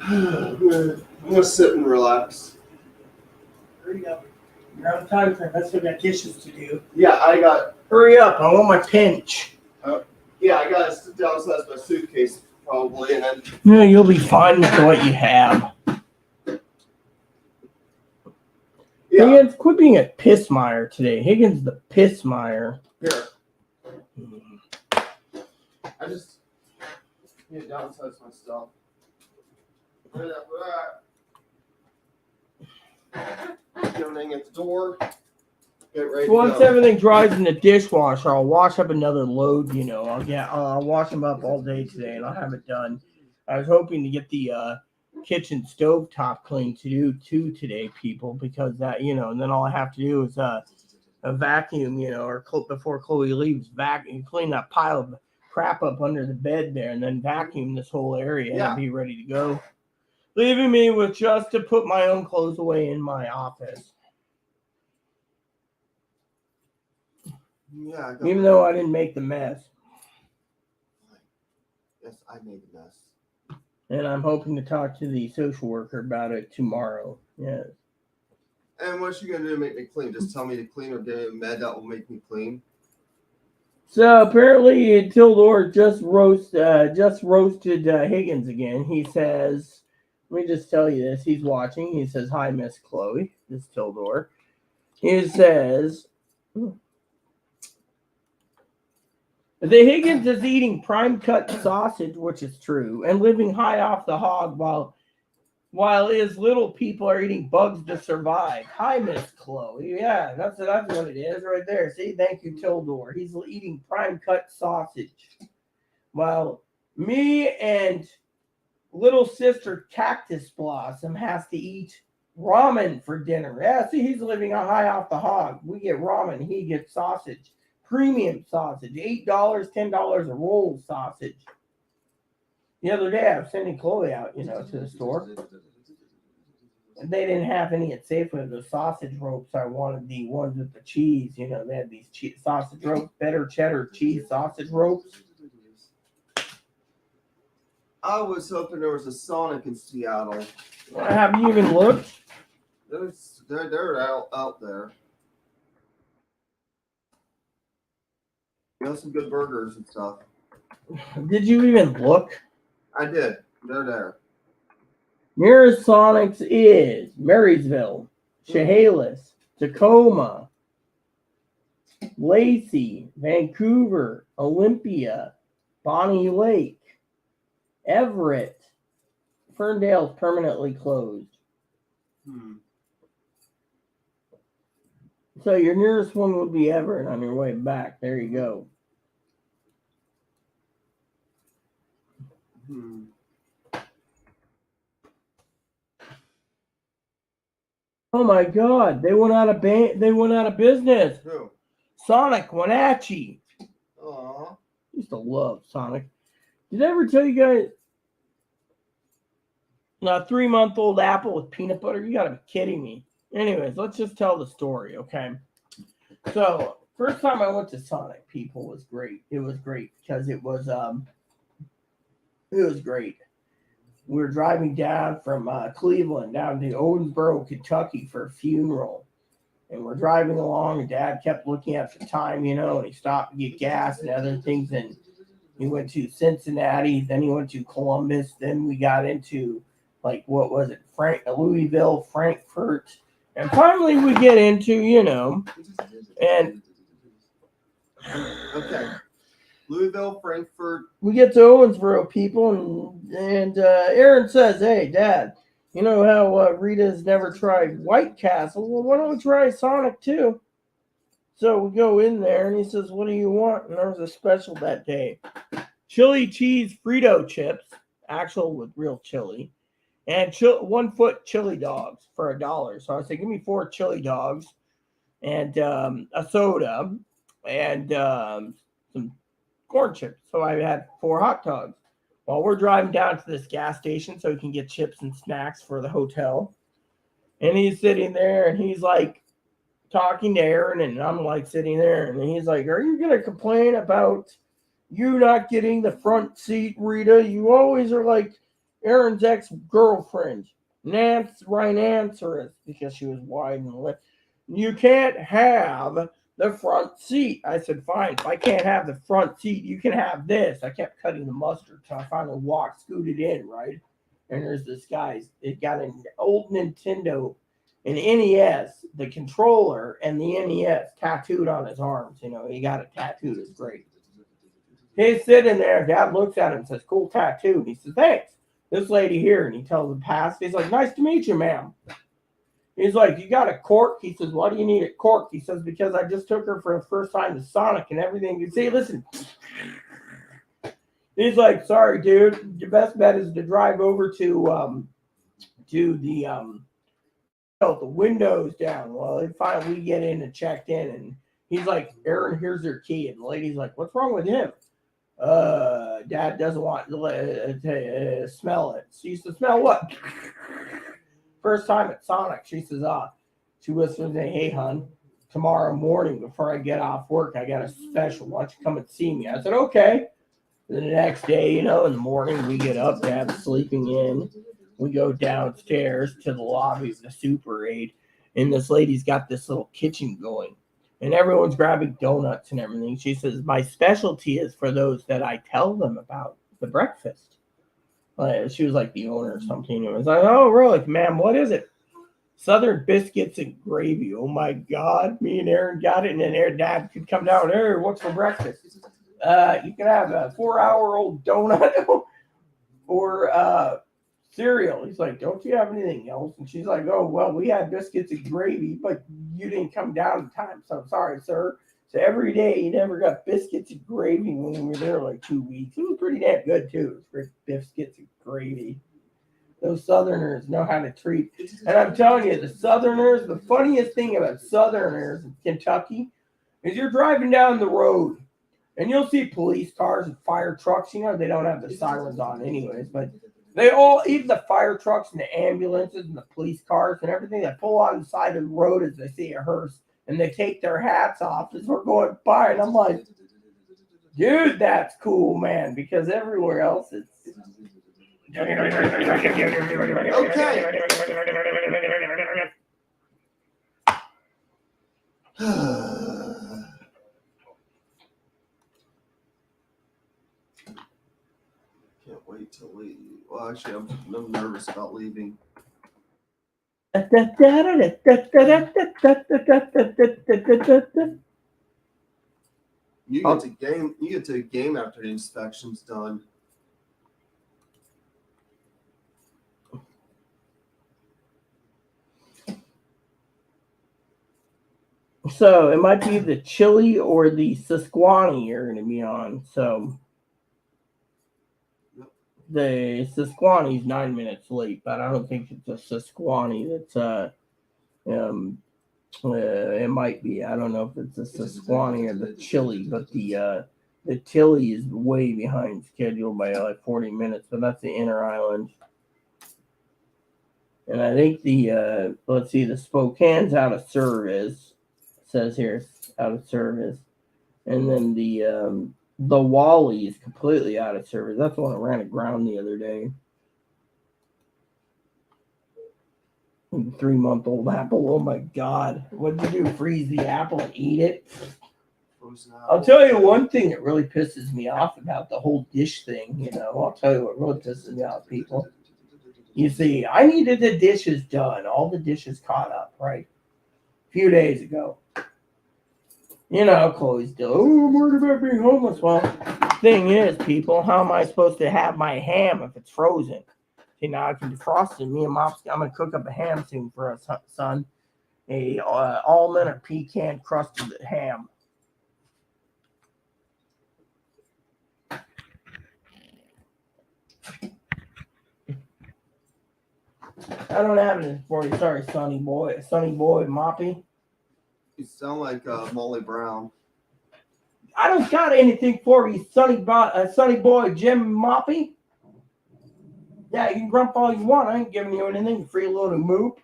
I'm gonna sit and relax. Hurry up. You're out of time frame. I still got dishes to do. Yeah, I got. Hurry up. I want my pinch. Yeah, I gotta sit downstairs my suitcase probably, and then. No, you'll be fine with what you have. Yeah. Higgins, quit being a pissmeyer today. Higgins the pissmeyer. Here. I just need to downsize my stuff. Right after that, get everything at the door. Get ready. Once everything dries in the dishwasher, I'll wash up another load. I'll wash them up all day today, and I'll have it done. I was hoping to get the kitchen stove top clean to do too today, people, because that and then all I have to do is a vacuum, or before Chloe leaves, vacuum, clean that pile of crap up under the bed there, and then vacuum this whole area and I'll be ready to go. Leaving me with just to put my own clothes away in my office. Yeah. Even though I didn't make the mess. Yes, I made the mess. And I'm hoping to talk to the social worker about it tomorrow. Yes. And what's she gonna do to make me clean? Just tell me to clean, or get a med that will make me clean? So apparently, Tildor just roasted Higgins again. He says, "Let me just tell you this." He's watching. He says, "Hi, Miss Chloe." This is Tildor. He says, "The Higgins is eating prime cut sausage, which is true, and living high off the hog while his little people are eating bugs to survive." Hi, Miss Chloe. Yeah, that's what it is right there. See, thank you, Tildor. He's eating prime cut sausage, while me and little sister Cactus Blossom has to eat ramen for dinner. Yeah, see, he's living high off the hog. We get ramen. He gets sausage. Premium sausage. $8, $10 a roll of sausage. The other day, I was sending Chloe out, to the store. And they didn't have any at Safeway. The sausage ropes. I wanted the ones with the cheese. They had these sausage ropes, better cheddar cheese sausage ropes. I was hoping there was a Sonic in Seattle. Have you even looked? They're out there. Some good burgers and stuff. Did you even look? I did. They're there. Nearest Sonics is Marysville, Chehalis, Tacoma, Lacey, Vancouver, Olympia, Bonnie Lake, Everett. Ferndale's permanently closed. So your nearest one would be Everett on your way back. There you go. Oh my God! They went out of business. Who? Sonic Wenatchee. Aww. I used to love Sonic. Did I ever tell you guys? A 3-month-old apple with peanut butter? You gotta be kidding me. Anyways, let's just tell the story, okay? So, first time I went to Sonic, people, was great. It was great because it was great. We were driving down from Cleveland down to Owensboro, Kentucky for a funeral. And we're driving along, and Dad kept looking at the time, and he stopped to get gas and other things. And he went to Cincinnati, then he went to Columbus, then we got into, Louisville, Frankfurt. And finally we get into, and... Okay. Louisville, Frankfurt. We get to Owensboro, people, and Aaron says, "Hey, Dad, you know how Rita's never tried White Castle? Well, why don't we try Sonic too?" So we go in there, and he says, "What do you want?" And there was a special that day. Chili cheese Frito chips, actual with real chili, and 1-foot chili dogs for $1. So I said, "Give me 4 chili dogs and a soda and some corn chips." So I had 4 hot dogs. While we're driving down to this gas station so we can get chips and snacks for the hotel. And he's sitting there and he's like talking to Aaron, and I'm like sitting there, and he's like, "Are you going to complain about you not getting the front seat, Rita? You always are like Aaron's ex-girlfriend, Rhinoceros," because she was wide and lit. "You can't have the front seat." I said, "Fine, if I can't have the front seat, you can have this." I kept cutting the mustard till I finally scooted in, right? And there's this guy, it got an old Nintendo, an NES, the controller and the NES tattooed on his arms. He got it tattooed. It's great. He's sitting there. Dad looks at him and says, "Cool tattoo." And he says, "Thanks." This lady here, and he tells him past. He's like, "Nice to meet you, ma'am." He's like, "You got a cork?" He says, "Why do you need a cork?" He says, "Because I just took her for the first time to Sonic and everything." You see, listen. He's like, "Sorry, dude. Your best bet is to drive over to the the windows down." Well, they finally get in and checked in, and he's like, "Aaron, here's your key." And the lady's like, "What's wrong with him?" Dad doesn't want to smell it. She says, "Smell what?" First time at Sonic. She says, she whispers, "Hey, hon, tomorrow morning before I get off work, I got a special. Why don't you come and see me?" I said, "Okay." And the next day, in the morning, we get up, Dad's sleeping in. We go downstairs to the lobby of the Super 8, and this lady's got this little kitchen going, and everyone's grabbing donuts and everything. She says, "My specialty is for those that I tell them about the breakfast." She was like the owner or something. It was like, "Oh, really, ma'am? What is it?" "Southern biscuits and gravy." Oh my God! Me and Aaron got it, and then Dad could come down there. "What's for breakfast?" You can have a 4-hour-old donut or cereal. He's like, "Don't you have anything else?" And she's like, "Oh, well, we had biscuits and gravy, but you didn't come down in time, so I'm sorry, sir." So every day you never got biscuits and gravy when we were there like 2 weeks. It was pretty damn good too. It was great biscuits and gravy. Those Southerners know how to treat. And I'm telling you, the Southerners, the funniest thing about Southerners in Kentucky is you're driving down the road and you'll see police cars and fire trucks. They don't have the sirens on anyways, but they all, even the fire trucks and the ambulances and the police cars and everything, they pull on the side of the road as they see a hearse and they take their hats off as we're going by. And I'm like, dude, that's cool, man, because everywhere else it's. Okay. Can't wait to leave. Well, actually, I'm nervous about leaving. You get to a game after the inspection's done. So it might be the Chili or the Susquehanna you're going to be on. So the Susquehanna is 9 minutes late, but I don't think it's a Susquehanna that's it might be. I don't know if it's the Susquehanna or the Chili, but the Tilly is way behind schedule by like 40 minutes, but that's the Inner Island. And I think the let's see, the Spokane's out of service. It says here it's out of service, and then the Wally is completely out of service. That's the one that ran aground the other day. 3-month-old apple. Oh my God! What did you do? Freeze the apple and eat it? I'll tell you one thing that really pisses me off about the whole dish thing. I'll tell you what really pisses me off, people. You see, I needed the dishes done, all the dishes caught up, right? A few days ago. Chloe's still, "Oh, I'm worried about being homeless." Well, thing is, people, how am I supposed to have my ham if it's frozen? See, now I can defrost it. Me and Mom's, I'm going to cook up a ham soon for us, son. A almond or pecan crusted ham. I don't have anything for you. Sorry, Sonny boy, Moppy. You sound like Molly Brown. I don't got anything for you, Sonny boy, Jim Moppy. Yeah, you can grump all you want. I ain't giving you anything. Free load of moop.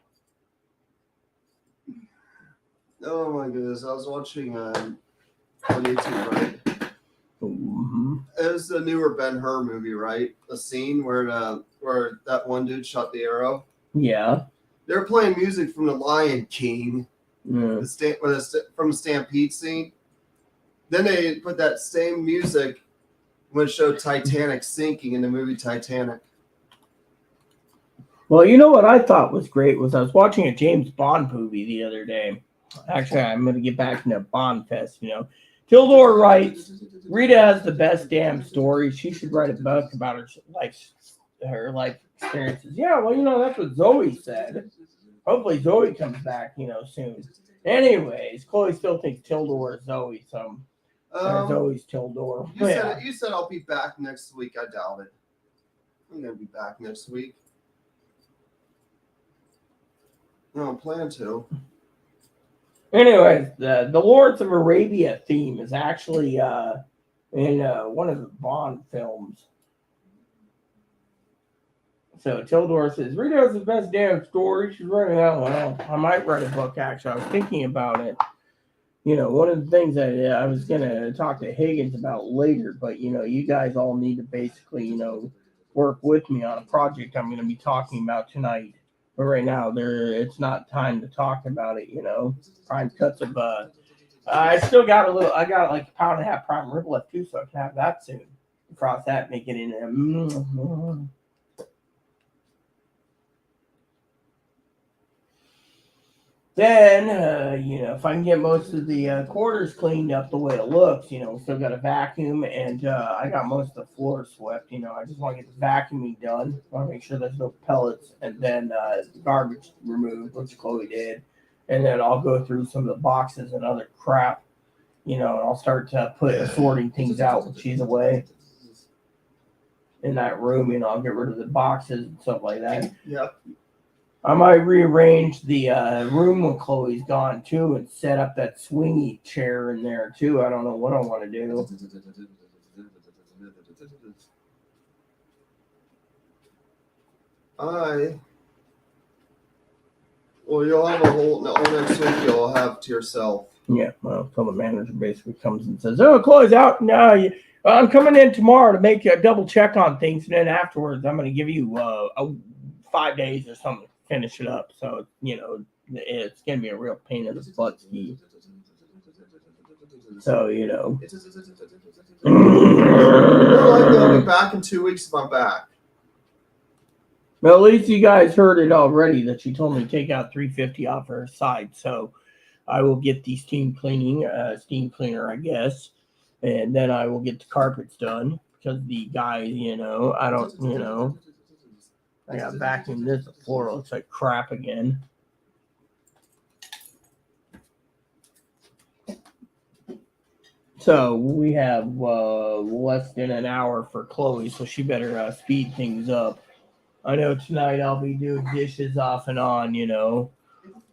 Oh my goodness! I was watching on YouTube, right? Mm-hmm. It was the newer Ben-Hur movie, right? The scene where that one dude shot the arrow. Yeah. They're playing music from the Lion King, Yeah. from the Stampede scene. Then they put that same music when it showed Titanic sinking in the movie Titanic. Well, you know what I thought was great was I was watching a James Bond movie the other day. Actually, I'm going to get back into Bond Fest, Tildor writes, Rita has the best damn story. She should write a book about her life experiences. Yeah, well, that's what Zoe said. Hopefully Zoe comes back, soon. Anyways, Chloe still thinks Tildor is Zoe, so Zoe's Tildor. You said I'll be back next week. I doubt it. I'm gonna be back next week. I don't plan to. Anyways, the Lawrence of Arabia theme is actually in one of the Bond films. So Tildor says, Rita has the best damn story. She's writing out. Well, I might write a book, actually. I was thinking about it. One of the things that I was going to talk to Higgins about later, but, you guys all need to basically, work with me on a project I'm going to be talking about tonight. But right now, it's not time to talk about it, Prime cuts of, I still got I got like a pound and a half prime rib left too, so I can have that soon. Cross that, make it in there. Then, if I can get most of the quarters cleaned up the way it looks, still got a vacuum and I got most of the floor swept. I just want to get the vacuuming done. I want to make sure there's no pellets and then the garbage removed, which Chloe did. And then I'll go through some of the boxes and other crap, and I'll start sorting things out when she's away in that room. I'll get rid of the boxes and stuff like that. Yep. I might rearrange the room when Chloe's gone too, and set up that swingy chair in there too. I don't know what I want to do. Well, you'll have a whole next week. You'll have to yourself. Yeah, well, until the manager basically comes and says, "Oh, Chloe's out. No, I'm coming in tomorrow to make a double check on things, and then afterwards, I'm going to give you 5 days or something." Finish it up, so it's gonna be a real pain in the butt. So I'll be back in 2 weeks if I'm back. Well, at least you guys heard it already that she told me to take out $350 off her side. So I will get the steam cleaner, I guess, and then I will get the carpets done because the guy, I don't, I got vacuumed this. The floor looks like crap again. So we have less than an hour for Chloe, so she better speed things up. I know tonight I'll be doing dishes off and on,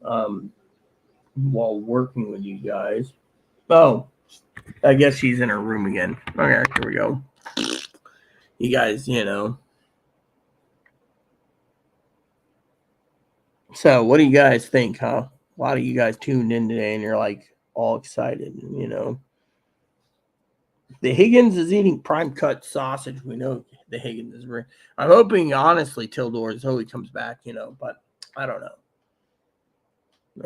while working with you guys. Oh, I guess she's in her room again. Okay, here we go. You guys, So, what do you guys think, huh? A lot of you guys tuned in today and you're like all excited, The Higgins is eating prime cut sausage. We know the Higgins is. I'm hoping, honestly, Tildor Zoe comes back, but I don't know.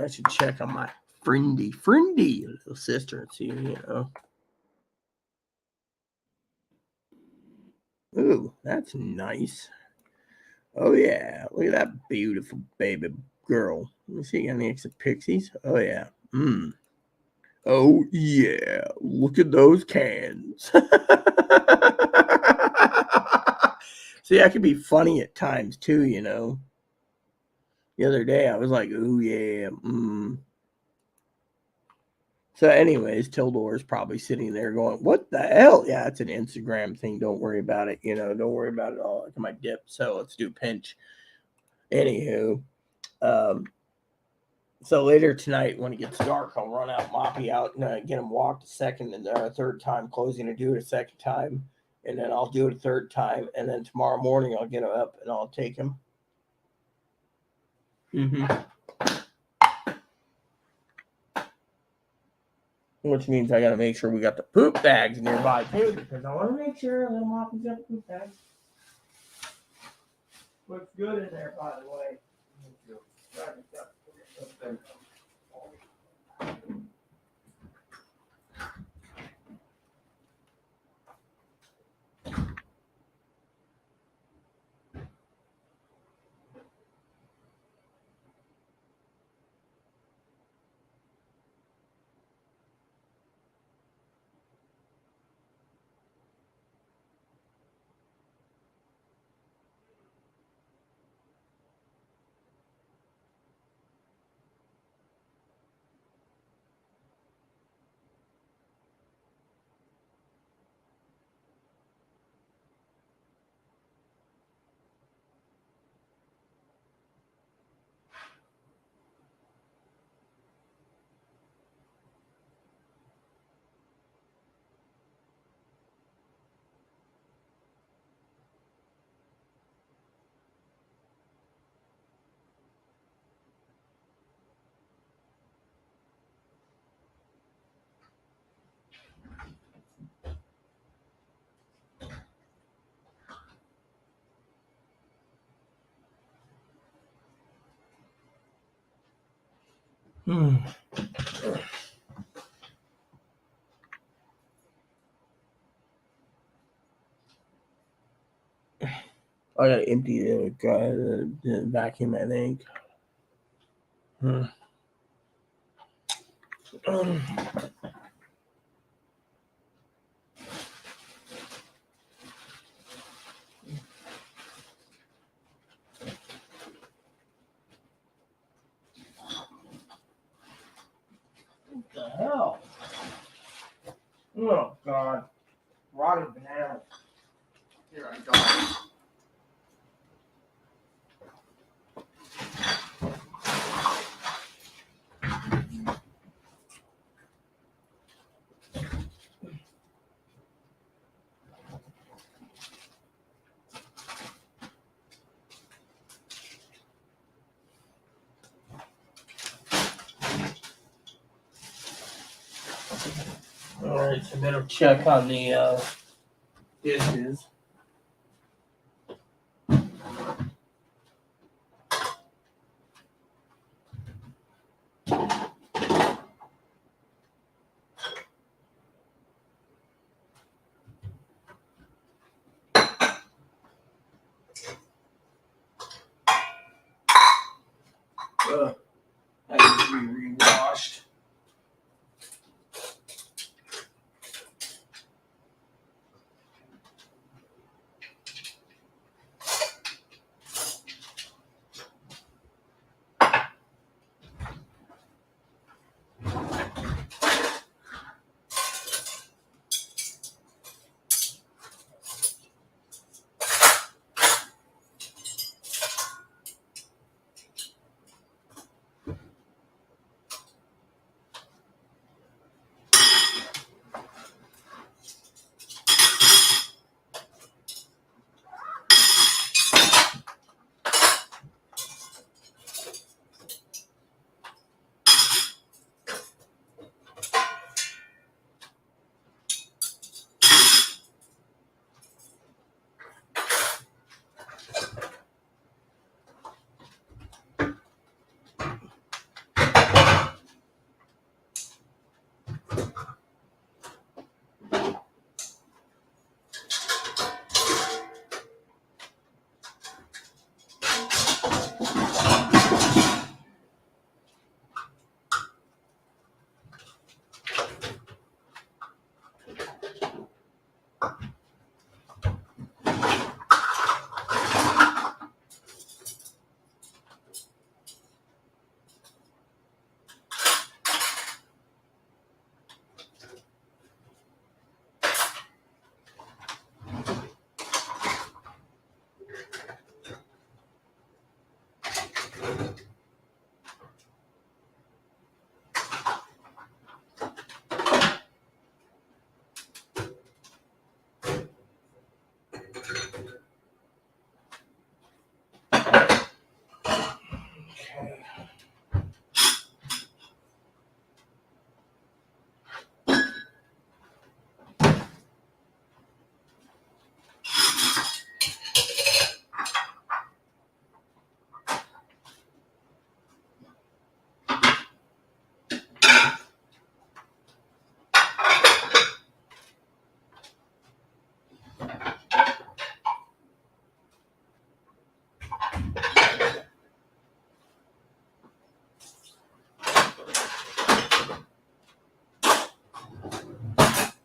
I should check on my friendy little sister and see, Ooh, that's nice. Oh, yeah. Look at that beautiful baby girl. Let me see. Got any extra pixies? Oh, yeah. Oh, yeah. Look at those cans. See, I could be funny at times, too, The other day, I was like, oh, yeah. So, anyways, Tildor's probably sitting there going, what the hell? Yeah, it's an Instagram thing. Don't worry about it. Don't worry about it all. Like my dip. So, let's do pinch. Anywho, so later tonight, when it gets dark, I'll run out Moppy out and get him walked a second and a third time. Closing to do it a second time, and then I'll do it a third time, and then tomorrow morning I'll get him up and I'll take him. Which means I got to make sure we got the poop bags nearby too, because I want to make sure little Moppy's got the poop bags. Looks good in there, by the way. Hmm. I gotta empty the vacuum, I think. Hmm. What the hell? Oh, God. Rotted banana. Here I go. Alright, so better check on the dishes. That needs to be rewashed.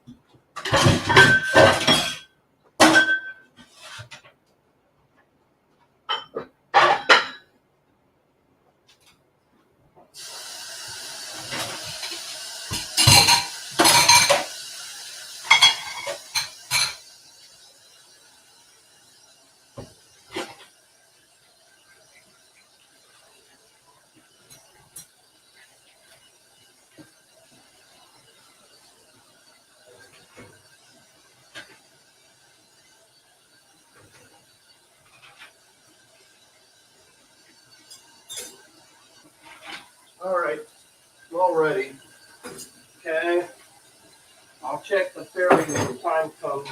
Okay. Alright. All ready. Okay. I'll check the fairing when the time comes.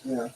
Yeah.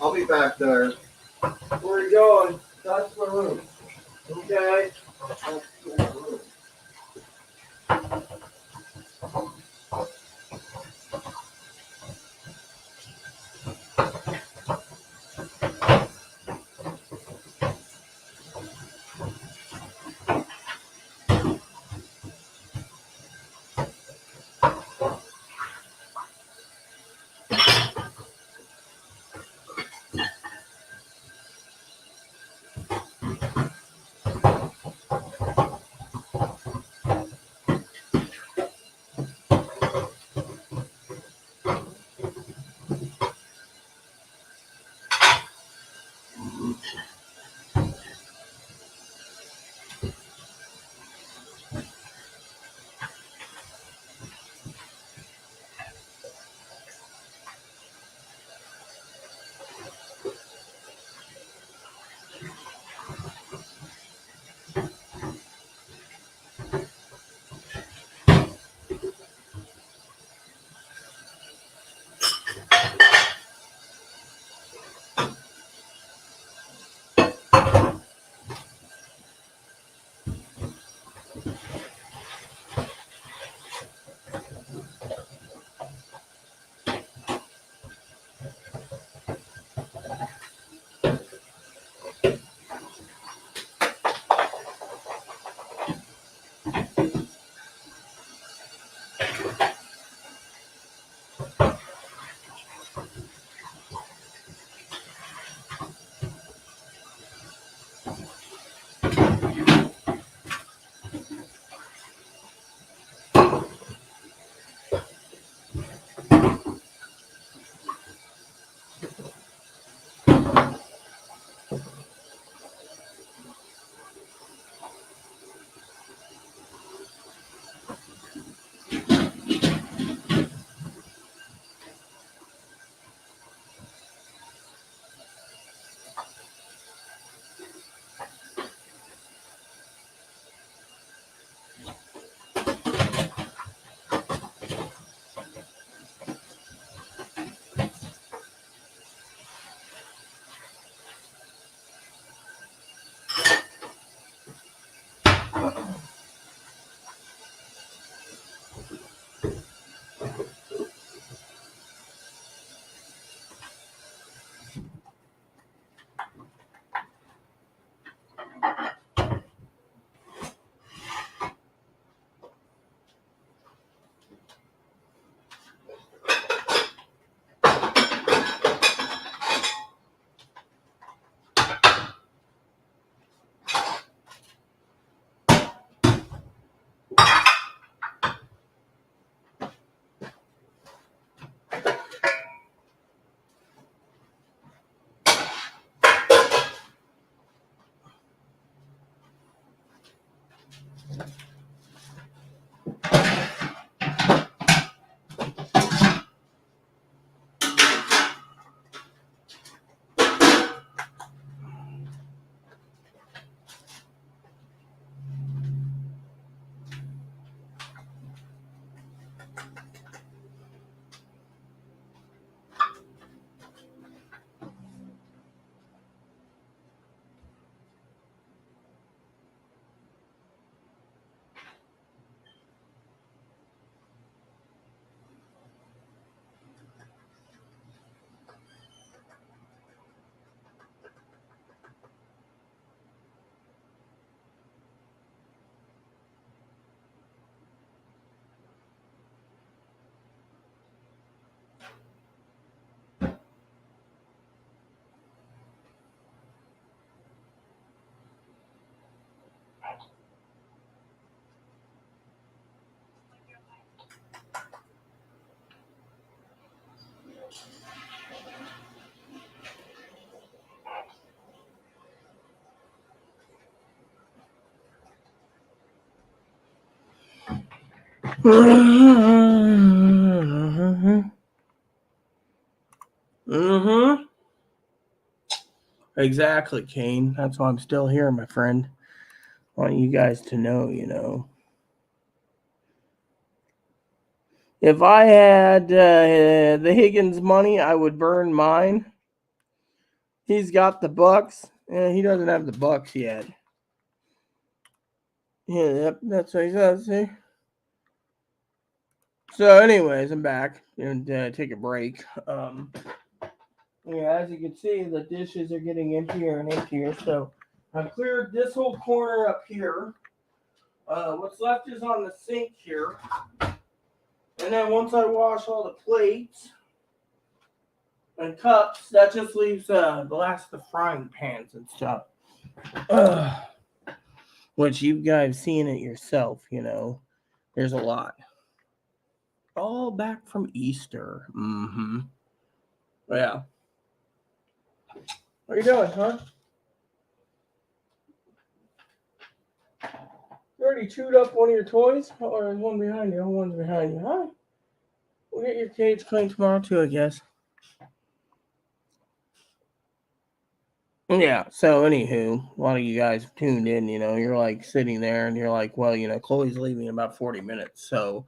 I'll be back there. Where are you going? That's my room. Okay. That's my room. Mm-hmm. Exactly, Kane. That's why I'm still here, my friend. I want you guys to know, if I had the Higgins money, I would burn mine. He's got the Bucks, and he doesn't have the Bucks yet. Yeah, yep, that's what he says. See? So, anyways, I'm back and take a break. Yeah, as you can see, the dishes are getting emptier and emptier. So, I've cleared this whole corner up here. What's left is on the sink here. And then once I wash all the plates and cups, that just leaves the last of the frying pans and stuff. Which you guys seen it yourself, There's a lot. All back from Easter. Mm-hmm. Yeah. What are you doing, huh? You already chewed up one of your toys? Or there's one behind you? One's behind you, huh? We'll get your cage cleaned tomorrow too, I guess. Yeah, so anywho, a lot of you guys tuned in, you're like sitting there and you're like, well, Chloe's leaving in about 40 minutes. So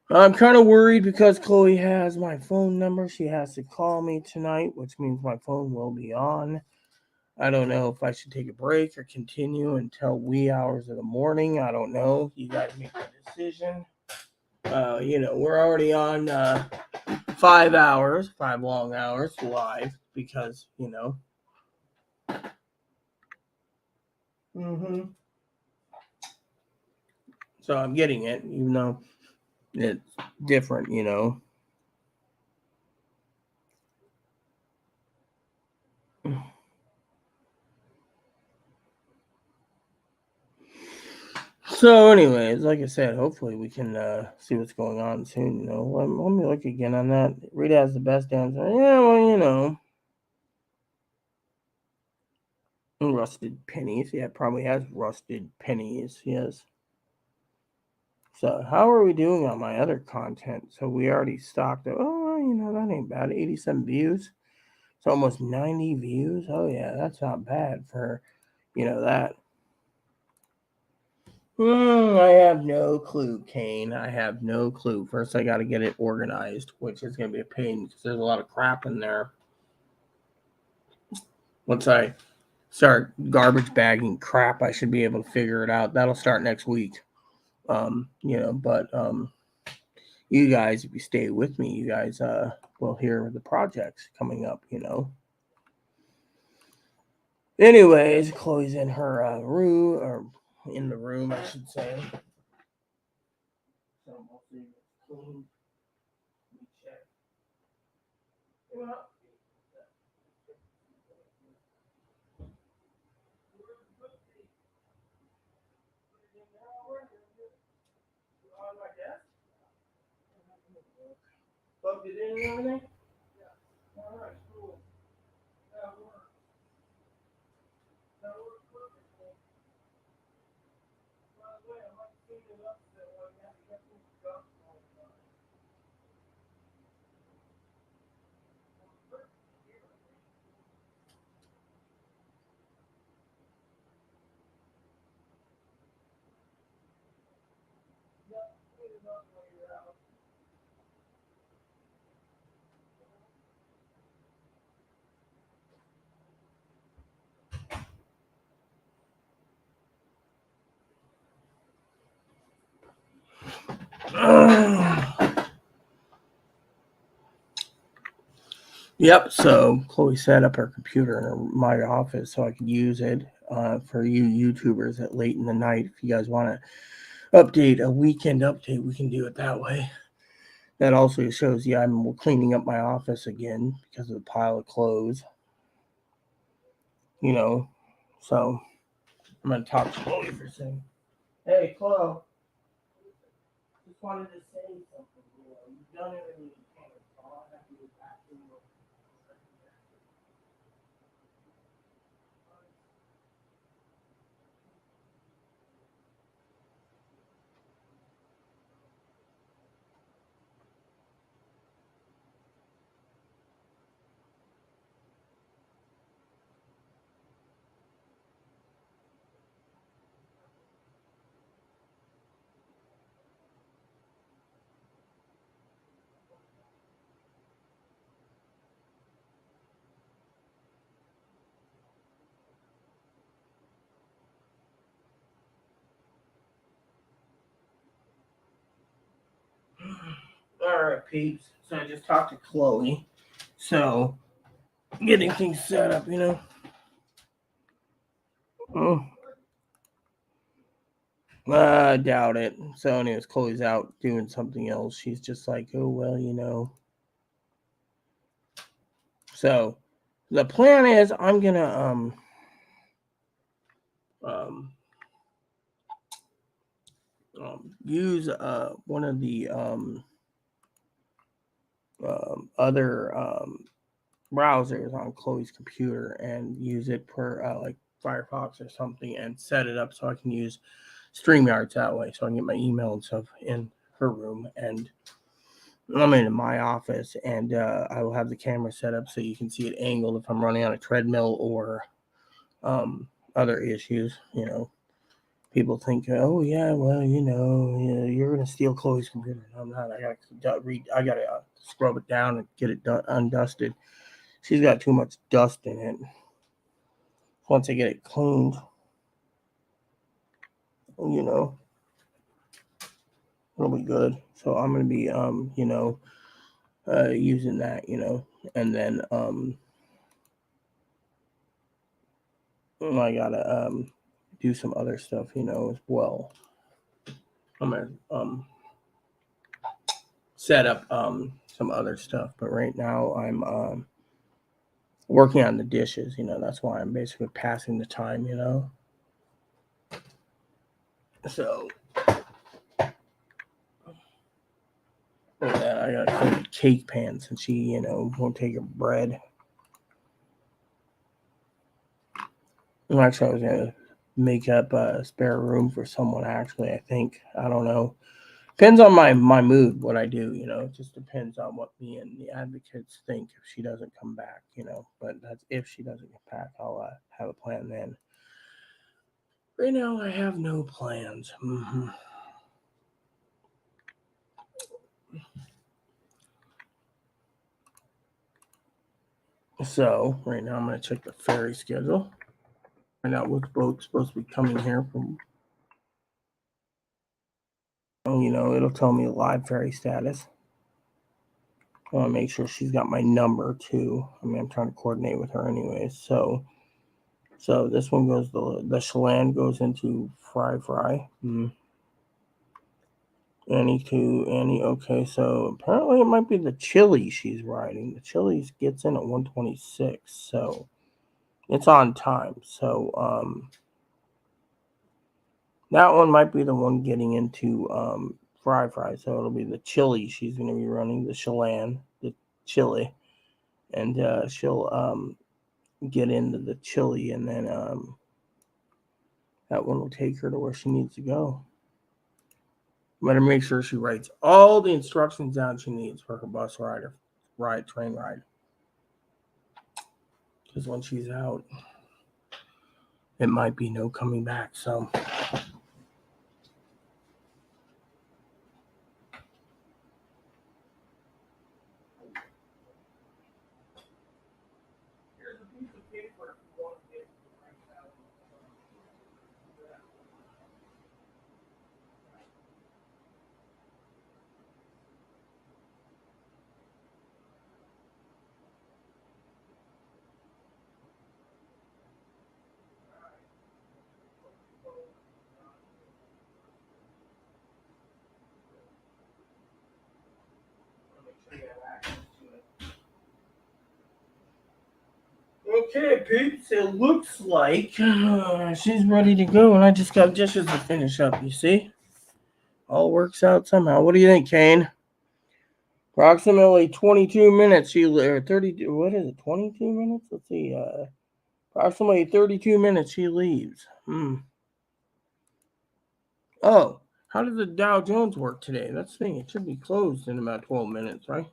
I'm kind of worried because Chloe has my phone number. She has to call me tonight, which means my phone will be on. I don't know if I should take a break or continue until wee hours of the morning. I don't know. You guys make the decision. We're already on 5 hours, 5 long hours live because, Mm-hmm. So I'm getting it, even though it's different, So, anyways, like I said, hopefully we can see what's going on soon. Let me look again on that. Rita has the best answer. Yeah, well, rusted pennies. Yeah, it probably has rusted pennies. Yes. So, how are we doing on my other content? So, we already stocked. Oh, that ain't bad. 87 views. It's almost 90 views. Oh, yeah, that's not bad for, that. I have no clue, Kane. I have no clue. First, I got to get it organized, which is going to be a pain because there's a lot of crap in there. Once I start garbage bagging crap, I should be able to figure it out. That'll start next week. But you guys, if you stay with me, you guys will hear the projects coming up, Anyways, Chloe's in her room, or in the room, I should say. So we'll see. Clean. Check. Well, on my desk. Plugged it in and everything? All right, cool. That works. That works perfectly. By the way, I might clean it up so I have to get some stuff all the time. Yep, clean it up while you're out. Yep, so Chloe set up her computer in my office so I could use it for you YouTubers at late in the night. If you guys want to update a weekend update, we can do it that way. That also shows you I'm cleaning up my office again because of the pile of clothes. So I'm going to talk to Chloe for a second. Hey, Chloe, just wanted to say something. You've done everything you can. So I'll have to get back to you. All right, peeps. So I just talked to Chloe. So getting things set up, Oh, I doubt it. So, anyways, Chloe's out doing something else. She's just like, oh well. So the plan is I'm gonna um, use one of the other browsers on Chloe's computer and use it for like Firefox or something and set it up so I can use StreamYards that way, so I can get my email and stuff in her room, and I'm in my office, and I will have the camera set up so you can see it angled if I'm running on a treadmill or other issues. People think, oh yeah, well, you're gonna steal Chloe's computer. No, I'm not. I gotta scrub it down and get it undusted. She's got too much dust in it. Once I get it cleaned, it'll be good. So I'm gonna be using that, and then I gotta do some other stuff, as well. I'm gonna set up some other stuff, but right now I'm working on the dishes. That's why I'm basically passing the time. So with that, I gotta clean the cake pan since she won't take her bread. Actually, I was gonna make up a spare room for someone. Actually, I think, I don't know. Depends on my mood, what I do. It just depends on what me and the advocates think if she doesn't come back. But that's if she doesn't get back, I'll have a plan then. Right now, I have no plans. So right now, I'm gonna check the ferry schedule. Find out which boat's supposed to be coming here from. It'll tell me live ferry status. I want to make sure she's got my number too. I mean, I'm trying to coordinate with her anyways. So this one goes, the Chelan goes into Fry. Annie. Okay, so apparently it might be the Chili she's riding. The Chili's gets in at 126, so it's on time. So that one might be the one getting into Fry. So it'll be the Chili she's going to be running, the Chelan, the Chili, and she'll get into the Chili, and then that one will take her to where she needs to go. Better make sure she writes all the instructions down she needs for her bus train ride. Because when she's out, it might be no coming back. So here's a piece of paper if you want to get right out. Okay, peeps, it looks like she's ready to go, and I just got dishes to finish up, you see? All works out somehow. What do you think, Kane? Approximately 22 minutes, or 30, what is it, 22 minutes? Let's see, approximately 32 minutes she leaves. Oh, how did the Dow Jones work today? That's the thing, it should be closed in about 12 minutes, right?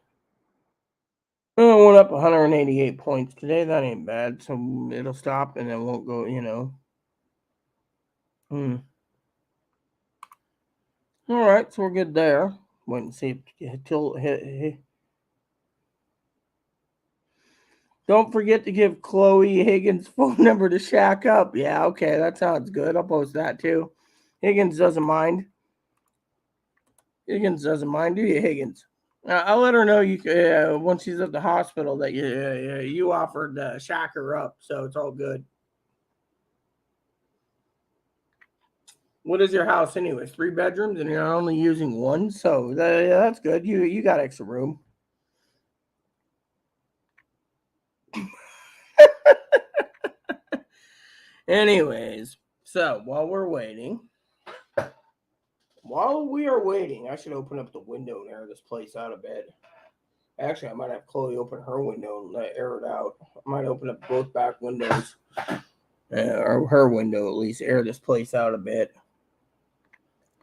It went up 188 points today. That ain't bad. So it'll stop and then won't go, All right, so we're good there. Wait and see till hit. Don't forget to give Chloe Higgins' phone number to shack up. Yeah, okay, that sounds good. I'll post that too. Higgins doesn't mind. Do you, Higgins? I'll let her know you once she's at the hospital that you offered to shack her up, so it's all good. What is your house anyway? 3 bedrooms, and you're only using one, so that's good. You got extra room. Anyways, so while we are waiting, I should open up the window and air this place out a bit. Actually, I might have Chloe open her window and air it out. I might open up both back windows, or her window at least, air this place out a bit.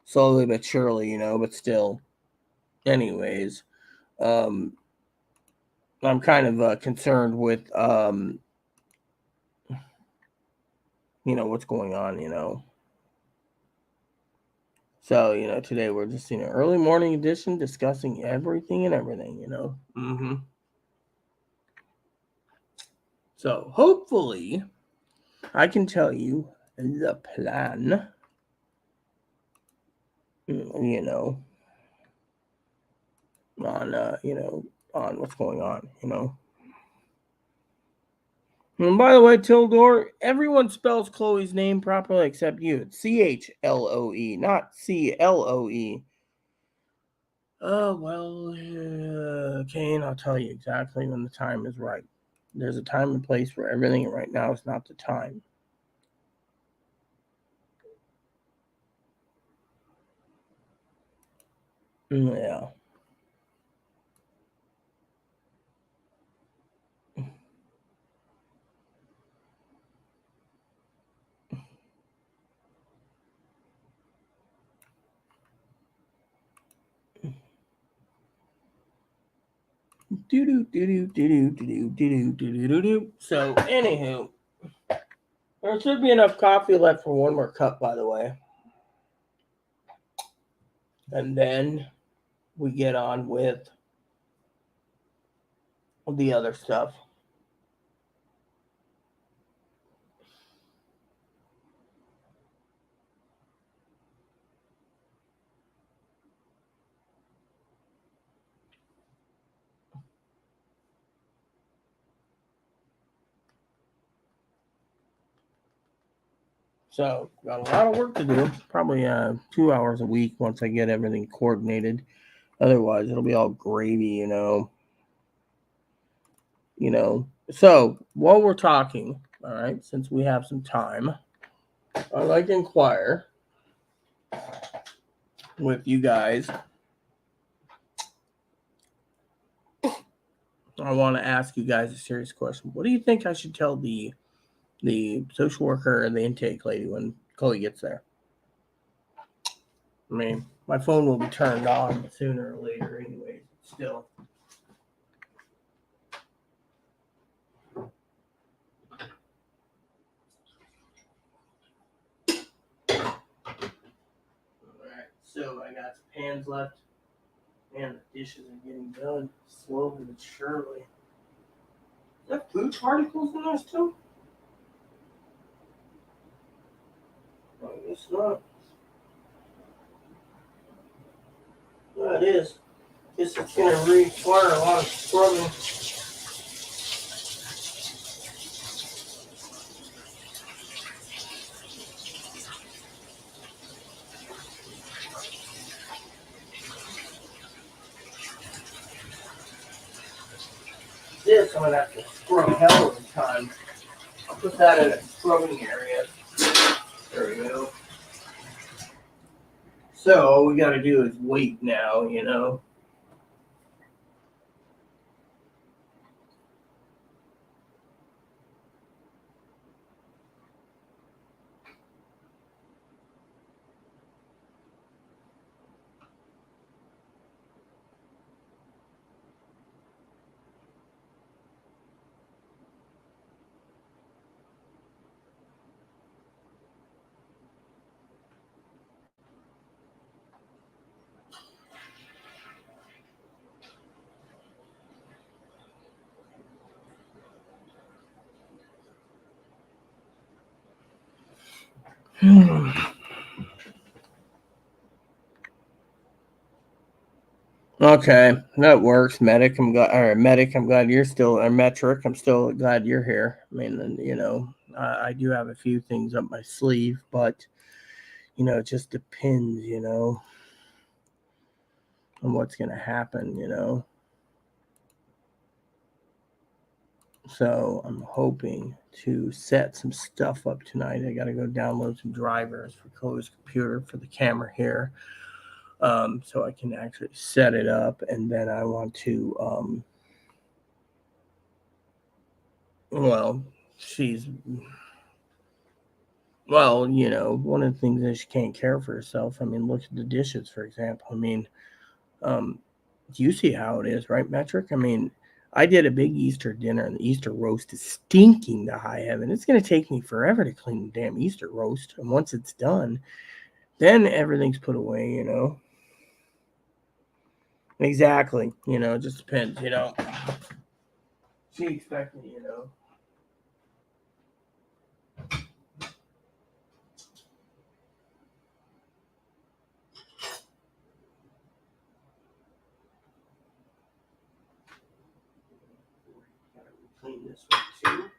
Slowly but surely, but still. Anyways, I'm kind of concerned with, what's going on. So, today we're just, early morning edition discussing everything and everything, Mm-hmm. So, hopefully, I can tell you the plan, on what's going on. And by the way, Tildor, everyone spells Chloe's name properly except you. It's Chloe, not Cloe. Oh, well, Kane, I'll tell you exactly when the time is right. There's a time and place for everything, and right now is not the time. Yeah. So, anywho, there should be enough coffee left for one more cup, by the way. And then we get on with the other stuff. So, got a lot of work to do. Probably 2 hours a week once I get everything coordinated. Otherwise, it'll be all gravy. So, while we're talking, all right, since we have some time, I'd like to inquire with you guys. I want to ask you guys a serious question. What do you think I should tell the social worker and the intake lady when Chloe gets there? I mean, my phone will be turned on sooner or later anyway, still. Alright, so I got some pans left, and the dishes are getting done slowly but surely. Is there food particles in this too? I guess not. No, it is. Guess it's going to require a lot of scrubbing. This I'm going to have to scrub hell of the time. I'll put that in a scrubbing area. There we go. So all we got to do is wait now. Okay, that works. Medic. I'm glad you're still, or metric. I'm still glad you're here. I mean, I do have a few things up my sleeve, but it just depends, on what's gonna happen. So I'm hoping to set some stuff up tonight. I got to go download some drivers for Chloe's computer for the camera here, so I can actually set it up, and then I want to. Well, she's one of the things is she can't care for herself. I mean, look at the dishes, for example. I mean, um, you see how it is, right, Metric? I mean, I did a big Easter dinner, and the Easter roast is stinking to high heaven. It's going to take me forever to clean the damn Easter roast. And once it's done, then everything's put away. Exactly. It just depends. She expected. Gotta clean this one too.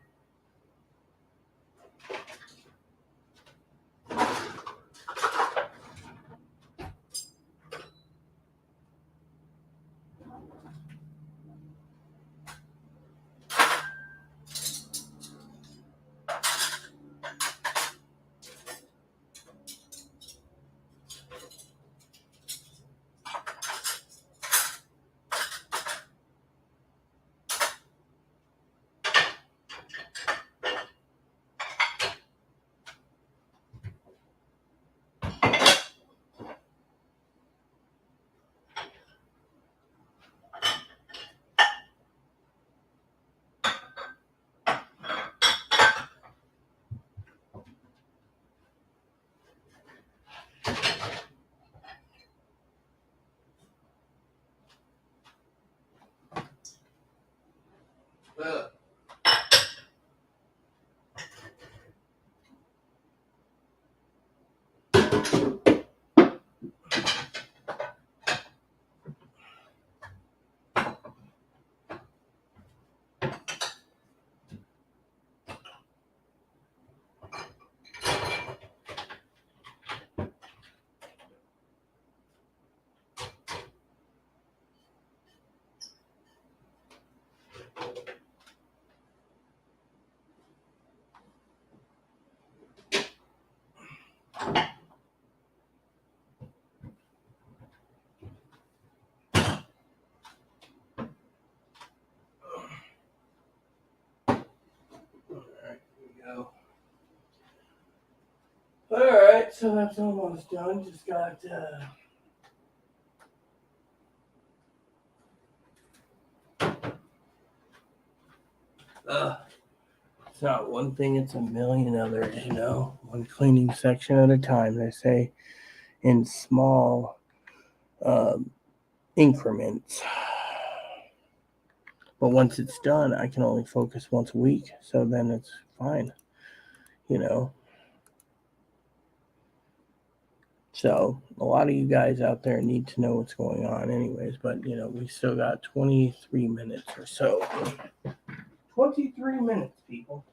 All right, here we go. All right, so that's almost done. Just got. It's not one thing, it's a million others. One cleaning section at a time, they say, in small um, increments. But once it's done, I can only focus once a week, so then it's fine, you know. So a lot of you guys out there need to know what's going on, anyways. But we still got 23 minutes or so. 23 minutes, people.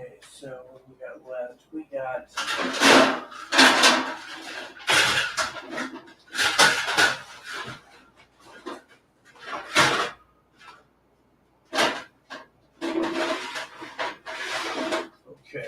Okay, so what we got left? We got okay.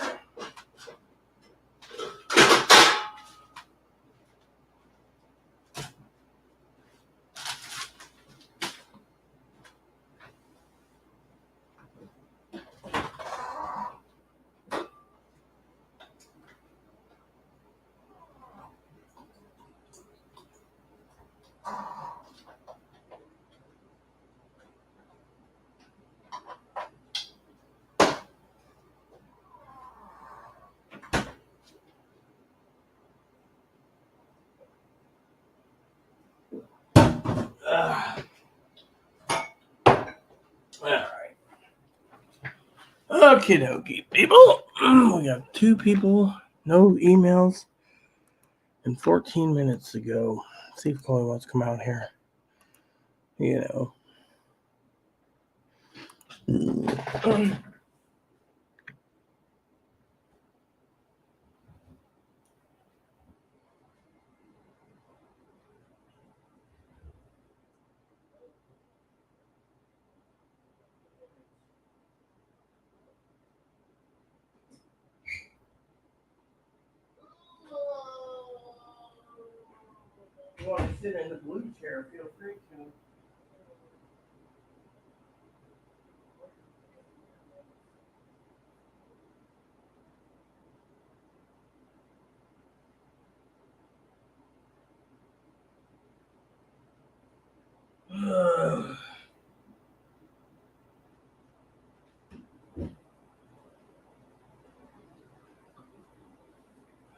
All right. Okie dokie, people. We got 2 people, no emails, and 14 minutes to go. See if Chloe wants to come out here. You know. If you want to sit in the blue chair, feel free to.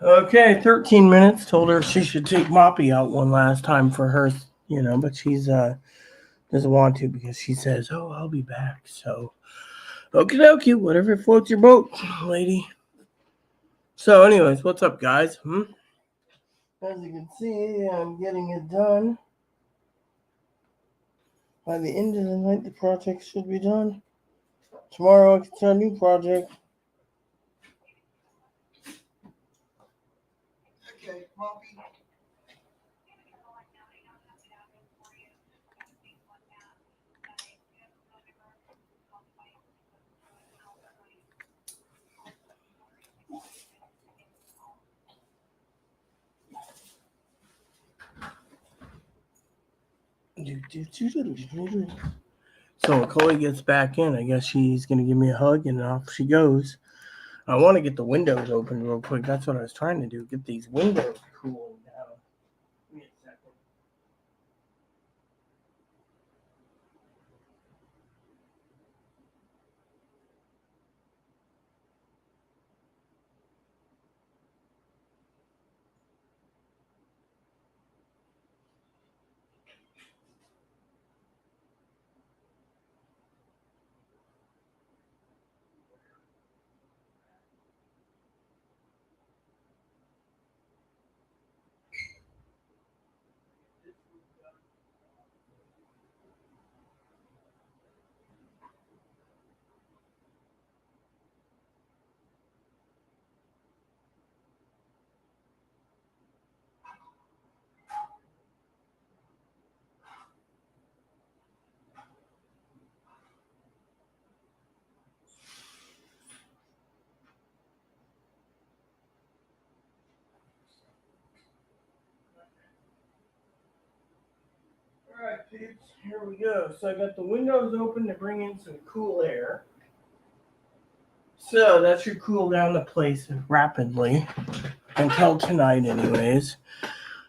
Okay, 13 minutes. Told her she should take Moppy out one last time for her, but she's doesn't want to because she says, "Oh, I'll be back." So, okie dokie, whatever floats your boat, lady. So, anyways, what's up, guys? As you can see, I'm getting it done. By the end of the night, the project should be done. Tomorrow, I can start a new project. Okay, Moppy. So when Chloe gets back in, I guess she's gonna give me a hug and off she goes. I want to get the windows open real quick. That's what I was trying to do. Get these windows cooling down. Give me a second. All right, peeps. Here we go. So I got the windows open to bring in some cool air. So that should cool down the place rapidly until tonight, anyways.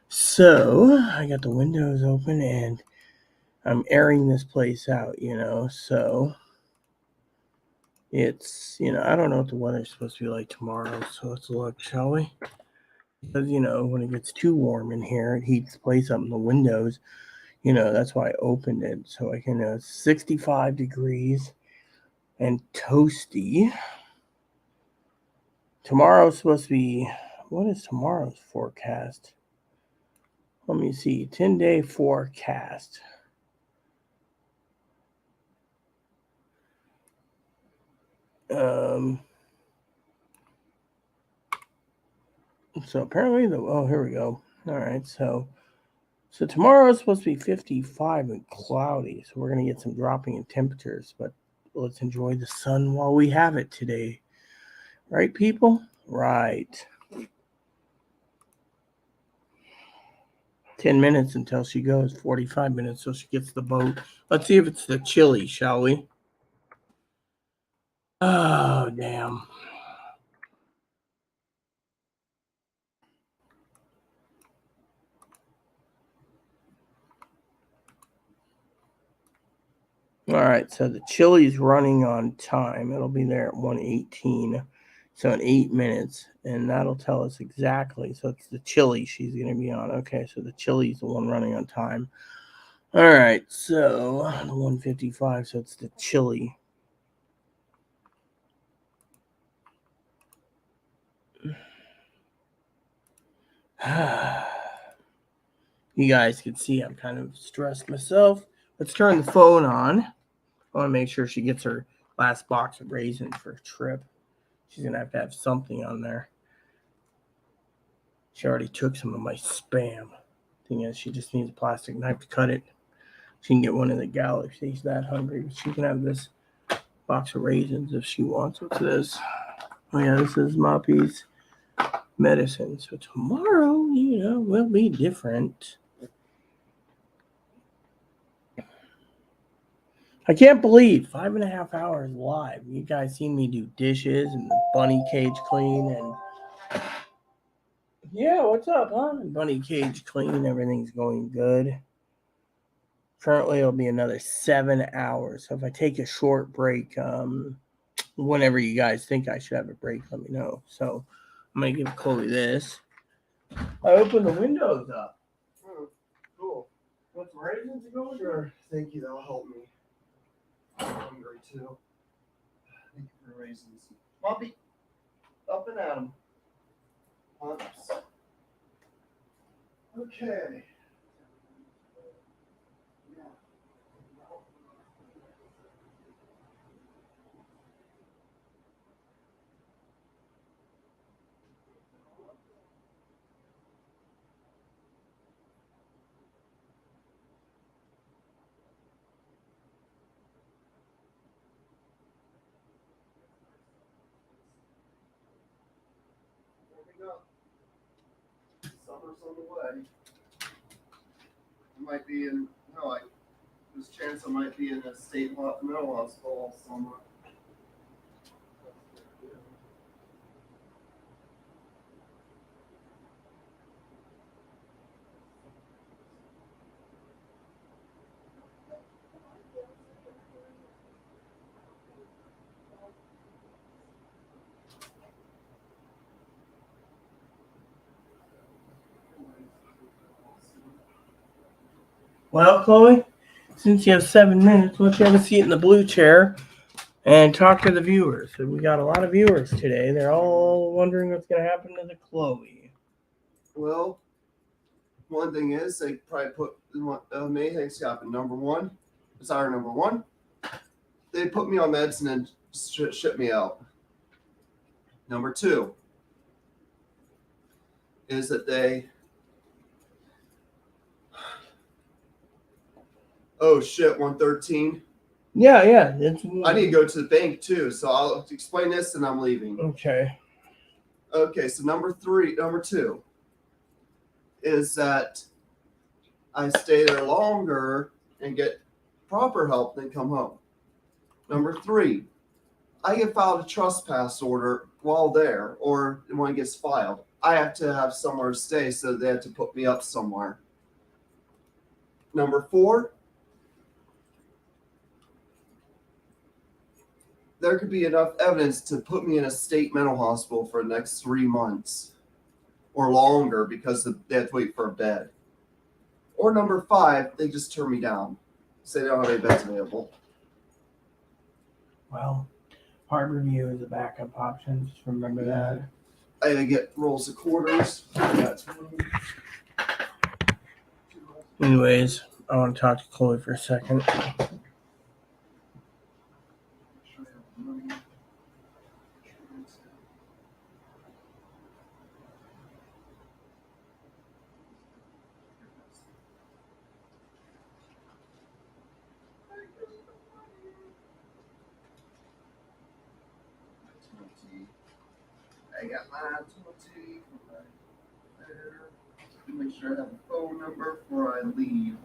So I got the windows open and I'm airing this place out, So it's, I don't know what the weather's supposed to be like tomorrow. So let's look, shall we? Because, when it gets too warm in here, it heats the place up in the windows. That's why I opened it. So I can, 65 degrees and toasty. Tomorrow's supposed to be, what is tomorrow's forecast? Let me see, 10-day forecast. Um, So apparently, here we go. All right, so tomorrow is supposed to be 55 and cloudy, so we're gonna get some dropping in temperatures. But let's enjoy the sun while we have it today, right, people? Right. 10 minutes until she goes. 45 minutes till she gets the boat. Let's see if it's the chili, shall we? Oh damn. All right, so the chili's running on time. It'll be there at 1:18, so in 8 minutes, and that'll tell us exactly. So it's the chili she's going to be on. Okay, so the chili's the one running on time. All right, so the 1:55, so it's the chili. You guys can see I'm kind of stressed myself. Let's turn the phone on. I want to make sure she gets her last box of raisins for a trip. She's going to have something on there. She already took some of my Spam. Thing is, she just needs a plastic knife to cut it. She can get one in the galley if she's that hungry. She can have this box of raisins if she wants. What's this? Oh yeah, this is Moppy's medicine. So tomorrow, will be different. I can't believe 5.5 hours live. You guys seen me do dishes and the bunny cage clean and yeah, what's up, huh? Bunny cage clean. Everything's going good. Currently, it'll be another 7 hours. So if I take a short break, whenever you guys think I should have a break, let me know. So I'm gonna give Chloe this. I opened the windows up. Cool. Want some raisins to go with? Sure. Thank you. That'll help me. I'm hungry too. Thank you for raisins. Poppy, up and at 'em. Oops. Okay. Summer's on the way. I might be in, there's a chance I might be in a state mental hospital all summer. Well, Chloe, since you have 7 minutes, why don't you have a seat in the blue chair and talk to the viewers? So we got a lot of viewers today. They're all wondering what's going to happen to the Chloe. Well, one thing is they probably put many things happen. Number one, they put me on medicine and ship me out. Number two is that they. Oh shit, 113. Yeah. I need to go to the bank too, so I'll explain this and I'm leaving. Okay. Okay, so number two is that I stay there longer and get proper help than come home. Number three, I get filed a trespass order while there, or when it gets filed. I have to have somewhere to stay, so they have to put me up somewhere. Number four, there could be enough evidence to put me in a state mental hospital for the next 3 months or longer because they have to wait for a bed. Or number five, they just turn me down. Say they don't have any beds available. Well, Harborview is a backup option. Just remember that. I gotta get rolls of quarters. Anyways, I want to talk to Chloe for a second. I got my Twitter right there. Make sure I have a phone number before I leave.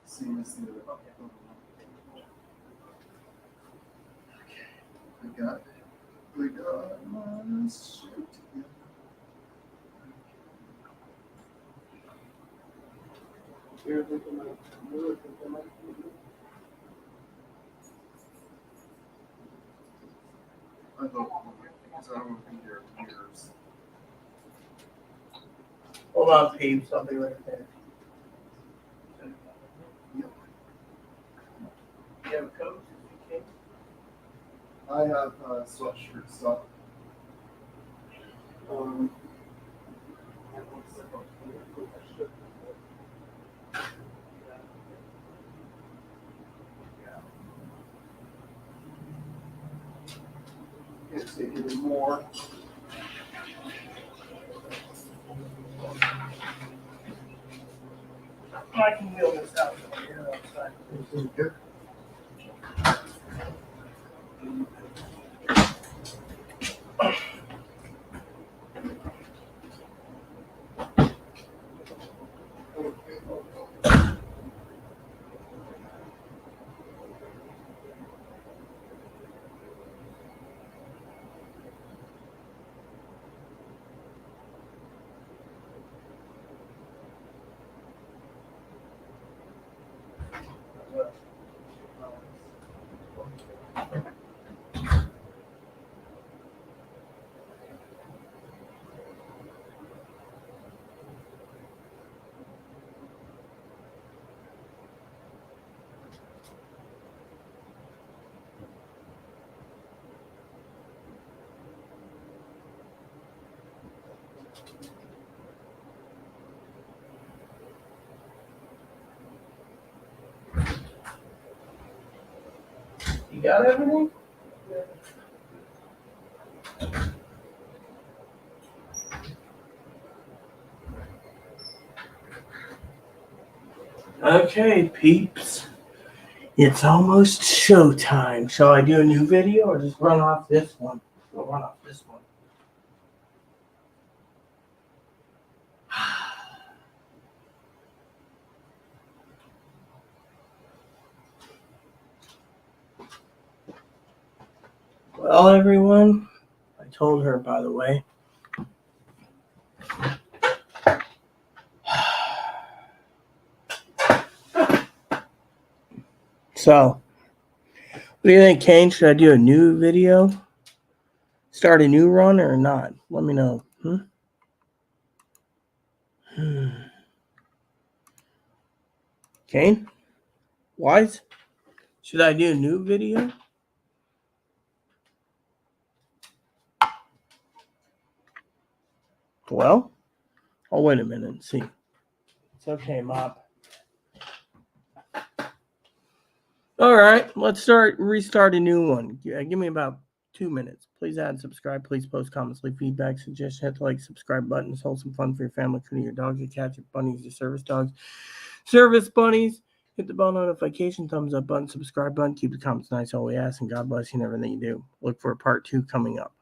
See about I got my shit together. I hope because I won't be here in years. Hold on, peeps. I'll be right there. Yep. You have a coat? I have sweatshirt stuff. Can't take any more. I can wheel this out here outside. Good. You got everything? Okay, peeps. It's almost showtime. Shall I do a new video or just run off this one? We'll run off this one. Well, everyone, I told her, by the way. So, what do you think, Kane? Should I do a new video? Start a new run or not? Let me know. Kane? Wise? Should I do a new video? Well, I'll wait a minute and see. It's okay, Mop. All right, let's restart a new one. Give me about 2 minutes. Please add, subscribe. Please post comments, leave feedback, suggestions. Hit the like, subscribe button. It's wholesome fun for your family, including your dogs, your cats, your bunnies, your service dogs, service bunnies. Hit the bell notification, thumbs up button, subscribe button. Keep the comments nice, all we ask, and God bless you in everything you do. Look for a part 2 coming up.